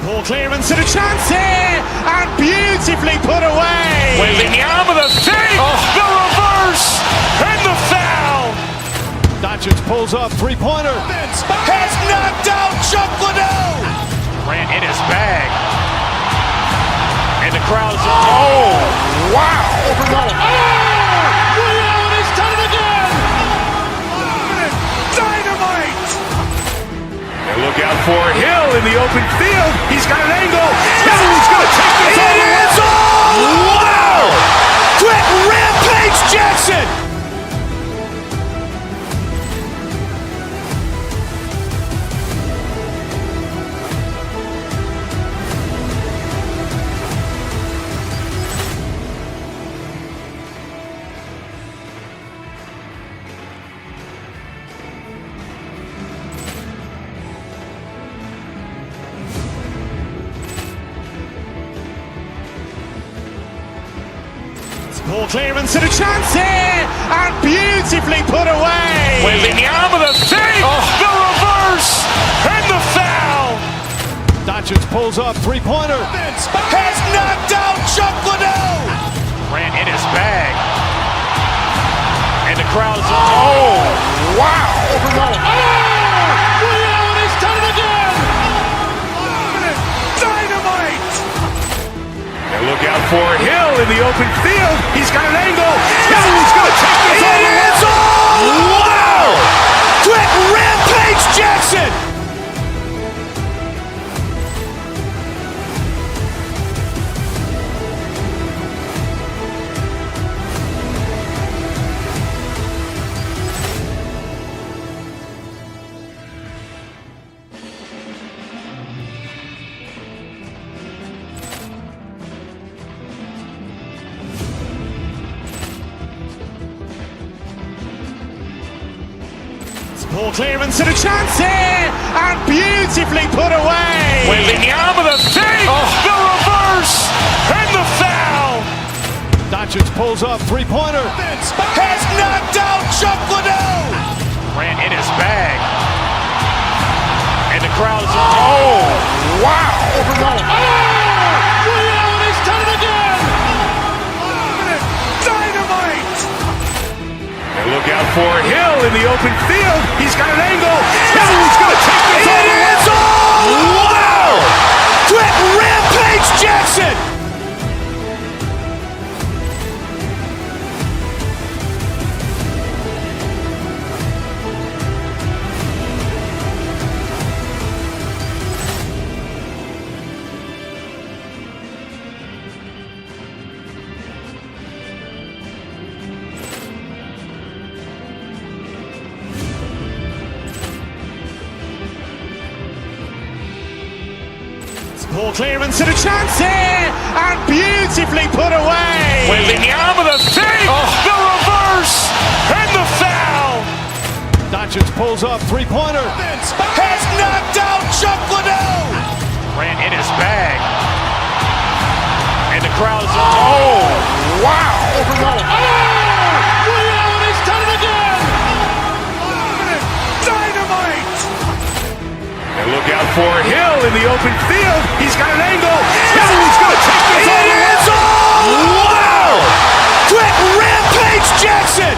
Poor clearance and a chance here, and beautifully put away. Wembanyama with a save, the reverse, and the foul. Doncic pulls up, three-pointer. Has knocked out Chuck Liddell. Ran in his bag. And the crowd's, oh, wow. Ray Allen has done it again. Dynamite. And look out for Hill in the open field. He's got an angle. Hill's going to take this all the way. Wow. Quick Rampage Jackson. Poor clearance and a chance here, and beautifully put away. Wembanyama with a save, the reverse, and the foul. Doncic pulls up, three-pointer. Has knocked out Chuck Liddell. Ran in his bag. And the crowd's, oh, wow. Ray Allen has done it again. Dynamite. And look out for Hill in the open field. He's got an angle. Hill's going to take this all the way. Wow. Quick Rampage Jackson. Poor clearance and a chance here, and beautifully put away. Wembanyama with a save, the reverse, and the foul. Doncic pulls up, three-pointer. Has knocked out Chuck Liddell. Ran in his bag. And the crowd's, oh, wow. Ray Allen has done it again. Dynamite. And look out for Hill in the open field. He's got an angle. Hill's going to take this all the way. Wow. Quick Rampage Jackson. Poor clearance and a chance here, and beautifully put away. Wembanyama with a save, the reverse, and the foul. Doncic pulls up, three-pointer. Has knocked out Chuck Liddell. Ran in his bag. And the crowd's, oh, wow. Ray Allen has done it again. Dynamite. And look out for Hill in the open field. He's got an angle. Hill's going to take this all the way. Wow. Quick Rampage Jackson.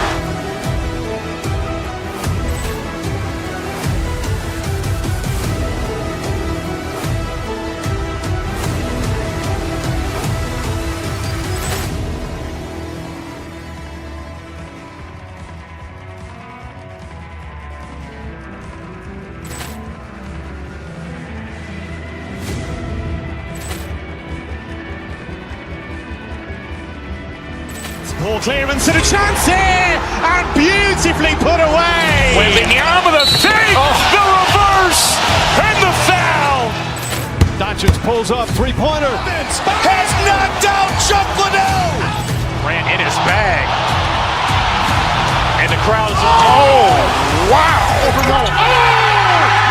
Ball clearance and a chance here, and beautifully put away. Wembanyama with a fake, the reverse, and the foul. Doncic pulls up, three-pointer. Has knocked out Chuck Liddell. Ran in his bag. And the crowd is, oh, wow.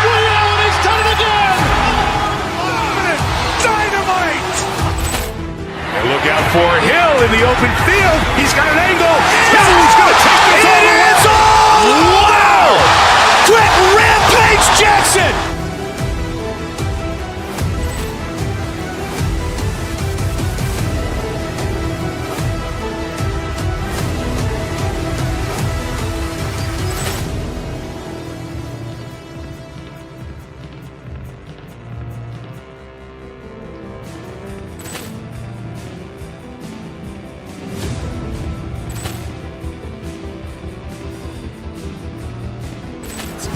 Ray Allen has done it again. Dynamite. And look out for Hill in the open field. He's got an angle. He's going to take this all the way. Wow. Quick Rampage Jackson.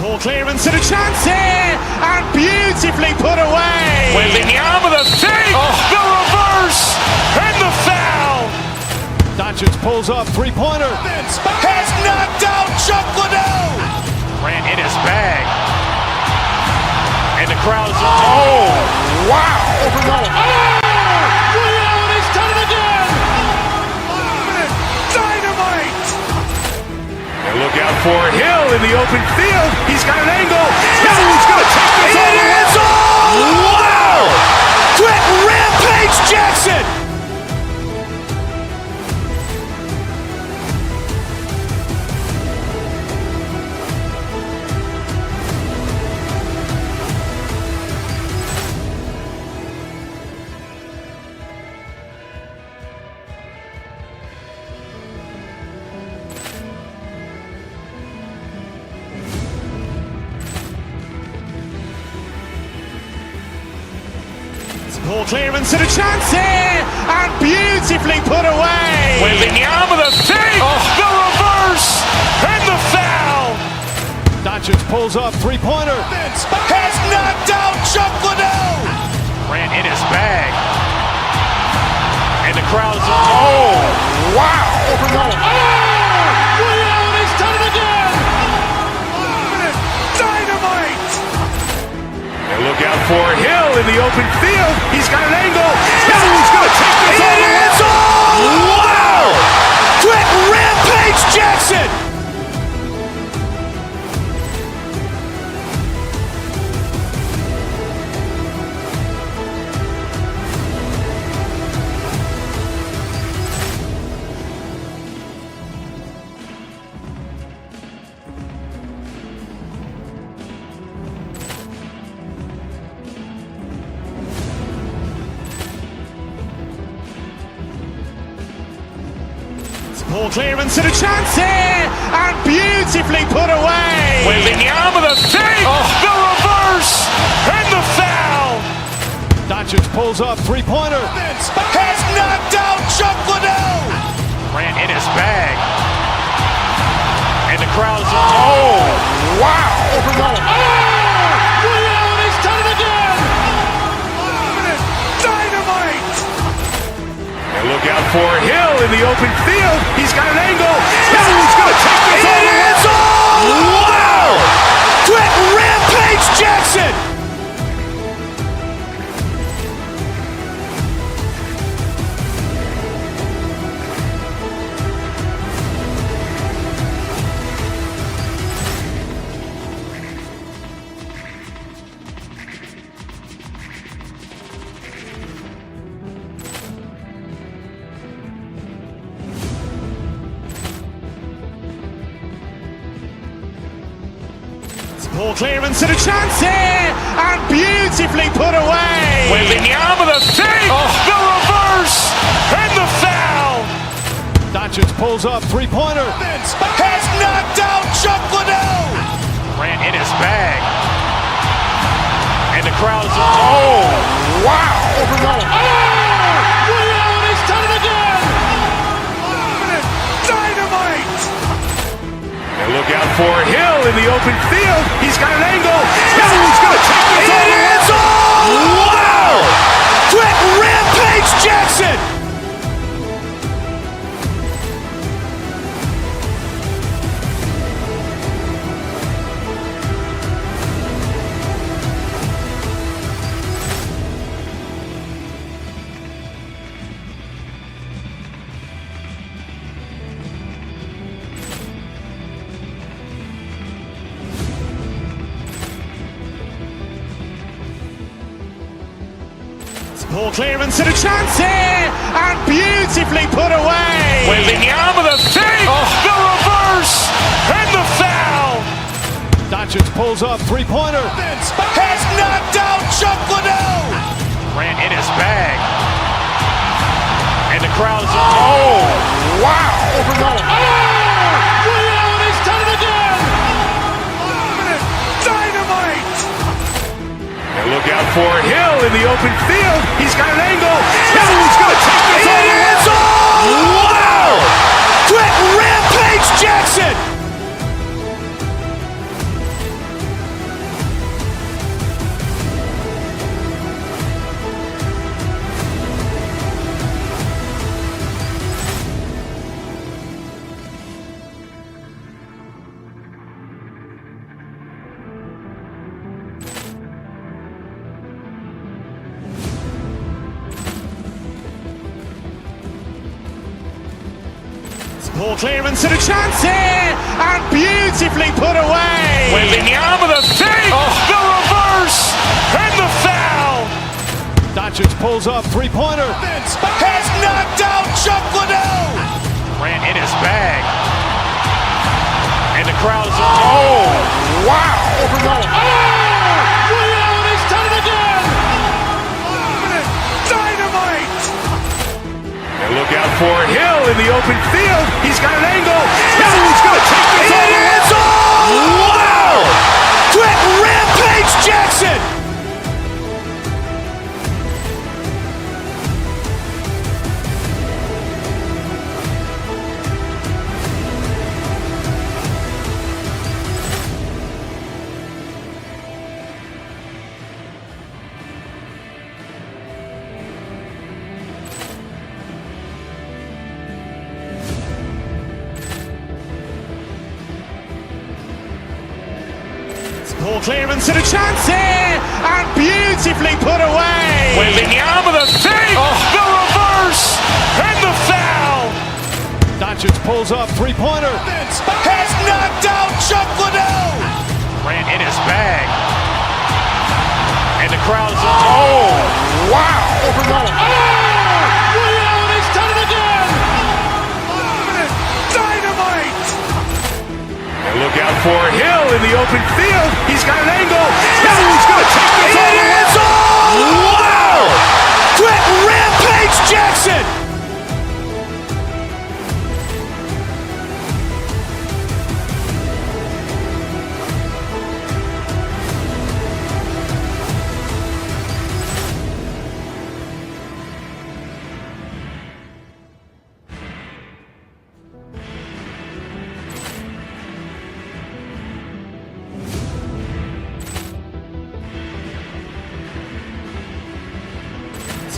Ball clearance and a chance here, and beautifully put away. Wembanyama with a fake, the reverse, and the foul. Doncic pulls up, three-pointer. Has knocked out Chuck Liddell. Ran in his bag. And the crowd is, oh, wow. Ray Allen has done it again. Dynamite. And look out for Hill in the open field. He's got an angle. He's going to take this all the way. Wow. Quick Rampage Jackson. Ball clearance and a chance here, and beautifully put away. Wembanyama with a fake, the reverse, and the foul. Doncic pulls up, three-pointer. Has knocked out Chuck Liddell. Ran in his bag. And the crowd is, oh, wow. Ray Allen has done it again. Dynamite. And look out for Hill in the open field. He's got an angle. He's going to take this all the way. Wow. Quick Rampage Jackson. Ball clearance and a chance here, and beautifully put away. Wembanyama with a fake, the reverse, and the foul. Doncic pulls up, three-pointer. Has knocked out Chuck Liddell. Ran in his bag. And the crowd is, oh, wow. Ray Allen has done it again. Dynamite. And look out for Hill in the open field. He's got an angle. He's going to take this all the way. Wow. Quick Rampage Jackson. Ball clearance and a chance here, and beautifully put away. Wembanyama with a fake, the reverse, and the foul. Doncic pulls up, three-pointer. Has knocked out Chuck Liddell. Ran in his bag. And the crowd is, oh, wow. Ray Allen has done it again. Dynamite. And look out for Hill in the open field. He's got an angle. He's going to take this all the way. Wow. Quick Rampage Jackson. Ball clearance and a chance here, and beautifully put away. Waving the arm of the fake, the reverse, and the foul. Doncic pulls up, three-pointer. Has knocked out Chuck Liddell. Ran in his bag. And the crowd is, oh, wow. Ray Allen has done it again. Dynamite. And look out for Hill in the open field. He's got an angle. Hill's going to take this all the way. Wow. Quick Rampage Jackson. Ball clearance and a chance here, and beautifully put away. Waving the arm of the fake, the reverse, and the foul. Doncic pulls up, three-pointer. Has knocked out Chuck Liddell. Ran in his bag. And the crowd is, oh, wow. Ray Allen has done it again. Dynamite. And look out for Hill in the open field. He's got an angle. Hill's going to take this all the way. Wow. Quick Rampage Jackson. Ball clearance and a chance here, and beautifully put away. Waving the arm of the fake, the reverse, and the foul. Doncic pulls up, three-pointer. Has knocked out Chuck Liddell. Ran in his bag. And the crowd is, oh, wow. Ray Allen has done it again. Dynamite. And look out for Hill in the open field. He's got an angle. Hill's going to take this all the way. Wow. Quick Rampage Jackson.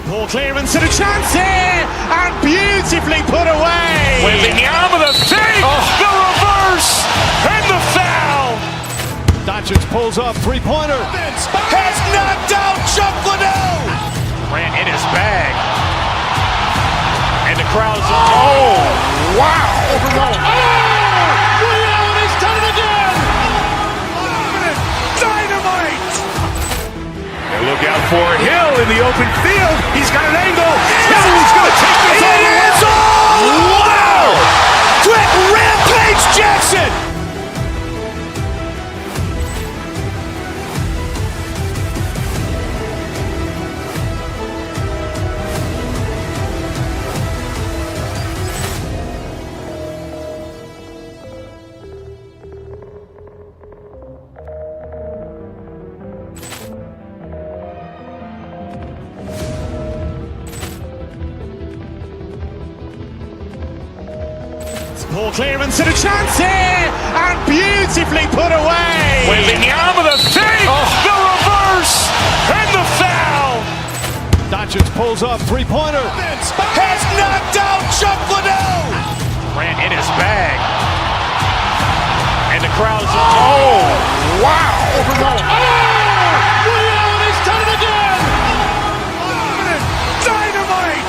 Ball clearance and a chance here, and beautifully put away. Waving the arm of the fake, the reverse, and the foul. Doncic pulls up, three-pointer. Has knocked out Chuck Liddell. Ran in his bag. And the crowd is, oh, wow. Ray Allen has done it again. Dynamite. And look out for Hill in the open field. He's got an angle. Hill's going to take this all the way. Wow. Quick Rampage Jackson. Ball clearance and a chance here, and beautifully put away. Waving the arm of the fake, the reverse, and the foul. Doncic pulls up, three-pointer. Has knocked out Chuck Liddell. Ran in his bag. And the crowd is, oh, wow. Ray Allen has done it again. Dynamite.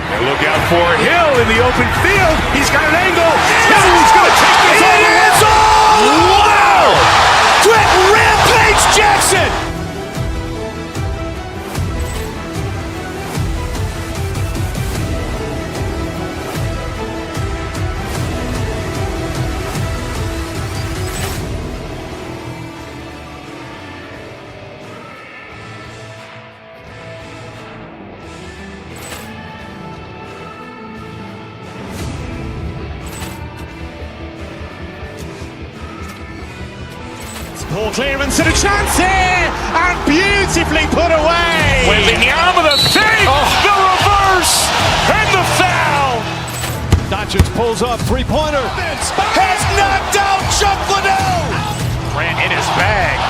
And look out for Hill in the open field. He's got an angle. Hill's going to take this all the way. Wow. Quick Rampage Jackson. Poor clearance and a chance here, and beautifully put away. Wembanyama the save, the reverse, and the foul. Doncic pulls up, three-pointer. Has knocked out Chuck Liddell. Grant in his bag.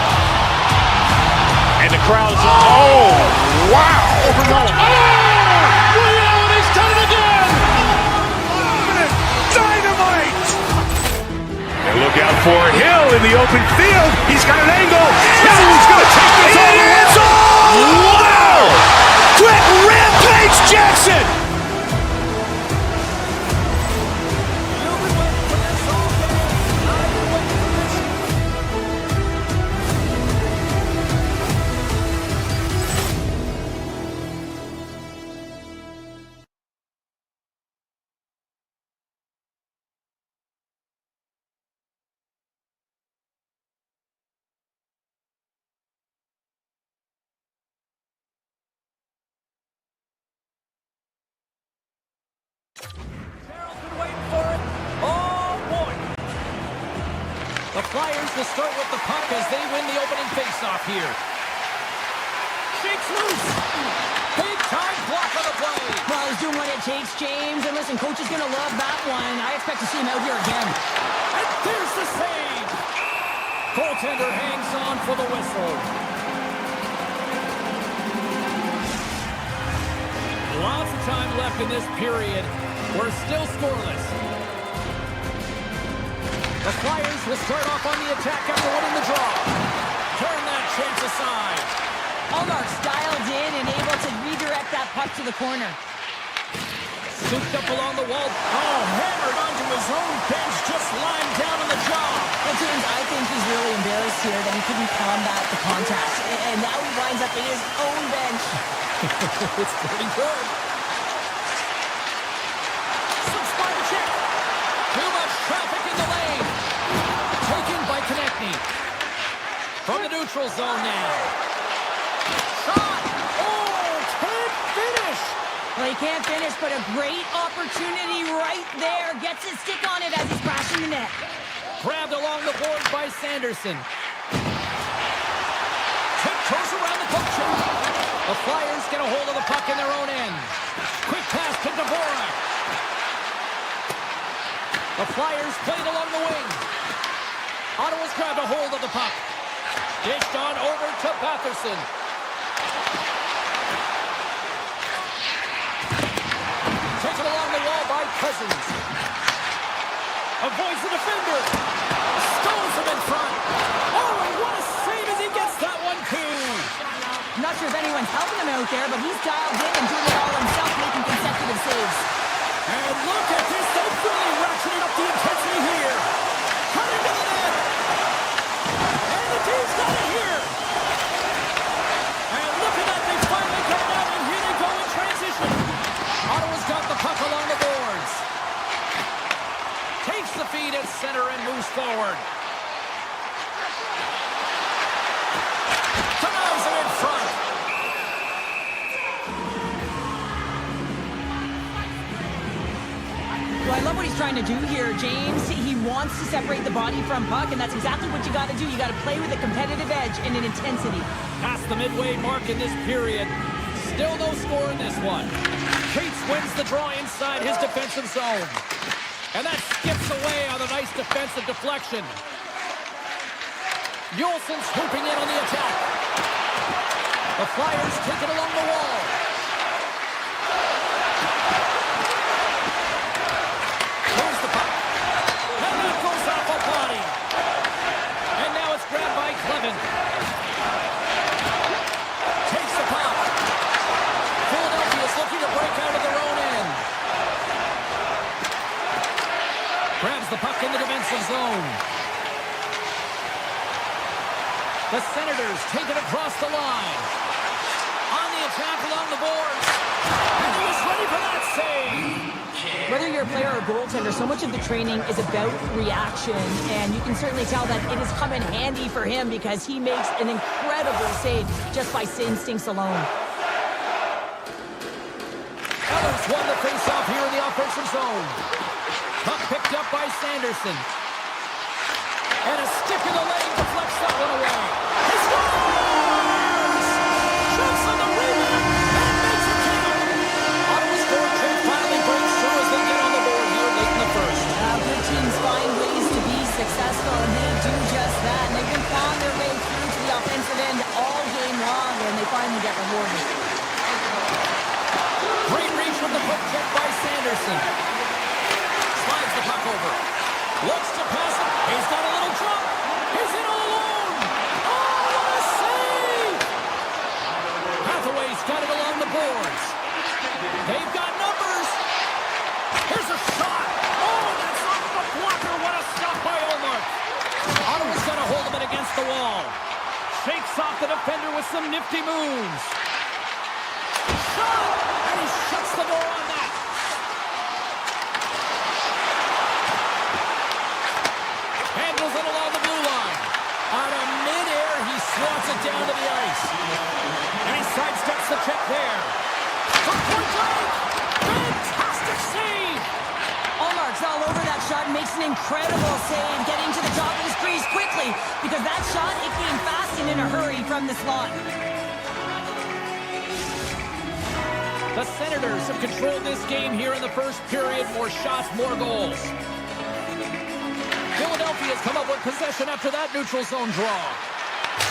And the crowd's, oh, wow. Ray Allen has done it again. Dynamite. And look out for Hill in the open field. He's got an angle. He's going to take this all the way. Wow. Quick rampage Jackson. The Flyers will start with the puck as they win the opening faceoff here. Shakes loose. Big time block on the play. Well, he's doing what it takes, James. And listen, coach is going to love that one. I expect to see him out here again. And there's the save. Goaltender hangs on for the whistle. Lots of time left in this period. We're still scoreless. The Flyers will start off on the attack after winning the draw. Turn that chance aside. Allmark's dialed in and able to redirect that puck to the corner. Scooped up along the wall. Oh, hammered onto his own bench, just lying down on the jaw. Well, James, I think he's really embarrassed here that he couldn't combat the contact. And now he winds up in his own bench. It's pretty good. Slips by the check. Too much traffic in the lane. Taken by Konechny. From the neutral zone now. Shot. Oh, can't finish. Well, he can't finish, but a great opportunity right there. Gets his stick on it as he's crashing the net. Grabbed along the boards by Sanderson. Tiptoes around the puck check. The Flyers get a hold of the puck in their own end. Quick pass to Dvorak. The Flyers played along the wing. Ottawa's grabbed a hold of the puck. Dished on over to Batherson. Taken along the wall by Cousins. Avoids the defender. Stones him in front. Oh, and what a save as he gets that one too. I'm not sure if anyone's helping him out there, but he's dialed in and doing it all himself, making consecutive saves. And look at this. They're really ratcheting up the intensity here. Cutting to the net. And the team's got it here. And look at that. They finally got it out, and here they go in transition. Ottawa's got the puck along the boards. Takes the feed at center and moves forward. Commands him in front. Well, I love what he's trying to do here, James. He wants to separate the body from puck, and that's exactly what you got to do. You got to play with a competitive edge and an intensity. Past the midway mark in this period. Still no score in this one. Cates wins the draw inside his defensive zone. And that skips away on a nice defensive deflection. Yolson's swooping in on the attack. The Flyers take it along the wall. Here's the puck. And that goes off a body. And now it's grabbed by Clevin. Takes the puck. Philadelphia's looking to break out of their own end. Grabs the puck in the defensive zone. The Senators take it across the line. On the attack along the boards. And he was ready for that save. Whether you're a player or a goaltender, so much of the training is about reaction, and you can certainly tell that it has come in handy for him because he makes an incredible save just by instincts alone. Ellis won the faceoff here in the offensive zone. Puck picked up by Sanderson. And a stick in the leg deflects that one away. He scores! Jumps on the rebound and makes it count. Ottawa's fortune finally breaks through as they get on the board here late in the first. Good teams find ways to be successful, and they do just that. And they've been clawing their way through to the offensive end all game long, and they finally get rewarded. Great reach from the puck check by Sanderson. Slides the puck over. Looks to pass it. He's got a little jump. He's in all alone. Oh, what a save! Hathaway's got it along the boards. They've got numbers. Here's a shot. Oh, that's off the blocker. What a stop by Omar. Ottawa's got a hold of it against the wall. Shakes off the defender with some nifty moves. Shot! And he shuts the door on that. Handles it along the blue line. Out of midair, he swats it down to the ice. And he sidesteps the check there. From point blank! Fantastic save! Allmark's all over that shot and makes an incredible save, getting to the top of his crease quickly, because that shot, it came fast and in a hurry from the slot. The Senators have controlled this game here in the first period. More shots, more goals. Philadelphia's come up with possession after that neutral zone draw.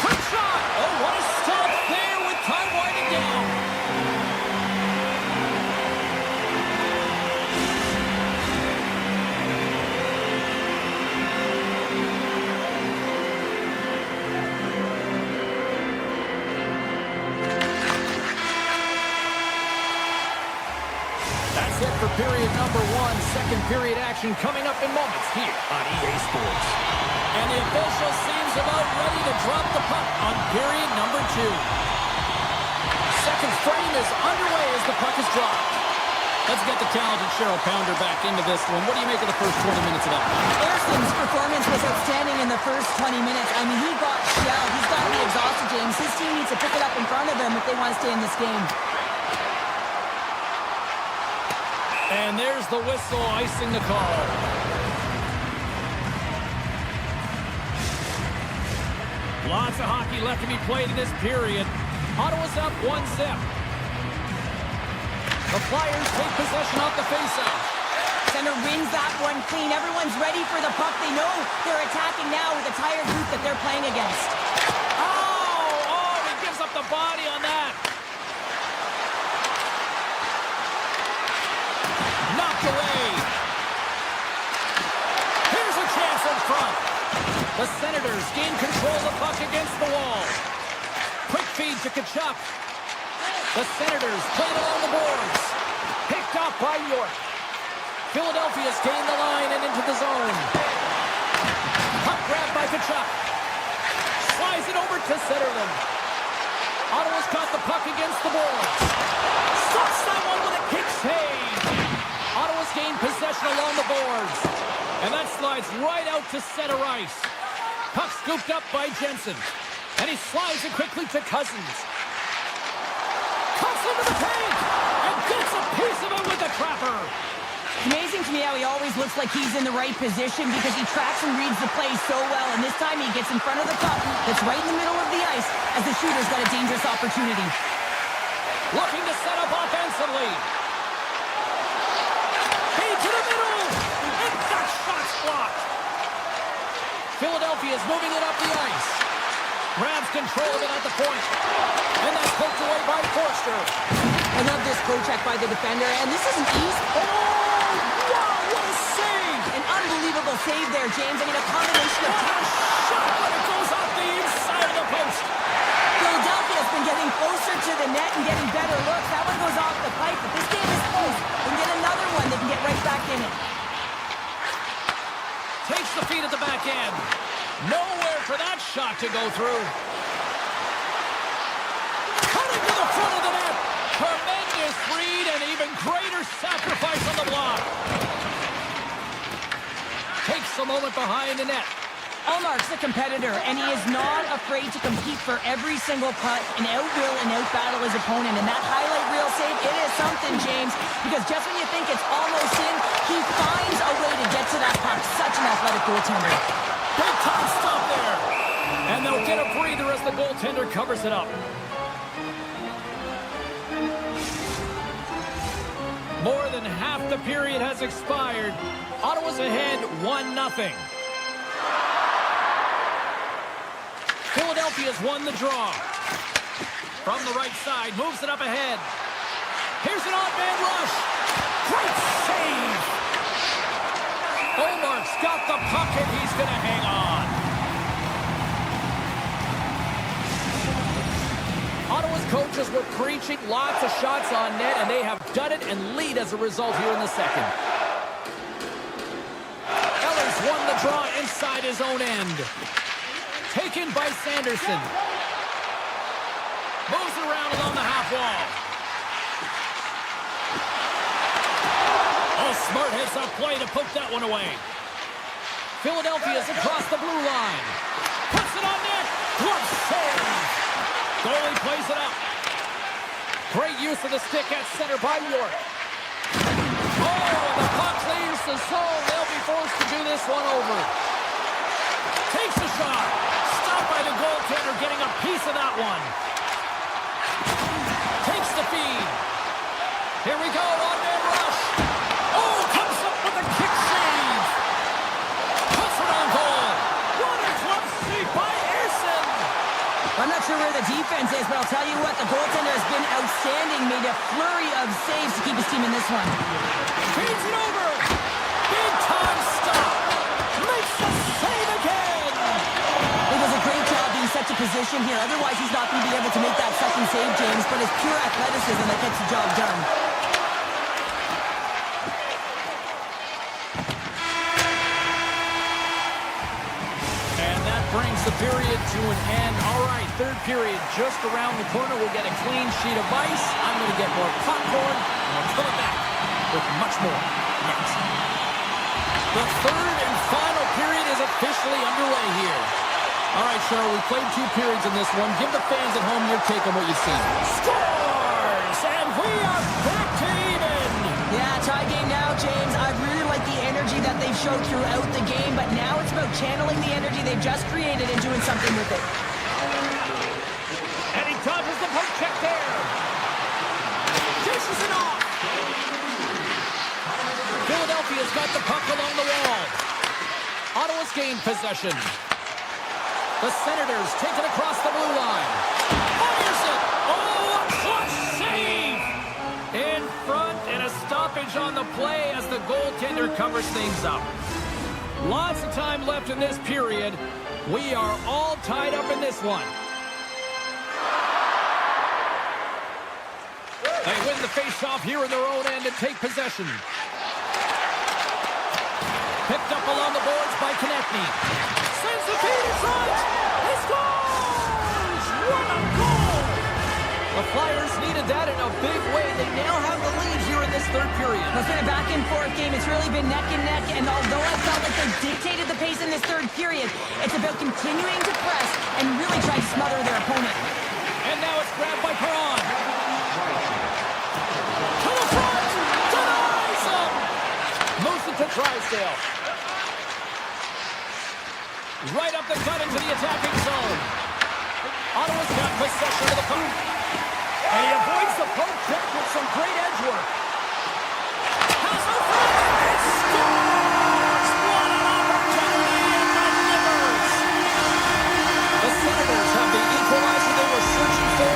Quick shot! Oh, what a stop there with time winding down. That's it for period number one. Second period action coming up in moments here on EA Sports. And the official seems about ready to drop the puck on period number two. Second frame is underway as the puck is dropped. Let's get the talented Cheryl Pounder back into this one. What do you make of the first 20 minutes of that? Erson's performance was outstanding in the first 20 minutes. I mean, he got shelled. He's got to be exhausted, James. His team needs to pick it up in front of him if they want to stay in this game. And there's the whistle icing the call. Lots of hockey left to be played in this period. Ottawa's up 1-0. The Flyers take possession off the faceoff. Center wins that one clean. Everyone's ready for the puck. They know they're attacking now with a tired group that they're playing against. Oh, he gives up the body on that. Knocked away. Here's a chance in front. The Senators gain control of the puck against the wall. Quick feed to Tkachuk. The Senators playing along the boards. Picked off by York. Philadelphia's gained the line and into the zone. Puck grabbed by Tkachuk. Slides it over to Zetterlund. Ottawa's caught the puck against the boards. Stops that one with a kick save. Ottawa's gained possession along the boards. And that slides right out to center ice. Puck scooped up by Jensen. And he slides it quickly to Cousins. Cuts into the paint. And gets a piece of it with the trapper. It's amazing to me how he always looks like he's in the right position because he tracks and reads the play so well. And this time he gets in front of the puck that's right in the middle of the ice as the shooter's got a dangerous opportunity. Looking to set up offensively. To the middle, and that shot's blocked. Philadelphia's moving it up the ice. Grabs control of it at the point. And that's poked away by Forster. I love this toe check by the defender, and this isn't easy. Oh, wow, what a save! An unbelievable save there, James. I mean, a combination of... What a shot when it goes off the inside of the post. Philadelphia's been getting closer to the net and getting better looks. That one goes off the pipe, but this game is close. They can get another one. They can get right back in it. Takes the feed at the back end. Nowhere for that shot to go through. Cutting to the front of the net. Tremendous read and even greater sacrifice on the block. Takes a moment behind the net. Allmark's a competitor, and he is not afraid to compete for every single putt and out-will and out-battle his opponent. And that highlight reel save, it is something, James, because just when you think it's almost in, he finds a way to get to that puck. Such an athletic goaltender. Big time stop there. And they'll get a breather as the goaltender covers it up. More than half the period has expired. Ottawa's ahead 1-0. Philadelphia's won the draw. From the right side, moves it up ahead. Here's an odd-man rush. Great save. Omark's got the puck, and he's going to hang on. Ottawa's coaches were preaching lots of shots on net, and they have done it and lead as a result here in the second. Eller's won the draw inside his own end. Taken by Sanderson. Moves around along the half wall. Oh, smart heads-up play to put that one away. Philadelphia's across the blue line. Puts it on net. Glove save. Goalie plays it up. Great use of the stick at center by York. Oh, the puck leaves the zone. They'll be forced to do this one over. Takes the shot. Stopped by the goaltender, getting a piece of that one. Takes the feed. Here we go, one-man rush. Oh, comes up with a kick save. Puts it on goal. What a glove save by Ersson. I'm not sure where the defense is, but I'll tell you what, the goaltender has been outstanding. Made a flurry of saves to keep his team in this one. Feeds it over. Big time stop. Makes the save again. It was a great job being such a position here. Otherwise, he's not going to be able to make that second save, James, but it's pure athleticism that gets the job done. And that brings the period to an end. All right, third period just around the corner. We'll get a clean sheet of ice. I'm going to get more popcorn, and we'll come back with much more next. The third and final period is officially underway here. All right, Cheryl, we played 2 periods in this one. Give the fans at home your take on what you've seen. Scores! And we are back to even! Yeah, tie game now, James. I really like the energy that they've showed throughout the game, but now it's about channeling the energy they've just created and doing something with it. And he dodges the poke check there. Dishes it off. Philadelphia's got the puck along the wall. Ottawa's gained possession. The Senators take it across the blue line. Fires it! Oh, a clutch save! In front, and a stoppage on the play as the goaltender covers things up. Lots of time left in this period. We are all tied up in this one. They win the face-off here in their own end and take possession. Picked up along the boards by Konechny. Sends the feed in front. He scores! What a goal! The Flyers needed that in a big way. They now have the lead here in this third period. It's been a back-and-forth game. It's really been neck and neck, and although I felt like they dictated the pace in this third period, it's about continuing to press and really try to smother their opponent. And now it's grabbed by Perron. To the front! Denies him! Moves it to Drysdale. Right up the gut into the attacking zone. Ottawa's got possession of the puck. And he avoids the poke check with some great edge work. Has a front and scores! What an opportunity in the Nippers! The Senators have the equalizer they were searching for.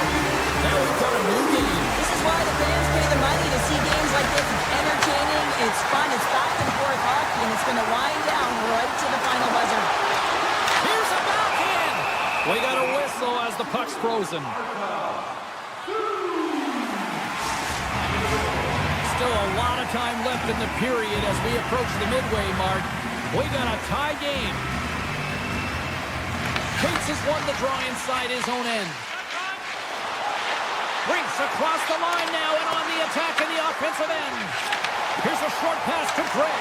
Now we've got a new game. This is why the fans pay the money to see games like this. It's entertaining, it's fun, it's back-and-forth hockey, and it's going to wind down right to the final buzzer. Here's a backhand. We got a whistle as the puck's frozen. Still a lot of time left in the period as we approach the midway mark. We got a tie game. Cates has won the draw inside his own end. Rinks across the line now and on the attack in the offensive end. Here's a short pass to Gray.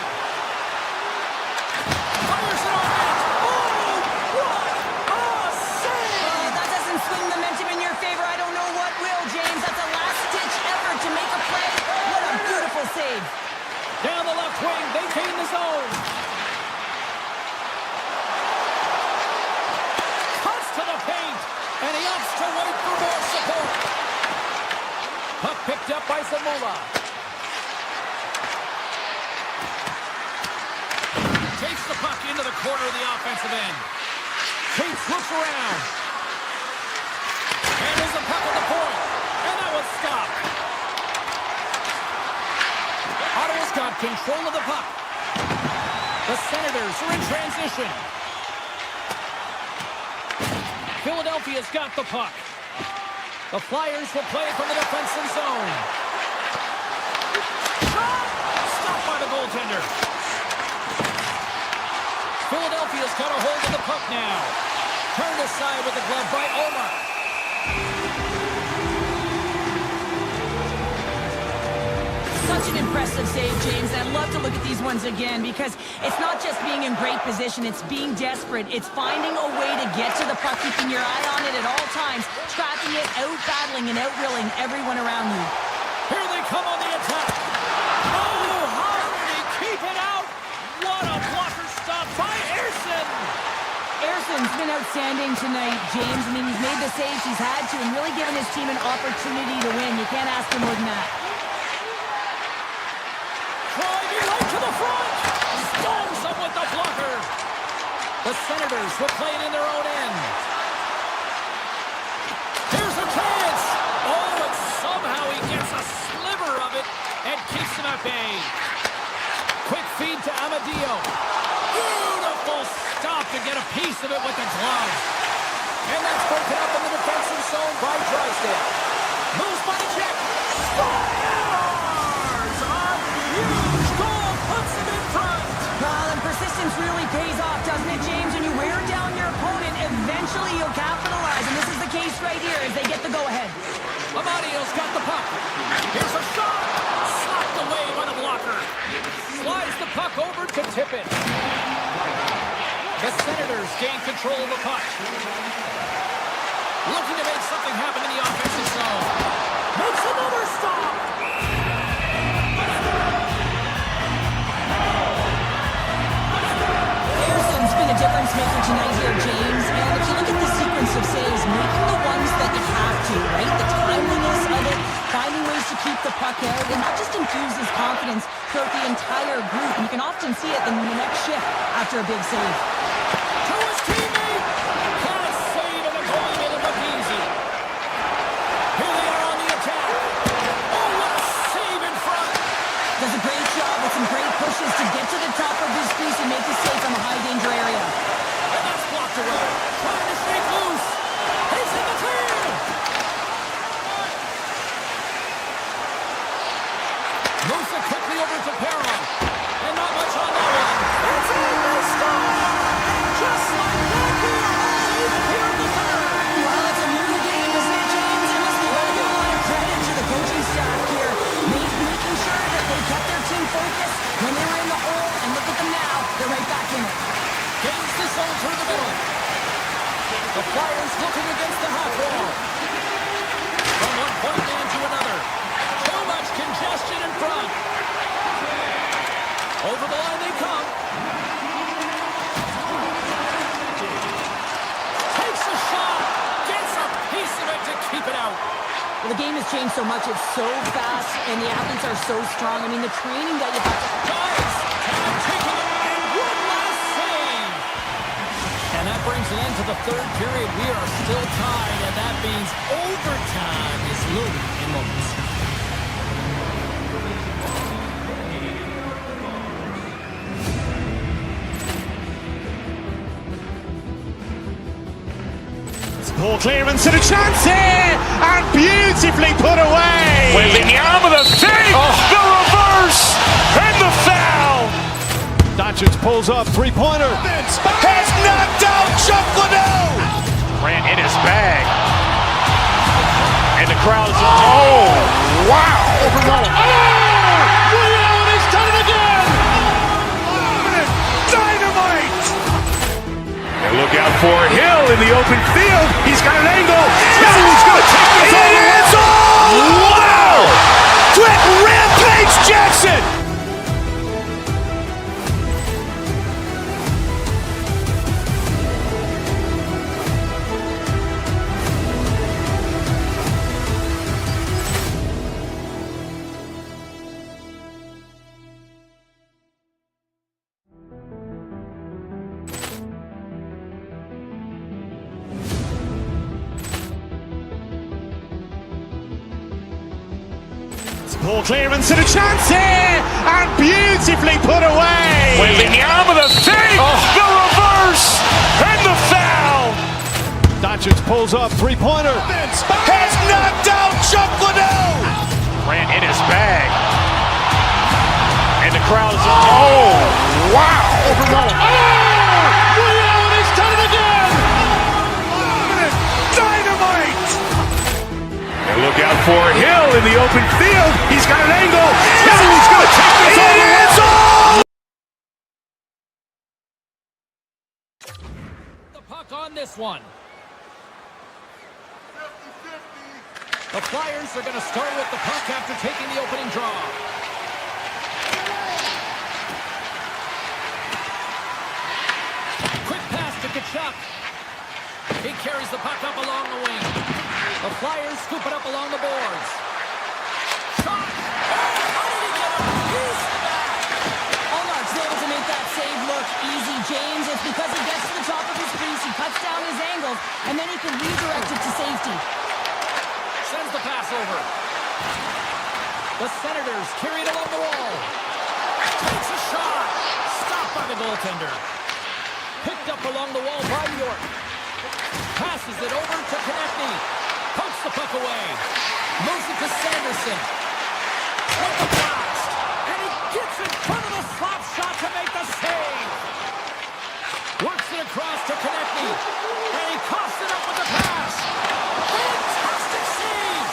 Fires it on net. Oh, what a save! That doesn't swing the momentum in your favor. I don't know what will, James. That's a last-ditch effort to make a play. What a beautiful save. Down the left wing, they gain the zone. Mula. Takes the puck into the corner of the offensive end. Cates looks around. Handles the puck at the point. And that was stopped. Ottawa's got control of the puck. The Senators are in transition. Philadelphia's got the puck. The Flyers will play it from the defensive zone. Shot! Stopped by the goaltender. Philadelphia's got a hold of the puck now. Turned aside with the glove by Omar. Such an impressive save, James. I'd love to look at these ones again because it's not just being in great position. It's being desperate. It's finding a way to get to the puck, keeping your eye on it at all times, tracking it, out-battling and out-willing everyone around you. Here they come on the attack. Oh, how did he keep it out? What a blocker stop by Ersson. Ersson's been outstanding tonight, James. I mean, he's made the saves he's had to and really given his team an opportunity to win. You can't ask for more than that. Driving right to the front. Stones up with the blocker. The Senators will play it in their own end. Here's a chance. Oh, and somehow he gets a sliver of it and keeps him at bay. Quick feed to Amadio. Beautiful stop to get a piece of it with the glove. And that's broken up in the defensive zone by Drysdale. Moves by the check. Scores! A huge goal puts him in front. Well, and persistence really pays off, doesn't it, James? When you wear down your opponent, eventually you'll capitalize. And this is the case right here as they get the go-ahead. Amadio's got the puck. Here's a shot. Slapped away by the blocker. Slides the puck over to Tippett. The Senators gain control of the puck. Looking to make something happen in the offensive zone. Makes another stop. Harrison's been a difference maker tonight here, James. And if you look at the sequence of saves, making the ones that you have to, right? The timeliness of it, finding ways to keep the puck out, and that just infuses confidence throughout the entire group. And you can often see it in the next shift after a big save. To his teammate. Can't save, and the goalie made it look easy. Here they are on the attack. Oh, what a save in front. Does a great job with some great pushes to get to the top of his crease and make the save from a high-danger area. And that's blocked away. Trying to shake loose. He's in the clear. Moves it quickly over to Perron. And not much on that one. It's in the stop. Just like that, we are all here in the third. Well, it's a new game, isn't it, James? And listen, you gotta give a lot of credit to the coaching staff here. Making sure that they kept their team focused when they were in the hole. And look at them now. They're right back in it. Gains the zone through the middle. The Flyers looking against the half wall. From one point man to another. Too much congestion in front. Over the line they come. Takes a shot. Gets a piece of it to keep it out. Well, the game has changed so much. It's so fast, and the athletes are so strong. I mean, the training that you have to... Guys, time taking it out. One last save. And that brings an end to the third period. We are still tied, and that means overtime is looming in moments. Ball clearance and a chance here, and beautifully put away. Wembanyama the save, the reverse, and the foul. Doncic pulls up, three-pointer. Has knocked out Chuck Liddell. Ran in his bag. And the crowd is, oh, wow. Willie Allen has done it again. Dynamite. And look out for Hill in the open field. He's got an angle. Hill's going to take this all the way. Wow! Brett Rampage Jackson. Ball clearance and a chance here, and beautifully put away. Wembanyama with a fake, the reverse, and the foul. Doncic pulls up, three-pointer. Has knocked out Chuck Liddell. Ran in his bag. And the crowd is, oh, wow. Overruled. Ray Allen has done it again. Dynamite. And look out for Hill in the open field. He's got an angle. He's going to take this all the way. The puck on this one. The Flyers are going to start with the puck after taking the opening draw. Quick pass to Kachuk. He carries the puck up along the wing. The Flyers scoop it up along the boards. Shot! Oh, how did he get a piece of that? Allmark's able to make that save look easy, James. It's because he gets to the top of his crease, he cuts down his angles, and then he can redirect it to safety. Sends the pass over. The Senators carry it along the wall. Takes a shot. Stopped by the goaltender. Picked up along the wall by York. Passes it over to Konechny. Pokes the puck away. Moves it to Sanderson. With the blast. And he gets in front of the slap shot to make the save. Works it across to Konechny. And he coughs it up with the pass. Fantastic save.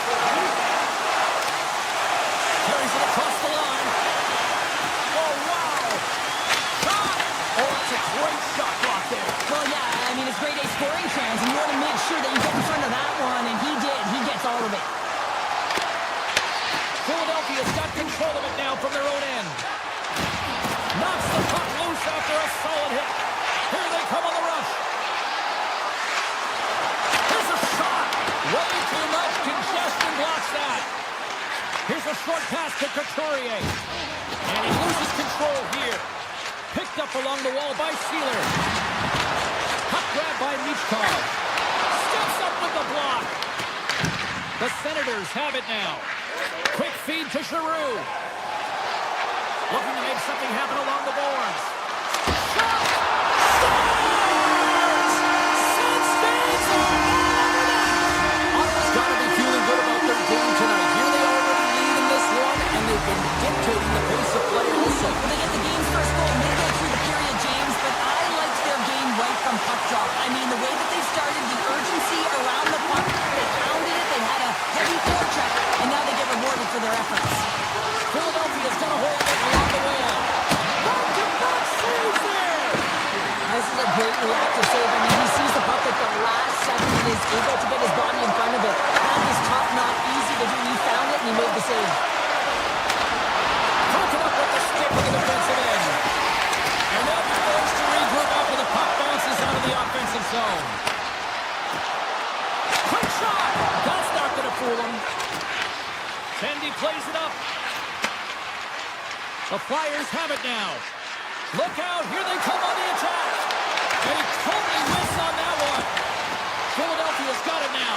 Carries it across the line. Oh, wow. Shot. Oh, that's a great shot block there. Well, yeah, I mean, it's grade A scoring chance, and you want to make sure that you get in front of that one, and he did. He gets all of it. Philadelphia's got control of it now from their own end. Knocks the puck loose after a solid hit. Here they come on the rush. Here's a shot. Way too much congestion blocks that. Here's a short pass to Couturier. And he loses control here. Picked up along the wall by Sealer. Puck grab by Michkov. Steps up with the block. The Senators have it now. Quick feed to Giroux. Looking to make something happen along the boards. Shot! Scores! Sets things on! Ottawa's got to be feeling good about their game tonight. Here they already lead in this one, and they've been dictating the pace of play also. Well, they get the game's first goal midway through the period, James, but I liked their game right from puck drop. I mean, the way that they started, the urgency around the puck, they pounded it, they had a heavy forecheck, and now they get rewarded for their efforts. Philadelphia's got a hold of it along the way. Back-to-back saves there! This is a great reactive save. I mean, he sees the puck at the last second and is able to get his body in front of it. That is tough, not easy to do. He found it and he made the save. Broken up with the stick in the defensive end. And they'll be forced to regroup after the puck bounces out of the offensive zone. Quick shot! That's not going to fool him. Tendy plays it up. The Flyers have it now. Look out, here they come on the attack. And he totally missed on that one. Philadelphia's got it now.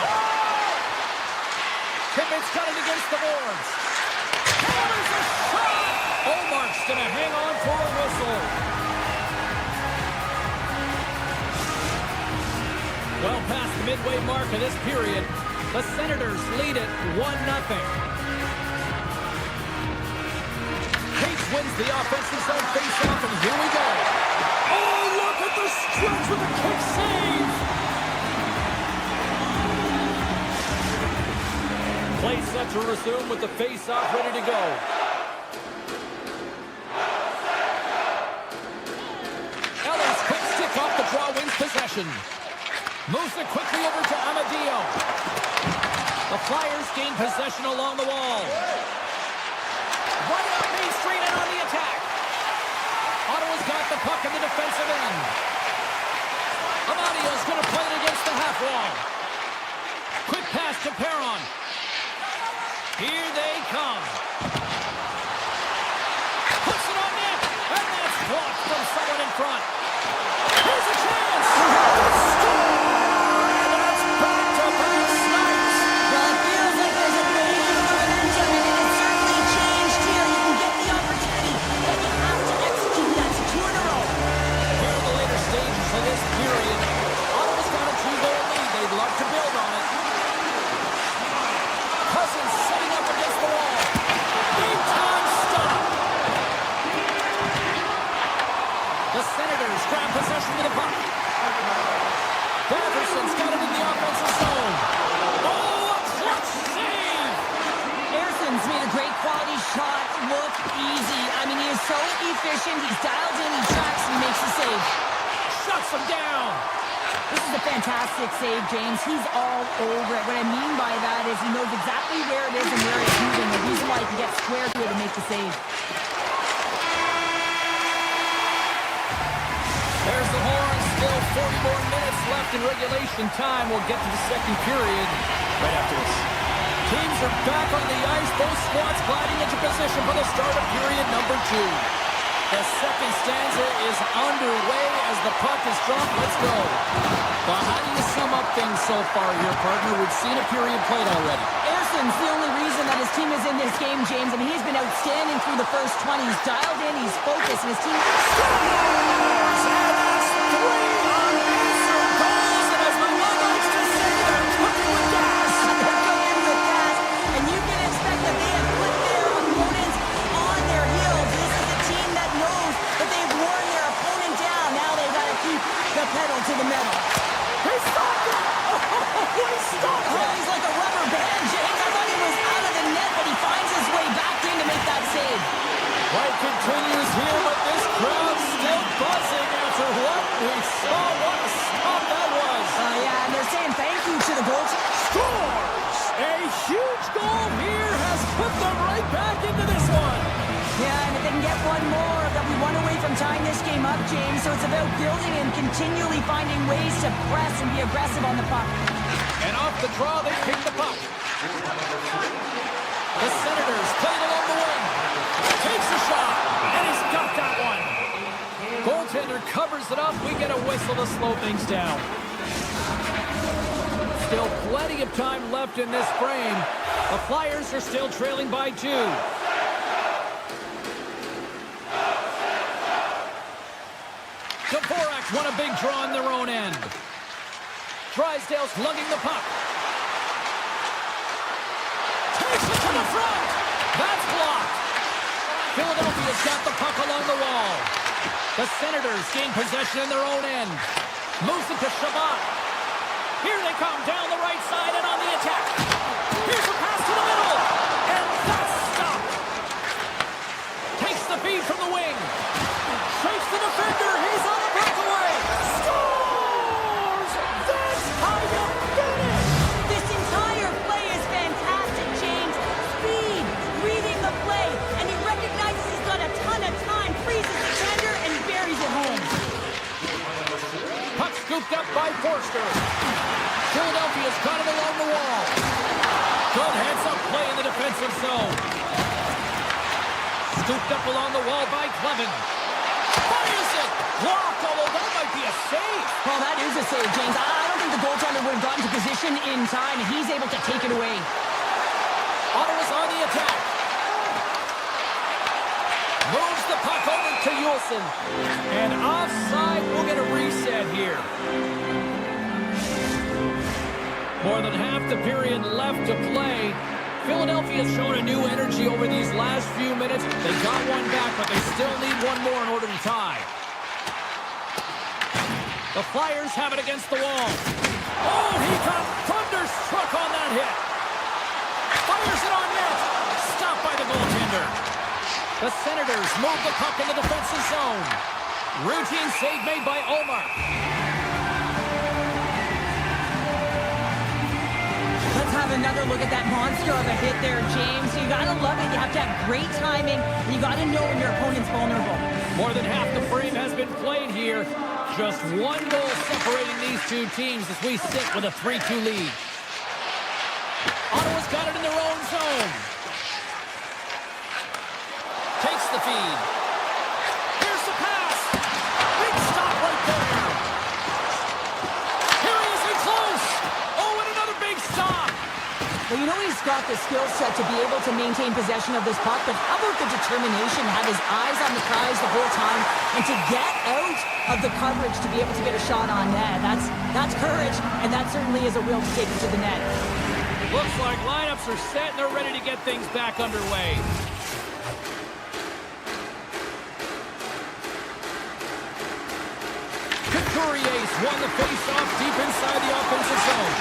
Tippett's got it against the boards. Hammers a shot! Allmark's gonna hang on for a whistle. Well past the midway mark of this period, the Senators lead it 1-0. Cates wins the offensive zone faceoff, and here we go. Oh, look at the stretch with a kick save! Play set to resume with the faceoff ready to go. Ellis quick stick off the draw, wins possession. Moves it quickly over to Amadio. The Flyers gain possession along the wall. Running up Main Street and on the attack. Ottawa's got the puck in the defensive end. Amadio's going to play it against the half wall. Quick pass to Perron. Here they come. Puts it on net. And that's blocked from someone in front. Here's a chance. Score! And that's back-to-back snipes. Well, it feels like there's a major momentum, and it certainly The Senators grab possession of the puck. Batterson's got it in the offensive zone. Oh, a clutch save! Erson's made a great quality shot look easy. I mean, he is so efficient. He's dialed in, he tracks, and he makes the save. Shuts him down. This is a fantastic save, James. He's all over it. What I mean by that is he knows exactly where it is and where it's moving. The reason why he can get square to it and make the save. There's the horn. Still 40 more minutes left in regulation time. We'll get to the second period right after this. Teams are back on the ice. Both squads gliding into position for the start of period number 2. The second stanza is underway as the puck is dropped. Let's go. Well, how do you sum up things so far here, partner? We've seen a period played already. Erson's the only reason that his team is in this game, James. I mean, he's been outstanding through the first 20. He's dialed in, he's focused, and his team... Scores! And that's 3 unanswered goals. And as my mom likes to say, they're cooking with gas. They're cooking with gas. And you can expect that they have put their opponents on their heels. This is a team that knows that they've worn their opponent down. Now they've got to keep the pedal to the metal. He stopped it! Oh, he stopped it! Oh, he's like a rubber band, James. I thought he was out of the net, but he finds his way back in to make that save. Fight continues here, but this crowd's still buzzing after what we saw. What a stop that was! Yeah, and they're saying thank you to the goaltender. Scores! A huge goal here has put them right back into this one. Yeah, and if they can get one more, that we want away from tying this game up, James. So it's about building and continually finding ways to press and be aggressive on the puck. And off the draw, they pick the puck. The Senators play it along the wing. Takes a shot, and he's got that one. Goaltender covers it up. We get a whistle to slow things down. Still plenty of time left in this frame. The Flyers are still trailing by 2. Dvorak won a big draw on their own end. Drysdale's lugging the puck. Takes it to the front. That's blocked. Philadelphia's got the puck along the wall. The Senators gain possession in their own end. Moves it to Shabbat. Here they come down the right side and on the attack. Here's a pass to the middle. And that's stopped. Takes the feed from the wing. Shakes the defender. He's on a breakaway. Scores! That's how you finish. This entire play is fantastic, James. Speed, reading the play, and he recognizes he's got a ton of time, frees his defender, and buries it home. Puck scooped up by Forster. Philadelphia's got it along the wall. Good heads-up play in the defensive zone. Scooped up along the wall by Clevin. Fires it! Blocked, although that might be a save. Well, that is a save, James. I don't think the goaltender would have gotten to position in time, and he's able to take it away. Ottawa's on the attack. Moves the puck over to Juleson. And offside, we'll get a reset here. More than half the period left to play. Philadelphia's shown a new energy over these last few minutes. They got one back, but they still need one more in order to tie. The Flyers have it against the wall. Oh, he got thunderstruck on that hit. Fires it on net. Stopped by the goaltender. The Senators move the puck in the defensive zone. Routine save made by Omar. Let's have another look at that monster of a hit there, James. You gotta love it. You have to have great timing. You gotta know when your opponent's vulnerable. More than half the frame has been played here. Just one goal separating these two teams as we sit with a 3-2 lead. Ottawa's got it in their own zone. Takes the feed. Here's the pass. Big stop right there. Here he is in close. Oh, and another big stop. Well, you know he's got the skill set to be able to maintain possession of this puck, but how about the determination, have his eyes on the prize the whole time, and to get out of the coverage to be able to get a shot on net. That's courage, and that certainly is a will to take it to the net. Looks like lineups are set and they're ready to get things back underway. Courier's won the face-off deep inside the offensive zone.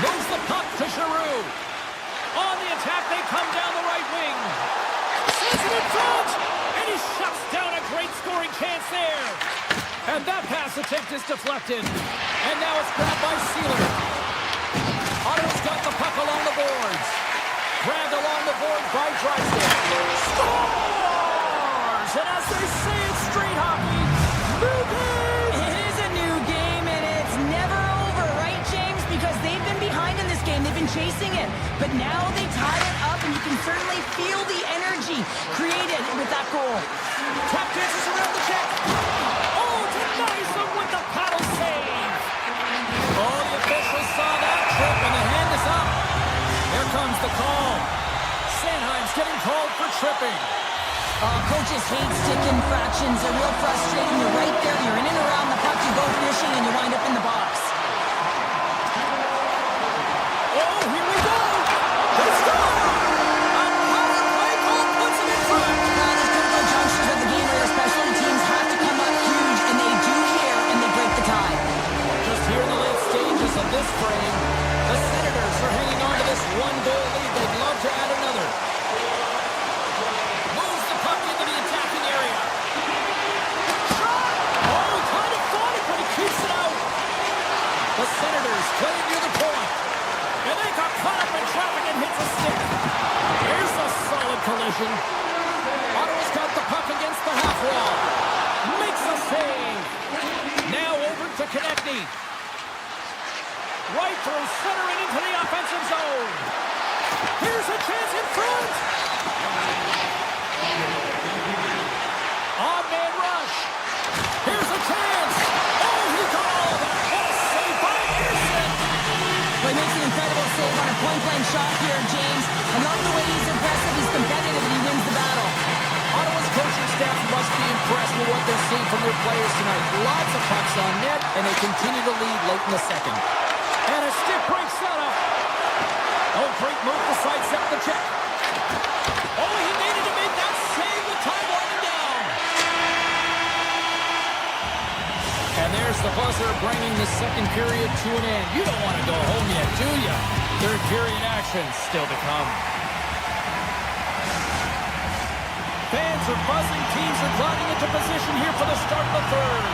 Moves the puck to Giroux. On the attack, they come down the right wing. Sends it in front, and he shuts down a great scoring chance there. And that pass attempt is deflected. And now it's grabbed by Sealer. Ottawa's got the puck along the boards. Grabbed along the boards by Drysdale. Scores! And as they say in street hockey, new game! It is a new game, and it's never over, right, James? Because they've been behind in this game. They've been chasing it. But now they tie it up, and you can certainly feel the energy created with that goal. Tap dances around the check. Oh, denies them with the paddle save. Oh, the officials saw that trip, and the hand is up. Here comes the call. Sanheim's getting called for tripping. Coaches hate stick infractions. They're real frustrating. You're right there. You're in and around the puck. You go fishing, and you wind up in the box. Oh, here we go. They score. A power play goal puts them in front. These critical junctures of the game where your specialty teams have to come up huge, and they do here, and they break the tie. Just here in the late stages of this frame, the Senators are hanging on to this one-goal lead. They'd love to add another. Moves the puck into the attacking area. Shot! Oh, kind of fought it, but he keeps it out. The Senators play it near the point. And they got caught up in traffic and hits a stick. Here's a solid collision. Ottawa's got the puck against the half wall. Makes a save. Now over to Konechny. Right through center and into the offensive zone. Here's a chance in front. Odd man rush. Here's a chance. Oh, he called. What a save by Anderson. But he makes an incredible save on a point-blank shot here, James. I love the way he's impressive. He's competitive, and he wins the battle. Ottawa's coaching staff must be impressed with what they're seeing from their players tonight. Lots of pucks on net, and they continue to lead late in the second. And a stick break setup. Oh, great move to sidestep the check. Oh, he needed to make that save with time winding down. And there's the buzzer bringing the second period to an end. You don't want to go home yet, do you? Third period action still to come. Fans are buzzing. Teams are gliding into position here for the start of the third.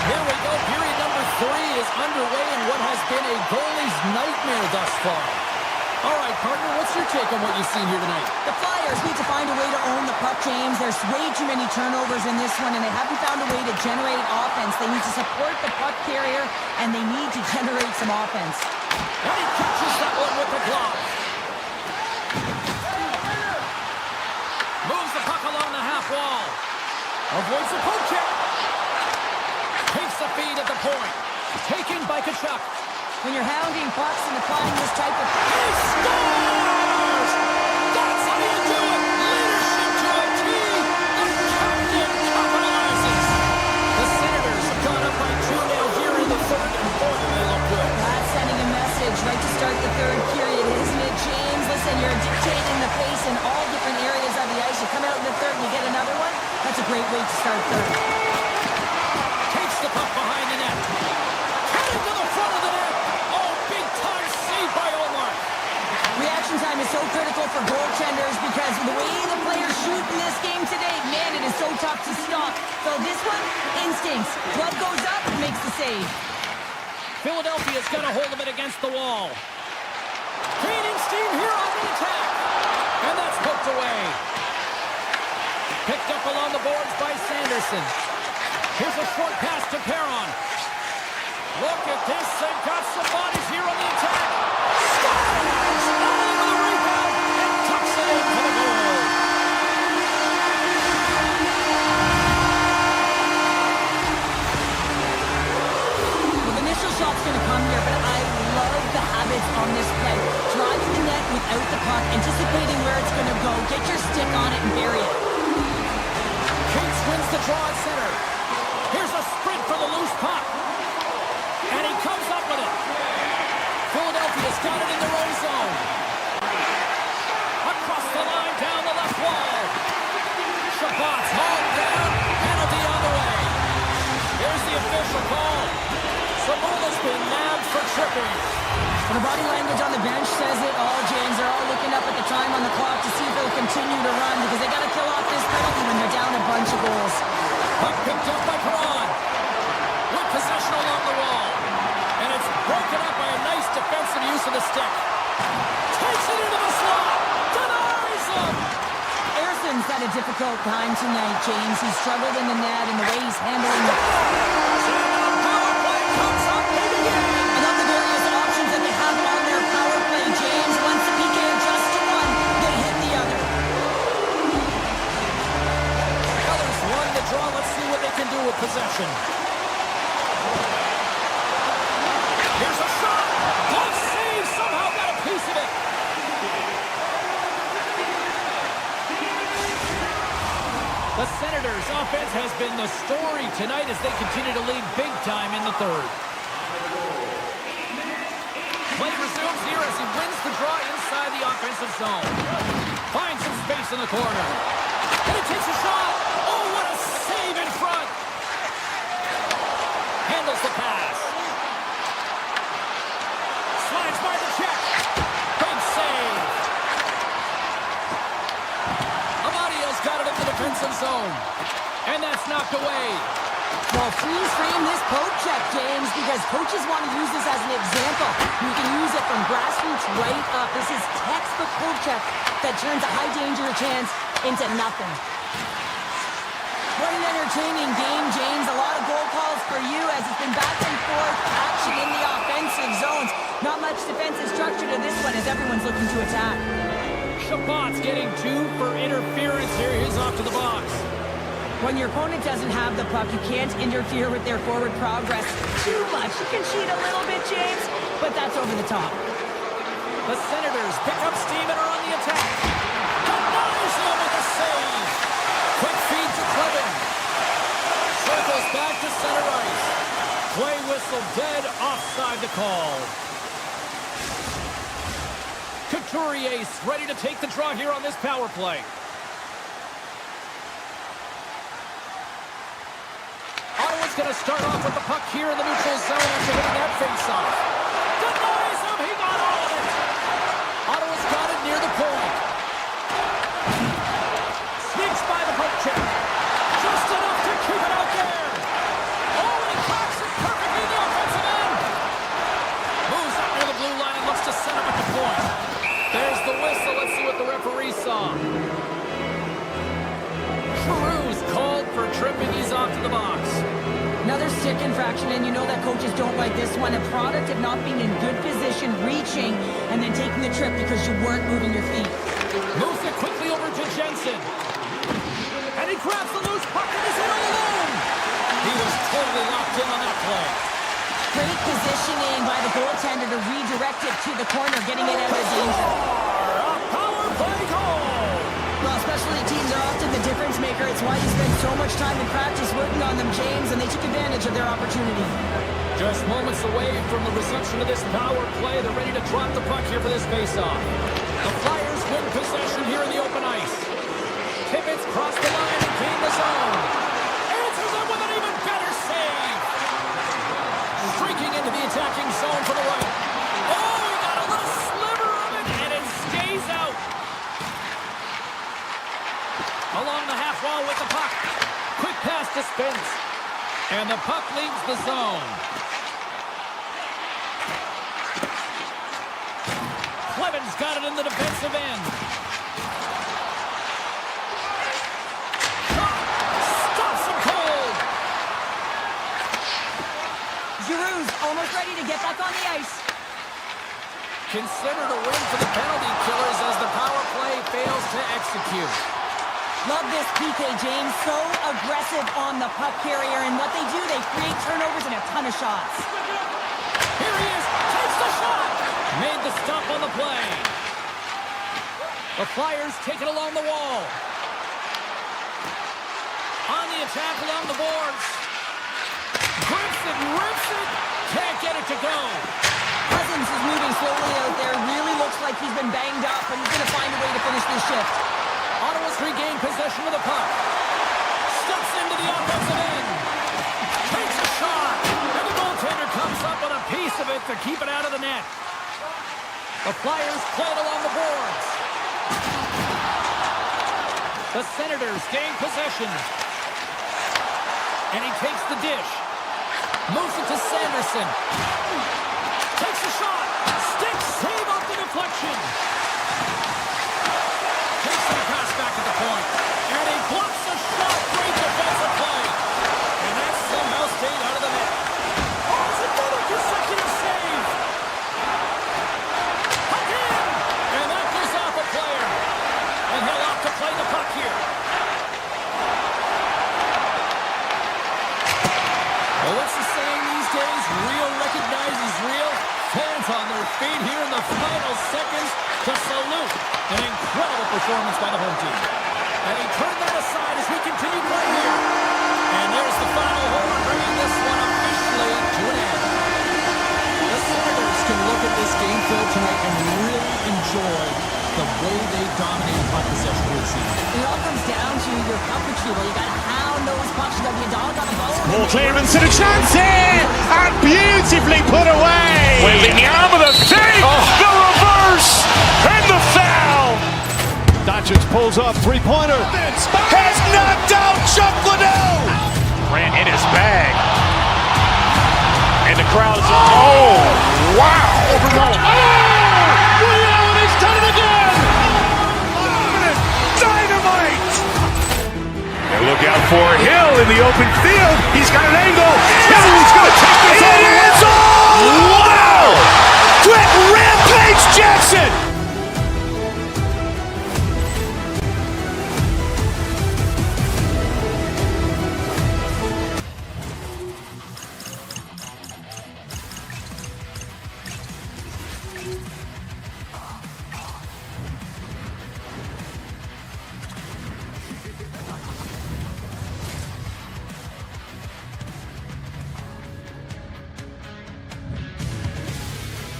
Here we go. Period number 3 is underway in what has been a goalie's nightmare thus far. All right, partner, what's your take on what you've seen here tonight? The Flyers need to find a way to own the puck, James. There's way too many turnovers in this one, and they haven't found a way to generate offense. They need to support the puck carrier, and they need to generate some offense. And he catches that one with the glove. Moves the puck along the half wall. Avoids the poke check. Takes the feed at the point. Taken by Tkachuk. When you're hounding pucks and applying this type of... He scores! That's how you do it! Leadership to a team! The captain capitalizes! The Senators have gone up by 2 now here in the third, and boy, do they look good. That's sending a message right to start the third period, isn't it, James? Listen, you're dictating the pace in all different areas of the ice. You come out in the third and you get another one. That's a great way to start third. Takes the puck behind the net. Headed to the front of the net. Oh, big time save by Omar. Reaction time is so critical for goaltenders because the way the players shoot in this game today, man, it is so tough to stop. So this one, instincts. Glove goes up, makes the save. Philadelphia's got a hold of it against the wall. Gaining steam here on the attack. And that's poked away. Picked up along the boards by Sanderson. Here's a short pass to Perron. Look at this. They've got some bodies here on the attack. Scores! All over the rebound and tucks it in for the goal. The initial shot's going to come here, but I love the habits on this play. Driving the net without the puck, anticipating where it's going to go. Get your stick on it and bury it. Cates wins the draw at center. Here's a sprint for the loose puck. And he comes up with it. Philadelphia's got it in their own zone. Across the line, down the left wall. Shabbat's hauled down time on the clock to see if they'll continue to run because they got to kill off this penalty when they're down a bunch of goals. Puck picked up by Perron. With possession along the wall. And it's broken up by a nice defensive use of the stick. Takes it into the slot. Denies him. Harrison's had a difficult time tonight, James. He's struggled in the net and the way he's handling the... Power play comes up big again. And of the various options that they have on their power play, James, once the PK adjusts to one, they hit the other. Others won the draw. Let's see what they can do with possession. Here's a shot. Good save. Somehow got a piece of it. The Senators' offense has been the story tonight as they continue to lead big time in the third. Play resumes here as he wins the draw inside the offensive zone. Finds some space in the corner. And he takes a shot. Oh, what a save in front. Handles the pass. Slides by the check. Big save. Amadio's got it in the defensive zone. And that's knocked away. Well, freeze frame this poke check, James, because coaches want to use this as an example. You can use it from grassroots right up. This is textbook poke check that turns a high danger chance into nothing. What an entertaining game, James. A lot of goal calls for you as it's been back and forth action in the offensive zones. Not much defensive structure to this one as everyone's looking to attack. Chabot's getting 2 for interference here. He's off to the box. When your opponent doesn't have the puck, you can't interfere with their forward progress too much. You can cheat a little bit, James, but that's over the top. The Senators pick up steam and are on the attack. Denies him with a save. Quick feed to Clevin. Circles back to center ice. Play whistle dead offside the call. Couturier ready to take the draw here on this power play. Ottawa's going to start off with the puck here in the neutral zone after hitting that face-off. Denies him. He got all of it. Ottawa's got it near the point. Sneaks by the poke check. Just enough to keep it out there. Oh, and he cracks it perfectly in the offensive end. Moves up near the blue line and looks to set up at the point. There's the whistle. Let's see what the referee saw. Cruz called for tripping. He's off to the box. Another stick infraction, and you know that coaches don't like this one. A product of not being in good position, reaching, and then taking the trip because you weren't moving your feet. Moves it quickly over to Jensen. And he grabs the loose puck and is in all alone. He was totally locked in on that play. Great positioning by the goaltender to redirect it to the corner, getting it out of danger. A power play goal. Well, specialty teams are often the difference maker. It's why you spend so much time in practice working on them, James, and they took advantage of their opportunity. Just moments away from the resumption of this power play. They're ready to drop the puck here for this faceoff. The Flyers win possession here in the open ice. Tippets cross the line and gain the zone. Answers them with an even better save. Streaking into the attacking zone for the right. Oh, he got a little sliver of it, and it stays out. Along the half wall with the puck. Quick pass to Spence. And the puck leaves the zone. Clevin's got it in the defensive end. Shot! Stops him cold! Giroux's almost ready to get back on the ice. Considered a win for the penalty killers as the power play fails to execute. Love this PK, James. So aggressive on the puck carrier, and what they do, they create turnovers and a ton of shots. Here he is, takes the shot! Made the stop on the play. The Flyers take it along the wall. On the attack along the boards. Grips it, rips it, can't get it to go. Cousins is moving slowly out there. Really looks like he's been banged up, but he's going to find a way to finish this shift. Ottawa's regained possession of the puck. Steps into the offensive end. Takes a shot. And the goaltender comes up with a piece of it to keep it out of the net. The Flyers play it along the boards. The Senators gain possession. And he takes the dish. Moves it to Sanderson. Takes a shot. Stick save off the deflection. Takes the pass back at the point. And he blocks the shot. Great defensive play. And that somehow stayed out of the net. Oh, it's another consecutive save. Puck in. And that goes off a player. And he'll opt to play the puck here. Well, what's the saying these days? Real recognizes real. Fans on their feet here in the final seconds to salute an incredible performance by the home team. And he turned that aside as we continue play here. And there's the final horn, bringing this one officially to an end. The Senators can look at this game film tonight and really enjoy the way they dominated puck possession this season. It all comes down to your puck retrieval. You got to hound those pucks. You got to be a dog on the bone. Ball clearance and a chance here, and beautifully put away. Waving the arm of the save, the reverse, and the foul. Doncic pulls off three-pointer. Has knocked out Chuck Liddell. Ran in his bag. And the crowd is, oh, wow. Overwhelmed. Ray Allen has done it again. Dynamite. And look out for Hill in the open field. He's got an angle. Hill's going to take this all the way. Wow. Quick rampage Jackson.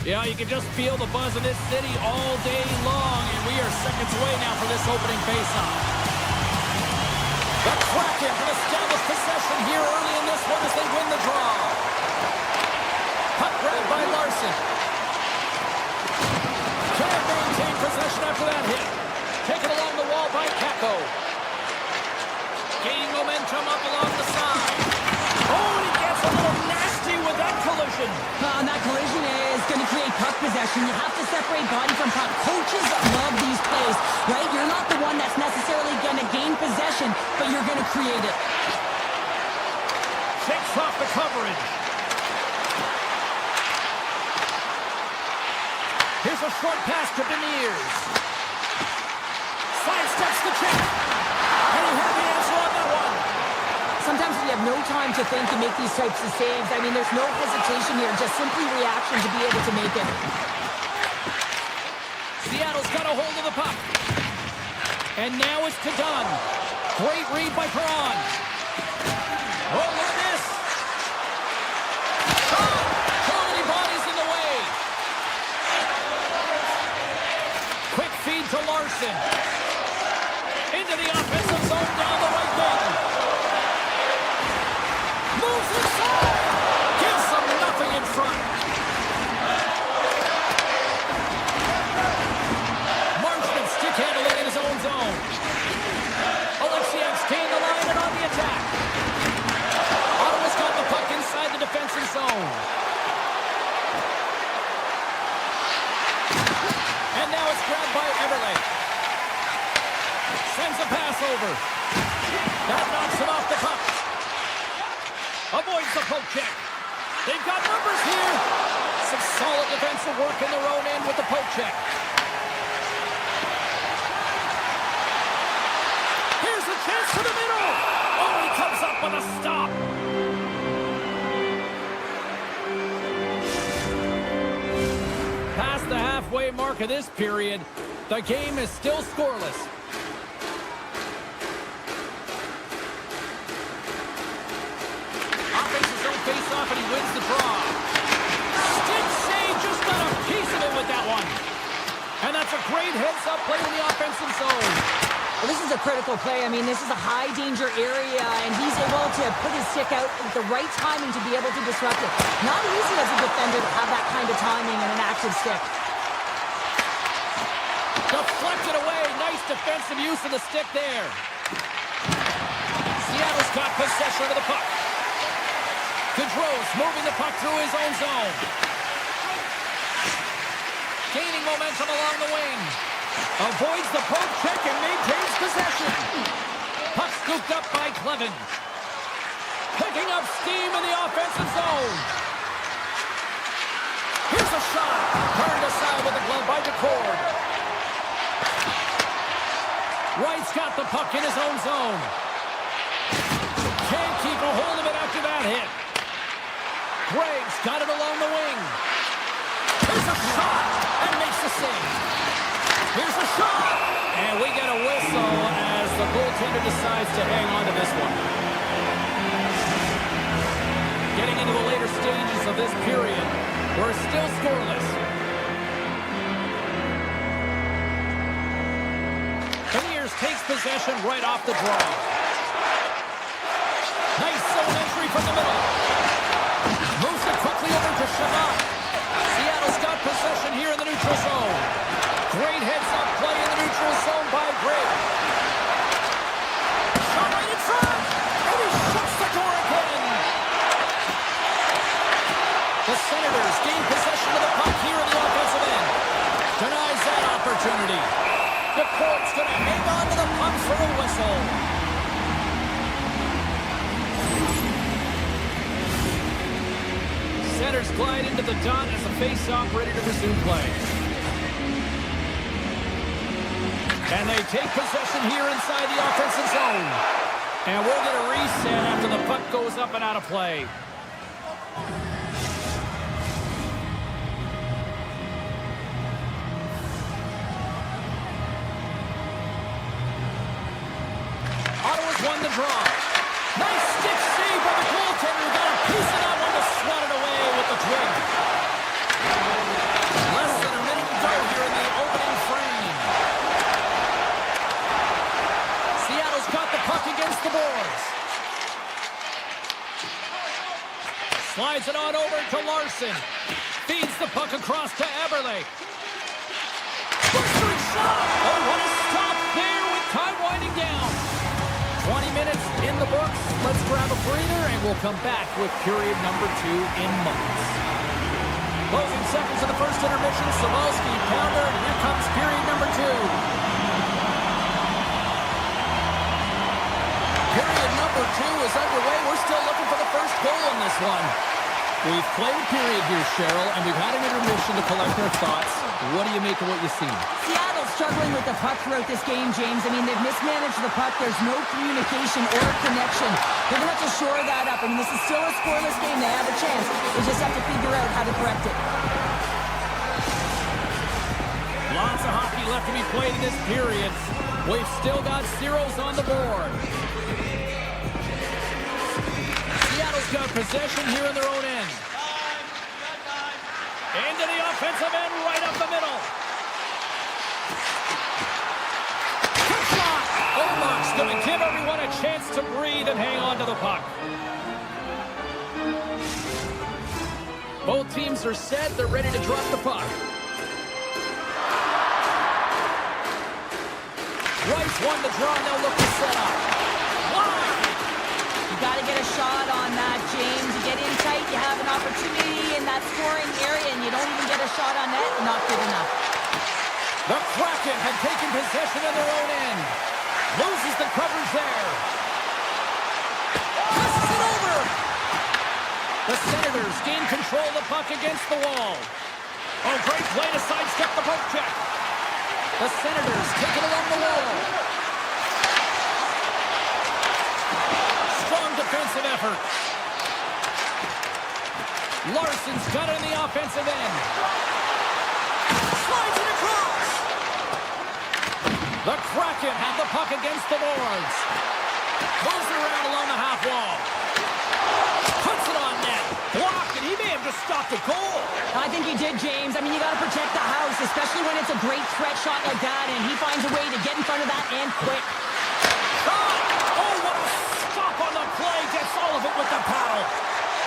Yeah, you can just feel the buzz of this city all day long, and we are seconds away now for this opening faceoff. The Kraken can establish possession here early in this one as they win the draw. Puck grabbed by Larson. Can't maintain possession after that hit. Taken along the wall by Kakko. Gaining momentum up along the side. Oh, and he gets a little nasty with that collision. And that collision is going to create puck possession. You have to separate body from puck. Coaches love these plays, right? You're not the one that's necessarily going to gain possession, but you're going to create it. Shakes off the coverage. Here's a short pass to Beniers. Sidesteps the check. And he had the answer on that one. Sometimes you have no time to think and make these types of saves. I mean, there's no hesitation here, just simply reaction to be able to make it. Seattle's got a hold of the puck. And now it's to Dunn. Great read by Perron. Oh, look at this. Oh, so many bodies in the way. Quick feed to Larson. Into the offensive zone down the right wing. Moves inside. Gives them nothing in front. Marchman stick handling in his own zone. Alexiev's gained the line and on the attack. Ottawa's got the puck inside the defensive zone. And now it's grabbed by Everly. Sends a pass over. That knocks him off the puck. Avoids the poke check. They've got numbers here. Some solid defensive work in their own end with the poke check. Here's a chance to the middle. Oh, he comes up with a stop. Past the halfway mark of this period, the game is still scoreless. Face-off and he wins the draw. Stick save, just got a piece of it with that one. And that's a great heads-up play in the offensive zone. Well, this is a critical play. I mean, this is a high-danger area, and he's able to put his stick out with the right timing to be able to disrupt it. Not easy as a defender to have that kind of timing and an active stick. Deflected away. Nice defensive use of the stick there. Seattle's got possession of the puck. Gaudreau's moving the puck through his own zone. Gaining momentum along the wing. Avoids the poke check and maintains possession. Puck scooped up by Clevin. Picking up steam in the offensive zone. Here's a shot. Turned aside with the glove by DeCord. Wright's got the puck in his own zone. Can't keep a hold of it after that hit. Gregg's got it along the wing. Here's a shot and makes the save. Here's a shot. And we get a whistle as the goaltender decides to hang on to this one. Getting into the later stages of this period, we're still scoreless. Beniers takes possession right off the draw. Nice zone entry from the middle. Moves it quickly over to Shabbat. Seattle's got possession here in the neutral zone. Great heads-up play in the neutral zone by Gregg. Shot right in front. And he shuts the door again. The Senators gain possession of the puck here in the offensive end. Denies that opportunity. DeCord's going to hang on to the puck for a whistle. Senators glide into the dot as the face-off ready to resume play. And they take possession here inside the offensive zone. And we'll get a reset after the puck goes up and out of play. Ottawa's won the draw. Nice stick save by the goaltender. Got a piece of that one to swat it away with the twig. Less than a minute to go here in the opening frame. Seattle's got the puck against the boards. Slides it on over to Larson. Feeds the puck across to Eberle. First shot! Oh, what a stop there with time winding down. 20 minutes in the books. Let's grab a breather, and we'll come back with period number 2 in moments. Closing seconds of the first intermission. Savalski, pounder, and here comes period number 2. Period number 2 is underway. We're still looking for the first goal in this one. We've played a period here, Cheryl, and we've had an intermission to collect our thoughts. What do you make of what you've seen? Seattle's struggling with the puck throughout this game, James. I mean, they've mismanaged the puck. There's no communication or connection. They're going to have to shore that up. I mean, this is still a scoreless game. They have a chance. They just have to figure out how to correct it. Lots of hockey left to be played in this period. We've still got zeros on the board. Seattle's got possession here in their own end. Into the offensive end, right up the middle. Good shot! Olmark's going to give everyone a chance to breathe and hang on to the puck. Both teams are set. They're ready to drop the puck. Rice won the draw. Now look to set up. You got to get a shot on that, James. You get in tight, you have an opportunity in that scoring area, and you don't even get a shot on net. Not good enough. The Kraken had taken possession of their own end. Loses the coverage there. Passes it over. The Senators gain control of the puck against the wall. Oh, great play to sidestep the poke check. The Senators take it along the wall. Strong defensive effort. Larson's got it in the offensive end. Slides it across. The Kraken have the puck against the boards. Moves it around along the half wall. Puts it on net. Blocked, and he may have just stopped a goal. I think he did, James. I mean, you got to protect the house, especially when it's a great threat shot like that, and he finds a way to get in front of that and quick. Oh, what a stop on the play. Gets all of it with the paddle.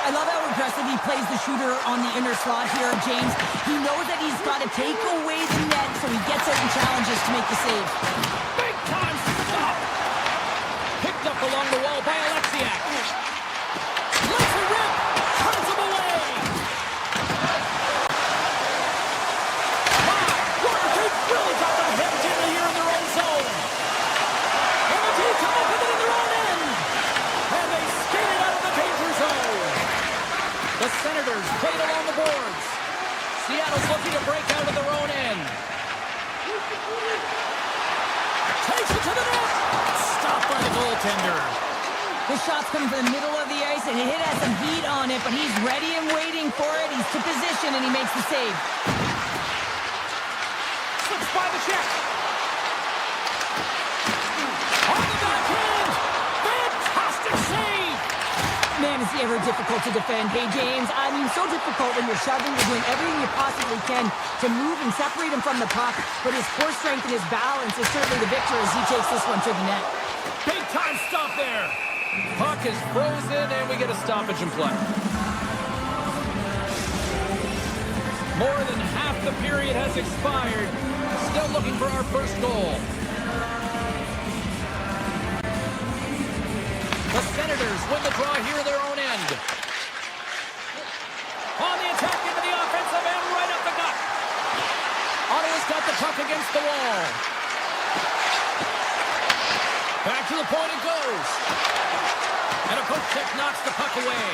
I love how aggressive he plays the shooter on the inner slot here, James. He knows that he's got to take away the net so so he gets out and challenges to make the save. Big time stop! Picked up along the wall by Alexiak. Lets it rip! Turns him away! Wow! They've really got the hit in here in their own zone! And the team come up with it in their own end! And they skate it out of the danger zone! The Senators played along the boards. Seattle's looking to break out of their own end. Takes it to the net! Stopped by the goaltender. The shot's coming from the middle of the ice, and it has some heat on it, but he's ready and waiting for it. He's to position, and he makes the save. Slips by the check. On the backhand! Fantastic save! Man, is he ever difficult to defend. Hey, James, I mean, so difficult when you're shoving. You're doing everything you possibly can to move and separate him from the puck, but his core strength and his balance is certainly the victor as he takes this one to the net. Big time stop there! Puck is frozen, and we get a stoppage in play. More than half the period has expired. Still looking for our first goal. The Senators win the draw here in their own end. On the attack into the offensive end, right up the gut. Ottawa's got the puck against the wall. Back to the point it goes. And a poke check knocks the puck away.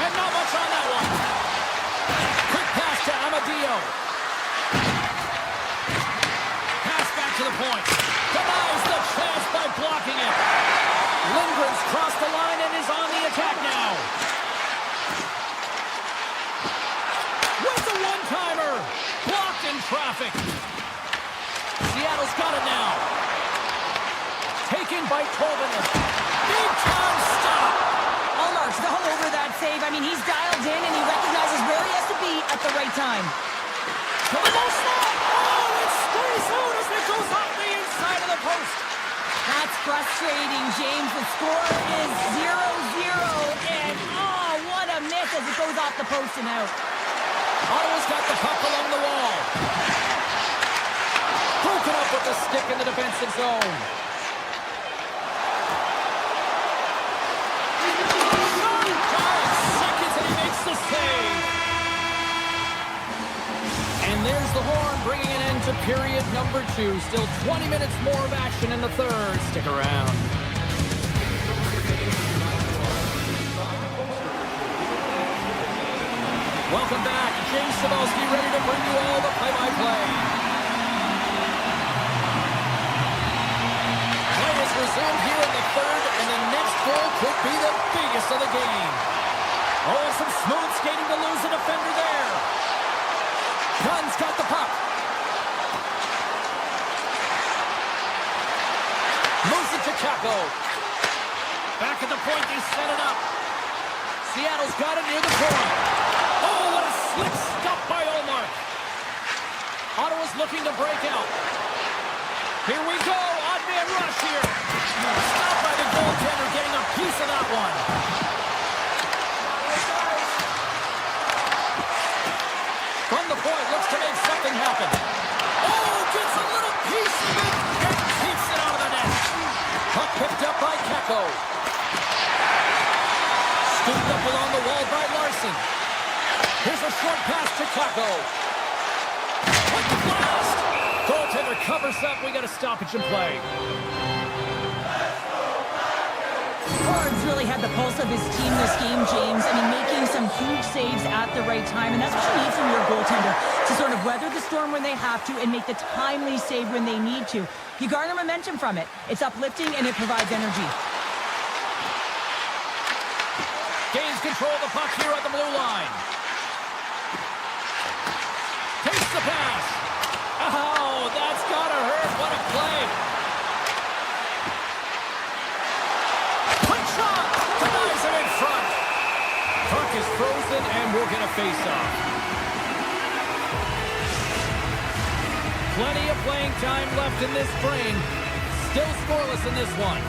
And not much on that one. Quick pass to Amadio. Pass back to the point. Denies the chance by blocking it. Lindgren's crossed the line and is on the attack now. With the one-timer. Blocked in traffic. Seattle's got it now. Taken by Tolvanen. Big time stop. Allmark's all over that save. I mean, he's dialed in and he recognizes where he has to be at the right time. To the low slot. Oh, it stays out as it goes off the inside of the post. That's frustrating, James. The score is 0-0, and oh, what a miss as it goes off the post and out. Ottawa's got the puck along the wall. Broken up with the stick in the defensive zone. The save. And there's the horn bringing an end to period number 2. Still 20 minutes more of action in the third. Stick around. Welcome back. James Cybulski ready to bring you all the play-by-play. Play is resumed here in the third, and the next goal could be the biggest of the game. Oh, some smooth skating to lose a defender there. Gunn's got the puck. Moves it to Kako. Back at the point, they set it up. Seattle's got it near the point. Oh, what a slick stop by Allmark. Ottawa's looking to break out. Here we go, odd man rush here. Stopped by the goaltender, getting a piece of that one. From the point, looks to make something happen. Oh, gets a little piece of it and keeps it out of the net. Puck picked up by Kako. Scooped up along the wall by Larson. Here's a short pass to Kako. Quick blast! Goaltender covers up. We got a stoppage in play. Forwards really had the pulse of his team this game, James. I mean, making some huge saves at the right time, and that's what you need from your goaltender, to sort of weather the storm when they have to and make the timely save when they need to. You garner momentum from it. It's uplifting and it provides energy. Gains control of the puck here at the blue line. Takes the pass. Oh, that's gotta hurt. What a play. Quick shot. Denies him in front. Puck is frozen and we'll get a face-off. Plenty of playing time left in this frame. Still scoreless in this one.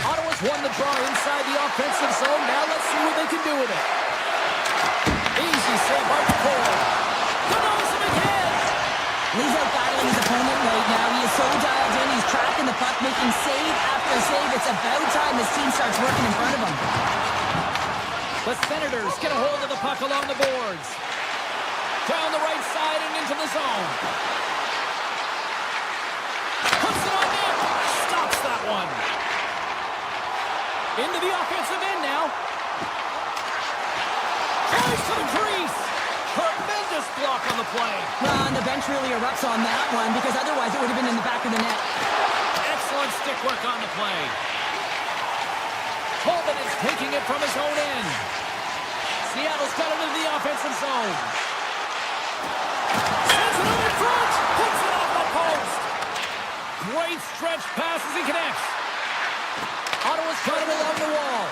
Ottawa's won the draw inside the offensive zone. Now let's see what they can do with it. Easy save by Cole. Good nose him again. He's out battling his opponent right now. He is so dialed in. He's tracking the puck, making save after save. It's about time his team starts working in front of him. The Senators get a hold of the puck along the boards. Down the right side and into the zone. Puts it on net. Stops that one. Into the offensive end now. Drives to the crease. Tremendous block on the play. Well, and the bench really erupts on that one because otherwise it would have been in the back of the net. Excellent stick work on the play. Holden is taking it from his own end. Seattle's got it into the offensive zone. Sends it in front. Puts it off the post. Great stretch pass as he connects. Ottawa's got it along the wall.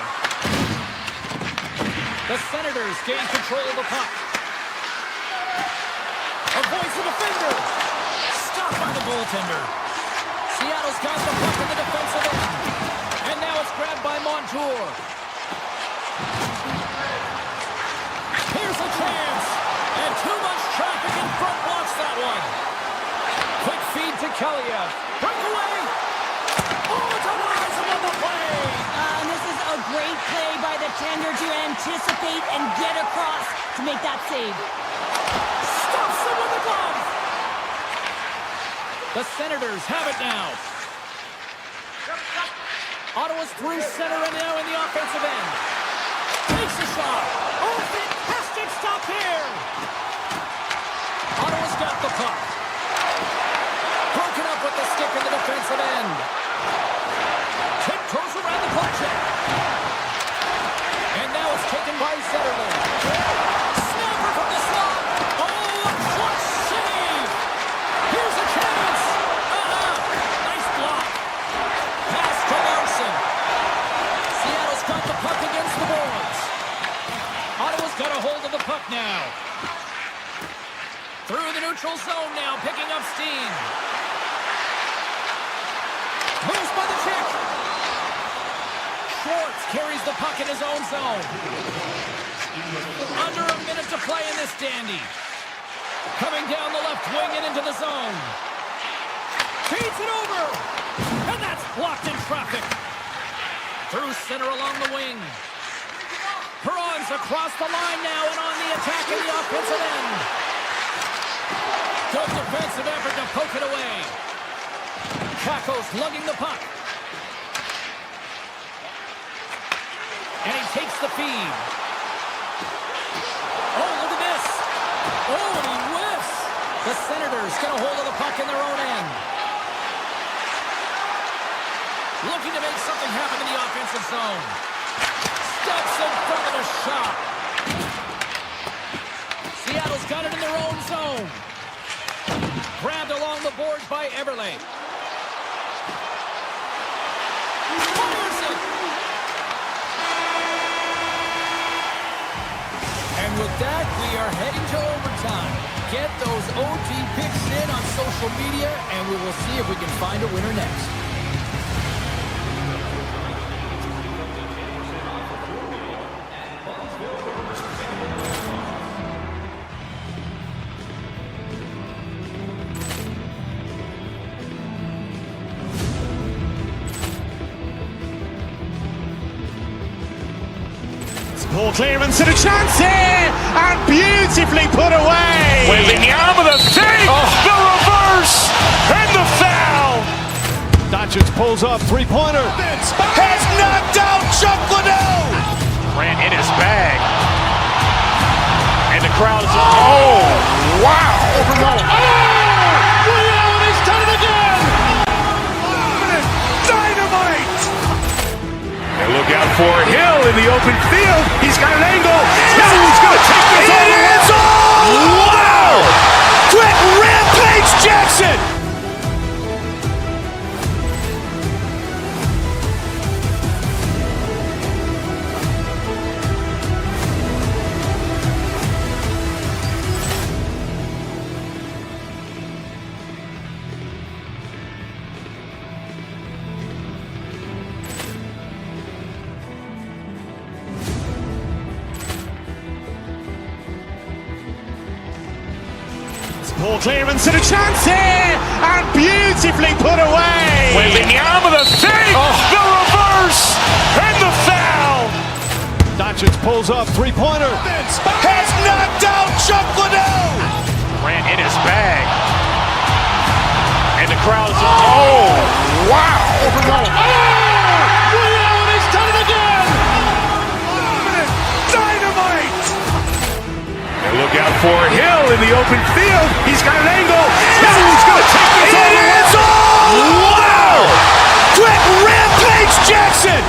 The Senators gain control of the puck. Avoids the defender. Stopped by the goaltender. Seattle's got the puck in the defensive end. And now it's grabbed by Montour. Here's a chance. And too much traffic in front blocks that one. Quick feed to Kaliev. Breakaway. Oh, it's a rise above the play. And this is a great play by the tender to anticipate and get across to make that save. Stops him with the glove. The Senators have it now. Ottawa's through center and now in the offensive end. Takes a shot. Oh, fantastic stop here. Ottawa's got the puck. Broken up with the stick in the defensive end. Tiptoes around the puck check. And now it's taken by Zetterlund. Snapper from the slot. Oh, a clutch save. Here's a chance. Nice block. Pass to Larson. Seattle's got the puck against the boards. Ottawa's got a hold of the puck now. Through the neutral zone now, picking up steam. Moves by the check. Schwartz carries the puck in his own zone. Under a minute to play in this dandy. Coming down the left wing and into the zone. Feeds it over. And that's blocked in traffic. Through center along the wing. Perron's across the line now and on the attack in the offensive end. Good defensive effort to poke it away. Kakos lugging the puck. And he takes the feed. Oh, look at this. Oh, and he whiffs. The Senators get a hold of the puck in their own end. Looking to make something happen in the offensive zone. Steps in front of the shot. Seattle's got it in their own zone. Grabbed along the boards by Everly. Fires it. And with that, we are heading to overtime. Get those OT picks in on social media, and we will see if we can find a winner next. Ball clearance and a chance here, and beautifully put away. Wembanyama with a save, the reverse, and the foul. Doncic pulls up, three-pointer. Has knocked out Chuck Liddell. Ran in his bag. And the crowd is, oh, wow. He's done it again. Dynamite. And look out for Hill in the open field. He's got an angle. Hill's going to take this all the way. Wow! Quick rampage Jackson. clearance and a chance here, and beautifully put away. Wembanyama the fake, the reverse, and the foul. Doncic pulls up, three-pointer. Has knocked out Chuck Liddell. Grant in his bag. And the crowd's, wow. Ray Allen has done it again. Dynamite. And look out for Hill in the open field. He's got an angle. Hill's going to take this all the way. Wow. Quick rampage Jackson.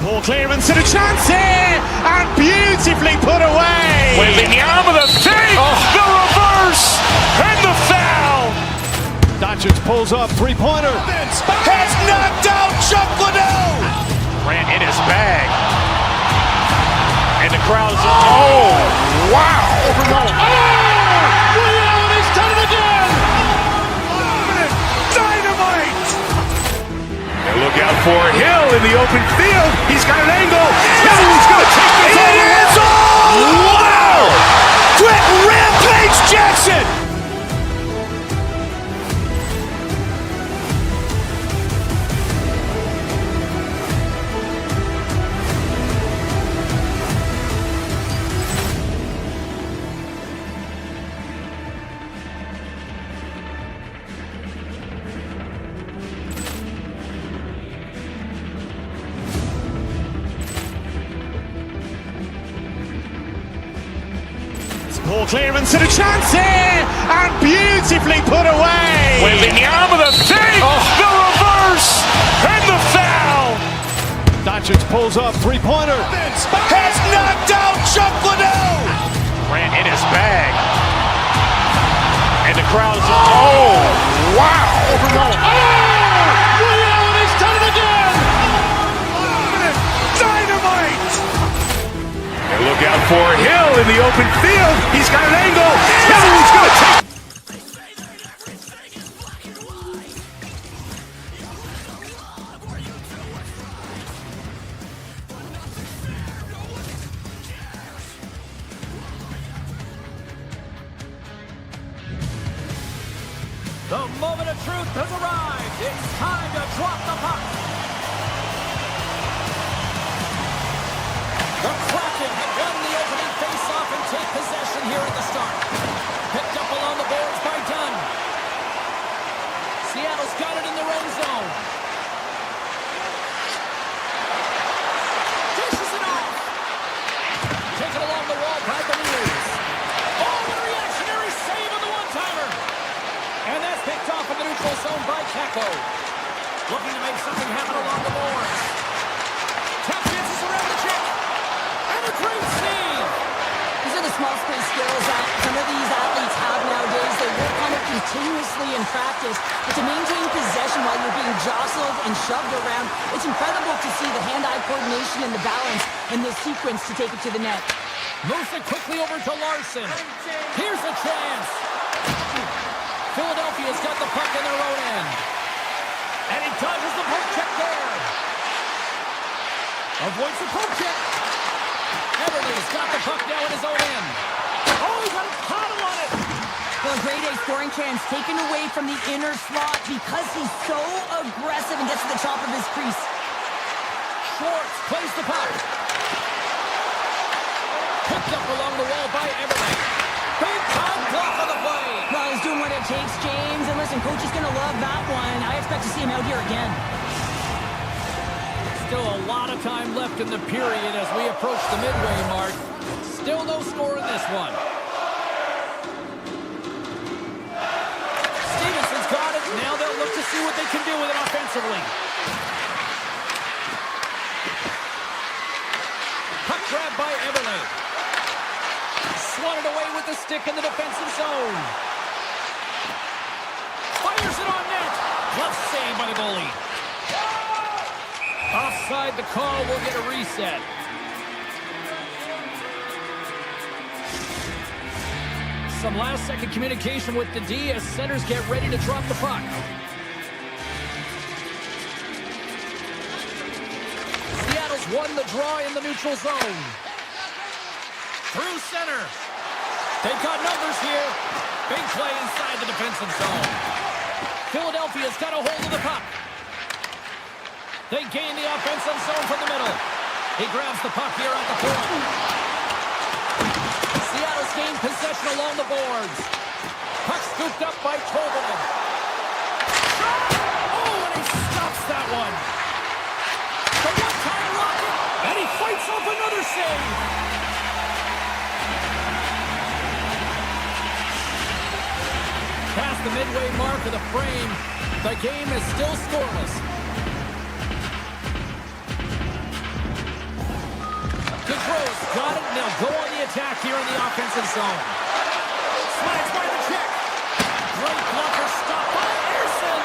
Poor clearance and a chance here, and beautifully put away. Wembanyama the fake, the reverse, and the foul. Doncic pulls up, three-pointer. Has knocked out Chuck Liddell. Grant in his bag. And the crowd's, wow. Ray Allen has done it again. Dynamite. And look out for Hill in the open field. He's got an angle. Hill's going to take this all the way. Wow. Quick rampage Jackson. Poor clearance and a chance here, and beautifully put away. Wembanyama the fake, the reverse, and the foul. Doncic pulls up, three-pointer. Has knocked out Chuck Liddell. Grant in his bag. And the crowd's, wow. Ray Allen has done it again. Dynamite. And look out for Hill in the open field. He's got an angle. Hill's going to take. The moment of truth has arrived. It's time to drop the puck. The Kraken have won the opening face-off and take possession here at the start. Picked up along the boards by Dunn. Seattle's got it in their own zone. Dishes it off. Taken along the wall by the News. Oh, what a reactionary save on the one-timer. And that's picked off in the neutral zone by Kako. Looking to make something happen along the boards. Tap dances around the check. And a great save. These are the small space skills that some of these athletes have nowadays. They work on it continuously in practice. But to maintain possession while you're being jostled and shoved around, it's incredible to see the hand-eye coordination and the balance in this sequence to take it to the net. Moves it quickly over to Larson. Here's a chance. Philadelphia's got the puck in their own end. And he dodges the poke check there. Avoids the poke check. Everly's got the puck now in his own end. Oh, he's got a paddle on it. Well, a grade A scoring chance taken away from the inner slot because he's so aggressive and gets to the top of his crease. Schwartz plays the puck. Picked up along the wall by Everly. Big time block on the play. Well, he's doing what it takes, James. And listen, coach is going to love that one. I expect to see him out here again. Still a lot of time left in the period as we approach the midway mark. Still no score in this one. Stevenson's got it. Now they'll look to see what they can do with it offensively. Puck grab by Everly. Swatted away with the stick in the defensive zone. Fires it on net. save by the goalie. Offside the call, will get a reset. Some last-second communication with the D as centers get ready to drop the puck. Seattle's won the draw in the neutral zone. Through center. They've got numbers here. Big play inside the defensive zone. Philadelphia's got a hold of the puck. They gain the offensive zone from the middle. He grabs the puck here at the point. Seattle's gained possession along the boards. Puck scooped up by Tolvanen. Oh, and he stops that one. The one-time rocket, and he fights off another save. Past the midway mark of the frame, the game is still scoreless. Gaudreau's got it, and they'll go on the attack here in the offensive zone. Slides by the check. Great blocker stop by Anderson.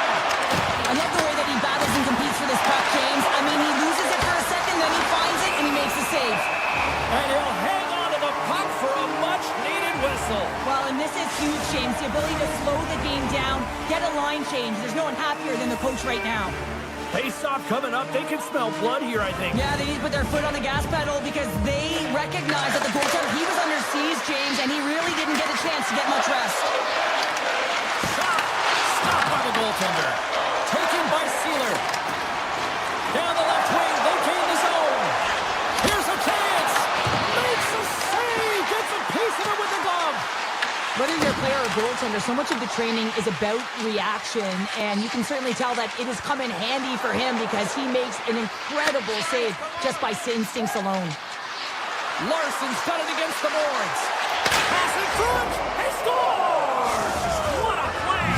I love the way that he battles and competes for this puck, James. I mean, he loses it for a second, then he finds it, and he makes the save. And he'll hang on to the puck for a much-needed whistle. Well, and this is huge, James. The ability to slow the game down, get a line change. There's no one happier than the coach right now. Face-off coming up. They can smell blood here, I think. Yeah, they need to put their foot on the gas pedal because they recognize that the goaltender, he was under siege, James, and he really didn't get a chance to get much rest. Shot! Stopped by the goaltender. Taken by Sealer. Down the left wing. They gain the zone. Here's a chance. Makes a save. Gets a piece of it with the glove. Whether you're a player or goaltender, so much of the training is about reaction, and you can certainly tell that it has come in handy for him because he makes an incredible save just by instincts alone. Larson's got it against the boards. Pass in front. He scores! What a play!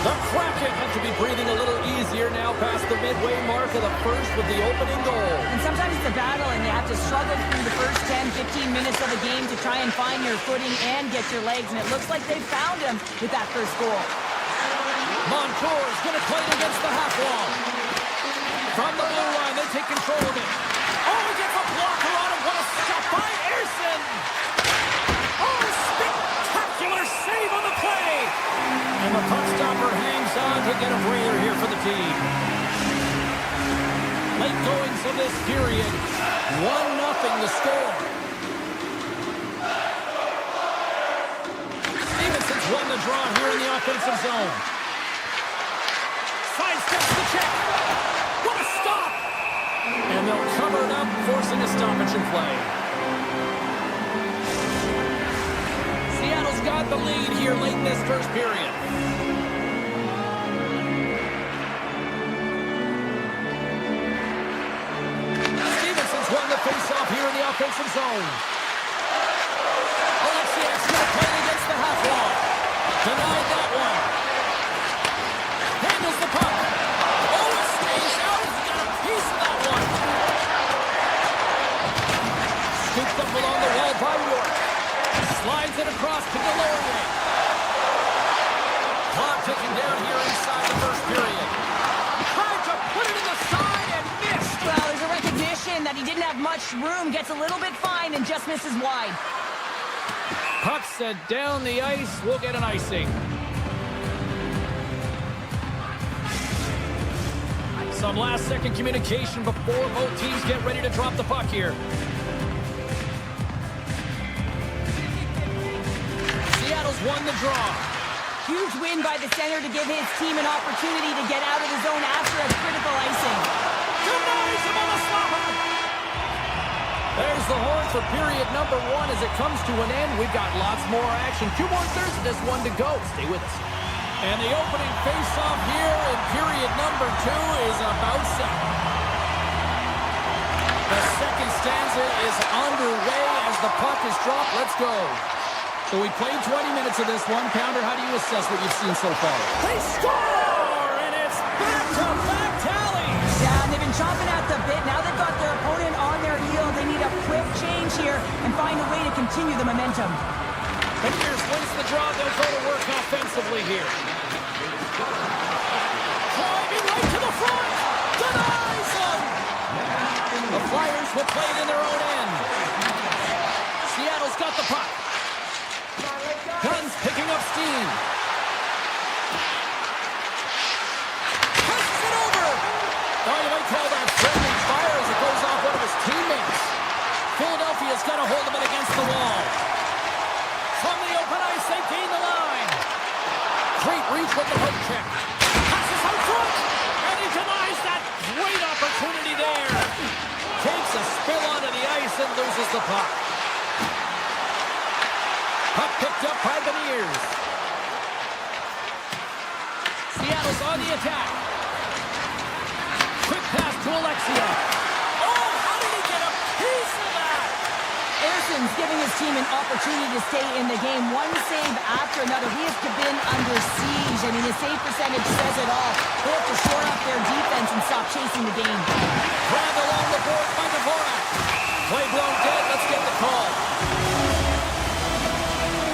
The Kraken have to be breathing a little easier now past the midway mark of the first with the opening goal. And sometimes it's a battle, and you have to struggle through the first 10, 15 minutes of a game to try and find your footing and get your legs, and it looks like they found him with that first goal. Montour's going to play it against the half wall. From the blue line, they take control of it. Oh, he gets a blocker on him. What a stop by Anderson. Oh, spectacular save on the play. And the puck stopper hangs on to get a breather here for the team. Late goings of this period. 1-0 the score. Stevenson's won the draw here in the offensive zone. Sidesteps the check. What a stop! And they'll cover it up, forcing a stoppage in play. Seattle's got the lead here late in this first period. Stevenson's won the faceoff here in the offensive zone. Alexiak's going to play it against the half wall. Denied that one. Handles the puck. Oh, it stays out. He got a piece of that one. Scooped up along the wall by York. Slides it across to Delorier. Clock ticking down here inside the first period. Tried to put it in the side and missed. Well, there's a recognition that he didn't have much room, gets a little bit fine, and just misses wide. Puck set down the ice. We'll get an icing. Some last-second communication before both teams get ready to drop the puck here. Seattle's won the draw. Huge win by the center to give his team an opportunity to get out of the zone after a critical icing. Denies him on the slapper. There's the horn for period number 1 as it comes to an end. We've got lots more action. 2 more thirds of this one to go. Stay with us. And the opening face-off here in period number 2 is about set. The second stanza is underway as the puck is dropped. Let's go. So we played 20 minutes of this one. Pounder, how do you assess what you've seen so far? They score! And it's back-to-back tallies! Yeah, and they've been chomping at the bit. Now they've got their opponent on their heel. They need a quick change here and find a way to continue the momentum. The Bears wins the draw. They'll go to work offensively here. Climbing front. Denies him. The Flyers will play it in their own end. Seattle's got the puck. Guns picking up steam. Passes it over. Oh, you might call that friendly fire as it goes off one of his teammates. Philadelphia's got a hold of it against the wall. From the open ice, they gain the line. Great reach with the poke check. Passes out front, and he denies that great opportunity there. Takes a spill onto the ice and loses the puck. Puck picked up by Beniers. Seattle's on the attack. Quick pass to Alexia. Oh, how did he get a piece of that? Erson's giving his team an opportunity to stay in the game. One save after another. He has been under siege. I mean, his save percentage says it all. They have to shore up their defense and stop chasing the game. Grabbed along the board by Dvorak. Play blown dead. Let's get the call.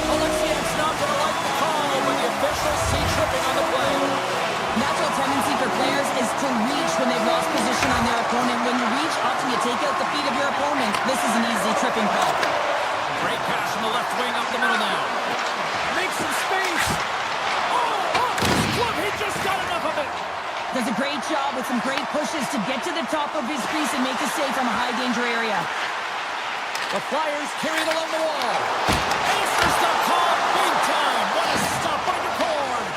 Alexiak's not going to like the call when the officials see tripping on the play. Natural tendency for players is to reach when they've lost position on their opponent. When you reach, often you take out the feet of your opponent. This is an easy tripping call. Great pass from the left wing up the middle now. Makes some space. Oh, off his glove. He just got enough of it. Does a great job with some great pushes to get to the top of his crease and make the save from a high-danger area. The Flyers carry it along the wall. Answers the call big time. What a stop by Dvorak.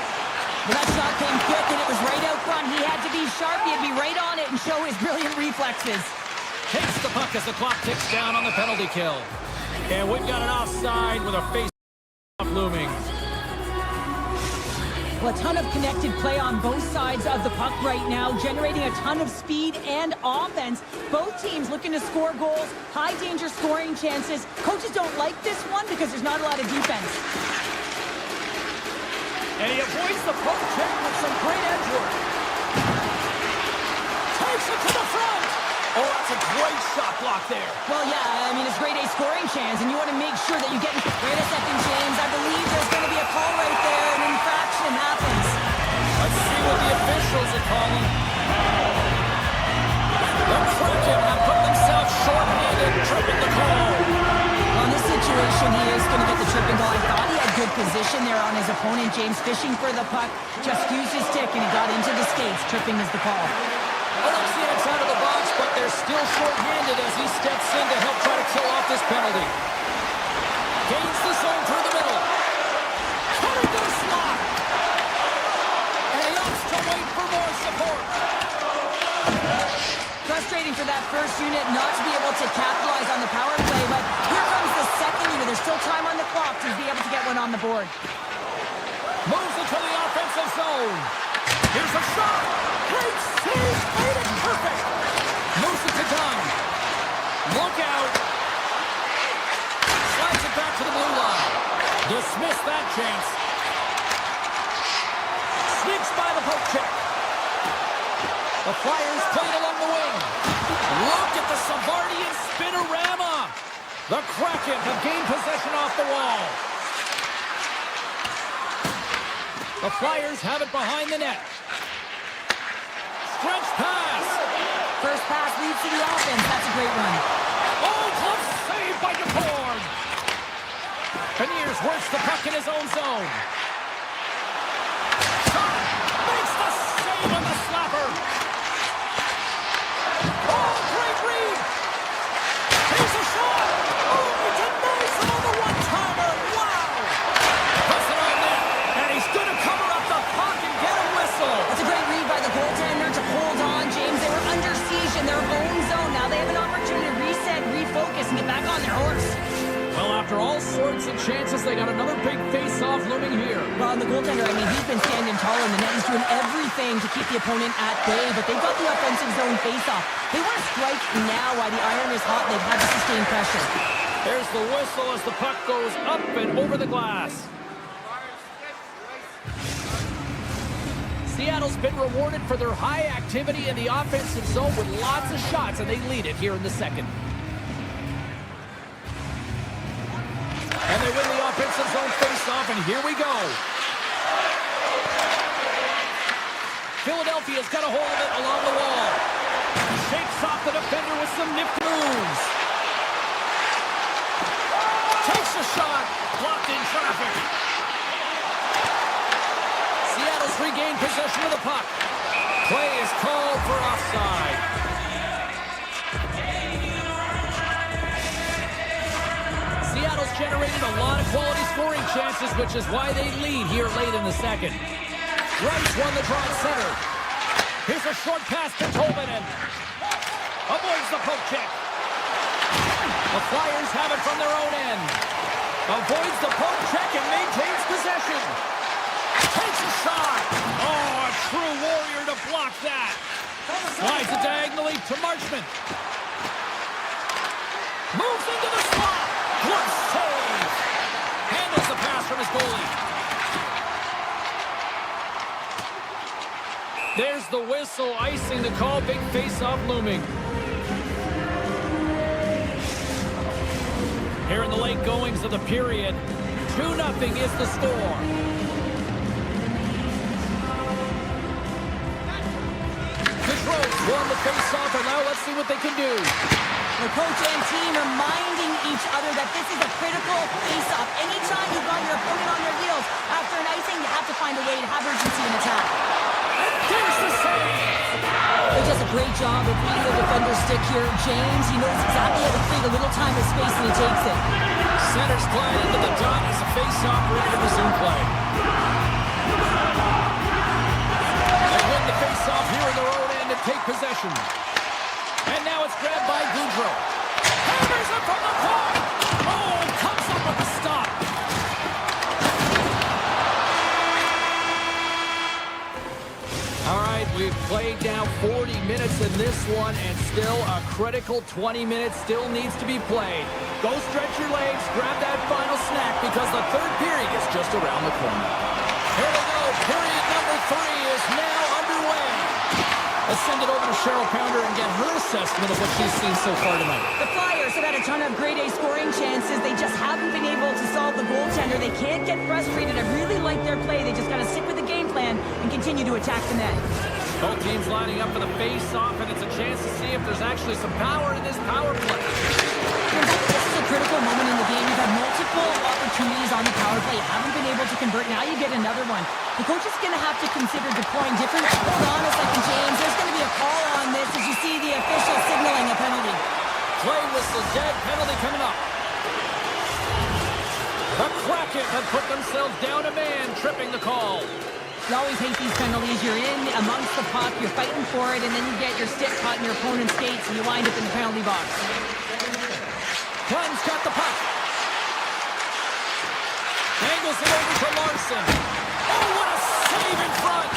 But that shot came quick, and it was right out front. He had to be sharp. He had to be right on it and show his brilliant reflexes. Takes the puck as the clock ticks down on the penalty kill. And we've got an offside with a face-off looming. Well, a ton of connected play on both sides of the puck right now, generating a ton of speed and offense. Both teams looking to score goals, high-danger scoring chances. Coaches don't like this one because there's not a lot of defense. And he avoids the poke check with some great edge work. Takes it to the front. Oh, that's a great shot block there. Well, yeah, I mean, it's grade A scoring chance, and you want to make sure that you get... Wait a second, James. I believe there's going to be a call right there. An infraction happens. Let's see what the officials are calling. The Kraken have put themselves short-handed, tripping the call. Well, in this situation, he is going to get the tripping goal. I thought he had good position there on his opponent. James fishing for the puck, just used his stick, and he got into the skates. Tripping is the call. Alexiak's out of the box, but they're still short-handed as he steps in to help try to kill off this penalty. Gains the zone through the middle. Cutting to the slot. And he opts to wait for more support. Frustrating for that first unit not to be able to capitalize on the power play, but here comes the second unit. There's still time on the clock to be able to get one on the board. Moves into the offensive zone. Here's a shot. Great save. Made it perfect. Moves it to Dunn. Look out. Slides it back to the blue line. Dismiss that chance. Sneaks by the poke check. The Flyers played along the wing. Look at the Savardian spinorama. The Kraken have gained possession off the wall. The Flyers have it behind the net. Stretch pass. First pass leads to the offense. That's a great run. Oh, close save by Dvorak. Beniers works the puck in his own zone. Shot. Makes the save on the slapper. Oh, great read. Here's a shot. Oh, he denies him on the one-timer. Wow. Puts it on net. And he's going to cover up the puck and get a whistle. That's a great read by the goaltender to hold on, James. They were under siege in their own zone. Now they have an opportunity to reset, refocus, and get back on their horse. Well, after all sorts of chances, they got another big face-off looming here. Well, and the goaltender, I mean, he's been standing tall in the net. He's doing everything to keep the opponent at bay, but they've got the offensive zone face-off. They want to strike now while the iron is hot, and they've had to sustain pressure. There's the whistle as the puck goes up and over the glass. Seattle's been rewarded for their high activity in the offensive zone with lots of shots, and they lead it here in the second. And they win the offensive zone face-off, and here we go. Philadelphia's got a hold of it along the wall. Shakes off the defender with some nifty moves. Takes a shot. Blocked in traffic. Seattle's regained possession of the puck. Play is called for offside. Seattle's generated a lot of quality scoring chances, which is why they lead here late in the second. Rice won the draw at center. Here's a short pass to Tolvanen. Avoids the poke check. The Flyers have it from their own end. Avoids the poke check and maintains possession. Takes a shot. Oh, a true warrior to block that. Slides it diagonally to Marchment. Moves into the slot. Good save. Handles the pass from his goalie. There's the whistle, icing the call. Big face-off looming. Here in the late goings of the period, 2-0 is the score. Detroit won the face-off, and now let's see what they can do. The coach and team reminding each other that this is a critical face-off. Anytime you've got your opponent on their heels after an icing, you have to find a way to have urgency in attack. There's the save! He does a great job of reading the defender's stick here. James, he knows exactly how to create a little time and space, and he takes it. Centers glide into the dot as a face-off ready to resume play. They win the face-off here in their own end and take possession. And now it's grabbed by Goudreau. Hammers it from the point! Oh, and comes up with a stop. All right, we've played now 40 minutes in this one, and still a critical 20 minutes still needs to be played. Go stretch your legs, grab that final snack, because the third period is just around the corner. Here we go, period number 3 is now underway. Let's send it over to Cheryl Pounder and get her assessment of what she's seen so far tonight. The Flyers have had a ton of grade A scoring chances. They just haven't been able to solve the goaltender. They can't get frustrated. I really like their play. They just got to stick with the game plan and continue to attack the net. Both teams lining up for the face-off, and it's a chance to see if there's actually some power in this power play. This is a critical moment in the game. You've had multiple opportunities on the power play. You haven't been able to convert. Now you get another one. The coach is going to have to consider deploying different... Hold on a second, James. There's going to be a call on this as you see the official signaling a penalty. Play whistle dead. Penalty coming up. The Kraken have put themselves down a man, tripping the call. You always hate these penalties. You're in amongst the puck, you're fighting for it, and then you get your stick caught in your opponent's skates, and you wind up in the penalty box. Glenn's got the puck. Angles it over to Larson. Oh, what a save in front!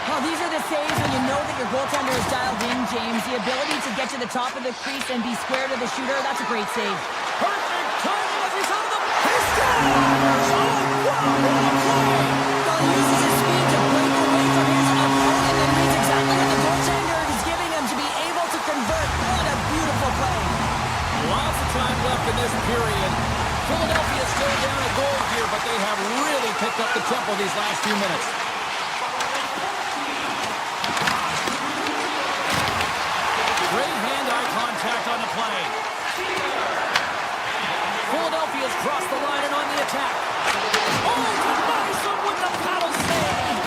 Well, these are the saves when you know that your goaltender is dialed in, James. The ability to get to the top of the crease and be square to the shooter, that's a great save. Perfect timing as he's out of the... He scores! Oh, wow! What a play! Well, he uses his speed to break away from his opponent and reads exactly what the goaltender is giving him to be able to convert. What a beautiful play. Lots of time left in this period. Philadelphia still down a goal here, but they have really picked up the tempo these last few minutes. Great hand-eye contact on the play. Philadelphia's crossed the line and on the attack. Oh, denies him with the paddle save.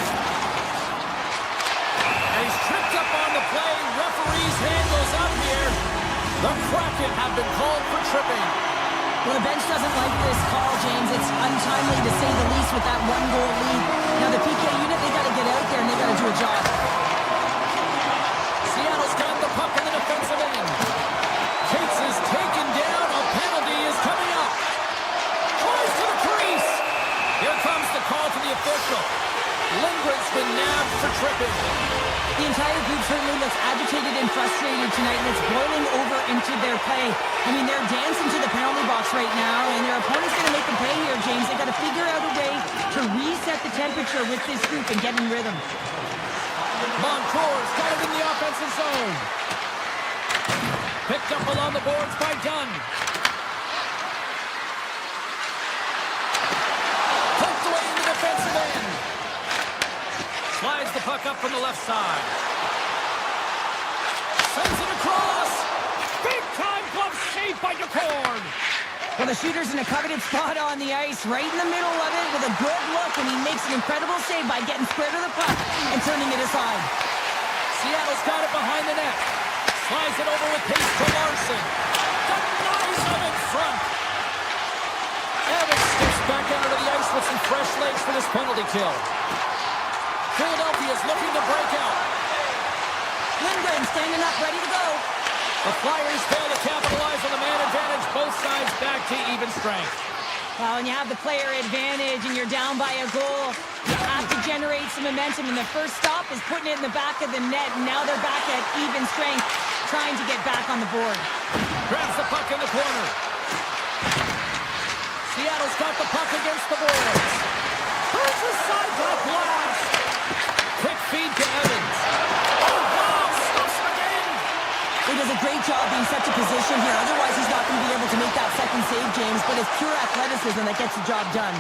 And he's tripped up on the play. Referee's hand goes up here. The Kraken have been called for tripping. Well, the bench doesn't like this call, James. It's untimely to say the least with that one-goal lead. Now, the PK unit, they got to get out there and they got to do a job. Seattle's got the puck in the defensive end. Cates is taken down. A penalty is coming up. Tries to the crease. Here comes the call to the official. Lindgren's been nabbed for tripping. The entire group certainly looks agitated and frustrated tonight, and it's boiling over into their play. I mean, they're dancing to the penalty box right now, and their opponent's going to make them pay here, James. They've got to figure out a way to reset the temperature with this group and get in rhythm. Montour's got it in the offensive zone. Picked up along the boards by Dunn. Poked away in the defensive end. Slides the puck puck up from the left side. Sends it across. Big-time glove save by DeCord. Well, the shooter's in a coveted spot on the ice, right in the middle of it with a good look, and he makes an incredible save by getting square to the puck and turning it aside. Seattle's got it behind the net. Slides it over with pace to Larson. Denies him in front. Evans steps back out of the ice with some fresh legs for this penalty kill. Philadelphia's looking to break out. Lindgren standing up, ready to go. The Flyers fail to capitalize on the man advantage. Both sides back to even strength. Well, when you have the player advantage and you're down by a goal, you have to generate some momentum, and the first stop is putting it in the back of the net, and now they're back at even strength, trying to get back on the board. Grabs the puck in the corner. Seattle's got the puck against the boards. Turns aside to the blast. Quick feed to Evans. Oh, wow, stops him again. He does a great job being set to position here. Otherwise, he's not going to be able to make that second save, James, but it's pure athleticism that gets the job done.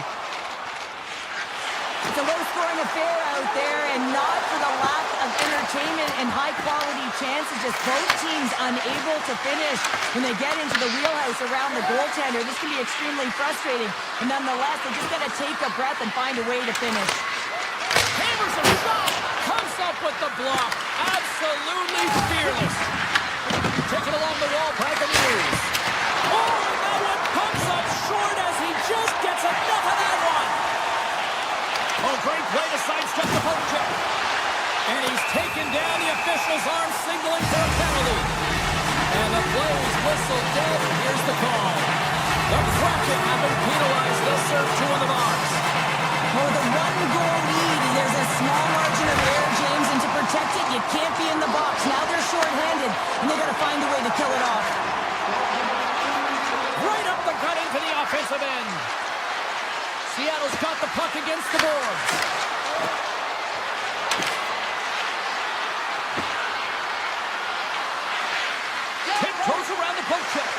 It's a low-scoring affair out there, and not for the lack of entertainment and high-quality chances. Just both teams unable to finish when they get into the wheelhouse around the goaltender. This can be extremely frustrating, and nonetheless, they just got to take a breath and find a way to finish. Hammers a shot. Comes up with the block. Absolutely fearless. Taken along the wall by the News. Oh, and that one comes up short as he just gets enough of that one. Oh, great play to sidestep the poke check. And he's taken down. The official's arm signaling for a penalty. And the play is whistled dead. Here's the call. The Kraken have been penalized. They'll serve two in the box. Oh, the one-goal lead. There's a small margin of error, James, and to protect it, you can't be in the box. Now they're short-handed, and they got to find a way to kill it off. Right up the gut into the offensive end. Seattle's got the puck against the boards. Tiptoes around the poke check.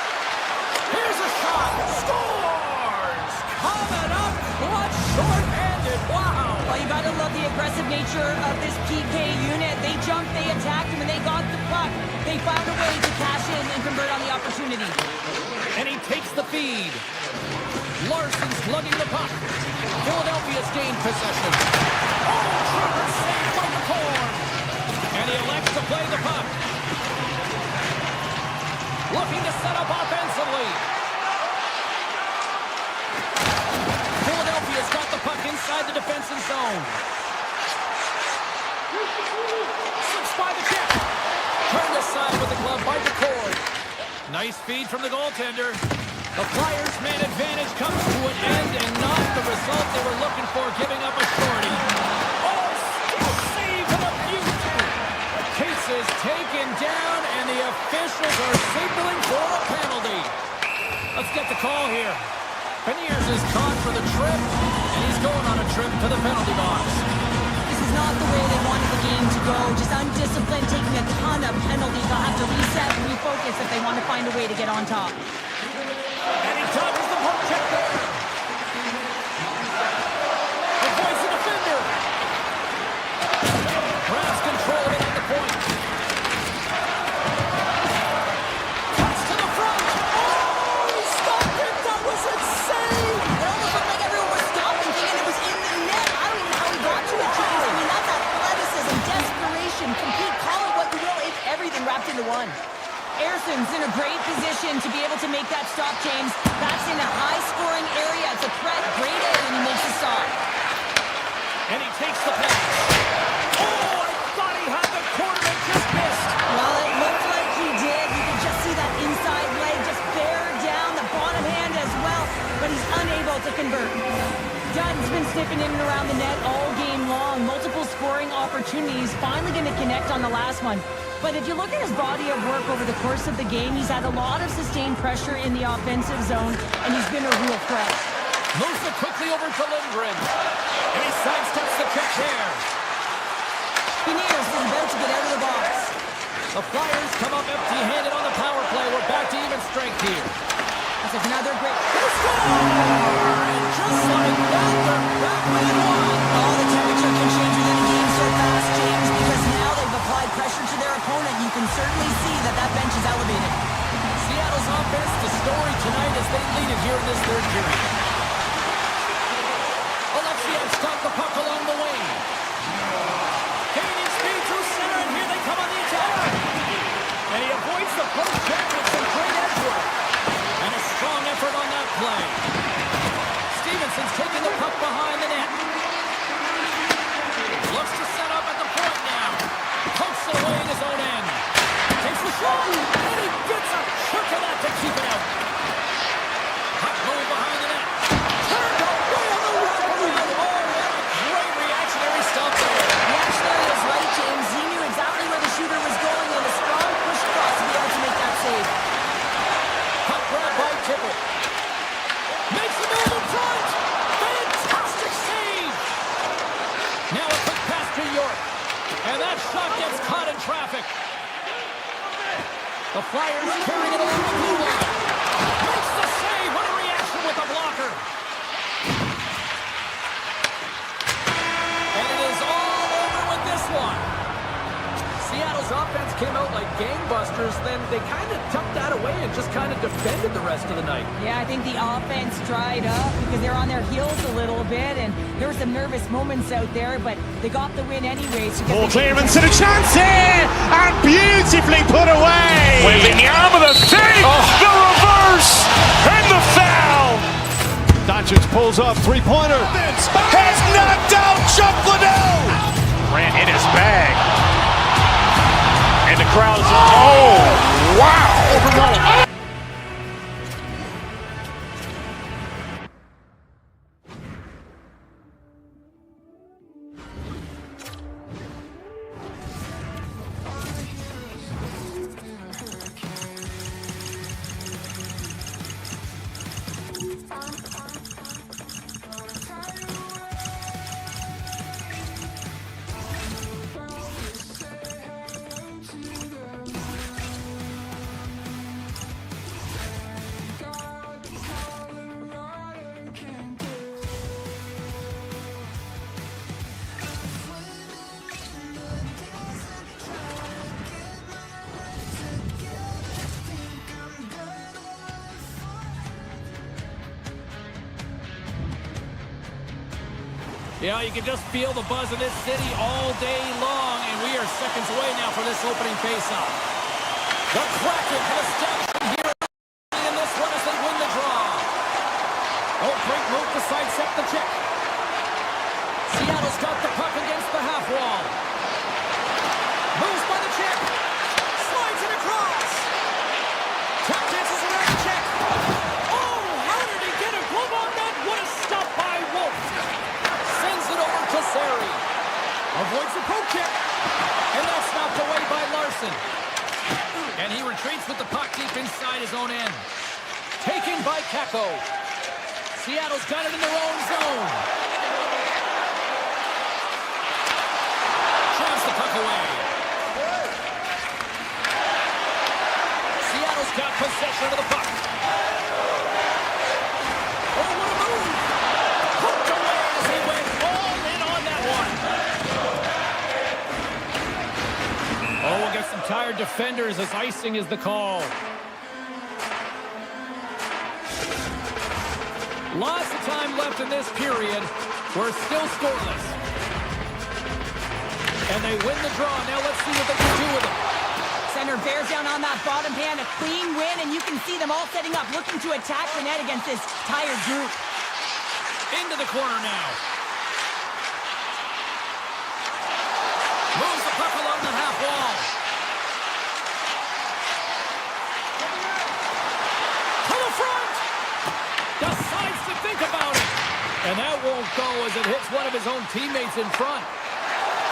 Here's a shot. Scores! Coming up, clutch, short-handed. Wow! Well, you got to love the aggressive nature of this PK unit. They jumped, they attacked him, and they got the puck. They found a way to cash in and convert on the opportunity. And he takes the feed. Larson's lugging the puck. Philadelphia's gained possession. Oh, Trevor saved by DeCord. And he elects to play the puck. Looking to set up offensively. Philadelphia's got the puck inside the defensive zone. Slips by the check. Turned aside with the glove by DeCord. Nice feed from the goaltender. The Flyers' man advantage comes to an end, and not the result they were looking for, giving up a shorty. Oh, still save and a beaut. Case is taken down, and the officials are signaling for a penalty. Let's get the call here. Beniers is caught for the trip, and he's going on a trip to the penalty box. This is not the way they wanted the game to go. Just undisciplined, taking a ton of penalties. They'll have to reset and refocus if they want to find a way to get on top. And he dodges the poke check there. Avoids the defender. Grabs control of it at the point. Cuts to the front. Oh, he stopped it. That was insane. It almost looked like everyone was stopping, thinking it was in the net. I don't even know how he got to it, James. I mean, that's athleticism, desperation, complete, call it what you will. It's everything wrapped into one. Erson's in a great position to be able to make that stop, James. That's in a high-scoring area. It's a threat, great air, and he makes the stop. And he takes the pass. Oh, I thought he had the corner and just missed. Well, it looked like he did. You can just see that inside leg just bear down, the bottom hand as well, but he's unable to convert. Dunn's been sniffing in and around the net all game long. Multiple scoring opportunities. Finally going to connect on the last one. But if you look at his body of work over the course of the game, he's had a lot of sustained pressure in the offensive zone, and he's been a real threat. Moves it quickly over to Lindgren. And he sidesteps the check there. Beniers is about to get out of the box. The Flyers come up empty-handed on the power play. We're back to even strength here. That's another great... And just like that, they're back within one. Oh, the temperature can change within the game so here fast, James, because now they've applied pressure to their opponent. You can certainly see that that bench is elevated. Seattle's offense, the story tonight as they lead it here in this third period. Alexiev's got the puck along the wing. Gaining speed through center, and here they come on the attack. And he avoids the post check with some great edge work. And a strong effort on that play. Stevenson's taking the puck behind the net. Looks to set up at the point now. Pokes it away in his own end. Takes the shot, and he gets a chunk of that to keep it out. Puck going behind the net. Turned away on the wraparound. Oh, what a great reactionary stop there. Reactionary is right, James. He knew exactly where the shooter was going and a strong push across to be able to make that save. Puck grab by Tipple. Makes the move in front. Fantastic save. Now a quick pass to York. And that shot gets caught in traffic. The Flyers carrying it along the blue line. Makes the save. What a reaction with the blocker. And it is all over with this one. Seattle's offense came out like gangbusters, then they kind of tucked that away and just kind of defended the rest of the night. Yeah, I think the offense dried up because they're on their heels a little bit, and there were some nervous moments out there, but they got the win anyways. Ball clearance and a chance here, and beautifully put away. Waving the arm of the save, the reverse, and the foul. Doncic pulls up, three-pointer. Has knocked out Chuck Liddell. Ran in his bag. And the crowd is, oh, wow. Yeah, you can just feel the buzz in this city all day long, and we are seconds away now for this opening faceoff. The Kraken have established here in this one as they win the draw. Oh, great move to sidestep the check. Seattle's got the puck against the half wall. Moves by the check. Slides it across. Tap dances around the check. Oh, how did he get a glove on that? What a stop by Wolf. Sends it over to Sari. Avoids the poke check. And that's knocked away by Larson. And he retreats with the puck deep inside his own end. Taken by Kako. Seattle's got it in their own zone. Drives the puck away. Seattle's got possession of the puck. Oh, what a move! Hooked away as he went all in on that one. Oh, we'll get some tired defenders as icing is the call. Lots of time left in this period. We're still scoreless. And they win the draw. Now let's see what they can do with it. Center bears down on that bottom hand, a clean win, and you can see them all setting up, looking to attack the net against this tired group. Into the corner now. Moves the puck along the half wall. To the front. Decides to think about it. And that won't go as it hits one of his own teammates in front.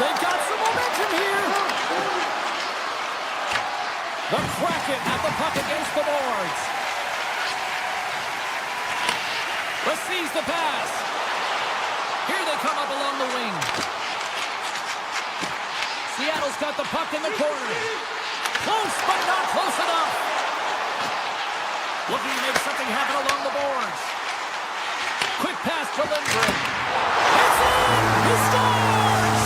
They've got some momentum here. The Kraken have the puck against the boards. Receives the pass. Here they come up along the wing. Seattle's got the puck in the corner. Close, but not close enough. Looking to make something happen along the boards. Quick pass to Lindgren. It's in! He scores!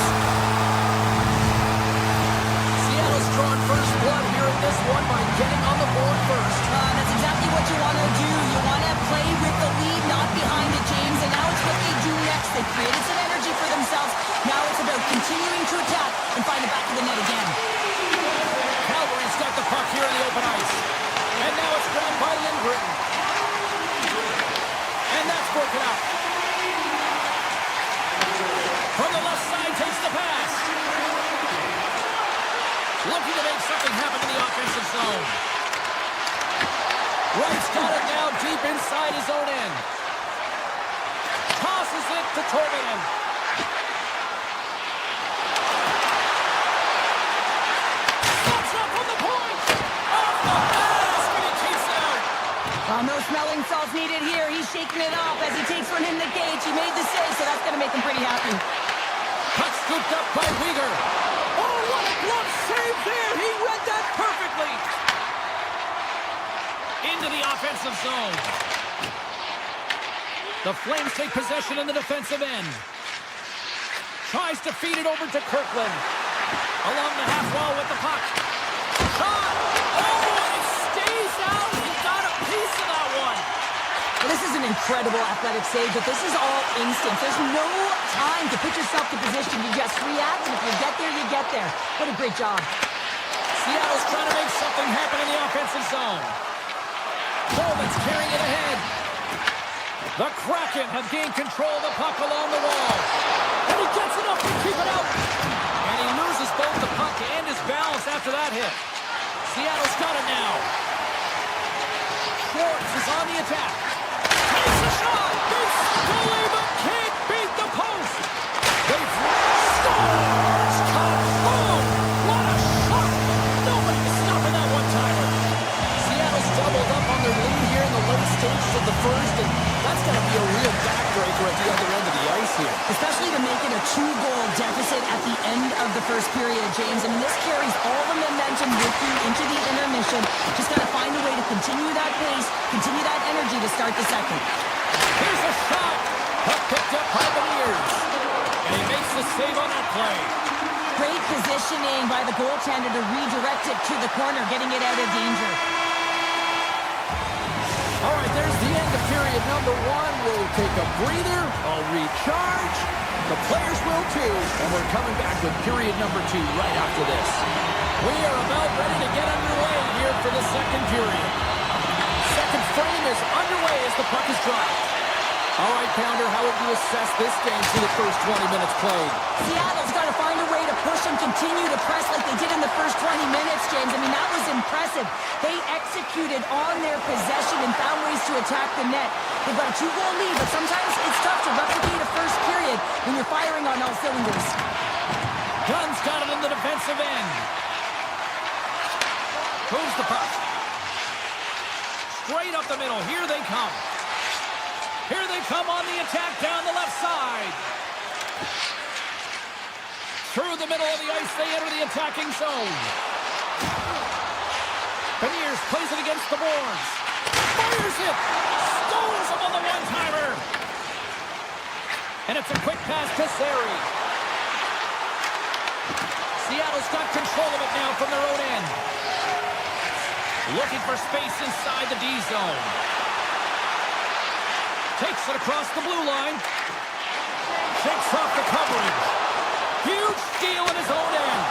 They created some energy for themselves. Now it's about continuing to attack and find the back of the net again. Calgary's got the puck here in the open ice. And now it's grabbed by Lindgren. And that's broken up. From the left side takes the pass. Looking to make something happen in the offensive zone. Wright's got it now deep inside his own end. Tosses it to Torben. Stops up on the point. Off the pass, but he keeps it out. No smelling salts needed here. He's shaking it off as he takes one in the cage. He made the save, so that's going to make him pretty happy. Puck scooped up by Weegar. Oh, what a glove save there. He read that perfectly. Into the offensive zone. The Flames take possession in the defensive end. Tries to feed it over to Kirkland. Along the half wall with the puck. Shot! Oh, and it stays out. He got a piece of that one. Well, this is an incredible athletic save, but this is all instinct. There's no time to put yourself to position. You just react, and if you get there, you get there. What a great job. Seattle's trying to make something happen in the offensive zone. Coleman's carrying it ahead. The Kraken have gained control of the puck along the wall. And he gets enough to keep it out. And he loses both the puck and his balance after that hit. Seattle's got it now. Schwartz is on the attack. Takes a shot. Beats goalie, but can't beat the post. They scores. Cut. Oh, what a shot. Nobody's stopping that one-timer. Seattle's doubled up on their lead here in the late stages of the first, and that's going to be a real backbreaker at the other end of the ice here. Especially to make it a 2-goal deficit at the end of the first period, James. I mean, this carries all the momentum with you into the intermission. Just got to find a way to continue that pace, continue that energy to start the second. Here's a shot. Puck picked up by the ears. And he makes the save on that play. Great positioning by the goaltender to redirect it to the corner, getting it out of danger. All right, there's the end of period number one. We'll take a breather. I'll recharge. The players will too. And we're coming back with period number two right after this. We are about ready to get underway here for the second period. Second frame is underway as the puck is dropped. All right, Pounder, how would you assess this game through the first 20 minutes played? Seattle's got to find a way to push and continue to press like they did in the first 20 minutes, James. I mean, that was impressive. They executed on their possession and found ways to attack the net. They've got a 2-goal lead, but sometimes it's tough to replicate a first period when you're firing on all cylinders. Gunn's got it in the defensive end. Moves the puck. Straight up the middle. Here they come. Here they come on the attack down the left side. Through the middle of the ice, they enter the attacking zone. Beniers plays it against the boards. Fires it. Stones him on the one-timer. And it's a quick pass to Sari. Seattle's got control of it now from their own end. Looking for space inside the D zone. Takes it across the blue line. Shakes off the coverage. Huge steal in his own end.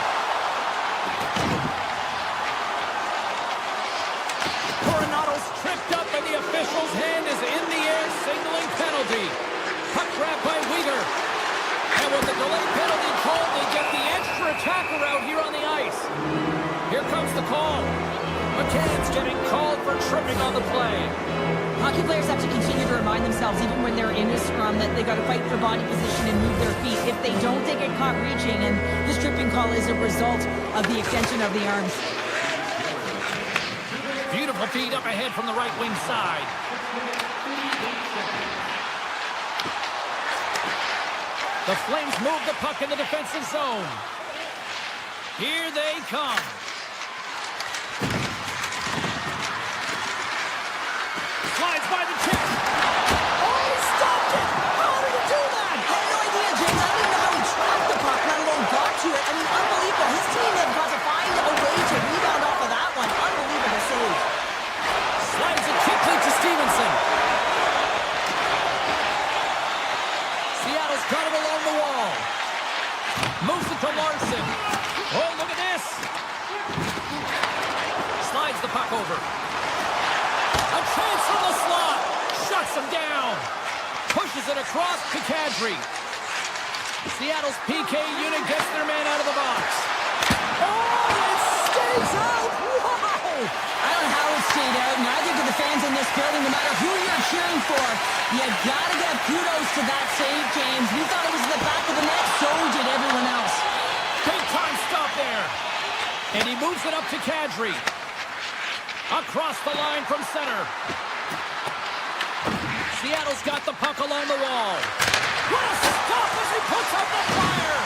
Coronado's tripped up and the official's hand is in the air, signaling penalty. Puck grab by Weegar. And with the delayed penalty called, they get the extra attacker out here on the ice. Here comes the call. McCann's getting called for tripping on the play. Hockey players have to continue to remind themselves, even when they're in a scrum, that they got to fight for body position and move their feet. If they don't, they get caught reaching, and this tripping call is a result of the extension of the arms. Beautiful feed up ahead from the right wing side. The Flames move the puck in the defensive zone. Here they come. Slides by the tip. Oh, he stopped it! How did he do that? I have no idea, James. I don't even know how he tracked the puck, let alone got to it. I mean, unbelievable. His team had got to find a way to rebound off of that one. Unbelievable save. Slides it quickly to Stevenson. Seattle's Moves the puck over. A chance from the slot. Shuts him down. Pushes it across to Kadri. Seattle's PK unit gets their man out of the box. Oh, it stays out! Wow! I don't know how it stayed out. Neither do the fans in this building, no matter who you're cheering for. You gotta give kudos to that save, James. We thought it was in the back of the net, so did everyone else. Big time stop there. And he moves it up to Kadri. Across the line from center. Seattle's got the puck along the wall. What a stop as he puts out the fire!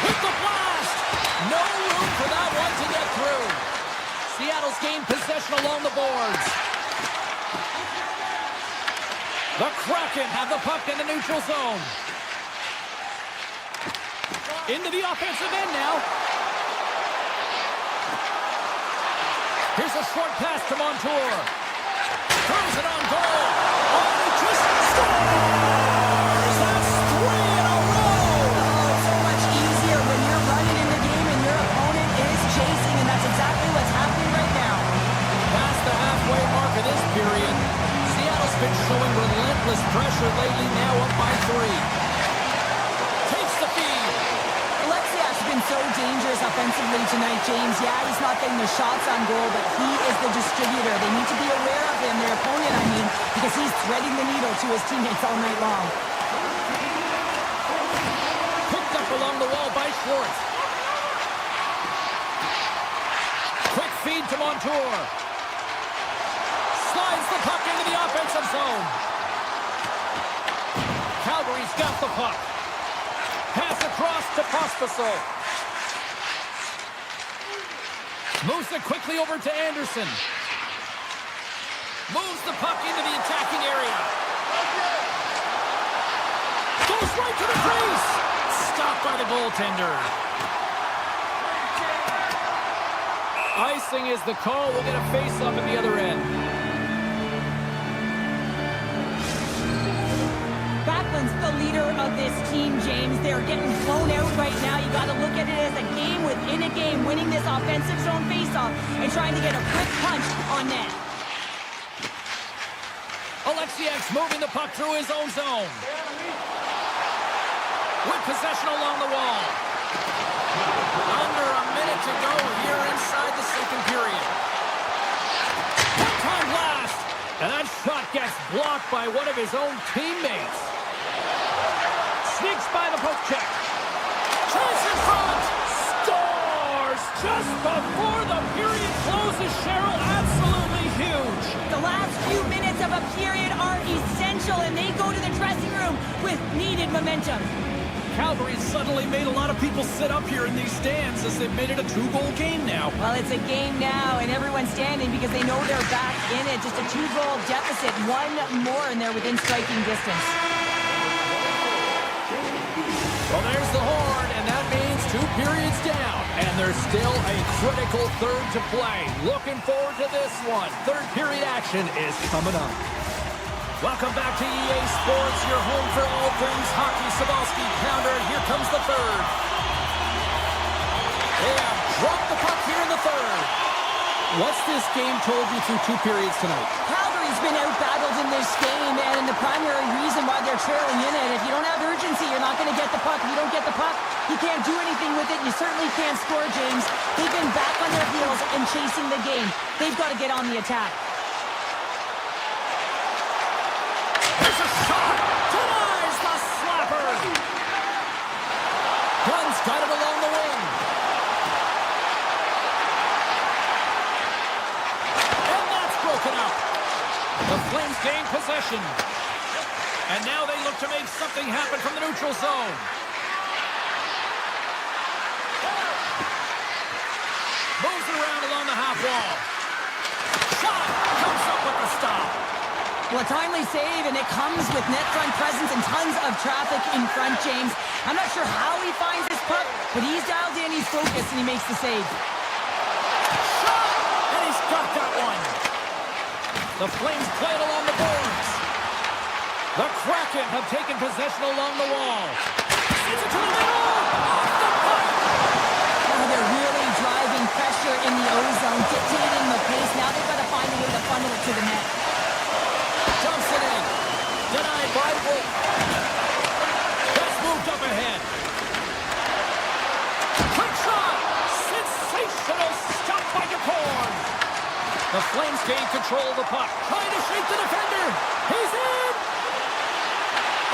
With the blast! No room for that one to get through. Seattle's gained possession along the boards. The Kraken have the puck in the neutral zone. Into the offensive end now. Here's a short pass to Montour. Throws it on goal. Oh, he just scores! That's 3 in a row! Oh, so much easier when you're running in the game and your opponent is chasing, and that's exactly what's happening right now. Past the halfway mark of this period, Seattle's been showing relentless pressure lately, now up by 3. Takes the feed. Alexiak's been so dangerous offensively tonight, James. Yeah, he's not getting the shots on goal, but he is the distributor. They need to be aware of him, their opponent, I mean, because he's threading the needle to his teammates all night long. Picked up along the wall by Schwartz. Quick feed to Montour. Slides the puck into the offensive zone. Calgary's got the puck. Pass across to Pospisil. Moves it quickly over to Anderson. Moves the puck into the attacking area. Goes right to the crease. Stopped by the goaltender. Icing is the call. We'll get a face-up at the other end. Backlund's the leader of this team, James. They're getting blown out right now. You got to look at it as a game within a game, winning this offensive zone faceoff and trying to get a quick punch on net. Alexiak's moving the puck through his own zone. With possession along the wall. Under a minute to go here inside the second period. One-time blast. And that shot gets blocked by one of his own teammates. Sneaks by the poke check. Chance in front. Scores just before the period closes, Cheryl. Absolutely huge. The last few minutes of a period are essential, and they go to the dressing room with needed momentum. Calgary's suddenly made a lot of people sit up here in these stands as they've made it a 2-goal game now. Well, it's a game now, and everyone's standing because they know they're back in it. Just a 2-goal deficit. One more, and they're within striking distance. Well, there's the horn, and that means 2 periods down. And there's still a critical third to play. Looking forward to this one. Third period action is coming up. Welcome back to EA Sports, your home for all things hockey. Sabalski counter. Here comes the third. They have dropped the puck here in the third. What's this game told you through 2 periods tonight? Calgary's been out-battled in this game, and the primary reason why they're trailing in it, if you don't have urgency, you're not going to get the puck. If you don't get the puck, you can't do anything with it. You certainly can't score, James. They've been back on their heels and chasing the game. They've got to get on the attack. There's a shot! Denies the slapper! Gunn's got it along the wing. And that's broken up. The Flames gain possession. And now they look to make something happen from the neutral zone. Moves around along the half wall. Shot! Comes up with the stop. Well, a timely save, and it comes with net front presence and tons of traffic in front, James. I'm not sure how he finds his puck, but he's dialed in, he's focused, and he makes the save. Shot! And he's got that one. The Flames play it along the boards. The Kraken have taken possession along the wall. Sends it to the middle! Off the puck! Oh, they're really driving pressure in the to the net. Jumps it in. Denied by Wolf. That's moved up ahead. Quick shot. Sensational stop by DeCorn. The Flames gain control of the puck. Trying to shake the defender. He's in.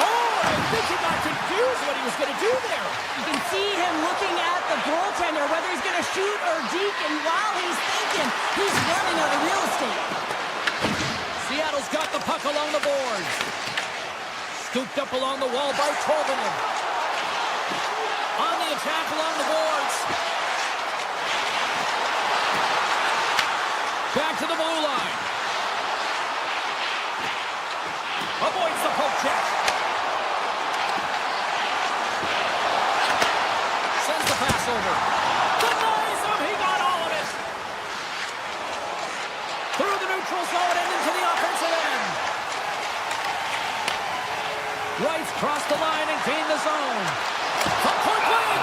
Oh, I think he got confused what he was going to do there. You can see him looking at the goaltender, whether he's going to shoot or deke, and while he's thinking, he's running out of real estate. Seattle's got the puck along the boards. Scooped up along the wall by Tolvanen. On the attack along the boards. Back to the blue line. Avoids the poke check. Sends the pass over. Denies him. He got all of it. Through the neutral zone and into the offensive end. Wrights cross the line and gain the zone. From point blank.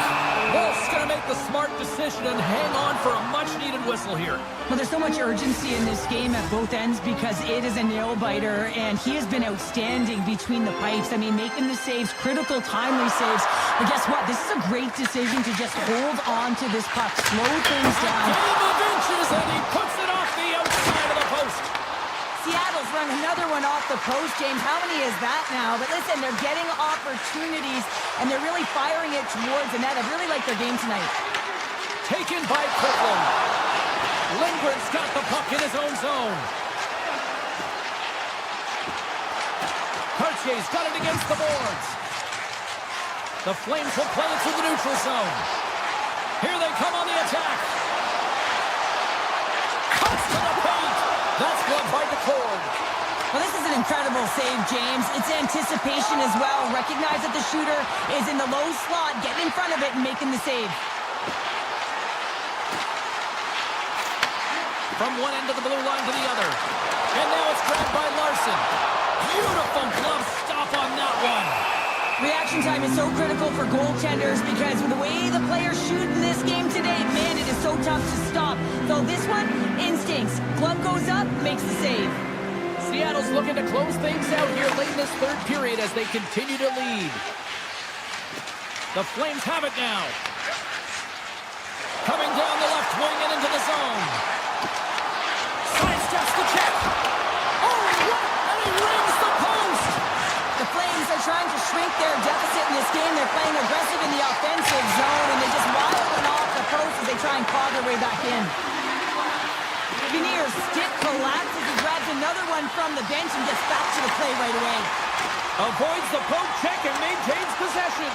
Wolf's going to make the smart decision and hang on for a much-needed whistle here. Well, there's so much urgency in this game at both ends because it is a nail-biter, and he has been outstanding between the pipes. I mean, making the saves, critical, timely saves. But guess what? This is a great decision to just hold on to this puck, slow things down. Game of inches, and he puts it off the outside of the post. Seattle's run another one off the post, James. How many is that now? But listen, they're getting opportunities, and they're really firing it towards the net. I really like their game tonight. Taken by Kirkland. Lindgren's got the puck in his own zone. Cartier's got it against the boards. The Flames will play it through the neutral zone. Here they come on the attack. Cuts to the paint. That's blocked by DeCord. Well, this is an incredible save, James. It's anticipation as well. Recognize that the shooter is in the low slot, getting in front of it and making the save. From one end of the blue line to the other. And now it's grabbed by Larson. Beautiful glove stop on that one. Reaction time is so critical for goaltenders because with the way the players shoot in this game today, man, it is so tough to stop. So this one, instincts. Glove goes up, makes the save. Seattle's looking to close things out here late in this third period as they continue to lead. The Flames have it now. Coming down the left wing and into the zone. Sidesteps the check. Oh, what? And he rings the post. The Flames are trying to shrink their deficit in this game. They're playing aggressive in the offensive zone, and they just wilding off the post as they try and claw their way back in. Veneer's stick collapses. He grabs another one from the bench and gets back to the play right away. Avoids the poke check and maintains possession.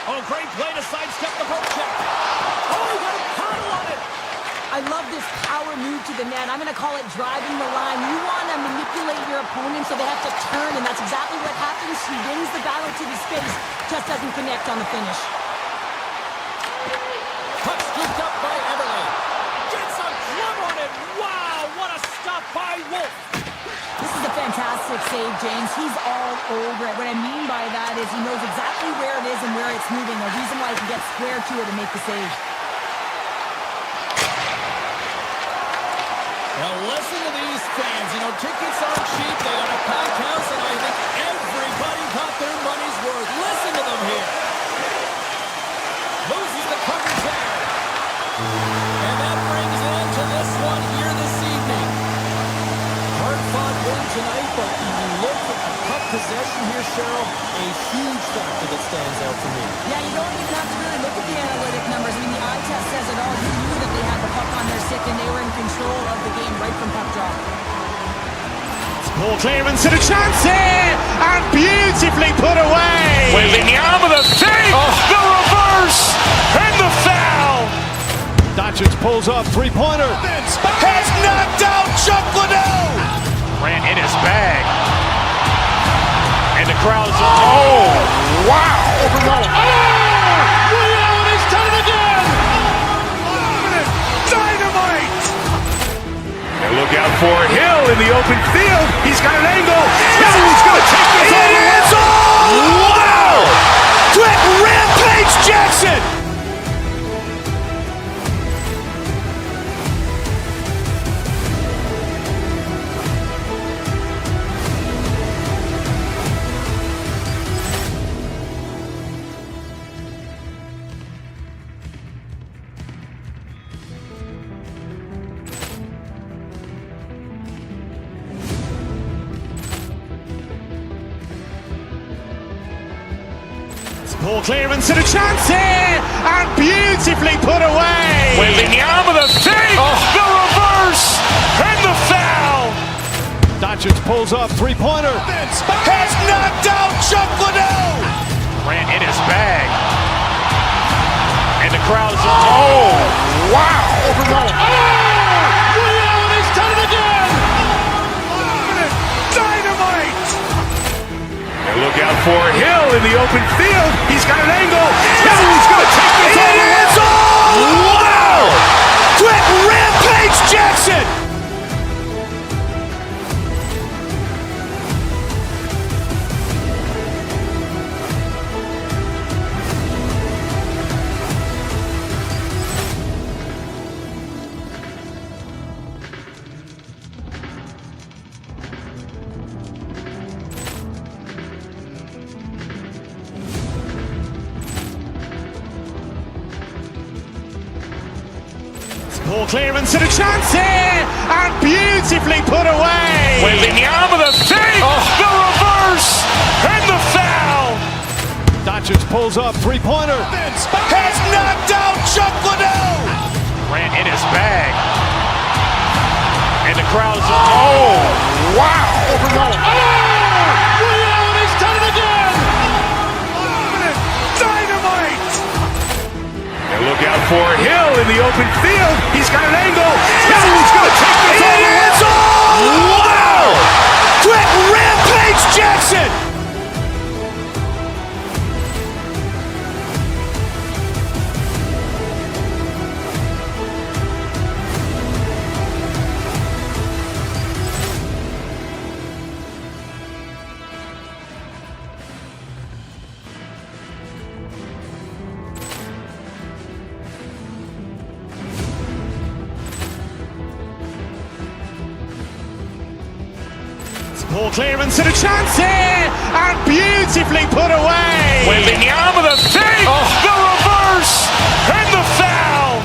Oh, great play to sidestep the poke check. Oh, he got a paddle on it. I love this power move to the net. I'm going to call it driving the line. You want to manipulate your opponent so they have to turn, and that's exactly what happens. He wins the battle to the space, just doesn't connect on the finish. Puck scooped up by Everly. Gets a glove on it. Wow, what a stop by Wolf. This is a fantastic save, James. He's all over it. What I mean by that is he knows exactly where it is and where it's moving. The reason why he can get square to it and make the save. Now listen to these fans. You know, tickets aren't cheap. They got a packed house, and I think everybody got their money's worth. Listen to them here. Loses the coverage there. And that brings an end to this one here this evening. Hard-fought win tonight, but when you look at the puck possession here, Cheryl, a huge factor that stands out for me. Yeah, you don't even have to really look at the analytic numbers. I mean, the eye test says it all. You knew that they had the puck on their stick, and they were in control of the game right from puck drop. Ball clearance and a chance here, and beautifully put away. Wembanyama with a save, the reverse, and the foul. Doncic pulls up, three-pointer. Has knocked out Chuck Liddell. Ran in his bag. And the crowd's, oh, wow. Ray Allen has done it again. Dynamite. And look out for Hill in the open field. He's got an angle. Hill's going to take this all the way. Wow. Quick Rampage Jackson. Ball clearance and a chance here, and beautifully put away. Waving the arm of the fake, the reverse, and the foul. Doncic pulls up, three-pointer. Has knocked out Chuck Liddell. Grant in his bag. And the crowd is, oh, wow. Ray Allen has done it again. Dynamite. And look out for Hill in the open field. He's got an angle. Hill's going to take this all the way. Wow. Quick Rampage Jackson. Ball clearance and a chance here, and beautifully put away. Waving the arm of the fake, the reverse, and the foul. Doncic pulls up, three-pointer. Has knocked out Chuck Liddell. Grant in his bag. And the crowd is, oh, wow. Ray Allen has done it again. Dynamite. And look out for Hill in the open field. He's got an angle. Hill's going to take this all the way. Wow. Quick Rampage Jackson. Ball clearance and a chance here, and beautifully put away. Waving the arm of the fake, the reverse, and the foul.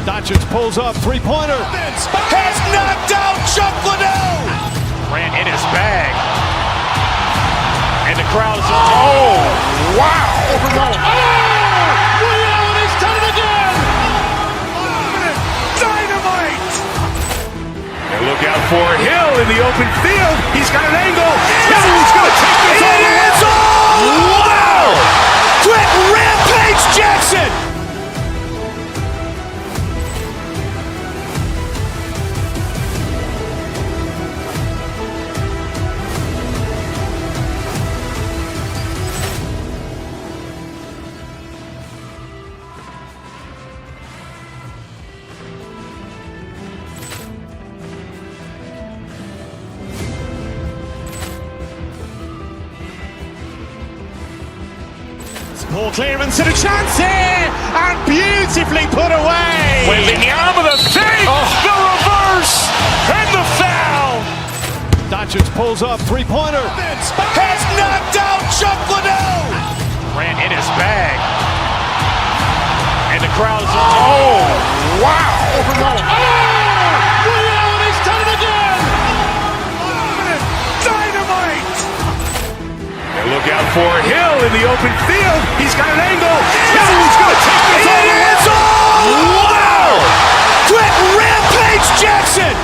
Doncic pulls up, three-pointer. Has knocked out Chuck Liddell. Grant in his bag. And the crowd is, oh, wow. Ray Allen has done it again. Dynamite. And look out for Hill in the open field. He's got an angle. Hill's going to take this all the way. Wow. Quick Rampage Jackson. Ball clearance and a chance here, and beautifully put away. Waving the arm of the fake, the reverse, and the foul. Doncic pulls up, three-pointer. Has knocked out Chuck Liddell. Grant in his bag. And the crowd is, oh, wow. Ray Allen has done it again. Dynamite. And look out for Hill in the open field. He's got an angle. Hill's going to take this all the way. Wow. Quick Rampage Jackson.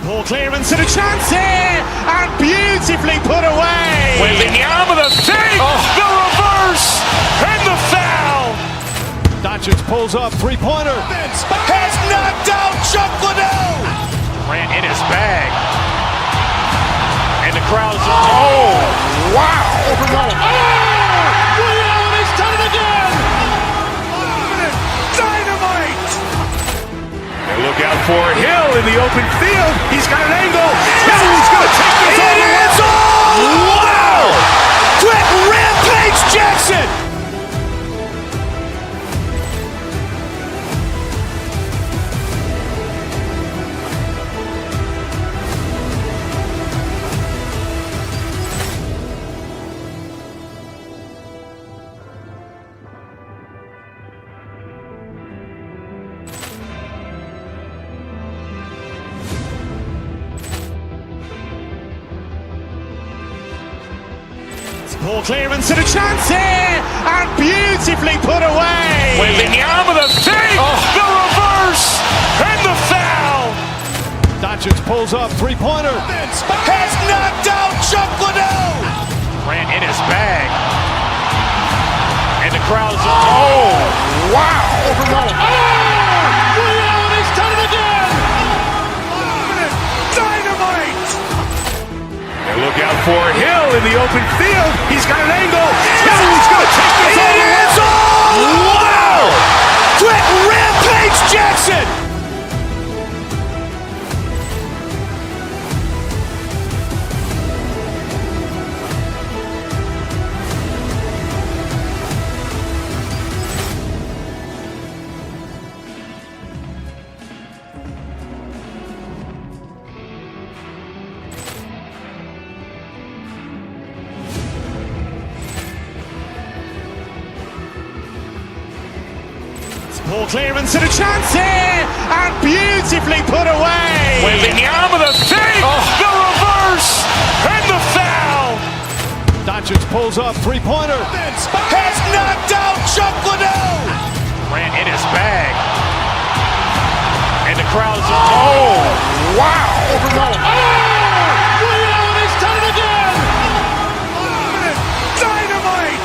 Ball clearance and a chance here, and beautifully put away. Waving the arm of the fake, the reverse, and the foul. Doncic pulls up, three-pointer. Has knocked out Chuck Liddell. Grant in his bag. And the crowd is, oh, wow. Ray Allen has done it again. Dynamite. And look out for Hill in the open field. He's got an angle. Hill's going to take this all the way. Wow. Quick Rampage Jackson. Ball clearance and a chance here, and beautifully put away. Wembanyama with a fake, the reverse, and the foul. Doncic pulls up, three-pointer. Has knocked out Chuck Liddell. Grant in his bag. And the crowd's, oh, wow. Ray Allen has done it again. Dynamite. They look out for Hill in the open field. He's got an angle. He's going to take this all the way. Wow. Quick Rampage Jackson. Ball clearance and a chance here, and beautifully put away. Wembanyama with a fake, the reverse, and the foul. Doncic pulls up, three-pointer. Has knocked out Chuck Liddell. Grant in his bag. And the crowd's, oh, wow. Ray Allen has done it again. Dynamite.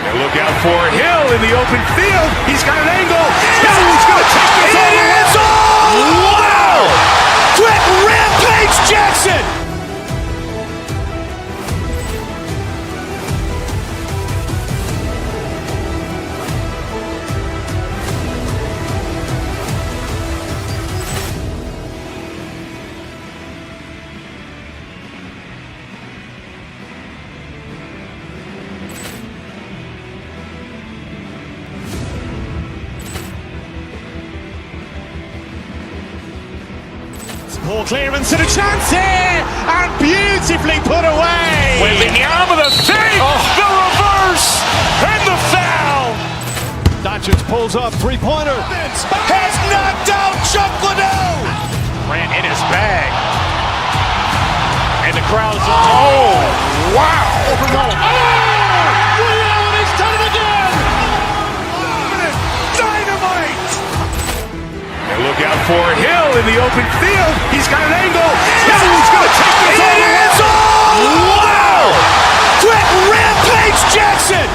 They look out for Hill in the open field. He's got an angle. He's going to take this all the way. Wow. Quick Rampage Jackson. Ball clearance and a chance here, and beautifully put away. Wembanyama with a fake, the reverse, and the foul. Doncic pulls up, three-pointer. Has knocked out Chuck Liddell. Grant in his bag. And the crowd's, oh, wow. Ray Allen has done it again. Dynamite. They look out for Hill in the open field. He's got an angle. He's going to take this all the way. Wow. Quick Rampage Jackson.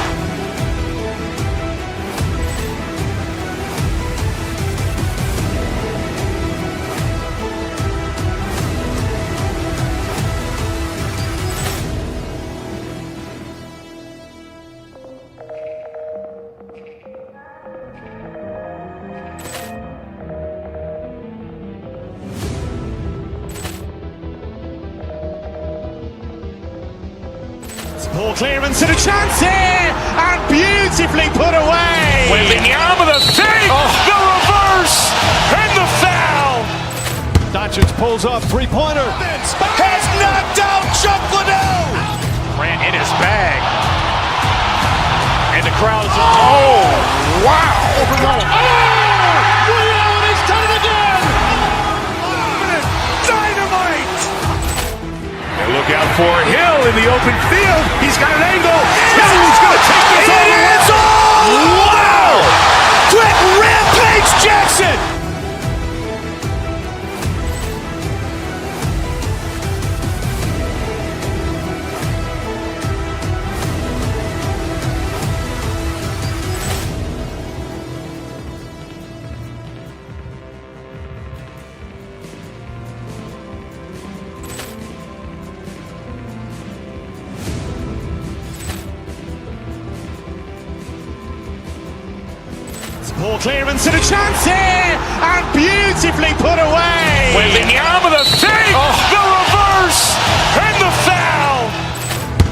Ball clearance and a chance here, and beautifully put away. Wembanyama with a fake, the reverse, and the foul. Doncic pulls up, three-pointer. Has knocked out Chuck Liddell. Grant in his bag. And the crowd's, oh, wow. Ray Allen has done it again. Dynamite. They look out for Hill in the open field. He's got an angle. He's going to take this all the way. Wow. Quick Rampage Jackson. Ball clearance and a chance here, and beautifully put away. Wembanyama with a fake, the reverse, and the foul.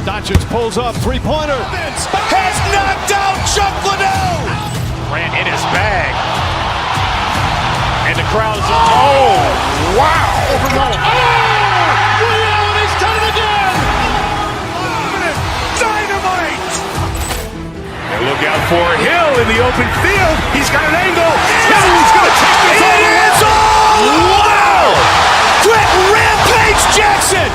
Doncic pulls up, three-pointer. Has knocked out Chuck Liddell. Grant in his bag. And the crowd's, oh, wow. Ray Allen has done it again. Dynamite. They look out for Hill in the open field. He's got an angle. He's going to take this all the way. Wow. Quick Rampage Jackson.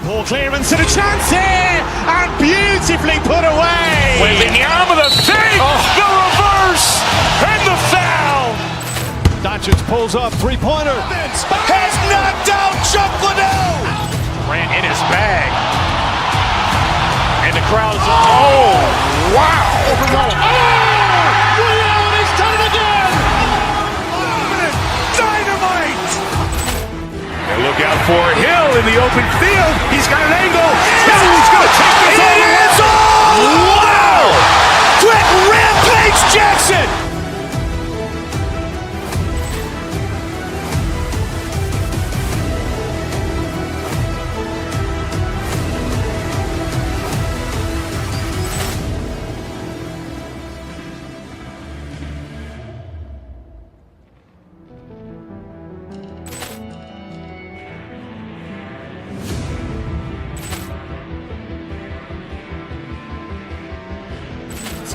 Ball clearance and a chance here, and beautifully put away. Wembanyama the save, the reverse, and the foul. Doncic pulls up, three-pointer. Has knocked out Chuck Liddell. Grant in his bag. And the crowd's, oh, wow. Ray Allen has done it again. Dynamite. And look out for Hill in the open field. He's got an angle. Hill's going to take this all the way. Wow. Quick rampage Jackson.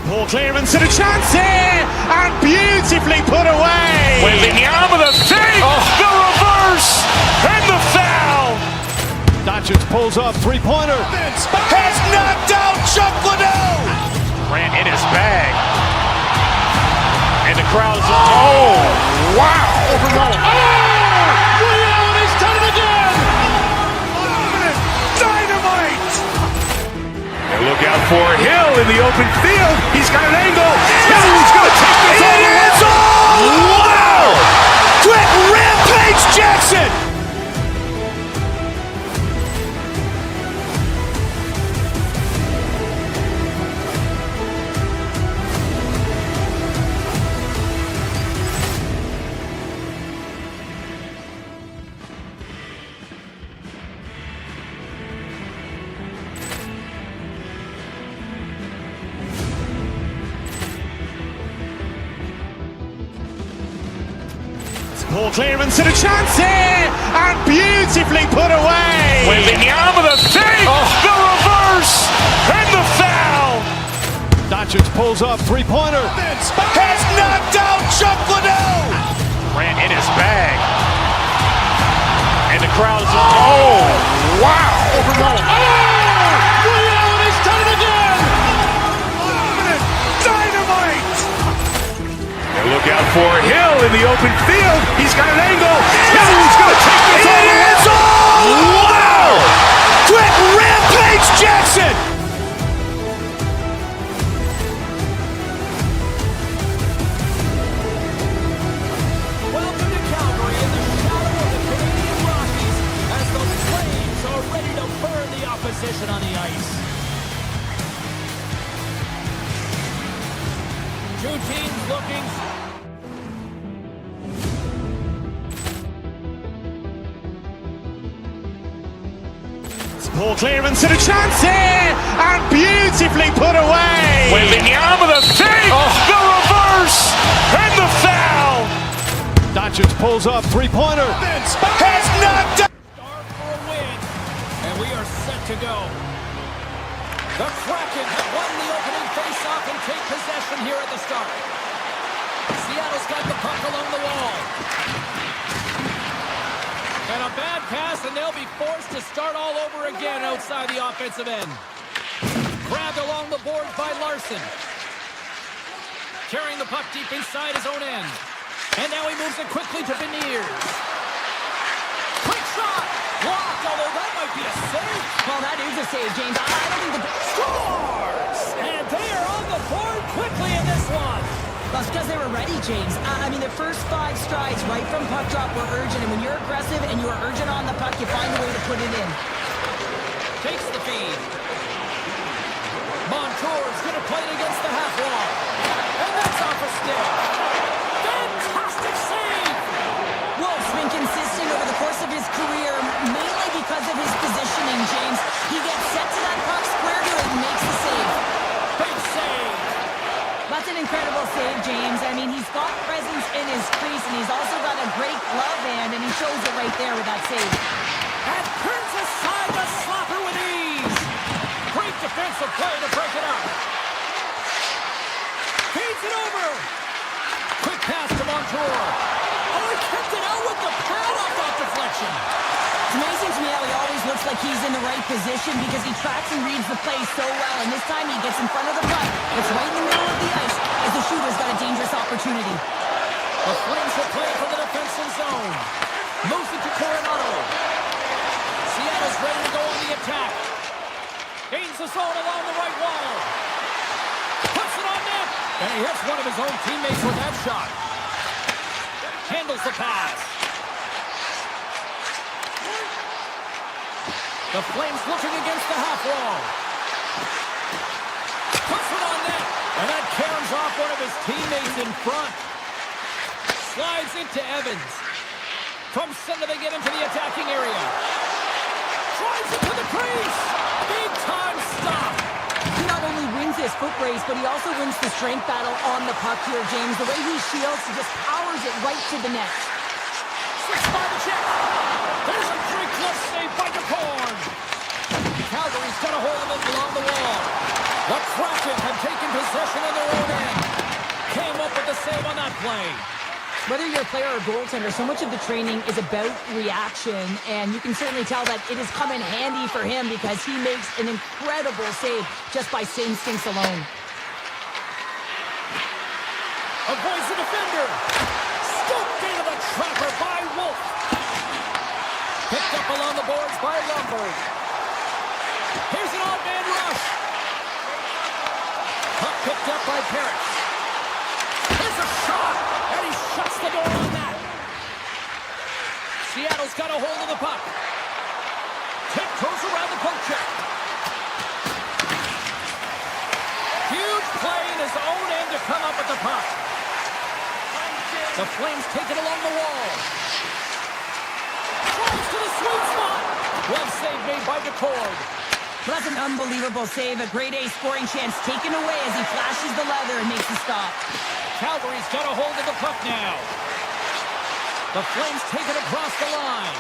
Ball clearance and a chance here, and beautifully put away. Wembanyama the save, the reverse, and the foul. Doncic pulls up, three-pointer. Has knocked out Chuck Liddell. Grant in his bag. And the crowd's, oh, wow. Ray Allen has done it again. Dynamite. And look out for Hill in the open field. He's got an angle. Hill's going to take this all the way. Wow. Quick rampage Jackson. Ball clearance and a chance here, and beautifully put away. Wembanyama the save, the reverse, and the foul. Doncic pulls up, three-pointer. Has knocked out Chuck Liddell. Grant in his bag. And the crowd's, oh, wow. Ray Allen has done it again. Dynamite. And look out for Hill in the open field. He's got an angle. Hill's going to take this all the way. Wow. Quick rampage Jackson. Welcome to Calgary in the shadow of the Canadian Rockies as the Flames are ready to burn the opposition on the ice. Two teams looking. Ball clearance and a chance here, and beautifully put away. Wembanyama the save, the reverse, and the foul. Doncic pulls up, three-pointer. Has knocked out. Start for a win, and we are set to go. The Kraken have won the opening face-off and take possession here at the start. Seattle's got the puck along the wall. And a bad pass, and they'll be forced to start all over again outside the offensive end. Grabbed along the boards by Larson. Carrying the puck deep inside his own end. And now he moves it quickly to Beniers. Quick shot! Blocked, although that might be a save. Well, that is a save, James. I don't think the... Scores! And they are on the board quickly in this one. That's because they were ready, James. I mean, the first 5 strides right from puck drop were urgent, and when you're aggressive and you are urgent on the puck, you find a way to put it in. Takes the feed. Montour's going to play it against the half wall. And that's off a stick. Fantastic save! Wolf's been consistent over the course of his career, mainly because of his positioning, James. He gets set to that puck, square to it, and makes the save. Big save! That's an incredible save, James. I mean, he's got presence in his crease, and he's also got a great glove hand, and he shows it right there with that save. And turns aside the slapper with ease. Great defensive play to break it up. Feeds it over. Quick pass to Montour. Oh, he kept it out with the pad off that deflection. It's amazing to me how he always looks like he's in the right position because he tracks and reads the play so well. And this time he gets in front of the puck. It's right in the middle of the ice as the shooter's got a dangerous opportunity. The Flames will play from the defensive zone. Moves it to Coronado. Seattle's ready to go on the attack. Gains the zone along the right wall. Puts it on net. And he hits one of his own teammates with that shot. Handles the pass. The Flames looking against the half wall. Puts it on net. And that caroms off one of his teammates in front. Slides into Evans. From center they get into the attacking area. Drives it to the crease. Big time stop. He not only wins his foot race, but he also wins the strength battle on the puck here, James. The way he shields, he just powers it right to the net. 6 by the check. There's a great glove save by DeCorn. Calgary's got a hold of it along the wall. The Kraken have taken possession of their own end. Came up with the save on that play. Whether you're a player or goaltender, so much of the training is about reaction, and you can certainly tell that it has come in handy for him because he makes an incredible save just by instincts alone. Avoids the defender. Scooped into the trapper by Wolf. Picked up along the boards by Lomberg. Here's an odd man rush. Puck picked up by Parrish. Here's a shot, and he shuts the door on that. Seattle's got a hold of the puck. Tiptoes around the poke check. Huge play in his own end to come up with the puck. The Flames take it along the wall. Drives to the sweet spot. Well save made by DeCord. Well, that's an unbelievable save. A grade A scoring chance taken away as he flashes the leather and makes the stop. Calgary's got a hold of the puck now. The Flames take it across the line.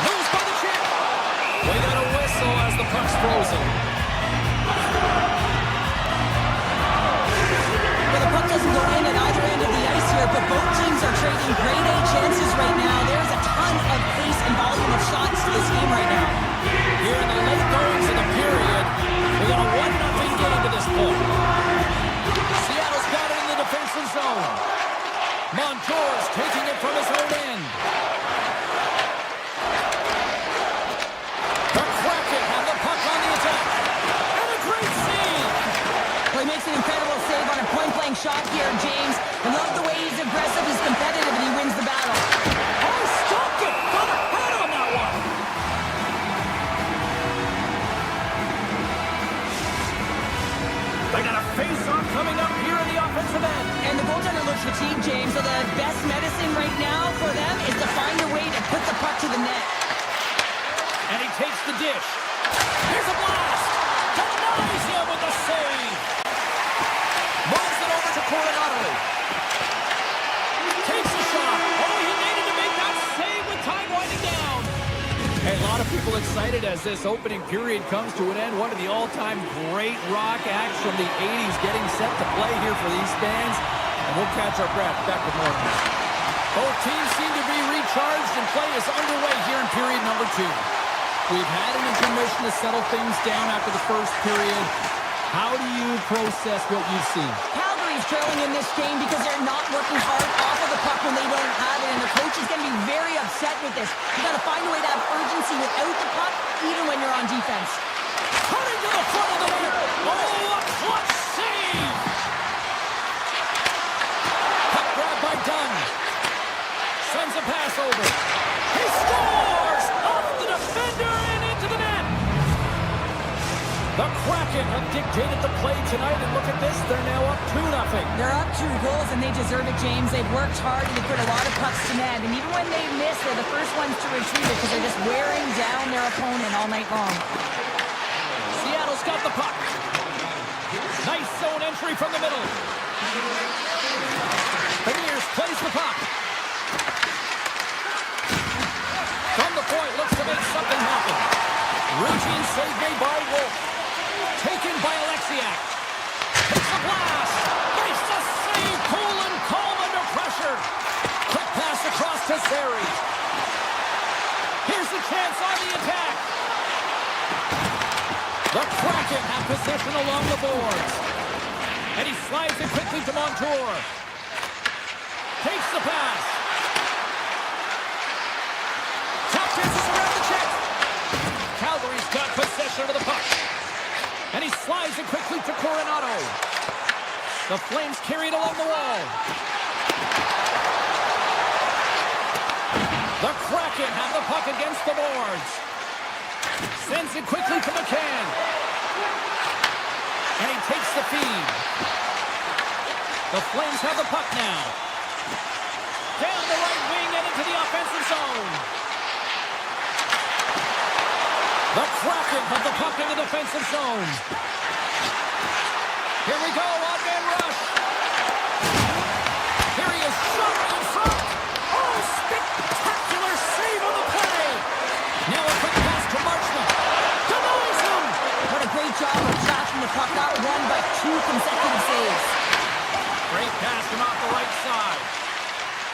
Moves by the chip. We got a whistle as the puck's frozen. Well, the puck doesn't go in at either end of the ice here, but both teams are trading grade A chances right now. There's a ton of pace and volume of shots to this game right now. Here in the late goings of the period, we got a 1-0 game to this point. Seattle's got it in the defensive zone. Montour's taking it from his own end. The Kraken have the puck on the attack. And a great save. Well, he makes an incredible save on a point-blank shot here, James. I love the way he's aggressive, he's competitive, and he wins the battle. Oh, stopped it. Got a head on that one. They got a face-off coming up here in the offensive end. And the goaltender looks fatigued, James, so the best medicine right now for them is to find a way to put the puck to the net. And he takes the dish. Here's a blast. Denies him with the save. Moves it over to Coronado. Takes the shot. Oh, he needed to make that save with time winding down. Hey, a lot of people excited as this opening period comes to an end. One of the all-time great rock acts from the 80s getting set to play here for these fans. And we'll catch our breath. Back with more. Both teams seem to be recharged and play is underway here in period number 2. We've had an intermission to settle things down after the first period. How do you process what you've seen? Calgary's trailing in this game because they're not working hard off of the puck when they don't have it, and the coach is going to be very upset with this. You got to find a way to have urgency without the puck, even when you're on defense. Cutting to the front of the net. Oh, a clutch save! Puck grab by Dunn. Sends a pass over. He scores! Off the defender and into the net! The Kraken have dictated the play tonight, and look at this, they're now up 2-0. They're up 2 goals, and they deserve it, James. They've worked hard, and they put a lot of pucks to net. And even when they miss, they're the first ones to retrieve it because they're just wearing down their opponent all night long. Seattle's got the puck. Nice zone entry from the middle. Beniers plays the puck. From the point, looks to make something happen. Reaching save made by Wolf. Taken by Alexiak. Takes a blast. Makes the save. Cool and calm under pressure. Quick pass across to Zary. The Kraken have possession along the boards. And he slides it quickly to Montour. Takes the pass. Top chances around the check. Calgary's got possession of the puck. And he slides it quickly to Coronado. The Flames carry it along the wall. The Kraken have the puck against the boards. Sends it quickly to McCann. And he takes the feed. The Flames have the puck now. Down the right wing and into the offensive zone. The Kraken have the puck in the defensive zone. Here we go, odd-man rush. Here he is, shot in front. Oh, spectacular save on the play. Now a quick pass to Marchment. Denies him. What a great job of tracking the puck, not one but two consecutive saves. Great pass from off the right side.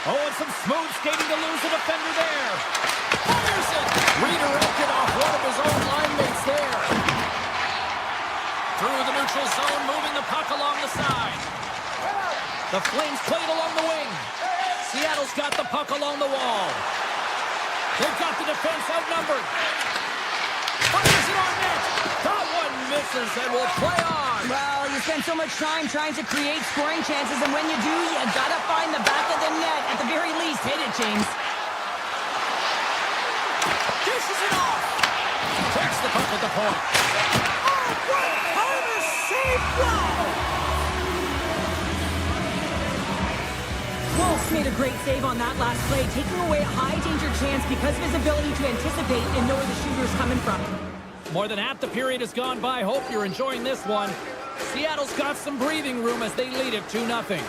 Oh, and some smooth skating to lose the defender there. Fires it. Redirected off one of his own line mates there. Through the neutral zone, moving the puck along the side. The Flames played along the wing. Seattle's got the puck along the wall. They've got the defense outnumbered. Fires it on net. That one misses and will play on. Well, you spend so much time trying to create scoring chances, and when you do, you gotta find the back of the net. At the very least, hit it, James. Dishes it off. Takes the puck at the point. Oh, what a save! Wow! Wolf's made a great save on that last play, taking away a high-danger chance because of his ability to anticipate and know where the shooter's coming from. More than half the period has gone by. Hope you're enjoying this one. Seattle's got some breathing room as they lead it 2-0. Play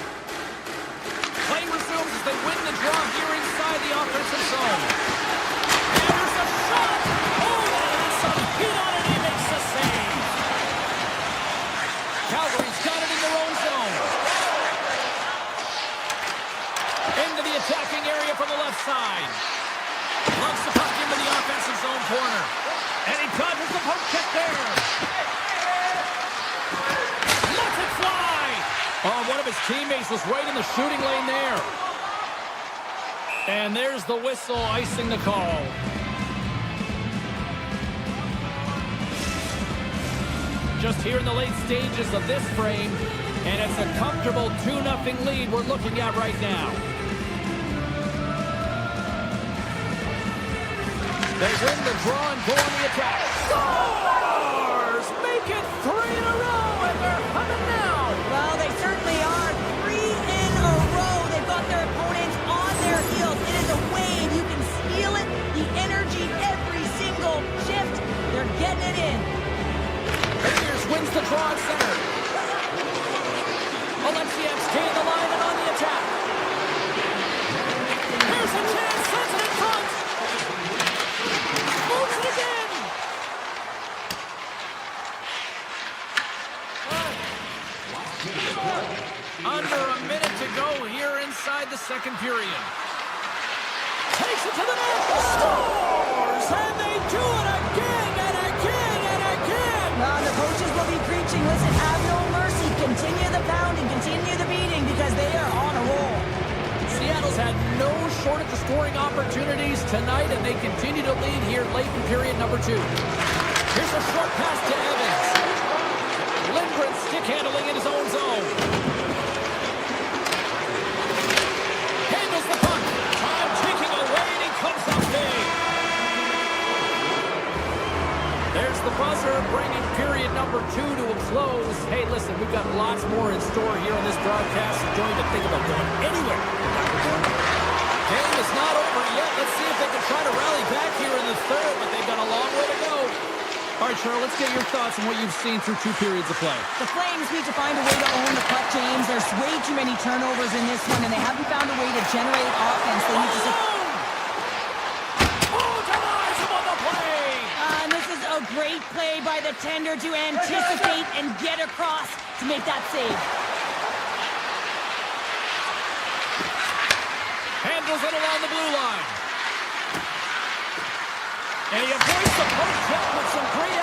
resumes as they win the draw here inside the offensive zone. And there's a shot! Oh, that has some heat on it. He makes the save. Calgary's got it in their own zone. Into the attacking area from the left side. Lugs the puck into the offensive zone corner. And he dodges the poke check there. Lets it fly. Oh, one of his teammates was right in the shooting lane there. And there's the whistle icing the call. Just here in the late stages of this frame. And it's a comfortable 2-0 lead we're looking at right now. They win the draw and go on the attack. Stars make it 3 in a row, and they're humming now. Well, they certainly are. 3 in a row. They've got their opponents on their heels. It is a wave. You can feel it. The energy every single shift. They're getting it in. Rangers wins the draw at center. Alexiev's gained the line and on the attack. Here's a chance. Sends it in front. Moves it again. Under a minute to go here inside the second period. Takes it to the net. Scores! And they do it again and again and again. Well, the coaches will be preaching, listen, have no mercy. Continue the pounding, continue the beating, because they are on a roll. Seattle's had no shortage of scoring opportunities tonight, and they continue to lead here late in period number 2. Here's a short pass to Evans. Lindgren stick handling in his own zone. Handles the puck. Time taking away, and he comes up big. There's the buzzer, bringing period number 2 to a close. Hey, listen, we've got lots more in store here on this broadcast. Don't even think about going anywhere. Game is not over yet. Let's see if they can try to rally back here in the third, but they've got a long way to go. All right, Cheryl, let's get your thoughts on what you've seen through 2 periods of play. The Flames need to find a way to own the puck, James. There's way too many turnovers in this one, and they haven't found a way to generate offense. They need to... Oh, denies him on the play! And this is a great play by the tender to anticipate and get across to make that save. Handles it along the blue line. And he avoids the poke check with some great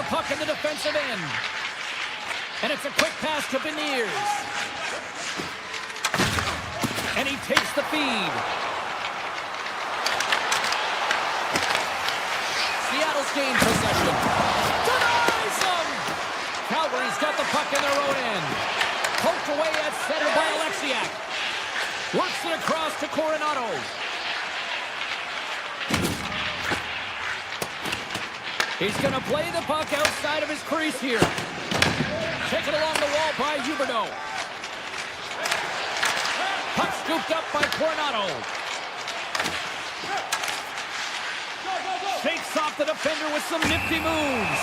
puck in the defensive end. And it's a quick pass to Beniers. And he takes the feed. Seattle's gained possession. Denies him! Calgary's got the puck in their own end. Poked away at center by Alexiak. Works it across to Coronado. He's going to play the puck outside of his crease here. Taken along the wall by Huberdeau. Puck scooped up by Coronado. Shakes off the defender with some nifty moves.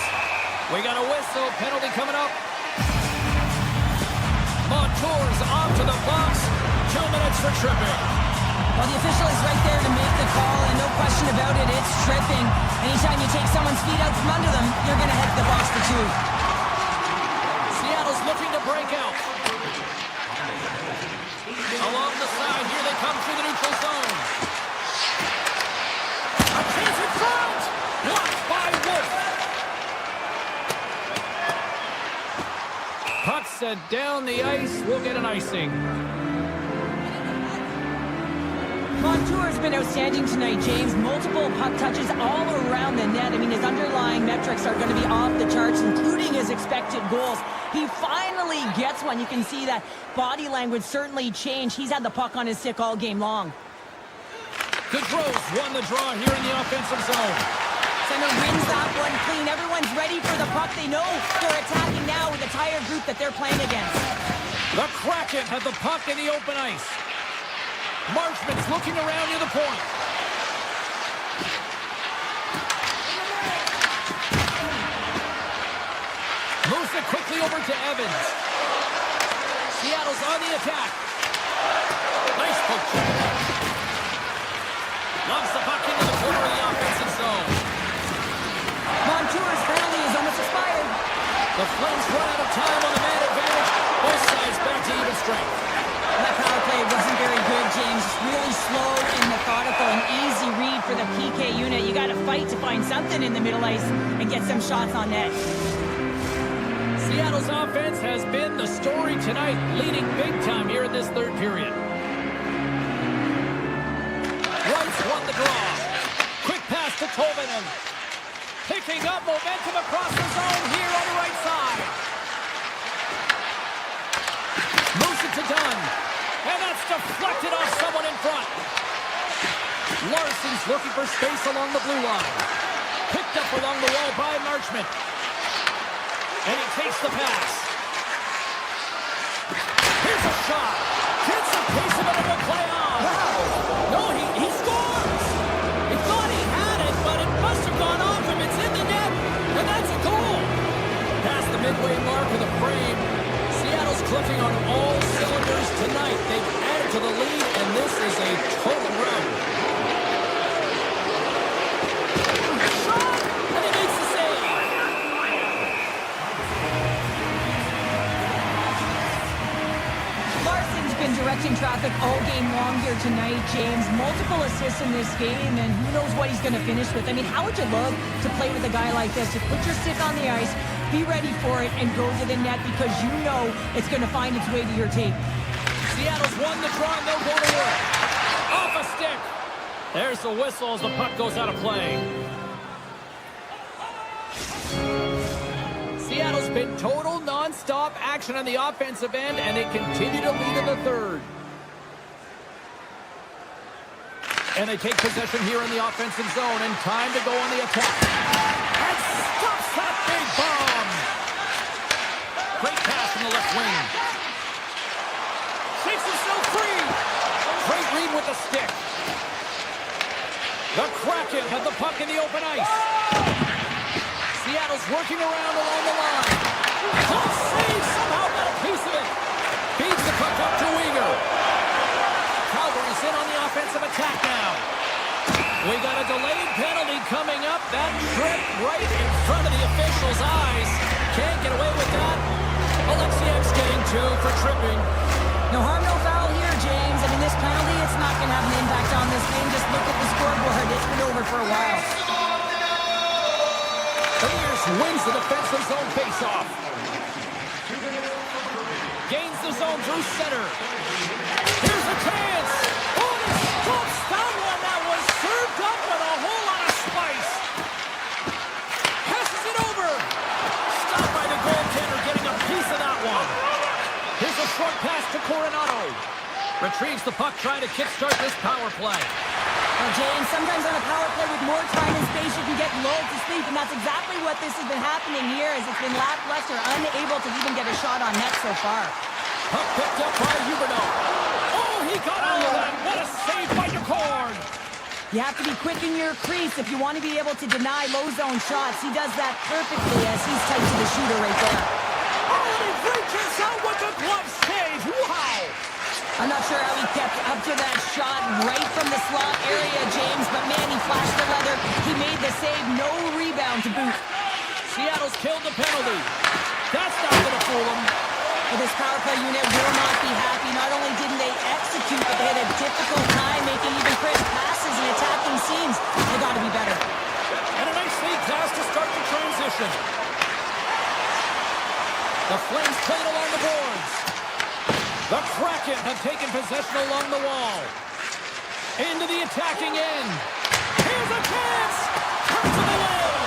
We got a whistle. Penalty coming up. Montour's off to the box. 2 minutes for tripping. Well, the official is right there to make the call, and no question about it, it's tripping. Anytime you take someone's feet out from under them, you're going to head to the box for 2. Seattle's looking to break out. Along the side, here they come through the neutral zone. A chance in front! Blocked by Wolf. Puck set down the ice. We'll get an icing. Montour's been outstanding tonight, James. Multiple puck touches all around the net. I mean, his underlying metrics are going to be off the charts, including his expected goals. He finally gets one. You can see that body language certainly changed. He's had the puck on his stick all game long. Gaudreau's won the draw here in the offensive zone. Center wins that one clean. Everyone's ready for the puck. They know they're attacking now with the entire group that they're playing against. The Kraken have the puck in the open ice. Marchman's looking around near the point. Moves it quickly over to Evans. Seattle's on the attack. Nice poke. Lobs the puck into the corner of the offensive zone. Montour's penalty is almost expired. The Flames run out of time on the man advantage. Both sides back to even strength. That power play wasn't very good, James. Just really slow and methodical. An easy read for the PK unit. You got to fight to find something in the middle ice and get some shots on net. Seattle's offense has been the story tonight, leading big time here in this third period. Rice won the draw. Quick pass to Tolvanen. Picking up momentum across the zone here on the right side. Moves it to Dunn. And that's deflected off someone in front. Larson's looking for space along the blue line. Picked up along the wall by Marchman. And he takes the pass. Here's a shot. Gets a piece of it and a play on. Wow. No, he scores. He thought he had it, but it must have gone off him. It's in the net, and that's a goal. Past the midway mark of the frame. Seattle's clicking on all cylinders tonight. They've added to the lead, and this is a total run. Shot, and he makes the save. Larson's been directing traffic all game long here tonight, James. Multiple assists in this game, and who knows what he's going to finish with. I mean, how would you love to play with a guy like this? To put your stick on the ice, be ready for it, and go to the net because you know it's going to find its way to your tape. Seattle's won the draw, and they'll go to work. Off a stick. There's the whistle as the puck goes out of play. Seattle's been total non-stop action on the offensive end, and they continue to lead in the third. And they take possession here in the offensive zone, and time to go on the attack. And stops that big bomb. Great pass from the left wing. Shakes himself free. Great read with the stick. The Kraken have the puck in the open ice. Seattle's working around along the line. Close save, somehow got a piece of it. Feeds the puck up to Weegar. Calgary's in on the offensive attack now. We got a delayed penalty coming up. That tripped right in front of the official's eyes. Can't get away with that. Alexiak's getting 2 for tripping. No harm, no foul here, James. I mean, this penalty, it's not going to have an impact on this game. Just look at the scoreboard. It's been over for a while. Clears wins the defensive zone faceoff. Gains the zone through center. Here's a chance. Oh, the Stokes found one that was served up with a whole lot of spice. Passes it over. Stopped by the goaltender, getting a piece of that one. Here's a short pass to Coronado. Retrieves the puck, trying to kickstart this power play. Well, James, sometimes on a power play with more time and space, you can get lulled to sleep, and that's exactly what this has been happening here, as it's been lackluster, unable to even get a shot on net so far. Puck picked up by Huberdeau. Oh, he got out of that. What a save by Decord. You have to be quick in your crease if you want to be able to deny low zone shots. He does that perfectly as he's tight to the shooter right there. Oh, and he reaches out with the glove save. Wow. I'm not sure how he kept up to that shot right from the slot area, James, but man, he flashed the leather. He made the save, no rebound to boot. Seattle's killed the penalty. That's not going to fool him. Well, this power play unit will not be happy. Not only didn't they execute, but they had a difficult time making even crisp passes and attacking seams. They got to be better. And a nice lead pass to start the transition. The Flames play it along the boards. The Kraken have taken possession along the wall. Into the attacking end. Here's a chance. Turns to the wall.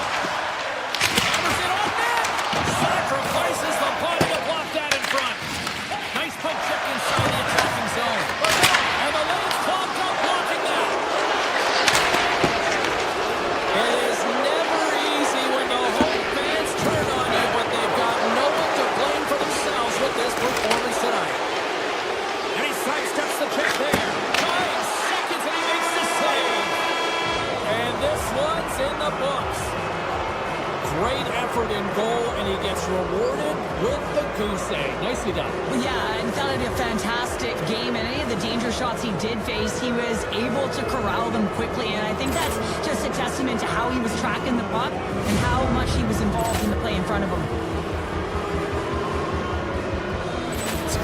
Hammers it on net. Sacrifices the body to block that in front. Nice poke check inside the attacking zone. And the Leafs clogged up blocking that. It is never easy when the home fans turn on you, but they've got no one to blame for themselves with this performance tonight. And he sidesteps the check there. 5 seconds and he makes the save. And this one's in the books. Great effort in goal, and he gets rewarded with the goose egg. Nicely done. Well, yeah, and thought it a fantastic game, and any of the danger shots he did face, he was able to corral them quickly, and I think that's just a testament to how he was tracking the puck and how much he was involved in the play in front of him.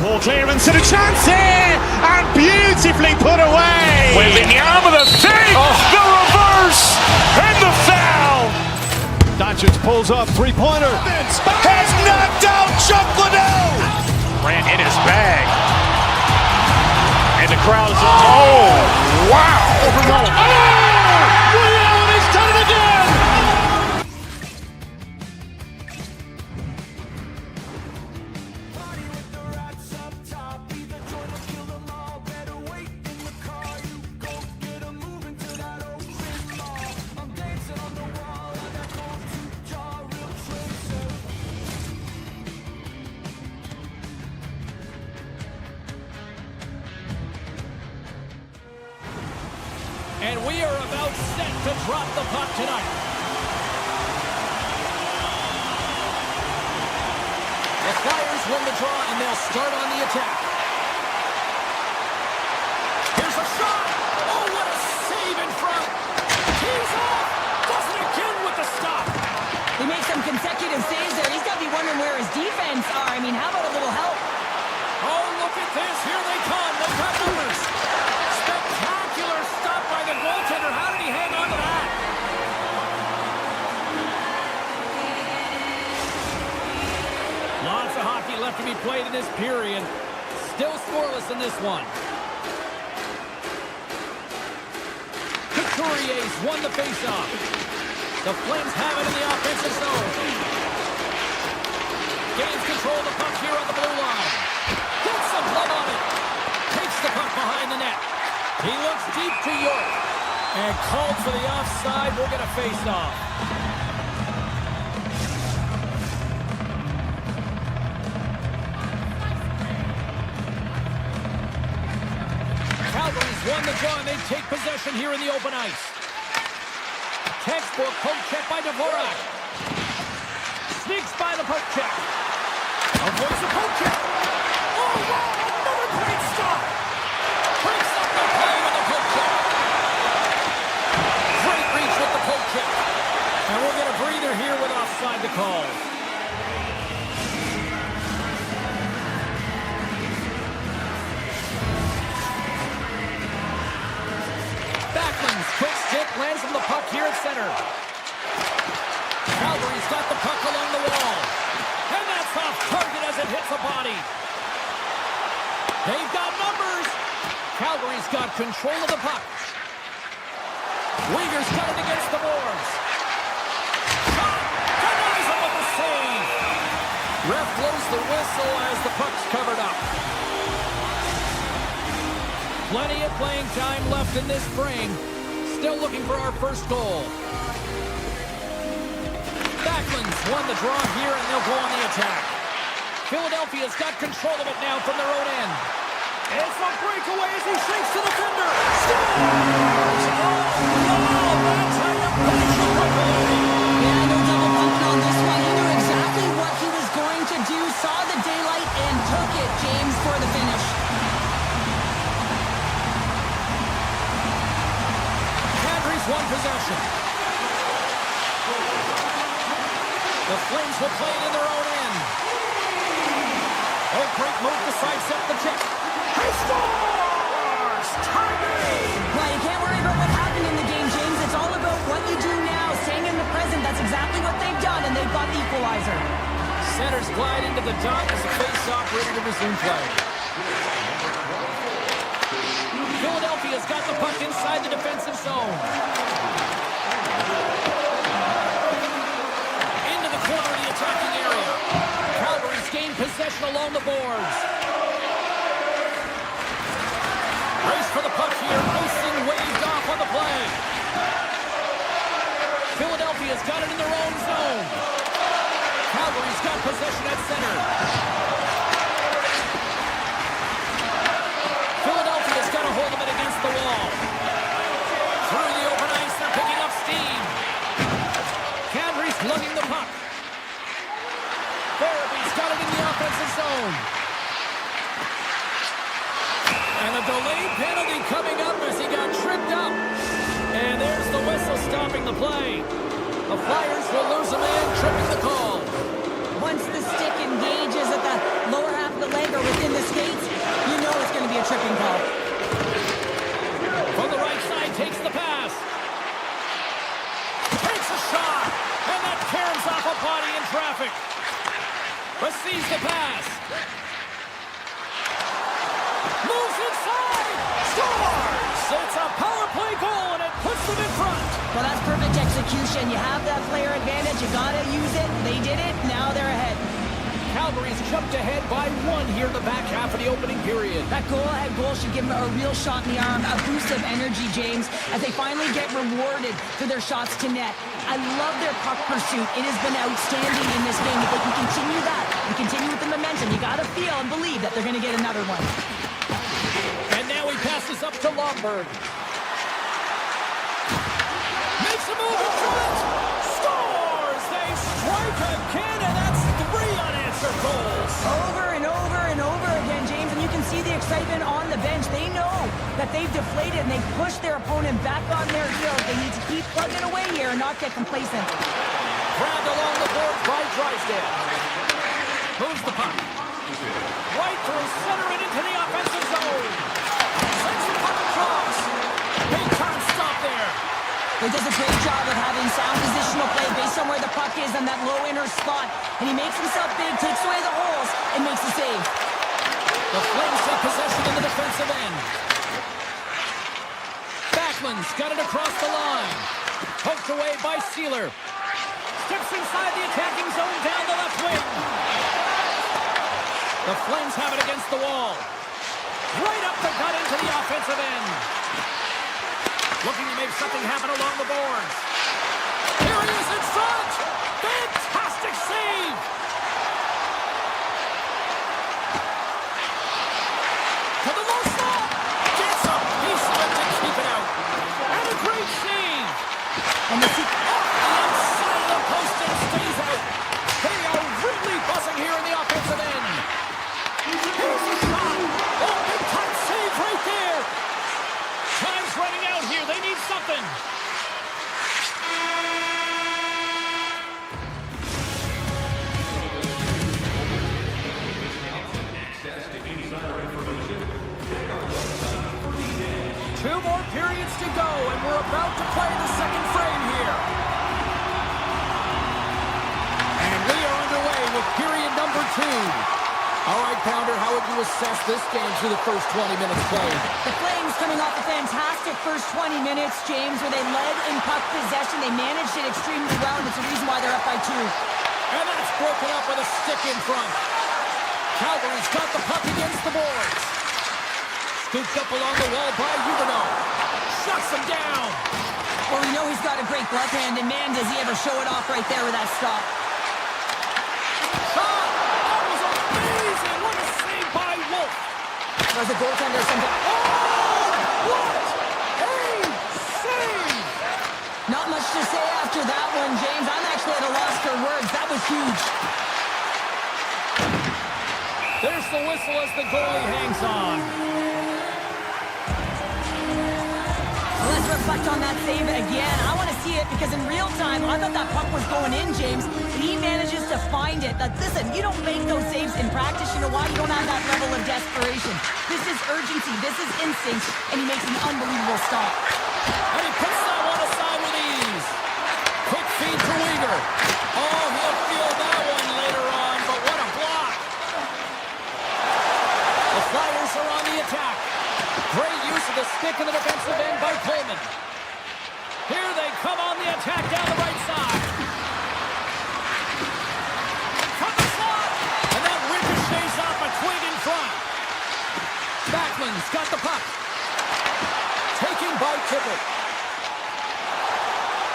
Ball clearance and a chance here, and beautifully put away. With the arm of the save, the reverse, and the foul. Doncic pulls up, three-pointer. Has knocked out Chuck Liddell. Ran in his bag. And the crowd is, oh, wow. Woody Allen has done it again! And we are about set to drop the puck tonight. The Flyers win the draw, and they'll start on the attack. Here's a shot. Oh, what a save in front. He's off. Does it again with the stop. He makes some consecutive saves there. He's got to be wondering where his defense are. I mean, how about a little help? Oh, look at this. Here they come. They've got numbers. Spectacular stop by the goaltender. How did he hang on to that? Lots of hockey left to be played in this period. Still scoreless in this one. Couturier's won the faceoff. The Flames have it in the offensive zone. Gains control of the puck here on the blue line. Gets some glove on it. Takes the puck behind the net. He looks deep to York. And called for the offside. We'll get a face-off. Calgary's won the draw, and they take possession here in the open ice. Textbook poke check by Dvorak. Sneaks by the poke check. Avoids the poke check. Oh, wow! Another great stop! Breaks up the play with the poke check. Great reach with the poke check. And we'll get a breather here with offside the call. Backlund's quick stick lands on the puck here at center. Calgary's got the puck along the wall. And that's off target as it hits a body. They've got numbers. Calgary's got control of the puck. Weaver's got it against the boards. Shot! Denies him with the save. Ref blows the whistle as the puck's covered up. Plenty of playing time left in this frame. Still looking for our first goal. Backlund's won the draw here, and they'll go on the attack. Philadelphia's got control of it now from their own end. It's a breakaway as he shakes the defender. Scores! Oh, that's how you finish a breakaway. Yeah, no double pumping on this one. He knew exactly what he was going to do, saw the daylight, and took it, James, for the finish. Kadri's won possession. The Flames will play it in their own end. Oh, great move to sidestep the check. He scores! Tie-game! Well, you can't worry about what happened in the game, James. It's all about what you do now, staying in the present. That's exactly what they've done, and they've got the equalizer. Centers glide into the dot as the face-off ready to resume play. Philadelphia's got the puck inside the defensive zone. Into the corner of the attacking area. Calgary's gained possession along the boards. Race for the puck here. Icing waved off on the play. Philadelphia's got it in their own zone. Calgary's got possession at center. Philadelphia's got a hold of it against the wall. Through the open ice, they're picking up steam. Kadri's lugging the puck. Farabee's got it in the offensive zone. And a delayed penalty coming up as he got tripped up. And there's the whistle stopping the play. The Flyers will lose a man, tripping the call. Once the stick engages at the lower half of the leg or within the skates, you know it's going to be a tripping call. From the right side, takes the pass. Takes a shot. And that caroms off a body in traffic. Receives the pass. Moves inside. Scores! It's a power play goal, and it puts them in front. Well, that's perfect execution. You have that player advantage. You got to use it. They did it. Now they're ahead. Calgary's jumped ahead by 1 here in the back half of the opening period. That goal-ahead goal should give them a real shot in the arm, a boost of energy, James, as they finally get rewarded for their shots to net. I love their puck pursuit. It has been outstanding in this game. If they can continue that and continue with the momentum, you got to feel and believe that they're going to get another one. And now he passes up to Lomberg. Makes a move in front. Scores! They strike again, and that's 3 unanswered goals. Over and over and over again, James, and you can see the excitement on the bench. They know that they've deflated and they've pushed their opponent back on their heels. They need to keep plugging away here and not get complacent. Grabbed along the boards by Drysdale. Moves the puck. Right through center and into the offensive zone. Sends the puck across. They can't stop there. He does a great job of having sound positional play based on where the puck is on that low inner spot. And he makes himself big, takes away the holes, and makes the save. The Flames take possession in the defensive end. Backlund's got it across the line. Poked away by Sealer. Steps inside the attacking zone down the left wing. The Flames have it against the wall. Right up the gut into the offensive end. Looking to make something happen along the boards. Here he is in front. Fantastic save. To the low slot. Gets a piece of it to keep it out. And a great save. And the Off the outside of the post and stays out. They are really buzzing here in the offensive end. Here's the shot. Oh, big time save right there. Time's running out here. They need something. All right, Pounder, how would you assess this game through the first 20 minutes played? The Flames coming off a fantastic first 20 minutes, James, where they led in puck possession. They managed it extremely well, and it's the reason why they're up by 2. And that's broken up with a stick in front. Calgary's got the puck against the boards. Scooped up along the wall by Huberdeau. Shuts him down. Well, we know he's got a great glove hand, and man, does he ever show it off right there with that stop. Shot! That was amazing! What a save by Wolf! There's a goaltender something. Oh! What a save! Not much to say after that one, James. I'm actually at a loss for words. That was huge. There's the whistle as the goalie hangs on. Let's reflect on that save again. I want to see it because in real time, I thought that puck was going in, James. He manages to find it. But listen, you don't make those saves in practice. You know why? You don't have that level of desperation. This is urgency. This is instinct. And he makes an unbelievable stop. And he puts that one aside with ease. Quick feed to Uyghur. Oh, he'll feel that one later on, but what a block. The Flyers are on the attack. Great use of the stick in the defensive end by Coleman. Here they come on the attack down the right side. From the slot. And that ricochets off a twig in front. Backlund's got the puck. Taken by Tippett.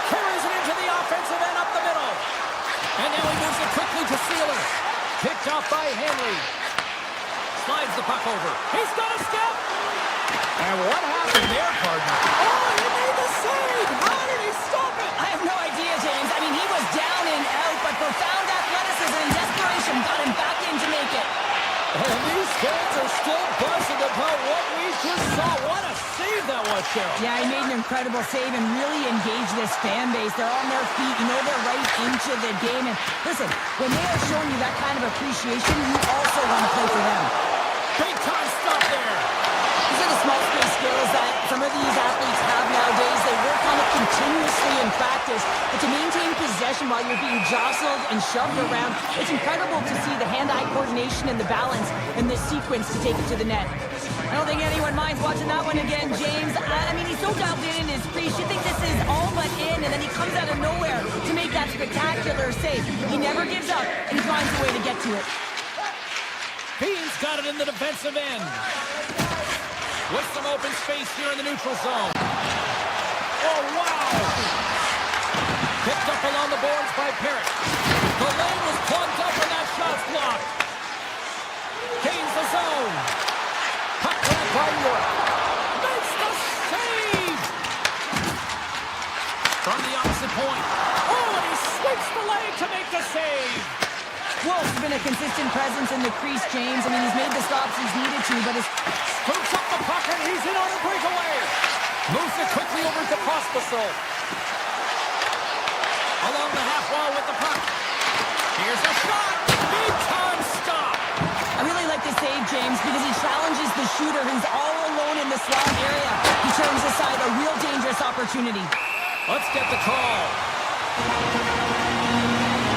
Carries it into the offensive end up the middle. And now he moves it quickly to Sealer. Picked off by Henley. Slides the puck over. He's got a step. And what happened there, partner? Oh, he made the save! How did he stop it? I have no idea, James. I mean, he was down and out, but profound athleticism and desperation got him back in to make it. And these fans are still buzzing about what we just saw. What a save that was, Cheryl. Yeah, he made an incredible save and really engaged this fan base. They're on their feet. You know they're right into the game. And listen, when they are showing you that kind of appreciation, you also want to play for them. Big time stop there. These are the small space skills that some of these athletes have nowadays. They work on it continuously in practice. But to maintain possession while you're being jostled and shoved around, it's incredible to see the hand-eye coordination and the balance in this sequence to take it to the net. I don't think anyone minds watching that one again, James. I mean, he's so dialed in his crease. You think this is all but in, and then he comes out of nowhere to make that spectacular save. He never gives up, and he finds a way to get to it. Bean's got it in the defensive end. With some open space here in the neutral zone. Oh, wow! Picked up along the boards by Parrott. The lane was plugged up and that shot's blocked. Gains the zone. Puck grab by York. Makes the save! From the opposite point. Oh, and he swings the leg to make the save. Wolf's been a consistent presence in the crease, James. I mean, he's made the stops he's needed to, but his... Scoops up the puck and he's in on a breakaway. Moves it quickly over to Pospisil. Along the half wall with the puck. Here's a shot. Big time stop. I really like the save, James, because he challenges the shooter who's all alone in the slot area. He turns aside a real dangerous opportunity. Let's get the call.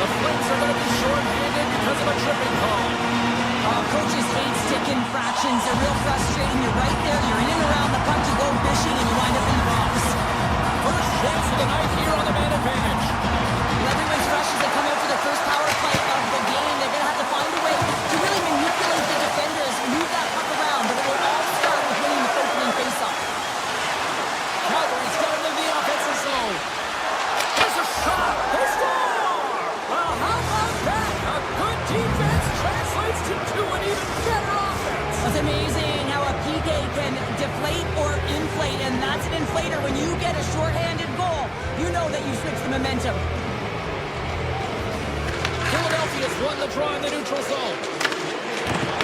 The Flames are going to be short-handed because of a tripping call. Oh, coaches hate stick infractions. They're real frustrating. You're right there. You're in and around the puck. You go fishing and you wind up in the box. First chance of the night here on the man advantage. Well, everyone's rush as they come out for the first power play of the game. They're going to have to find a way to really manipulate the defenders, move that puck around, but it will all start with winning the opening faceoff. Calgary's got into the offensive zone. There's a shot. They score! Well, how about that? A good defense translates to an even better offense. It's amazing how a PK can deflate or inflate, and that's an inflator. When you get a shorthanded goal, you know that you switch the momentum. Philadelphia's won the draw in the neutral zone.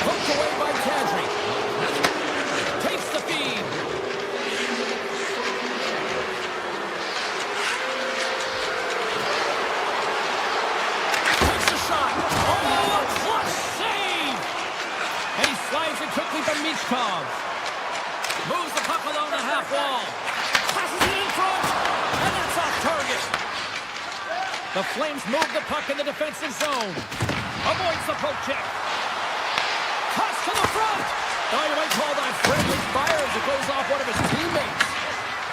Hooked away by Kadri. Takes the feed. Takes the shot. Oh, a clutch save! And he slides it quickly from Michkov. Moves the puck along the half wall. Passes it in front. And that's off target. The Flames move the puck in the defensive zone. Avoids the poke check. shot! Oh, you might call that friendly fire as it goes off one of his teammates.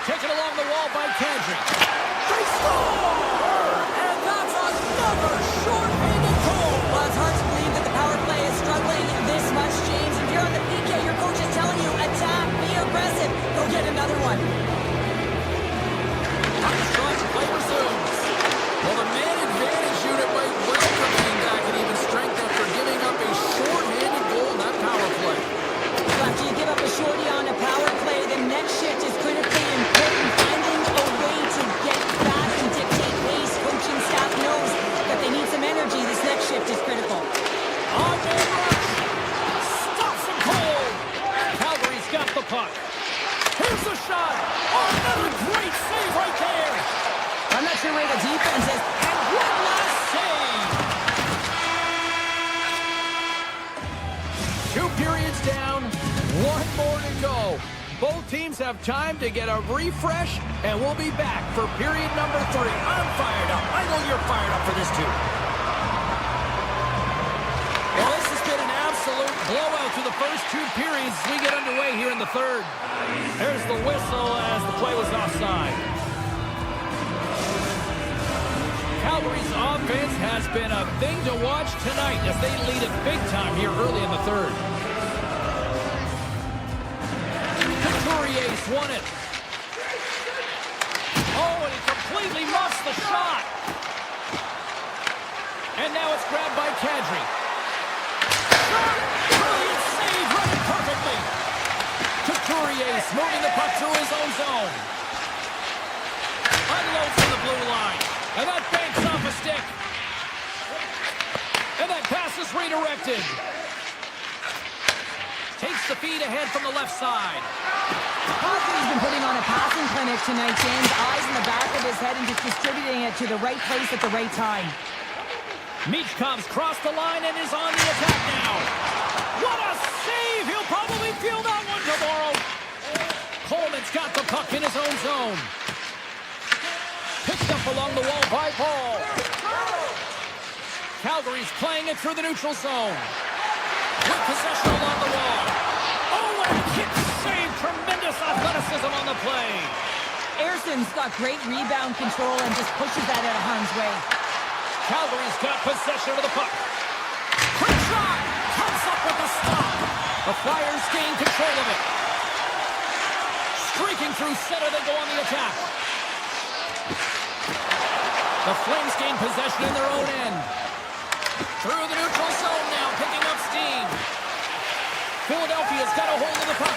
Taken along the wall by Kadri. They score! And that's another short-handed goal. Well, it's hard to believe that the power play is struggling this much, James. If you're on the PK, your coach is telling you, attack, be aggressive. Go get another one. Shot play resumes. Well, the man advantage unit might welcome being back and even strength after giving up a short-handed goal in that power play. After you give up a shorty on a power play, the next shift is critically important. Finding a way to get back and dictate pace. Coaching staff knows that they need some energy. This next shift is critical. On the rush. Stops him cold. Calgary's got the puck. Here's the shot. Oh, another great save right there. I'm not sure where the defense is. And one last save. 2 periods down. 1 more to go. Both teams have time to get a refresh, and we'll be back for period number 3. I'm fired up. I know you're fired up for this too. Well, this has been an absolute blowout through the first 2 periods as we get underway here in the third. There's the whistle as the play was offside. Calgary's offense has been a thing to watch tonight as they lead it big time here early in the third. Couturier's won it. Oh, and he completely muffs the shot. And now it's grabbed by Kadri. Shot! Brilliant save, running perfectly. Couturier's moving the puck through his own zone. Unloads from the blue line. And that banks off a stick. And that pass is redirected. Takes the feed ahead from the left side. Hockey's been putting on a passing clinic tonight, James. Eyes in the back of his head and just distributing it to the right place at the right time. Michkov's crossed the line and is on the attack now. What a save! He'll probably feel that one tomorrow. Coleman's got the puck in his own zone. Picked up along the wall by Paul. Calgary's playing it through the neutral zone. With possession along the wall. Oh, and a kick save. Tremendous athleticism on the play. Ayerson's got great rebound control and just pushes that out of harm's way. Calgary's got possession of the puck. Quick shot. Comes up with the stop. The Flyers gain control of it. Streaking through center, they go on the attack. The Flames gain possession in their own end. Through the neutral zone now, picking up steam. Philadelphia's got a hold of the puck.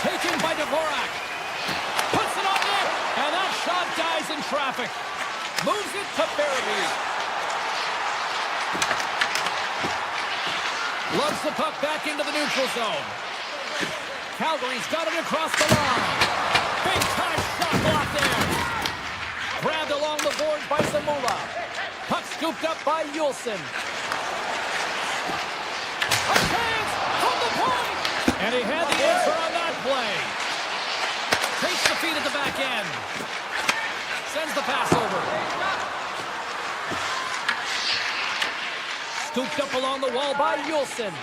Taken by Dvorak. Puts it on net, and that shot dies in traffic. Moves it to Barabee. Lugs the puck back into the neutral zone. Calgary's got it across the line. Big time shot block there. Grabbed along the board by Zamula. Puck scooped up by Yulson. A chance from the point. And he had the answer on that play. Takes the feed at the back end. Sends the pass over. Scooped up along the wall by Yulson.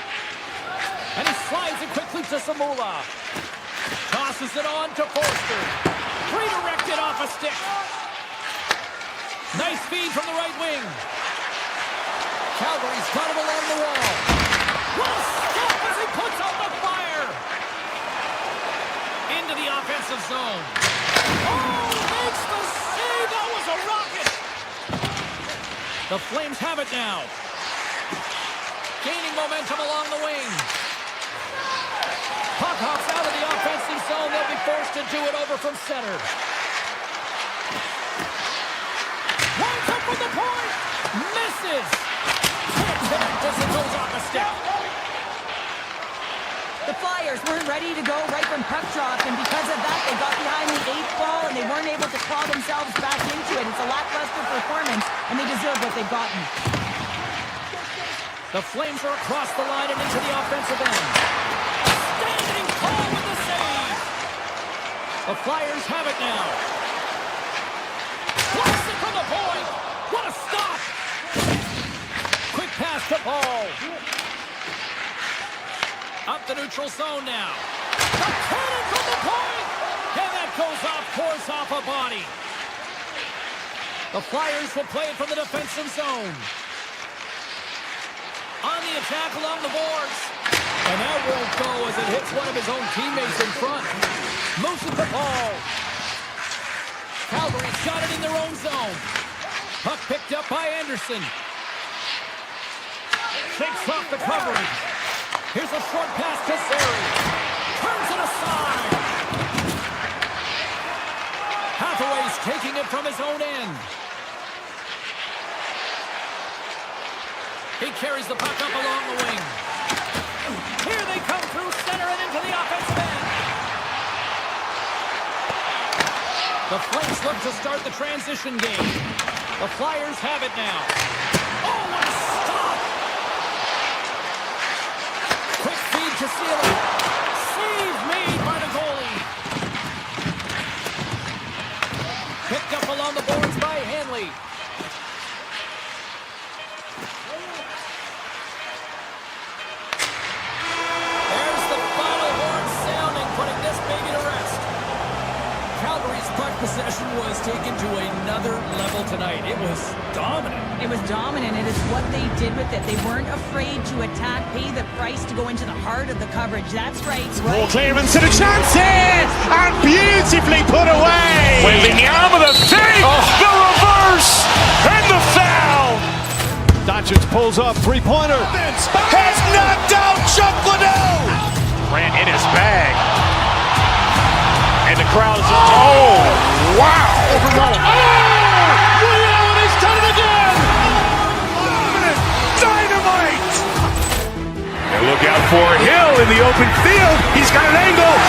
And he slides it quickly to Zamula. Tosses it on to Forster. Redirected off a stick. Nice feed from the right wing. Calgary's got him along the wall. What a stop as he puts out the fire. Into the offensive zone. Oh, makes the save. That was a rocket. The Flames have it now. Gaining momentum along the wing. Puck hops out of the offensive zone. They'll be forced to do it over from center. Winds up from the point. Misses. Can't hit it as it goes off a stick. The Flyers weren't ready to go right from puck drop, and because of that, they got behind the 8th ball, and they weren't able to claw themselves back into it. It's a lackluster performance, and they deserve what they've gotten. The Flames are across the line and into the offensive end. Standing tall with the save. The Flyers have it now. Blocks it from the point. What a stop. Quick pass to Paul. the neutral zone now. A cannon from the point! And that goes off course off a body. The Flyers will play it from the defensive zone. On the attack along the boards. And that won't go as it hits one of his own teammates in front. Moves the ball. Calgary's got it in their own zone. Puck picked up by Anderson. Shakes off the coverage. Here's a short pass to Sari. Turns it aside. Hathaway's taking it from his own end. He carries the puck up along the wing. Here they come through center and into the offensive end. The Flames look to start the transition game. The Flyers have it now. Oh, what a stop! Quick feed to Sealy. Save made by the goalie. Picked up along the boards by Hanley. There's the final horn sounding, putting this baby to rest. Calgary's puck possession was taken to another level tonight. It was dominant. It was dominant. It is what they did with it. They weren't afraid to attack, pay the price to go into the heart of the coverage. That's right. Ball clearance and a chance here, and beautifully put away. With the arm of the save, the reverse, and the foul. Doncic pulls up, three-pointer. Has knocked out Chuck Liddell. Grant in his bag. And the crowd is, oh, wow. Overrun. Oh! Woody Allen has done it again! Dynamite. And look out for Hill in the open field. He's got an angle.